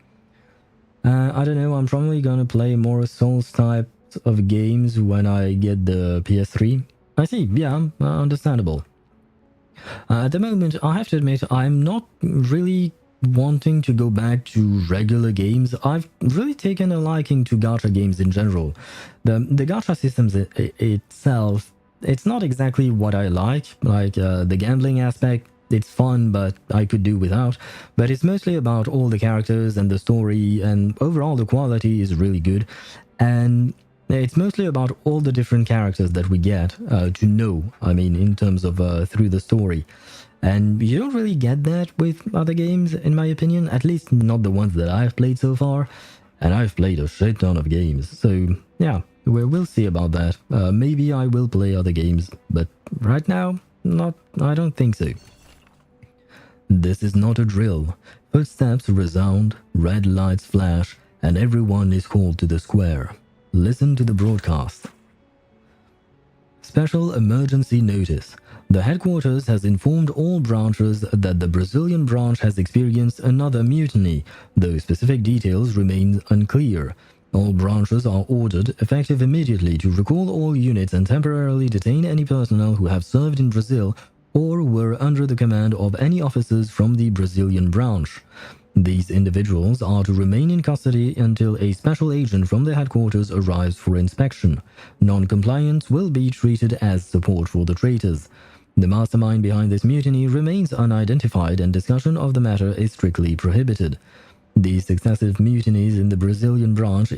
I don't know, I'm probably gonna play more Souls type of games when I get the PS3. I see, yeah, understandable. At the moment, I have to admit, I'm not really wanting to go back to regular games. I've really taken a liking to gacha games in general. The gacha systems itself, it's not exactly what I like the gambling aspect. It's fun, but I could do without. But it's mostly about all the characters and the story, and overall the quality is really good. And it's mostly about all the different characters that we get to know, I mean, in terms of through the story. And you don't really get that with other games, in my opinion, at least not the ones that I've played so far. And I've played a shit ton of games, so yeah, we'll see about that. Maybe I will play other games, but right now, I don't think so. This is not a drill. Footsteps resound, red lights flash, and everyone is called to the square. Listen to the broadcast. Special emergency notice. The headquarters has informed all branches that the Brazilian branch has experienced another mutiny, though specific details remain unclear. All branches are ordered, effective immediately, to recall all units and temporarily detain any personnel who have served in Brazil or were under the command of any officers from the Brazilian branch. These individuals are to remain in custody until a special agent from the headquarters arrives for inspection. Non-compliance will be treated as support for the traitors. The mastermind behind this mutiny remains unidentified, and discussion of the matter is strictly prohibited. These successive mutinies in the Brazilian branch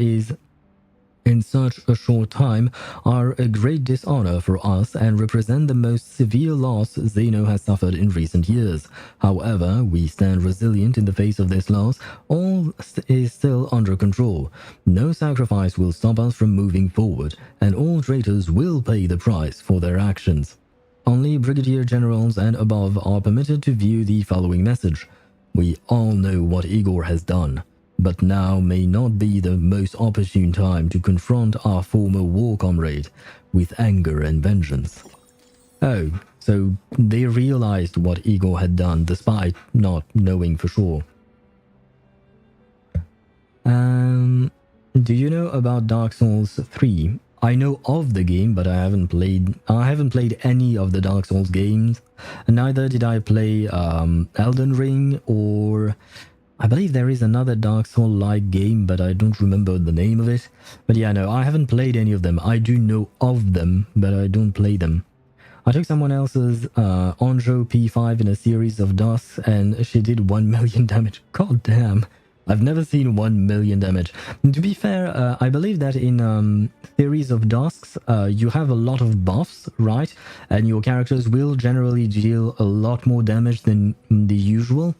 in such a short time are a great dishonor for us and represent the most severe loss Zeno has suffered in recent years. However, we stand resilient in the face of this loss. All is still under control. No sacrifice will stop us from moving forward, and all traitors will pay the price for their actions. Only brigadier generals and above are permitted to view the following message. We all know what Igor has done, but now may not be the most opportune time to confront our former war comrade with anger and vengeance. Oh, so they realized what Igor had done despite not knowing for sure. Do you know about Dark Souls 3? I know of the game, but I haven't played any of the Dark Souls games. Neither did I play Elden Ring, or I believe there is another Dark Souls-like game, but I don't remember the name of it. But yeah, no, I haven't played any of them. I do know of them, but I don't play them. I took someone else's Anjo P5 in a series of dusks, and she did 1 million damage. God damn. I've never seen 1 million damage. To be fair, I believe that in series of dusks, you have a lot of buffs, right? And your characters will generally deal a lot more damage than the usual.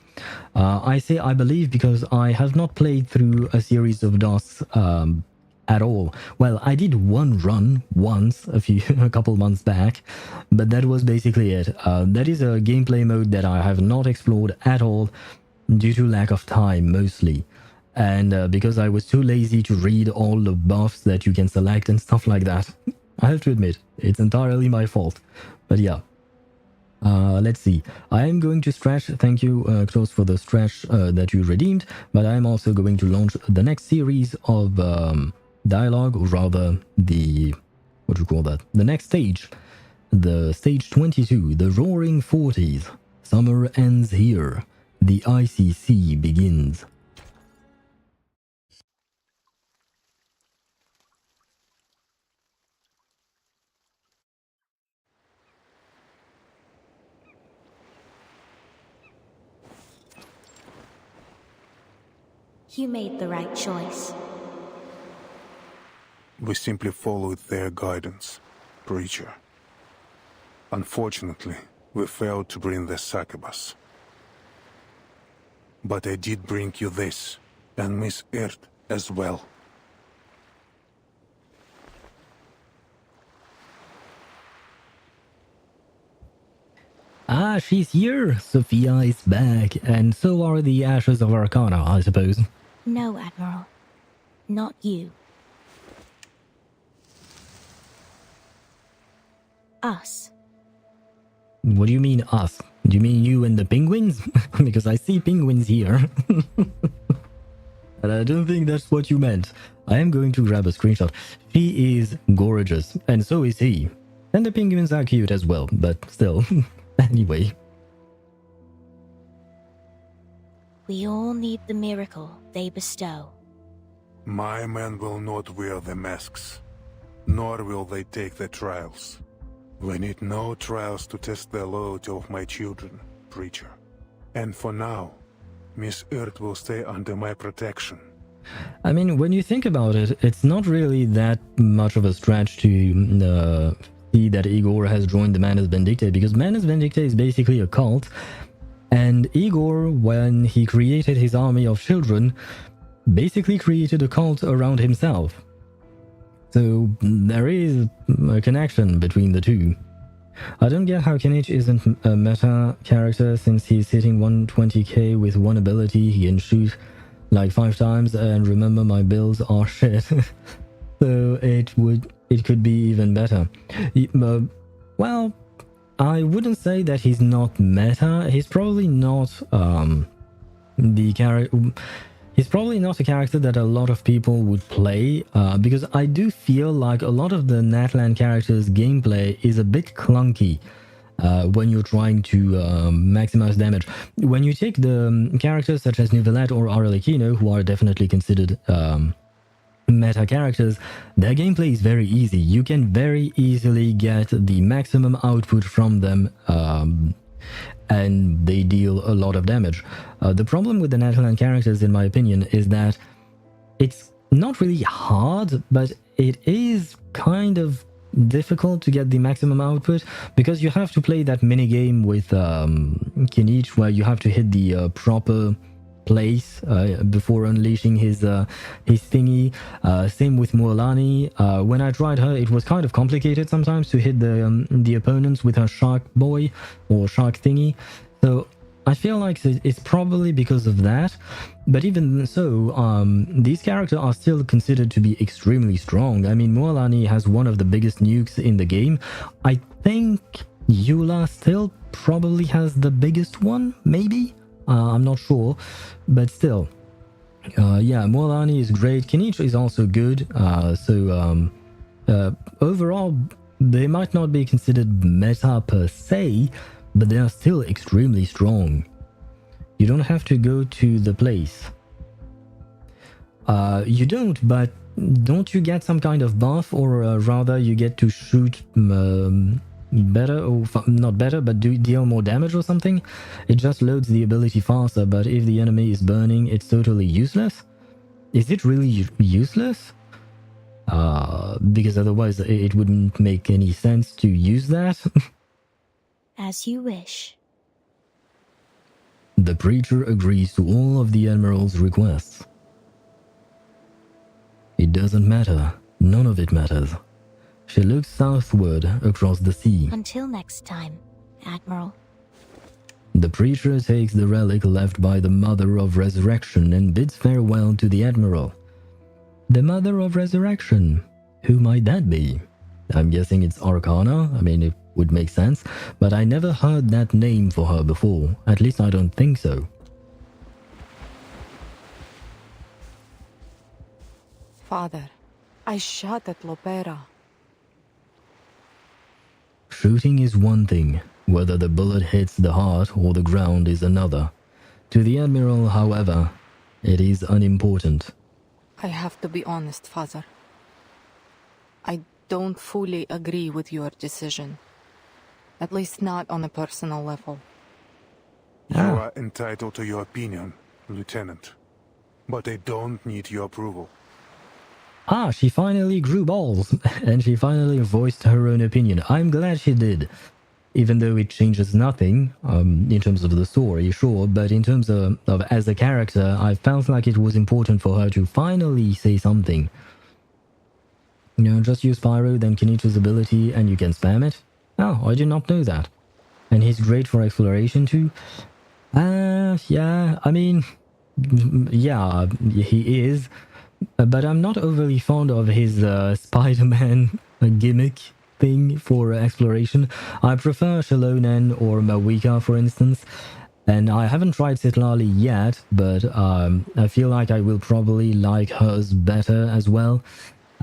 I say I believe because I have not played through a series of dusks at all. Well, I did one run once a couple months back, but that was basically it. That is a gameplay mode that I have not explored at all. due to lack of time mostly. And because I was too lazy to read all the buffs that you can select and stuff like that. I have to admit, it's entirely my fault. But yeah. Let's see. I am going to stretch. Thank you, Klaus, for the stretch that you redeemed. But I am also going to launch the next series of dialogue, or rather the... what do you call that? The next stage. The stage 22, the Roaring Forties. Summer ends here. The ICC begins. You made the right choice. We simply followed their guidance, Preacher. Unfortunately, we failed to bring the succubus. But I did bring you this, and Miss Earth as well. Ah, she's here! Sophia is back, and so are the ashes of Arcana, I suppose. No, Admiral. Not you. Us. What do you mean, us? Do you mean you and the penguins? Because I see penguins here. And I don't think that's what you meant. I am going to grab a screenshot. She is gorgeous, and so is he. And the penguins are cute as well, but still. Anyway. We all need the miracle they bestow. My men will not wear the masks, nor will they take the trials. We need no trials to test the loyalty of my children, Preacher. And for now, Miss Earth will stay under my protection. I mean, when you think about it, it's not really that much of a stretch to see that Igor has joined the Manus Vindictae, because Manus Vindictae is basically a cult, and Igor, when he created his army of children, basically created a cult around himself. So there is a connection between the two. I don't get how Kinich isn't a meta character, since he's hitting 120k with one ability. He can shoot like 5 times, and remember, my builds are shit. So it could be even better. Well, I wouldn't say that he's not meta. He's probably not the character. He's probably not a character that a lot of people would play, because I do feel like a lot of the Natlan characters' gameplay is a bit clunky when you're trying to maximize damage. When you take the characters such as Neuvillette or Arlecchino, who are definitely considered meta characters, their gameplay is very easy. You can very easily get the maximum output from them, and they deal a lot of damage. The problem with the Natlan characters, in my opinion, is that it's not really hard, but it is kind of difficult to get the maximum output, because you have to play that minigame with Kinich, where you have to hit the proper place before unleashing his thingy. Same with Mualani. When I tried her, it was kind of complicated sometimes to hit the opponents with her shark boy or shark thingy. So I feel like it's probably because of that. But even so, these characters are still considered to be extremely strong. I mean, Mualani has one of the biggest nukes in the game. I think Eula still probably has the biggest one, maybe? I'm not sure, but still. Yeah, Mualani is great. Kinich is also good. Overall, they might not be considered meta per se, but they are still extremely strong. You don't have to go to the place. You don't, but don't you get some kind of buff, or rather you get to shoot better, or not better, but deal more damage or something? It just loads the ability faster, but if the enemy is burning, it's totally useless? Is it really useless? Because otherwise it wouldn't make any sense to use that. As you wish. The Preacher agrees to all of the Admiral's requests. It doesn't matter. None of it matters. She looks southward across the sea. Until next time, Admiral. The preacher takes the relic left by the Mother of Resurrection and bids farewell to the Admiral. The Mother of Resurrection? Who might that be? I'm guessing it's Arcana. I mean, it would make sense, but I never heard that name for her before. At least I don't think so. Father, I shot at Lopera. Shooting is one thing. Whether the bullet hits the heart or the ground is another. To the Admiral, however, it is unimportant. I have to be honest, Father. I don't fully agree with your decision. At least not on a personal level. You are entitled to your opinion, Lieutenant. But I don't need your approval. Ah, she finally grew balls, and she finally voiced her own opinion. I'm glad she did. Even though it changes nothing, in terms of the story, sure, but in terms of as a character, I felt like it was important for her to finally say something. You know, just use Pyro, then Kenichi's ability, and you can spam it? Oh, I did not know that. And he's great for exploration too? Yeah, I mean, yeah, he is. But I'm not overly fond of his Spider-Man gimmick thing for exploration. I prefer Shalonen or Mawika, for instance. And I haven't tried Citlali yet, but I feel like I will probably like hers better as well.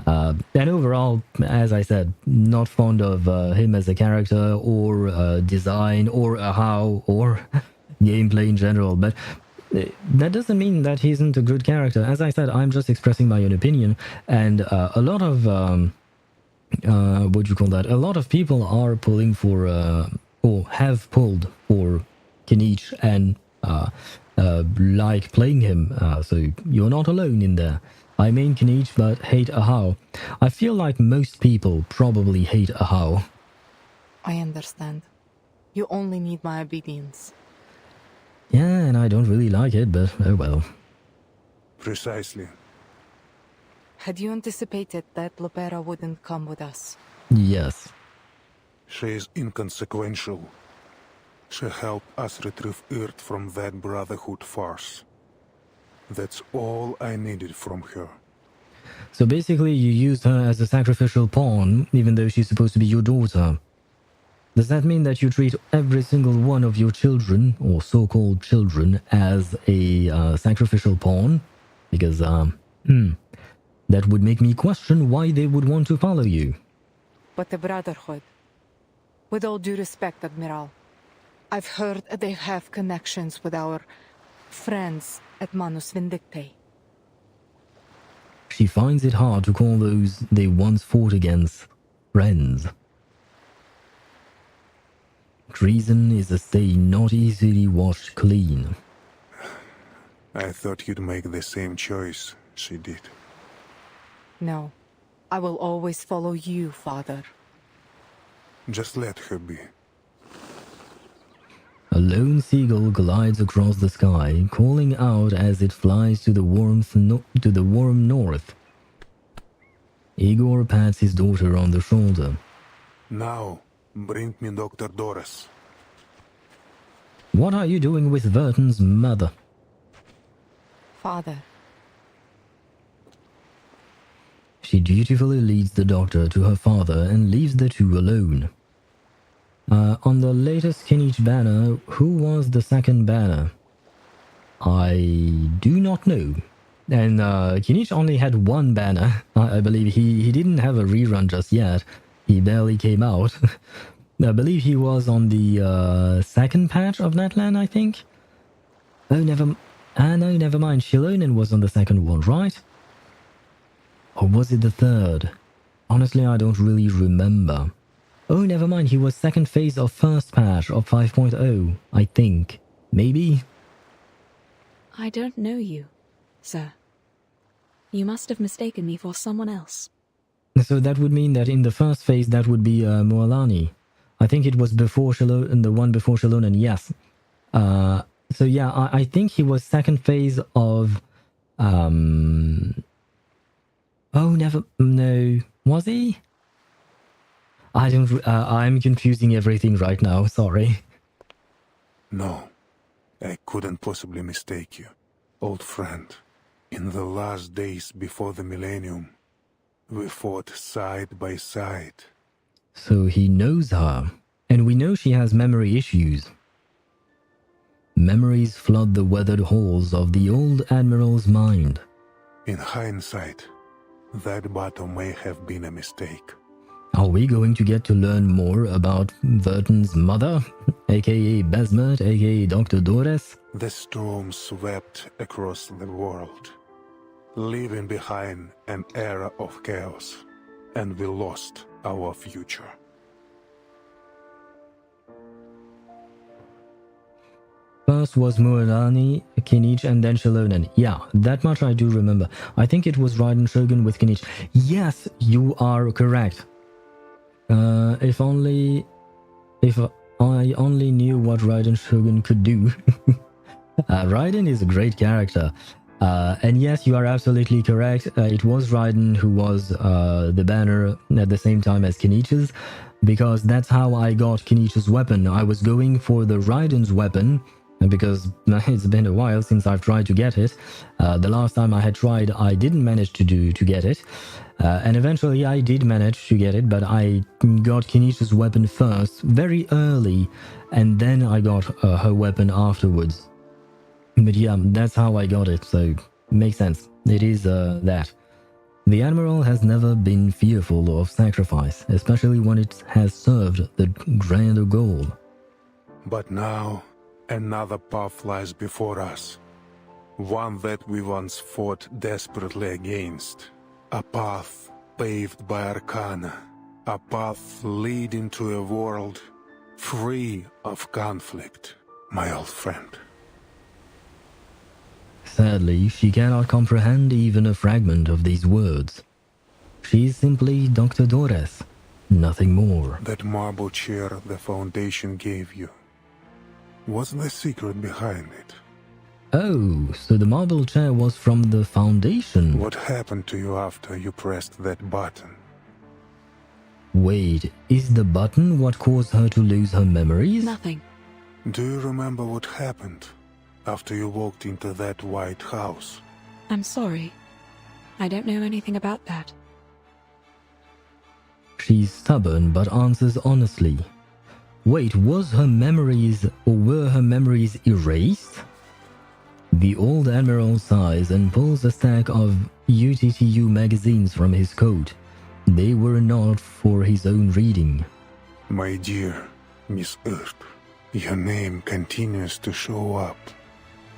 And overall, as I said, not fond of him as a character or design or how or gameplay in general, but that doesn't mean that he isn't a good character. As I said, I'm just expressing my own opinion, and a lot of what do you call that? A lot of people are pulling for or have pulled for Kenich and like playing him. So you're not alone in there. I main Kenich but hate Ahau. I feel like most people probably hate Ahau. I understand. You only need my obedience. Yeah, and I don't really like it, but oh well. Precisely. Had you anticipated that Lopera wouldn't come with us? Yes. She is inconsequential. She helped us retrieve Earth from that Brotherhood farce. That's all I needed from her. So basically you used her as a sacrificial pawn, even though she's supposed to be your daughter. Does that mean that you treat every single one of your children, or so-called children, as a sacrificial pawn? Because, that would make me question why they would want to follow you. But the Brotherhood... With all due respect, Admiral, I've heard they have connections with our friends at Manus Vindictae. She finds it hard to call those they once fought against friends. Treason is a stain not easily washed clean. I thought you'd make the same choice she did. No, I will always follow you, Father. Just let her be. A lone seagull glides across the sky, calling out as it flies to the warm north. Igor pats his daughter on the shoulder. Now, bring me Dr. Dores. What are you doing with Vertin's mother? Father. She dutifully leads the doctor to her father and leaves the two alone. On the latest Kenich banner, who was the second banner? I do not know. And Kenich only had one banner. I believe he didn't have a rerun just yet. He barely came out. I believe he was on the second patch of Netland, I think. Oh, no, never mind. Shilonen was on the second one, right? Or was it the third? Honestly, I don't really remember. Oh, never mind. He was second phase of first patch of 5.0, I think. Maybe? I don't know you, sir. You must have mistaken me for someone else. So that would mean that in the first phase, that would be Moalani. I think it was before Shilonen, the one before Shilonen, yes. So yeah, I think he was second phase of... Oh, no. Was he? I don't... I'm confusing everything right now, sorry. No, I couldn't possibly mistake you. Old friend, in the last days before the millennium, we fought side by side. So he knows her, and we know she has memory issues. Memories flood the weathered halls of the old Admiral's mind. In hindsight, that battle may have been a mistake. Are we going to get to learn more about Vertin's mother, aka Besmet, aka Dr. Dores? The storm swept across the world, leaving behind an era of chaos, and we lost our future. First was Muradani, Kinich, and then Shalonen. Yeah, that much I do remember. I think it was Raiden Shogun with Kinich. Yes, you are correct. If I only knew what Raiden Shogun could do. Raiden is a great character. And yes, you are absolutely correct. It was Raiden who was the banner at the same time as Kinich's, because that's how I got Kinich's weapon. I was going for the Raiden's weapon, because it's been a while since I've tried to get it. The last time I had tried, I didn't manage to get it. And eventually I did manage to get it, but I got Kinich's weapon first, very early, and then I got her weapon afterwards. But yeah, that's how I got it, so makes sense. It is that. The Admiral has never been fearful of sacrifice, especially when it has served the grander goal. But now, another path lies before us. One that we once fought desperately against. A path paved by Arcana. A path leading to a world free of conflict, my old friend. Sadly, she cannot comprehend even a fragment of these words. She is simply Dr. Dores, nothing more. That marble chair the Foundation gave you. What's the secret behind it? Oh, so the marble chair was from the Foundation. What happened to you after you pressed that button? Wait, is the button what caused her to lose her memories? Nothing. Do you remember what happened after you walked into that white house? I'm sorry. I don't know anything about that. She's stubborn but answers honestly. Wait, was her memories or were her memories erased? The old Admiral sighs and pulls a stack of UTTU magazines from his coat. They were not for his own reading. My dear Miss Earth, your name continues to show up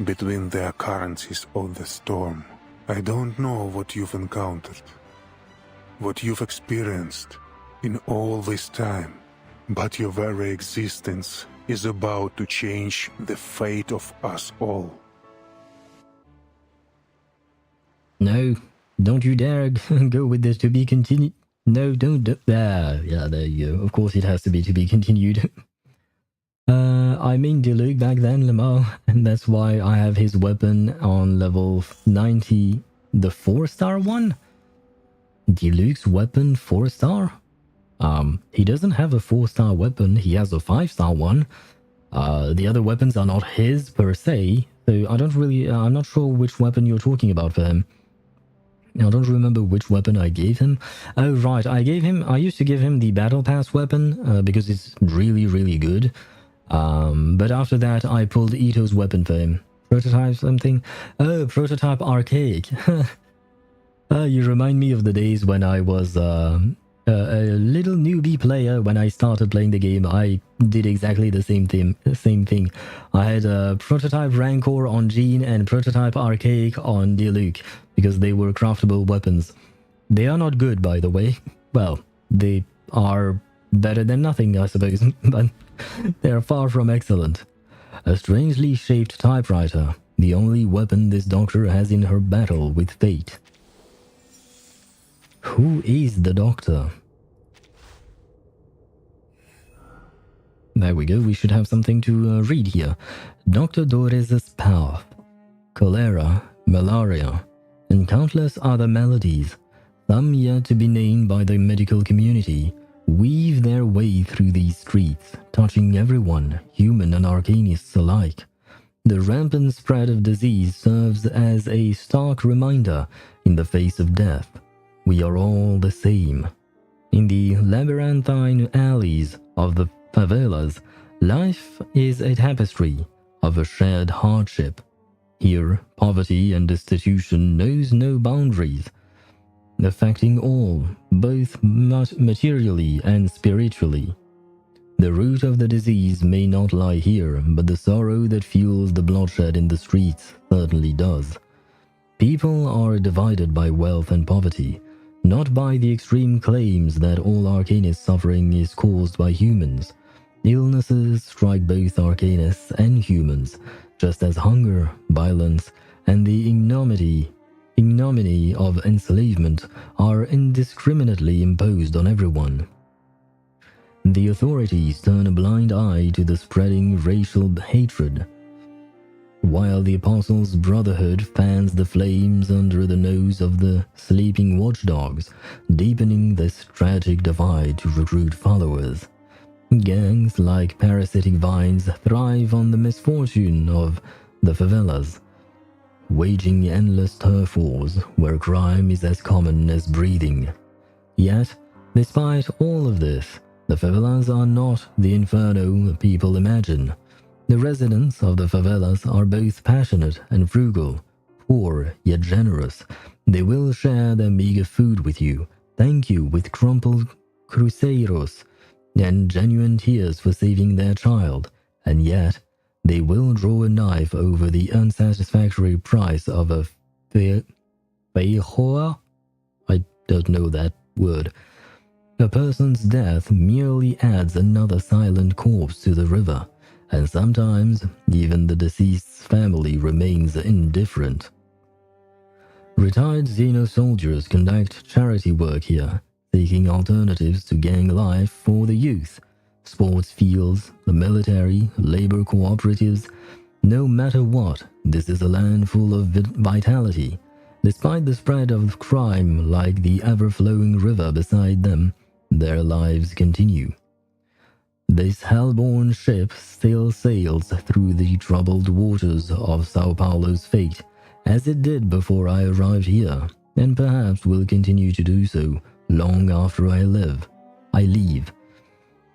between the occurrences of the storm. I don't know what you've encountered, what you've experienced in all this time, but your very existence is about to change the fate of us all. No, don't you dare go with this to be continued. No, don't. Yeah, there you go. Of course it has to be continued. I mean Diluc back then, Lamar, and that's why I have his weapon on level 90, the 4-star one? Diluc's weapon 4-star? He doesn't have a 4-star weapon, he has a 5-star one. The other weapons are not his per se, so I'm not sure which weapon you're talking about for him. I don't remember which weapon I gave him. Oh right, I used to give him the Battle Pass weapon, because it's really, really good. But after that, I pulled Ito's weapon for him. Prototype something? Oh, Prototype Archaic. You remind me of the days when I was a little newbie player. When I started playing the game, I did exactly the same thing. I had a Prototype Rancor on Jean and Prototype Archaic on Diluc, because they were craftable weapons. They are not good, by the way. Well, they are better than nothing, I suppose, but they are far from excellent. A strangely shaped typewriter, the only weapon this doctor has in her battle with fate. Who is the doctor? There we go, we should have something to read here. Dr. Dores' path. Cholera, malaria, and countless other maladies, some yet to be named by the medical community, weave their way through these streets, touching everyone, human and arcanists alike. The rampant spread of disease serves as a stark reminder in the face of death. We are all the same. In the labyrinthine alleys of the favelas, life is a tapestry of a shared hardship. Here, poverty and destitution knows no boundaries, affecting all, both materially and spiritually. The root of the disease may not lie here, but the sorrow that fuels the bloodshed in the streets certainly does. People are divided by wealth and poverty, not by the extreme claims that all arcanist suffering is caused by humans. Illnesses strike both arcanists and humans, just as hunger, violence, and the ignominy of enslavement are indiscriminately imposed on everyone. The authorities turn a blind eye to the spreading racial hatred, while the Apostles' Brotherhood fans the flames under the nose of the sleeping watchdogs, deepening this tragic divide to recruit followers. Gangs like parasitic vines thrive on the misfortune of the favelas, waging endless turf wars where crime is as common as breathing. Yet, despite all of this, the favelas are not the inferno people imagine. The residents of the favelas are both passionate and frugal, poor yet generous. They will share their meager food with you, thank you with crumpled cruceiros and genuine tears for saving their child, and yet they will draw a knife over the unsatisfactory price of a feijoa? I don't know that word. A person's death merely adds another silent corpse to the river, and sometimes even the deceased's family remains indifferent. Retired Xeno soldiers conduct charity work here, seeking alternatives to gang life for the youth. Sports fields, the military, labor cooperatives, no matter what, this is a land full of vitality. Despite the spread of crime like the ever-flowing river beside them, their lives continue. This hellborn ship still sails through the troubled waters of Sao Paulo's fate, as it did before I arrived here, and perhaps will continue to do so long after I leave.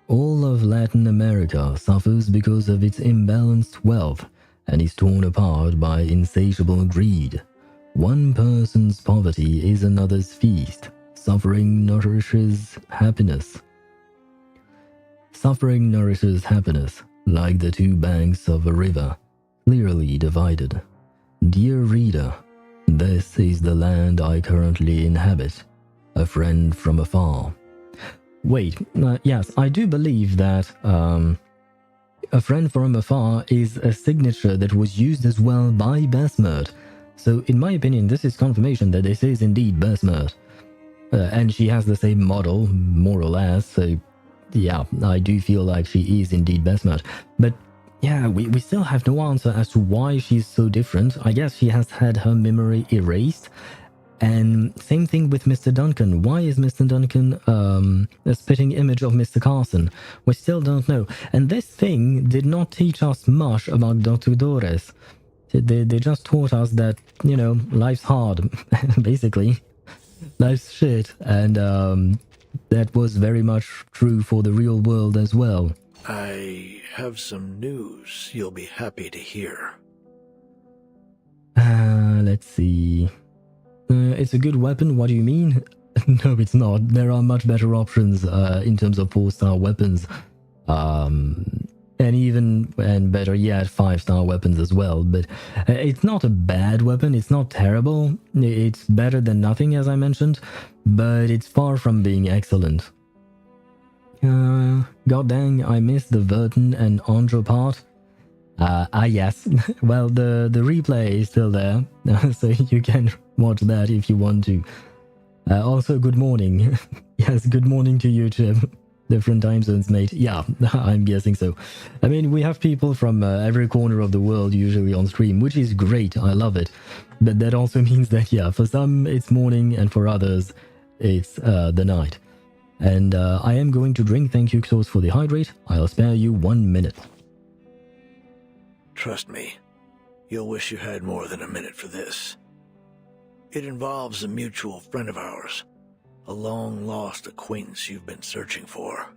All of Latin America suffers because of its imbalanced wealth and is torn apart by insatiable greed. One person's poverty is another's feast. Suffering nourishes happiness. Suffering nourishes happiness, like the two banks of a river, clearly divided. Dear reader, this is the land I currently inhabit, a friend from afar. Wait, yes, I do believe that a friend from afar is a signature that was used as well by Besmert. So in my opinion, this is confirmation that this is indeed Besmert. And she has the same model, more or less, so yeah, I do feel like she is indeed Besmert. But yeah, we still have no answer as to why she's so different. I guess she has had her memory erased. And same thing with Mr. Duncan. Why is Mr. Duncan a spitting image of Mr. Carson? We still don't know. And this thing did not teach us much about Dr. Dores. They just taught us that, you know, life's hard, basically. Life's shit. And that was very much true for the real world as well. I have some news you'll be happy to hear. Let's see. It's a good weapon, what do you mean? No, it's not. There are much better options in terms of 4-star weapons. And better yet, 5-star weapons as well. But it's not a bad weapon, it's not terrible. It's better than nothing, as I mentioned. But it's far from being excellent. God dang, I missed the Vertin and Anjo part. Yes. Well, the replay is still there, so you can watch that if you want to. Also, good morning. Yes, good morning to you, Chip. Different time zones, mate. Yeah, I'm guessing so. I mean, we have people from every corner of the world usually on stream, which is great. I love it. But that also means that, yeah, for some it's morning and for others it's the night. And I am going to drink. Thank you, Xos, for the hydrate. I'll spare you 1 minute. Trust me, you'll wish you had more than a minute for this. It involves a mutual friend of ours, a long-lost acquaintance you've been searching for.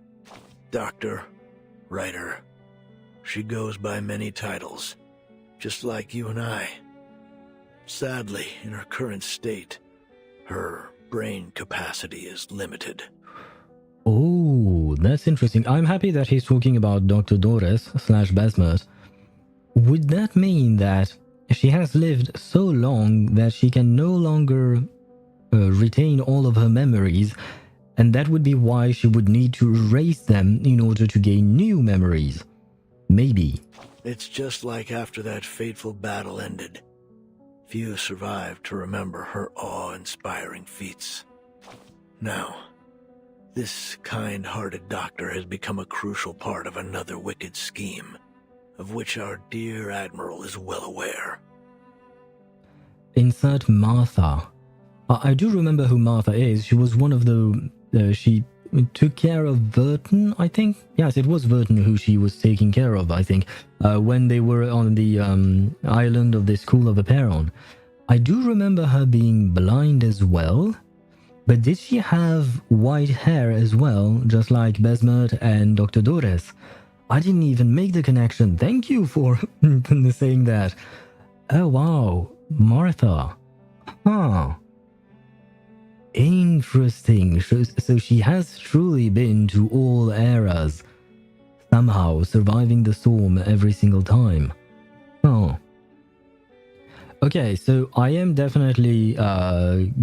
Doctor, writer. She goes by many titles, just like you and I. Sadly, in her current state, her brain capacity is limited. Oh, that's interesting. I'm happy that he's talking about Dr. Dores / Basmet. Would that mean that she has lived so long that she can no longer retain all of her memories, and that would be why she would need to erase them in order to gain new memories? Maybe. It's just like after that fateful battle ended. Few survived to remember her awe-inspiring feats. Now, this kind-hearted doctor has become a crucial part of another wicked scheme, of which our dear Admiral is well aware. Insert Martha. I do remember who Martha is. She was one of the... she took care of Vertin, I think? Yes, it was Vertin who she was taking care of, I think, when they were on the island of the School of the Peron. I do remember her being blind as well, but did she have white hair as well, just like Basmet and Dr. Dores? I didn't even make the connection. Thank you for saying that. Oh, wow. Martha. Huh. Interesting. So she has truly been to all eras, somehow surviving the storm every single time. Oh. Okay, so I am definitely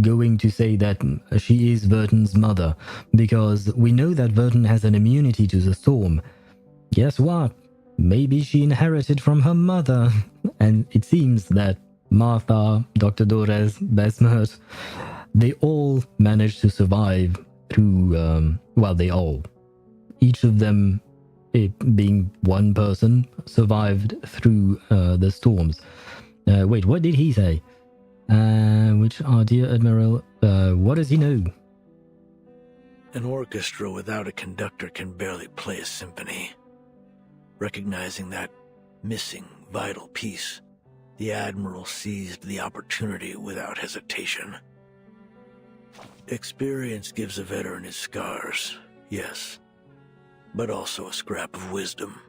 going to say that she is Vertin's mother, because we know that Vertin has an immunity to the storm. Guess what? Maybe she inherited from her mother. And it seems that Martha, Dr. Dores, Basmet, they all managed to survive through, well, they all. Each of them, being one person, survived through the storms. Wait, what did he say? Which, our dear Admiral, what does he know? An orchestra without a conductor can barely play a symphony. Recognizing that missing, vital piece, the Admiral seized the opportunity without hesitation. Experience gives a veteran his scars, yes, but also a scrap of wisdom.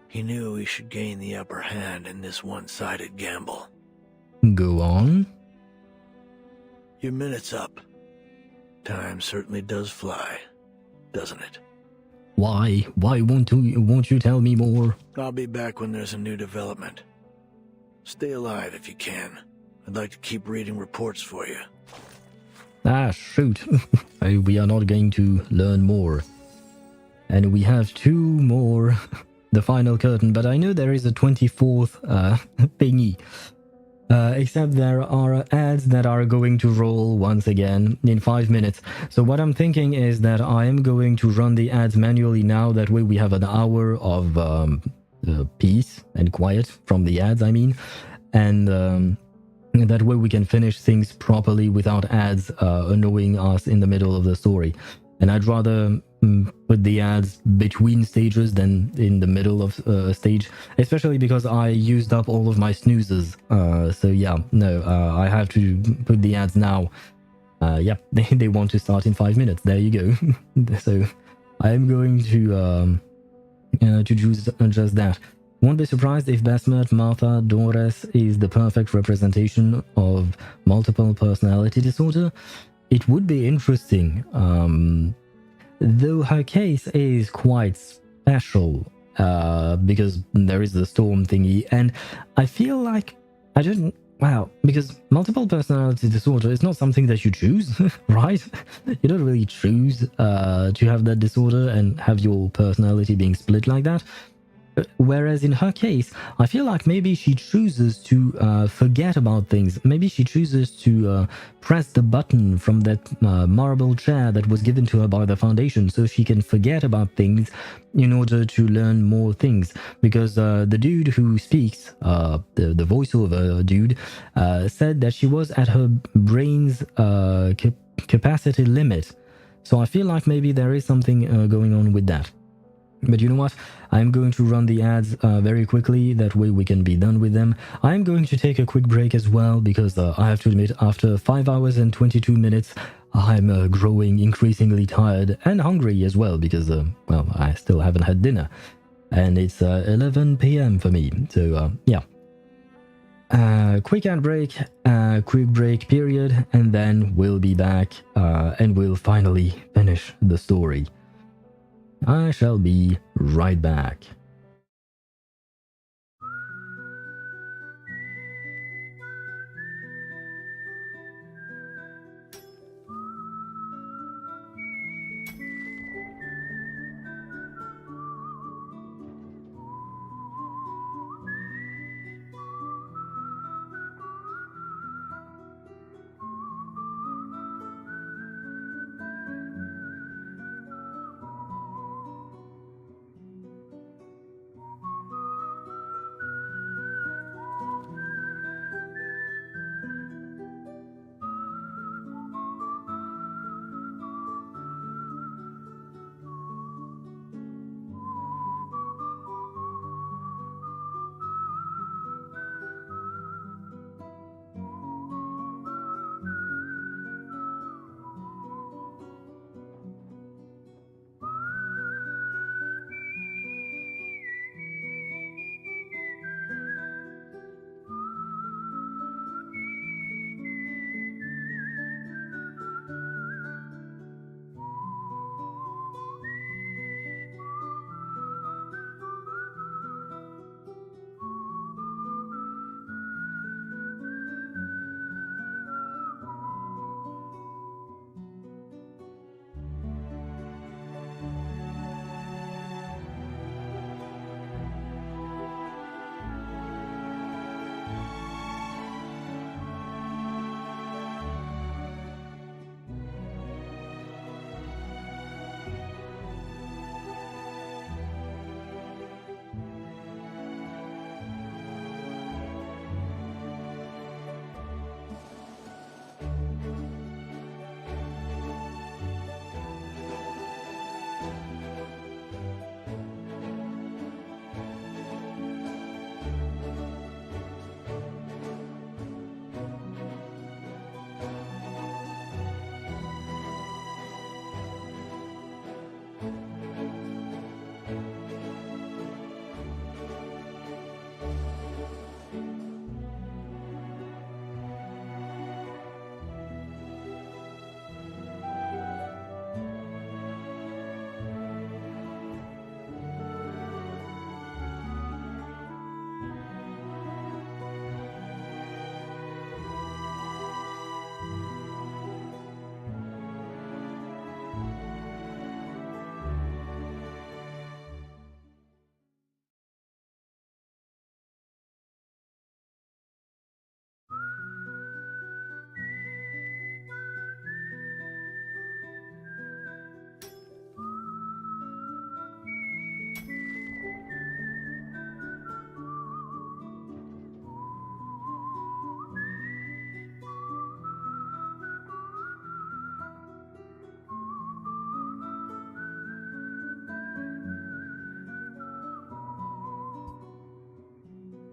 He knew he should gain the upper hand in this one-sided gamble. Go on. Your minute's up. Time certainly does fly, doesn't it? Why? Why won't you tell me more? I'll be back when there's a new development. Stay alive if you can. I'd like to keep reading reports for you. Ah, shoot. We are not going to learn more. And we have 2 more. The final curtain, but I know there is a 24th thingy. Except there are ads that are going to roll once again in 5 minutes. So what I'm thinking is that I am going to run the ads manually now. That way we have an hour of peace and quiet from the ads, I mean. And that way we can finish things properly without ads annoying us in the middle of the story. And I'd rather put the ads between stages than in the middle of a stage, especially because I used up all of my snoozes. So yeah, no, I have to put the ads now. Yep, they want to start in 5 minutes. There you go. So I am going to choose just that. Won't be surprised if Basmet Martha Dores is the perfect representation of multiple personality disorder. It would be interesting, though her case is quite special, because there is the storm thingy, and I feel like because multiple personality disorder is not something that you choose, right? You don't really choose to have that disorder and have your personality being split like that. Whereas in her case, I feel like maybe she chooses to forget about things. Maybe she chooses to press the button from that marble chair that was given to her by the Foundation so she can forget about things in order to learn more things. Because the dude who speaks, the voiceover dude, said that she was at her brain's capacity limit. So I feel like maybe there is something going on with that. But you know what? I'm going to run the ads very quickly, that way we can be done with them. I'm going to take a quick break as well, because I have to admit, after 5 hours and 22 minutes, I'm growing increasingly tired and hungry as well, because, well, I still haven't had dinner. And it's 11 p.m. for me, so yeah. Quick ad break, quick break period, and then we'll be back and we'll finally finish the story. I shall be right back.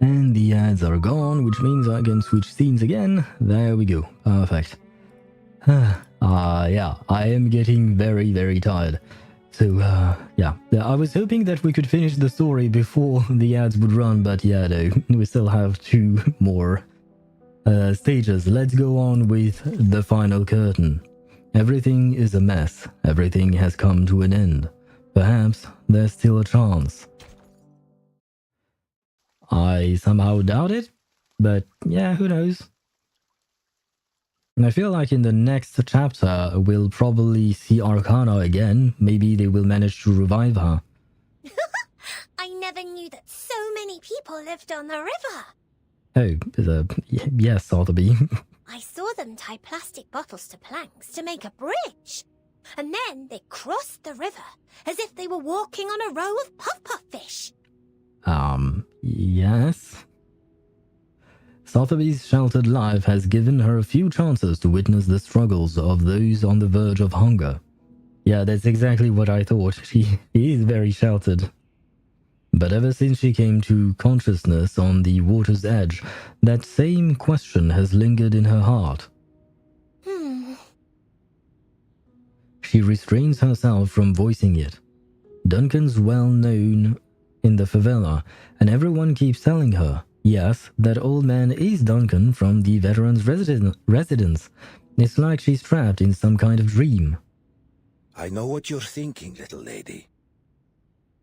And the ads are gone, which means I can switch scenes again. There we go. Perfect. Yeah, I am getting very, very tired. So, yeah. I was hoping that we could finish the story before the ads would run, but yeah, no. We still have 2 more stages. Let's go on with the final curtain. Everything is a mess. Everything has come to an end. Perhaps there's still a chance. I somehow doubt it, but yeah, who knows? And I feel like in the next chapter, we'll probably see Arcana again. Maybe they will manage to revive her. I never knew that so many people lived on the river. Oh, yes, Sotheby. I saw them tie plastic bottles to planks to make a bridge. And then they crossed the river as if they were walking on a row of puff-puff fish. Yes. Sotheby's sheltered life has given her a few chances to witness the struggles of those on the verge of hunger. Yeah, that's exactly what I thought. She is very sheltered. But ever since she came to consciousness on the water's edge, that same question has lingered in her heart. She restrains herself from voicing it. Duncan's well known in the favela, and everyone keeps telling her, yes, that old man is Duncan from the veteran's residence. It's like she's trapped in some kind of dream. I know what you're thinking, little lady.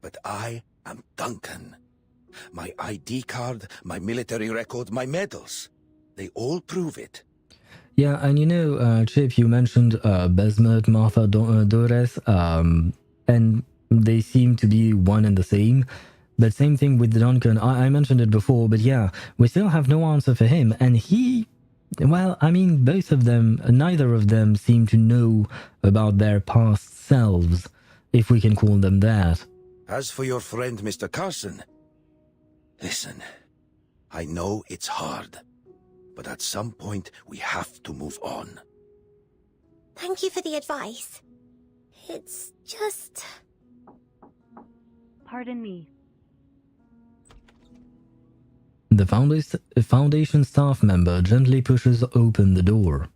But I am Duncan. My ID card, my military record, my medals. They all prove it. Yeah, and you know, Chip, you mentioned Besmet, Martha, Dores, and they seem to be one and the same. But same thing with Duncan. I mentioned it before, but yeah, we still have no answer for him. And he, well, I mean, both of them, neither of them seem to know about their past selves, if we can call them that. As for your friend, Mr. Carson, listen, I know it's hard, but at some point we have to move on. Thank you for the advice. It's just... Pardon me. The Foundation staff member gently pushes open the door.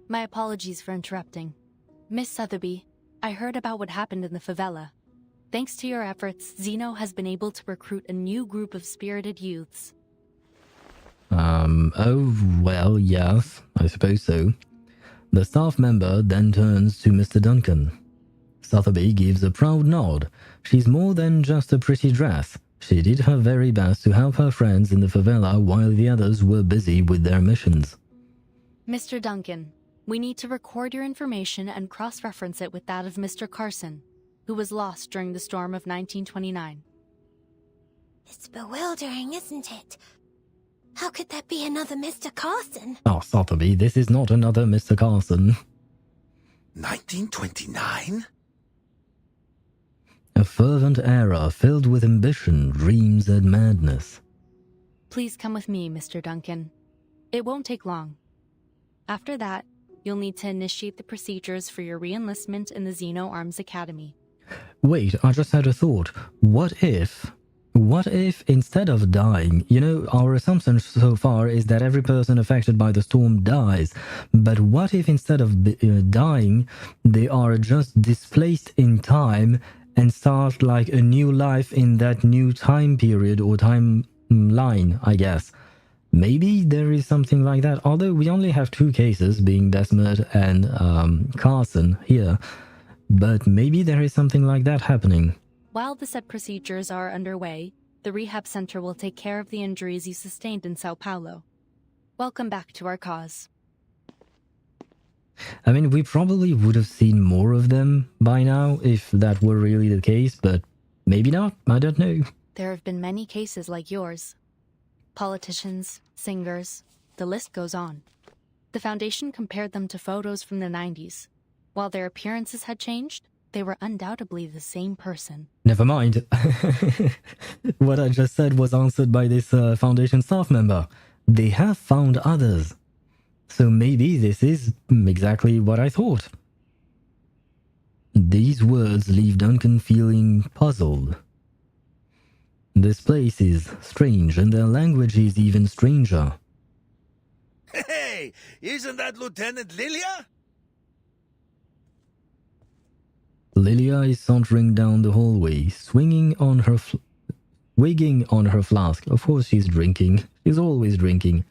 My apologies for interrupting. Miss Sotheby, I heard about what happened in the favela. Thanks to your efforts, Zeno has been able to recruit a new group of spirited youths. Oh, well, yes, I suppose so. The staff member then turns to Mr. Duncan. Sotheby gives a proud nod. She's more than just a pretty dress. She did her very best to help her friends in the favela while the others were busy with their missions. Mr. Duncan, we need to record your information and cross-reference it with that of Mr. Carson, who was lost during the storm of 1929. It's bewildering, isn't it? How could there be another Mr. Carson? Oh, Sotheby, this is not another Mr. Carson. 1929? A fervent era filled with ambition, dreams, and madness. Please come with me, Mr. Duncan. It won't take long. After that, you'll need to initiate the procedures for your re-enlistment in the Zeno Arms Academy. Wait, I just had a thought. What if instead of dying, you know, our assumption so far is that every person affected by the storm dies, but what if instead of dying, they are just displaced in time and start like a new life in that new time period or timeline, I guess. Maybe there is something like that, although we only have two cases, being Desmond and Carson here. But maybe there is something like that happening. While the said procedures are underway, the rehab center will take care of the injuries you sustained in Sao Paulo. Welcome back to our cause. I mean, we probably would have seen more of them by now if that were really the case, but maybe not, I don't know. There have been many cases like yours. Politicians, singers, the list goes on. The Foundation compared them to photos from the 90s. While their appearances had changed, they were undoubtedly the same person. Never mind. What I just said was answered by this Foundation staff member. They have found others. So maybe this is exactly what I thought. These words leave Duncan feeling puzzled. This place is strange, and their language is even stranger. Hey, isn't that Lieutenant Lilia? Lilia is sauntering down the hallway, swinging on her wigging on her flask. Of course she's drinking. She's always drinking.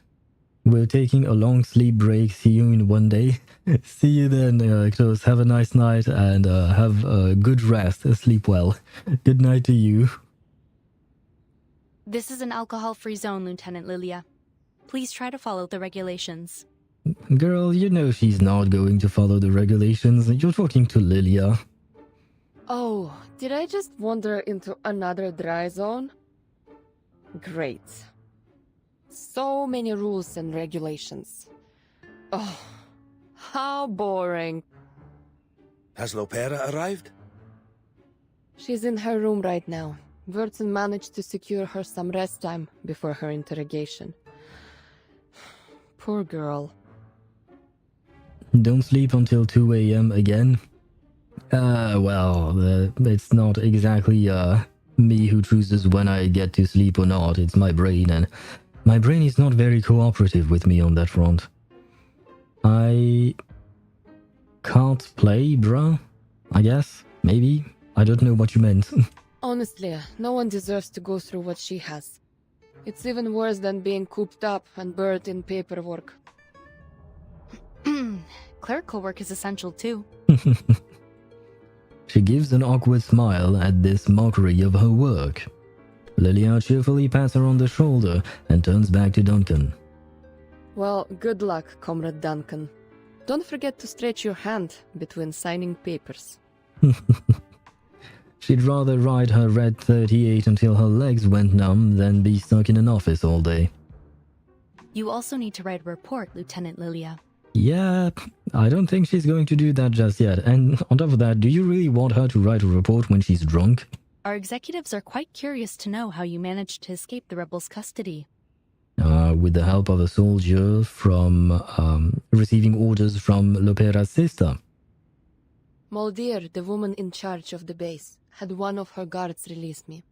We're taking a long sleep break. See you in one day. See you then, Close. Have a nice night and have a good rest. Sleep well. Good night to you. This is an alcohol-free zone, Lieutenant Lilia. Please try to follow the regulations. Girl, you know she's not going to follow the regulations. You're talking to Lilia. Oh, did I just wander into another dry zone? Great. So many rules and regulations. Oh, how boring. Has Lopera arrived? She's in her room right now. Vertin managed to secure her some rest time before her interrogation. Poor girl. Don't sleep until 2 a.m. again. Well, it's not exactly me who chooses when I get to sleep or not. It's my brain, and my brain is not very cooperative with me on that front. I can't play, bruh. I guess. Maybe. I don't know what you meant. Honestly, no one deserves to go through what she has. It's even worse than being cooped up and buried in paperwork. Clerical work is essential too. She gives an awkward smile at this mockery of her work. Lilia cheerfully pats her on the shoulder and turns back to Duncan. Well, good luck, Comrade Duncan. Don't forget to stretch your hand between signing papers. She'd rather ride her red 38 until her legs went numb than be stuck in an office all day. You also need to write a report, Lieutenant Lilia. Yeah, I don't think she's going to do that just yet. And on top of that, do you really want her to write a report when she's drunk? Our executives are quite curious to know how you managed to escape the rebels' custody. With the help of a soldier from receiving orders from Lopera's sister. Moldir, the woman in charge of the base, had one of her guards release me.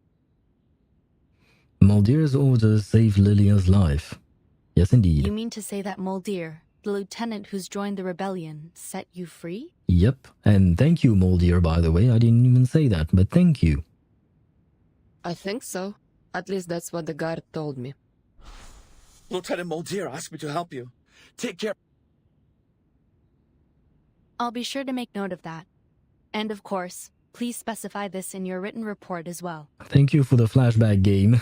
Moldir's orders saved Lilia's life. Yes, indeed. You mean to say that Moldir, the lieutenant who's joined the rebellion, set you free? Yep, and thank you, Moldir, by the way. I didn't even say that, but thank you. I think so. At least that's what the guard told me. Lieutenant Moldir asked me to help you. Take care. I'll be sure to make note of that. And of course, please specify this in your written report as well. Thank you for the flashback game.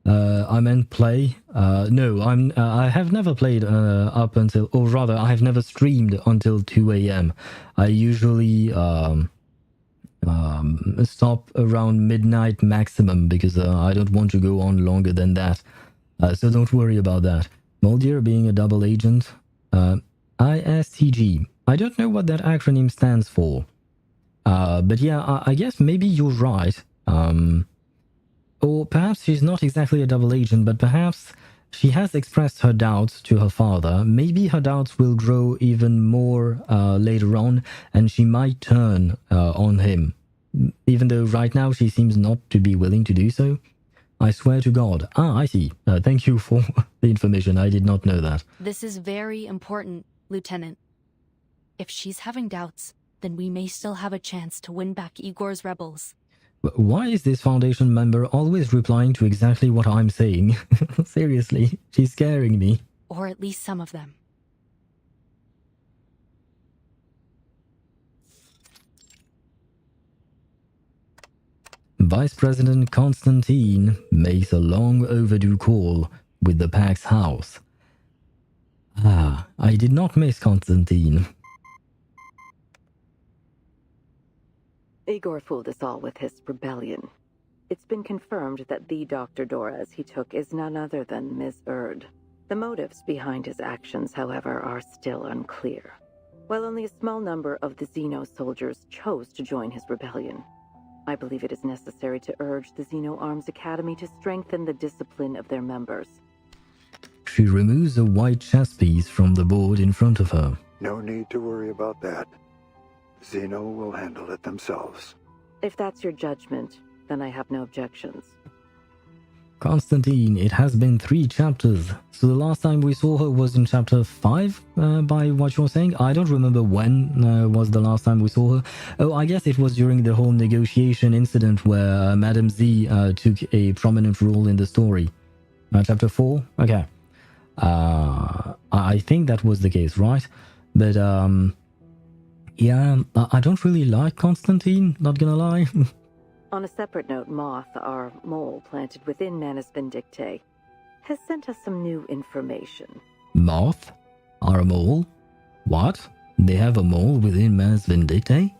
I meant play. No, I have never played up until, or rather, I have never streamed until 2 a.m. I usually stop around midnight maximum because I don't want to go on longer than that. So don't worry about that. Moldir being a double agent. ISTG. I don't know what that acronym stands for. But yeah, I guess maybe you're right. Or perhaps she's not exactly a double agent, but perhaps she has expressed her doubts to her father. Maybe her doubts will grow even more later on, and she might turn on him. Even though right now she seems not to be willing to do so. I swear to God. I see. Thank you for the information. I did not know that. This is very important, Lieutenant. If she's having doubts, then we may still have a chance to win back Igor's rebels. Why is this Foundation member always replying to exactly what I'm saying? Seriously, she's scaring me. Or at least some of them. Vice President Constantine makes a long overdue call with the Pax House. I did not miss Constantine. Igor fooled us all with his rebellion. It's been confirmed that the Dr. Dores he took is none other than Ms. Erd. The motives behind his actions, however, are still unclear. While only a small number of the Xeno soldiers chose to join his rebellion, I believe it is necessary to urge the Xeno Arms Academy to strengthen the discipline of their members. She removes a white chess piece from the board in front of her. No need to worry about that. Xeno will handle it themselves. If that's your judgment, then I have no objections. Constantine, it has been 3 chapters. So the last time we saw her was in chapter 5, by what you're saying. I don't remember when was the last time we saw her. Oh, I guess it was during the whole negotiation incident where Madame Z took a prominent role in the story. Chapter 4? Okay. I think that was the case, right? But, yeah, I don't really like Constantine, not gonna lie. On a separate note, Moth, our mole planted within Manus Vindictae, has sent us some new information. Moth? Our mole? What? They have a mole within Manus Vindictae?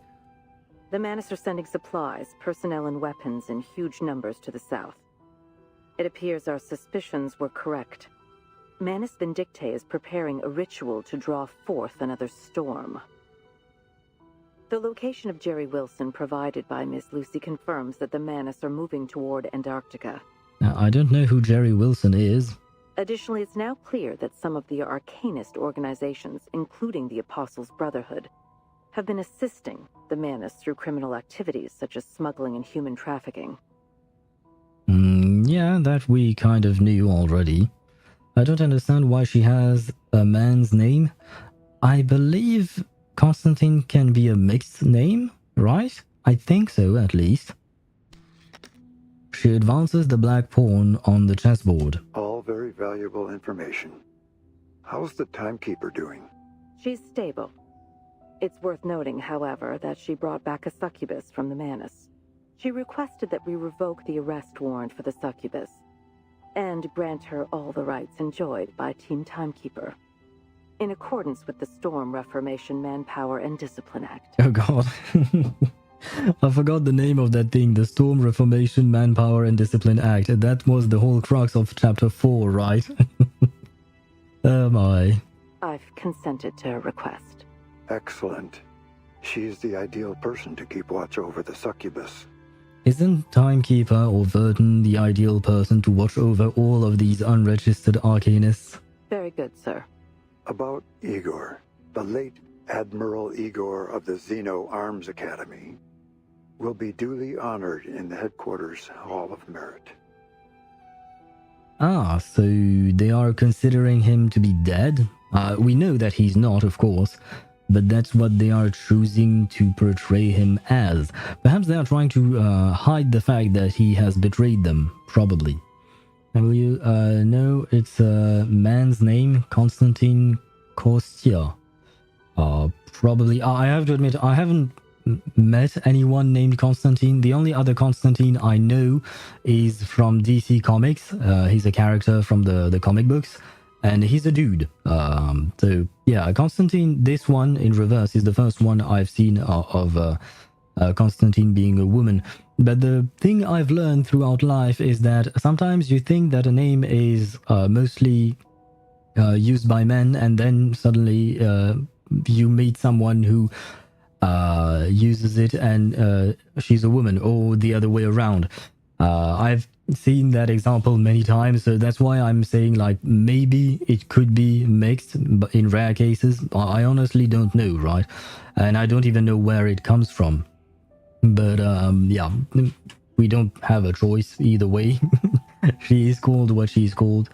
The Manus are sending supplies, personnel, and weapons in huge numbers to the south. It appears our suspicions were correct. Manus Vindictae is preparing a ritual to draw forth another storm. The location of Jerry Wilson provided by Miss Lucy confirms that the Manus are moving toward Antarctica. Now, I don't know who Jerry Wilson is. Additionally, it's now clear that some of the arcanist organizations, including the Apostles' Brotherhood, have been assisting the Manus through criminal activities such as smuggling and human trafficking. Yeah, that we kind of knew already. I don't understand why she has a man's name. I believe Constantine can be a mixed name, right? I think so, at least. She advances the black pawn on the chessboard. All very valuable information. How's the timekeeper doing? She's stable. It's worth noting, however, that she brought back a succubus from the Manus. She requested that we revoke the arrest warrant for the succubus and grant her all the rights enjoyed by Team Timekeeper, in accordance with the Storm Reformation Manpower and Discipline Act. Oh god. I forgot the name of that thing, the Storm Reformation Manpower and Discipline Act. That was the whole crux of Chapter 4, right? Oh my. I've consented to her request. Excellent. She's the ideal person to keep watch over the succubus. Isn't Timekeeper or Vertin the ideal person to watch over all of these unregistered arcanists? Very good, sir. About Igor, the late Admiral Igor of the Xeno Arms Academy, will be duly honored in the headquarters Hall of Merit. Ah, so they are considering him to be dead? We know that he's not, of course, but that's what they are choosing to portray him as. Perhaps they are trying to hide the fact that he has betrayed them, probably. And you know it's a man's name, Constantine Kostya. Probably. I have to admit, I haven't met anyone named Constantine. The only other Constantine I know is from DC Comics. He's a character from the comic books, and he's a dude. So yeah, Constantine, this one in reverse, is the first one I've seen of Constantine being a woman. But the thing I've learned throughout life is that sometimes you think that a name is mostly used by men, and then suddenly you meet someone who uses it and she's a woman, or the other way around. I've seen that example many times, so that's why I'm saying, like, maybe it could be mixed, but in rare cases. I honestly don't know, right? And I don't even know where it comes from. But yeah, we don't have a choice either way. She is called what she's called.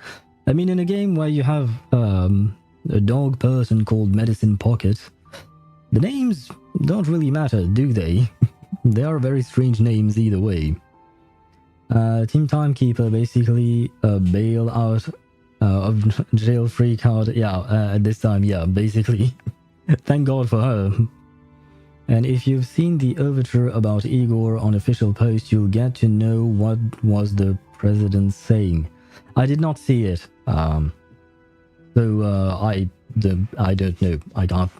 I mean, in a game where you have a dog person called Medicine Pocket, the names don't really matter, do they? They are very strange names either way. Team Timekeeper basically bail out of jail free card. Yeah, at this time, yeah, basically. Thank God for her. And if you've seen the overture about Igor on official post, you'll get to know what was the president saying. I did not see it, so I don't know. I can't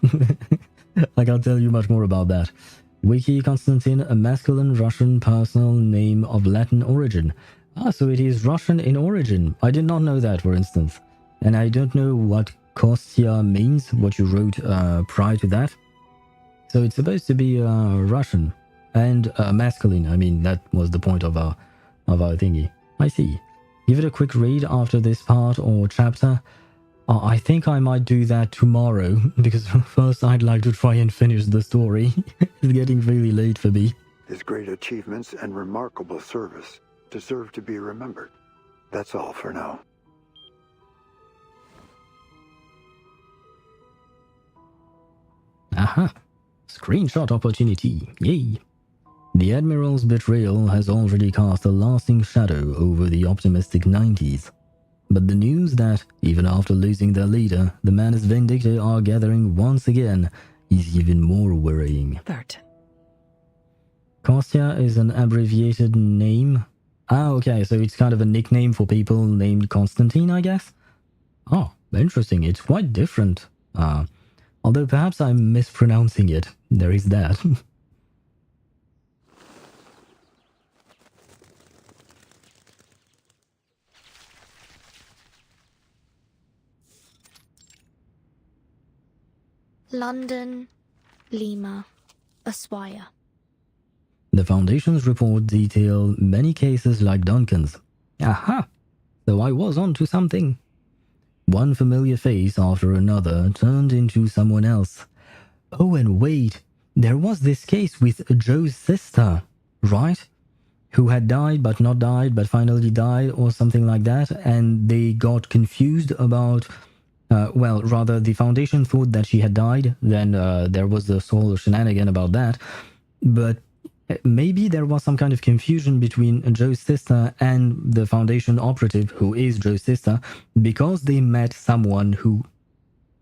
I can't tell you much more about that. Wiki Constantine, a masculine Russian personal name of Latin origin. Ah, so it is Russian in origin. I did not know that, for instance. And I don't know what Kostya means, what you wrote prior to that. So it's supposed to be Russian and masculine. I mean, that was the point of our thingy. I see. Give it a quick read after this part or chapter. I think I might do that tomorrow, because first I'd like to try and finish the story. It's getting really late for me. His great achievements and remarkable service deserve to be remembered. That's all for now. Aha! Screenshot opportunity. Yay! The Admiral's betrayal has already cast a lasting shadow over the optimistic 90s. But the news that, even after losing their leader, the Manus Vindicta are gathering once again is even more worrying. Vertin. Kostya is an abbreviated name. Ah, okay, so it's kind of a nickname for people named Constantine, I guess? Oh, interesting. It's quite different. Although perhaps I'm mispronouncing it. There is that. London, Lima, Ushuaia. The Foundation's report detail many cases like Duncan's. Aha! So I was onto something. One familiar face after another turned into someone else. Oh, and wait, there was this case with Joe's sister, right? Who had died but not died but finally died or something like that, and they got confused about, well, rather the Foundation thought that she had died, then there was this whole shenanigan about that, but maybe there was some kind of confusion between Joe's sister and the Foundation operative, who is Joe's sister, because they met someone who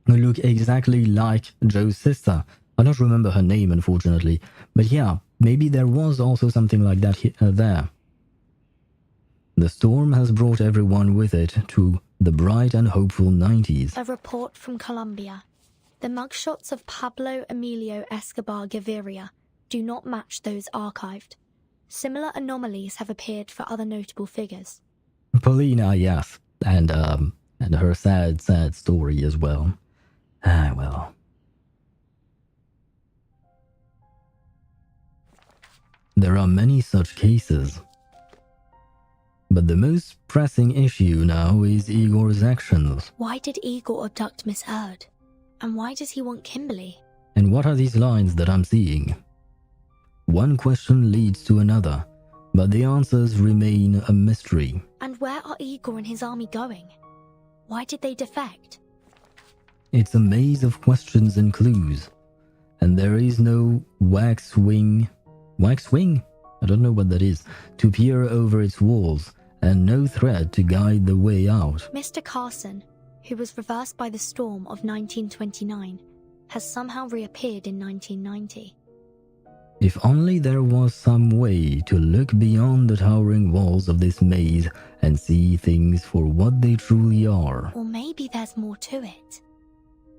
looked exactly like Joe's sister. I don't remember her name, unfortunately, but yeah, maybe there was also something like that there. The storm has brought everyone with it to the bright and hopeful 90s. A report from Colombia. The mugshots of Pablo Emilio Escobar Gaviria do not match those archived. Similar anomalies have appeared for other notable figures. Paulina, yes, and her sad story as well. Ah, well. There are many such cases. But the most pressing issue now is Igor's actions. Why did Igor abduct Miss Erd? And why does he want Kimberly? And what are these lines that I'm seeing? One question leads to another, but the answers remain a mystery. And where are Igor and his army going? Why did they defect? It's a maze of questions and clues, and there is no wax wing? I don't know what that is, to peer over its walls, and no thread to guide the way out. Mr. Carson, who was reversed by the storm of 1929, has somehow reappeared in 1990. If only there was some way to look beyond the towering walls of this maze and see things for what they truly are. Or maybe there's more to it.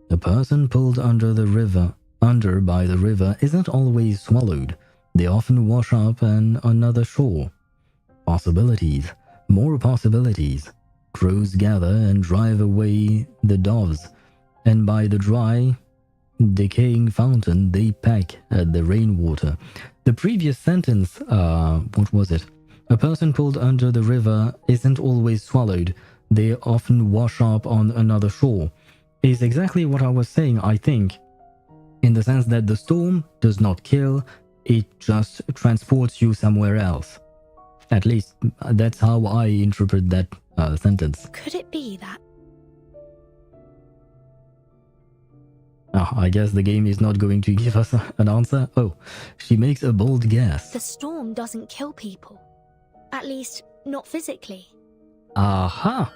A person pulled under by the river isn't always swallowed. They often wash up on another shore. Possibilities, more possibilities. Crows gather and drive away the doves, and by the dry, decaying fountain they peck at the rainwater. The previous sentence, what was it? A person pulled under the river isn't always swallowed. They often wash up on another shore. Is exactly what I was saying, I think. In the sense that the storm does not kill, it just transports you somewhere else. At least, that's how I interpret that sentence. Could it be that? I guess the game is not going to give us an answer. Oh, she makes a bold guess. The storm doesn't kill people. At least, not physically. Aha!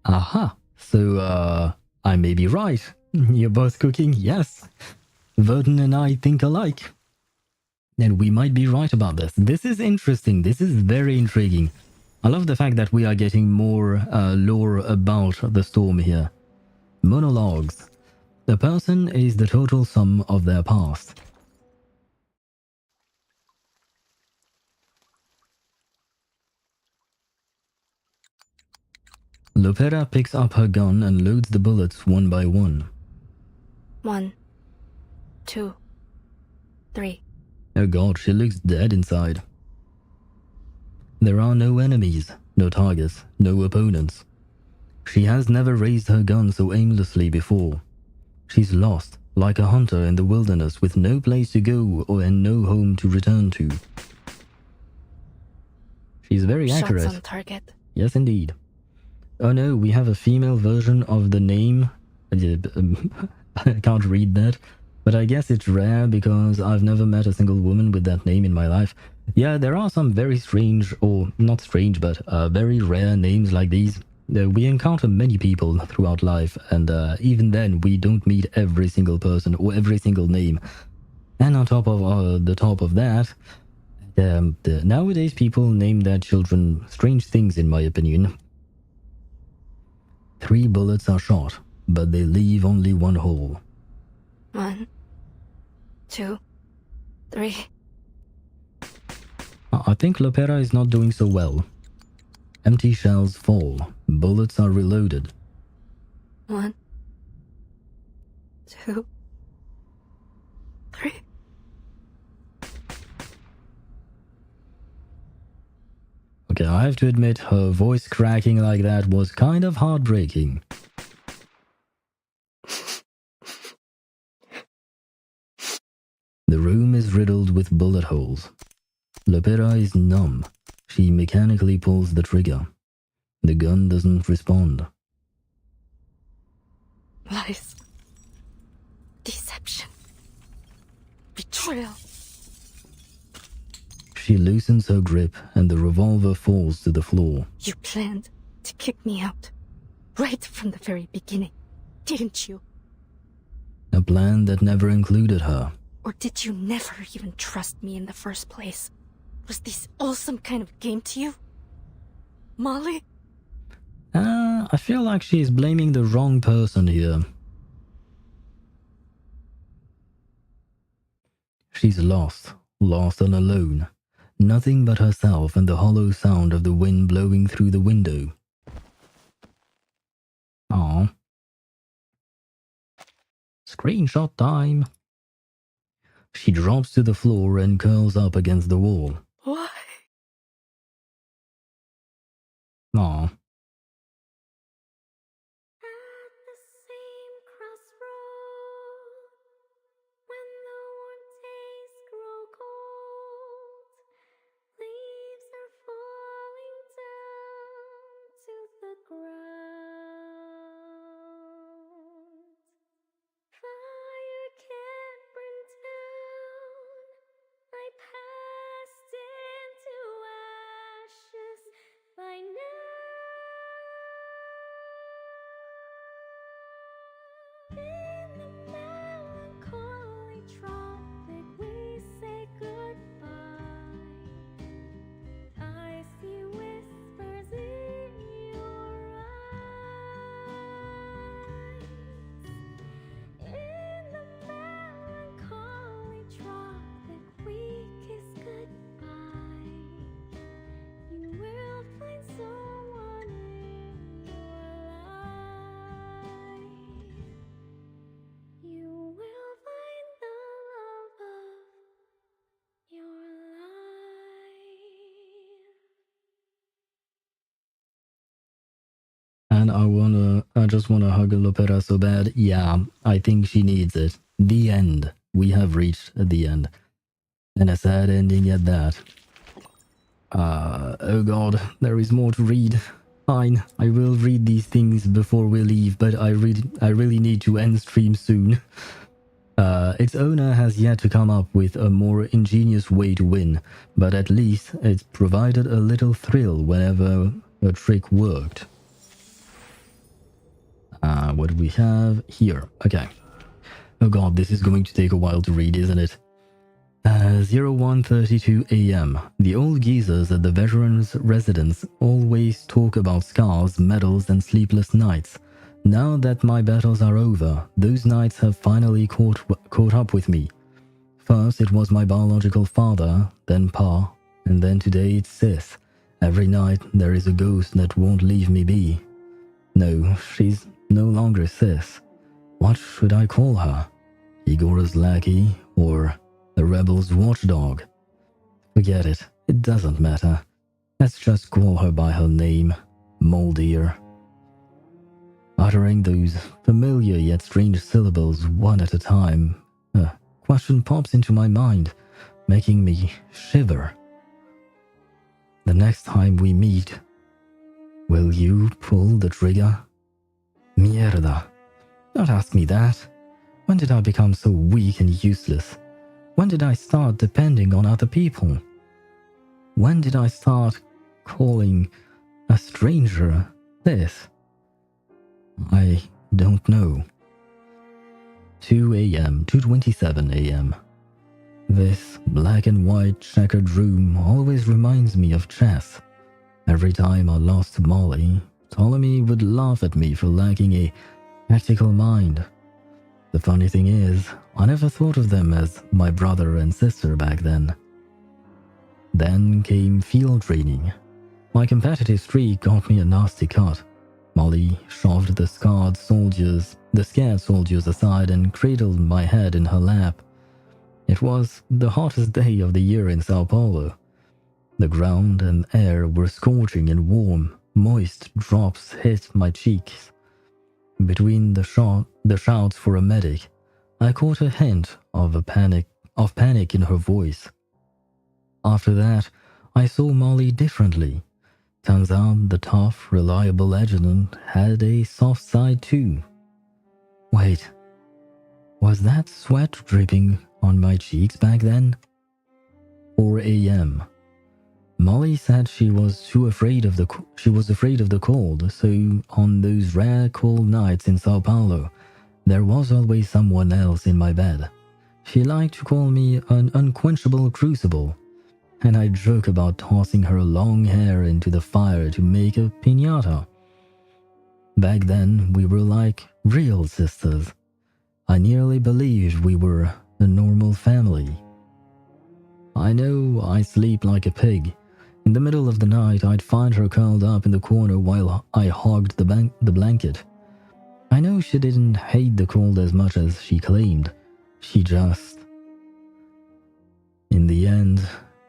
Aha! So, I may be right. You're both cooking, yes. Vertin and I think alike. And we might be right about this. This is interesting. This is very intriguing. I love the fact that we are getting more lore about the storm here. Monologues. The person is the total sum of their past. Lopera picks up her gun and loads the bullets one by one. 1, 2, 3. Oh god, she looks dead inside. There are no enemies, no targets, no opponents. She has never raised her gun so aimlessly before. She's lost, like a hunter in the wilderness with no place to go and no home to return to. She's very accurate. Shots on target. Yes, indeed. Oh no, we have a female version of the name. I can't read that, but I guess it's rare because I've never met a single woman with that name in my life. Yeah, there are some very strange, or not strange, but very rare names like these. We encounter many people throughout life, and even then we don't meet every single person or every single name. And on top of that, nowadays people name their children strange things, in my opinion. 3 bullets are shot, but they leave only one hole. 1, 2, 3. I think Lopera is not doing so well. Empty shells fall. Bullets are reloaded. 1, 2, 3. Okay, I have to admit, her voice cracking like that was kind of heartbreaking. The room is riddled with bullet holes. Lopera is numb. She mechanically pulls the trigger. The gun doesn't respond. Lies. Deception. Betrayal. She loosens her grip and the revolver falls to the floor. You planned to kick me out. Right from the very beginning, didn't you? A plan that never included her. Or did you never even trust me in the first place? Was this all some kind of game to you? Molly? I feel like she's blaming the wrong person here. She's lost and alone. Nothing but herself and the hollow sound of the wind blowing through the window. Aww. Screenshot time. She drops to the floor and curls up against the wall. Why? Aww. And I just wanna hug Lopera so bad. Yeah, I think she needs it. The end. We have reached the end. And a sad ending at that. Oh god, there is more to read. Fine, I will read these things before we leave, but I really need to end stream soon. Its owner has yet to come up with a more ingenious way to win, but at least it's provided a little thrill whenever a trick worked. What do we have here? Okay. Oh god, this is going to take a while to read, isn't it? 01:32 AM. The old geezers at the veterans' residence always talk about scars, medals, and sleepless nights. Now that my battles are over, those nights have finally caught up with me. First, it was my biological father, then Pa, and then today it's Sis. Every night, there is a ghost that won't leave me be. No, she's no longer Sis. What should I call her? Igor's lackey, or the rebel's watchdog? Forget it, it doesn't matter. Let's just call her by her name, Moldeer. Uttering those familiar yet strange syllables one at a time, a question pops into my mind, making me shiver. The next time we meet, will you pull the trigger? Mierda. Don't ask me that. When did I become so weak and useless? When did I start depending on other people? When did I start calling a stranger this? I don't know. 2 AM, 2:27 AM. This black and white checkered room always reminds me of chess. Every time I lost Molly, Ptolemy would laugh at me for lacking a practical mind. The funny thing is, I never thought of them as my brother and sister back then. Then came field training. My competitive streak got me a nasty cut. Molly shoved the scared soldiers aside and cradled my head in her lap. It was the hottest day of the year in Sao Paulo. The ground and air were scorching and warm. Moist drops hit my cheeks. Between the shouts for a medic, I caught a hint of panic in her voice. After that, I saw Molly differently. Turns out the tough, reliable adjutant had a soft side too. Wait, was that sweat dripping on my cheeks back then? 4 a.m. Molly said she was afraid of the cold, so on those rare cold nights in Sao Paulo, there was always someone else in my bed. She liked to call me an unquenchable crucible, and I joke about tossing her long hair into the fire to make a piñata. Back then, we were like real sisters. I nearly believed we were a normal family. I know I sleep like a pig. In the middle of the night, I'd find her curled up in the corner while I hogged the blanket. I know she didn't hate the cold as much as she claimed. She just... In the end,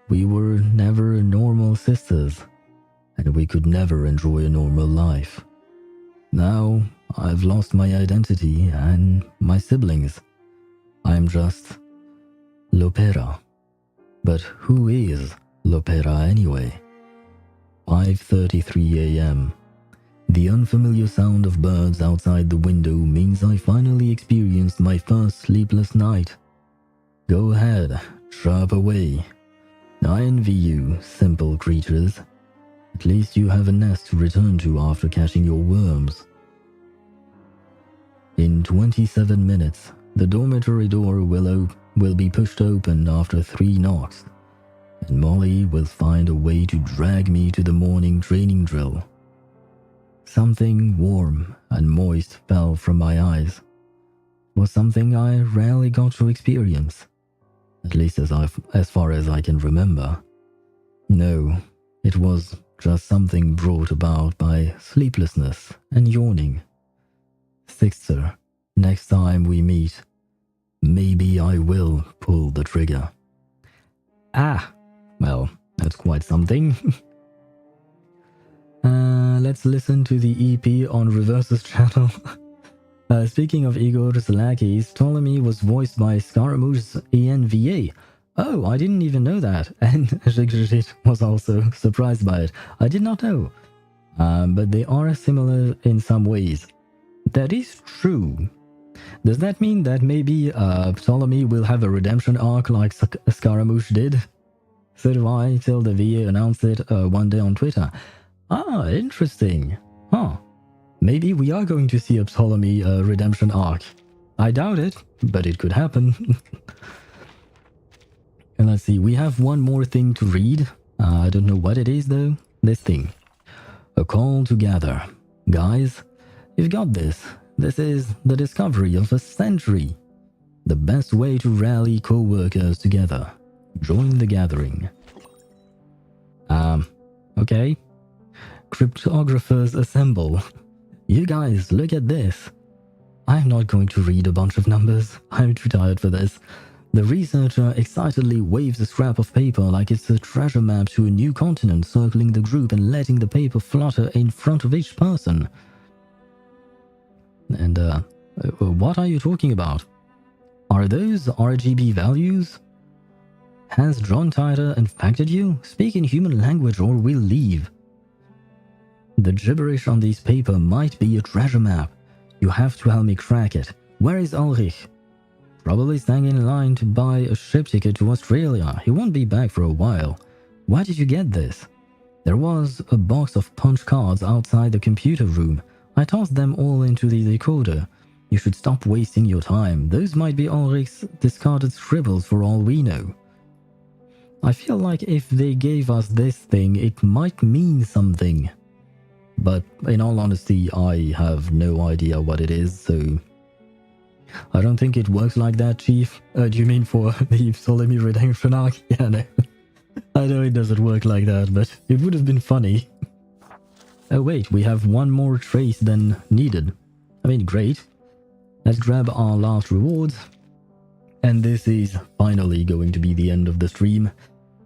we were never normal sisters, and we could never enjoy a normal life. Now, I've lost my identity and my siblings. I'm just Lopera. But who is Lopera anyway? 5:33 a.m. The unfamiliar sound of birds outside the window means I finally experienced my first sleepless night. Go ahead, chirp away. I envy you, simple creatures. At least you have a nest to return to after catching your worms. In 27 minutes, the dormitory door will be pushed open after 3 knocks, and Molly will find a way to drag me to the morning training drill. Something warm and moist fell from my eyes. It was something I rarely got to experience, at least as far as I can remember. No, it was just something brought about by sleeplessness and yawning. Sixter, next time we meet, maybe I will pull the trigger. Ah, well, that's quite something. Let's listen to the EP on Reverse's channel. Speaking of Igor's lackeys, Ptolemy was voiced by Scaramouche's ENVA. Oh, I didn't even know that. And Zhigzhit was also surprised by it. I did not know. But they are similar in some ways. That is true. Does that mean that maybe Ptolemy will have a redemption arc like Scaramouche did? So do I, till the VA announced it one day on Twitter. Ah, interesting. Huh. Maybe we are going to see a Ptolemy redemption arc. I doubt it, but it could happen. And let's see, we have one more thing to read. I don't know what it is though. This thing. A call to gather. Guys, you've got this. This is the discovery of a century. The best way to rally co-workers together. Join the gathering. Okay. Cryptographers assemble. You guys, look at this. I'm not going to read a bunch of numbers. I'm too tired for this. The researcher excitedly waves a scrap of paper like it's a treasure map to a new continent, circling the group and letting the paper flutter in front of each person. And, what are you talking about? Are those RGB values? Has John Titor infected you? Speak in human language or we'll leave. The gibberish on this paper might be a treasure map. You have to help me crack it. Where is Ulrich? Probably standing in line to buy a ship ticket to Australia. He won't be back for a while. Why did you get this? There was a box of punch cards outside the computer room. I tossed them all into the decoder. You should stop wasting your time. Those might be Ulrich's discarded scribbles for all we know. I feel like if they gave us this thing, it might mean something. But in all honesty, I have no idea what it is, so... I don't think it works like that, Chief. Do you mean for the Ptolemy redemption arc? Yeah, no. I know it doesn't work like that, but it would have been funny. Oh wait, we have one more trace than needed. I mean, great. Let's grab our last rewards. And this is finally going to be the end of the stream.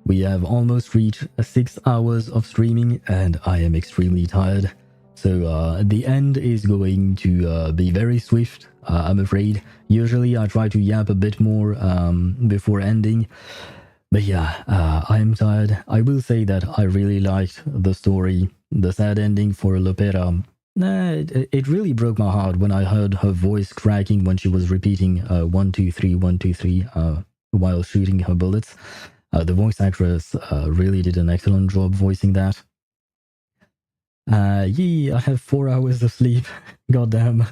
We have almost reached 6 hours of streaming and I am extremely tired. So the end is going to be very swift, I'm afraid. Usually I try to yap a bit more before ending. But yeah, I am tired. I will say that I really liked the story. The sad ending for Lopera. It really broke my heart when I heard her voice cracking when she was repeating 1, 2, 3, 1, 2, 3 while shooting her bullets. The voice actress really did an excellent job voicing that. I have 4 hours of sleep. Goddamn.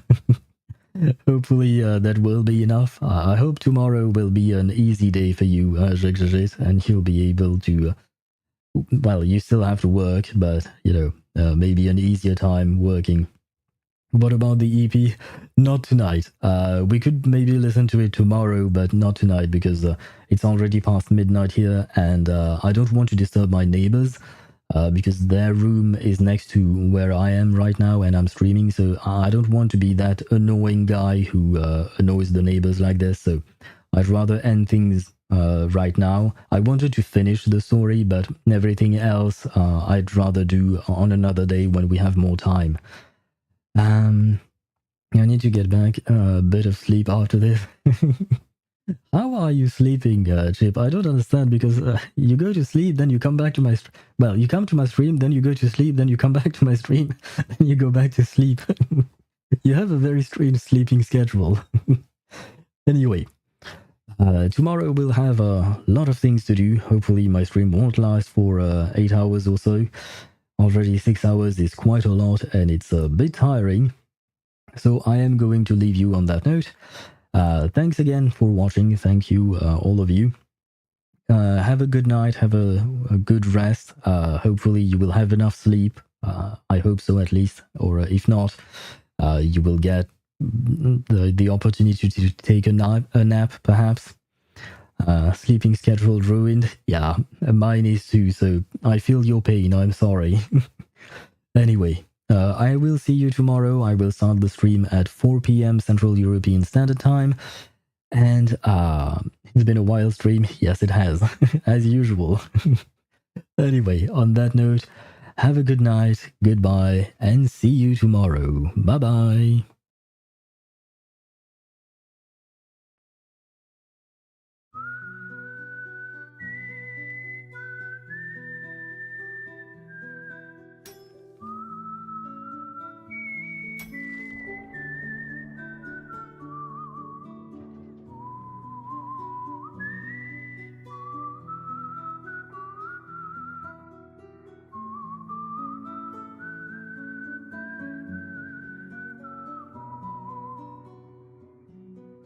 Hopefully that will be enough. I hope tomorrow will be an easy day for you, and you'll be able to... well, you still have to work, but, you know, maybe an easier time working. What about the EP? Not tonight. We could maybe listen to it tomorrow, but not tonight because it's already past midnight here, and I don't want to disturb my neighbors because their room is next to where I am right now, and I'm streaming. So I don't want to be that annoying guy who annoys the neighbors like this. So I'd rather end things right now. I wanted to finish the story, but everything else I'd rather do on another day when we have more time. I need to get back a bit of sleep after this. How are you sleeping, Chip? I don't understand because you go to sleep, then you come back to my... well, you come to my stream, then you go to sleep, then you come back to my stream, then you go back to sleep. You have a very strange sleeping schedule. Anyway, tomorrow we'll have a lot of things to do. Hopefully my stream won't last for 8 hours or so. Already 6 hours is quite a lot and it's a bit tiring. So I am going to leave you on that note. Thanks again for watching. Thank you, all of you. Have a good night. Have a good rest. Hopefully you will have enough sleep. I hope so at least. Or if not, you will get the opportunity to take a nap perhaps. Sleeping schedule ruined. Yeah, mine is too, so I feel your pain. I'm sorry. Anyway, I will see you tomorrow. I will start the stream at 4 p.m. Central European Standard Time. And it's been a wild stream. Yes, it has, as usual. Anyway, on that note, have a good night, goodbye, and see you tomorrow. Bye-bye.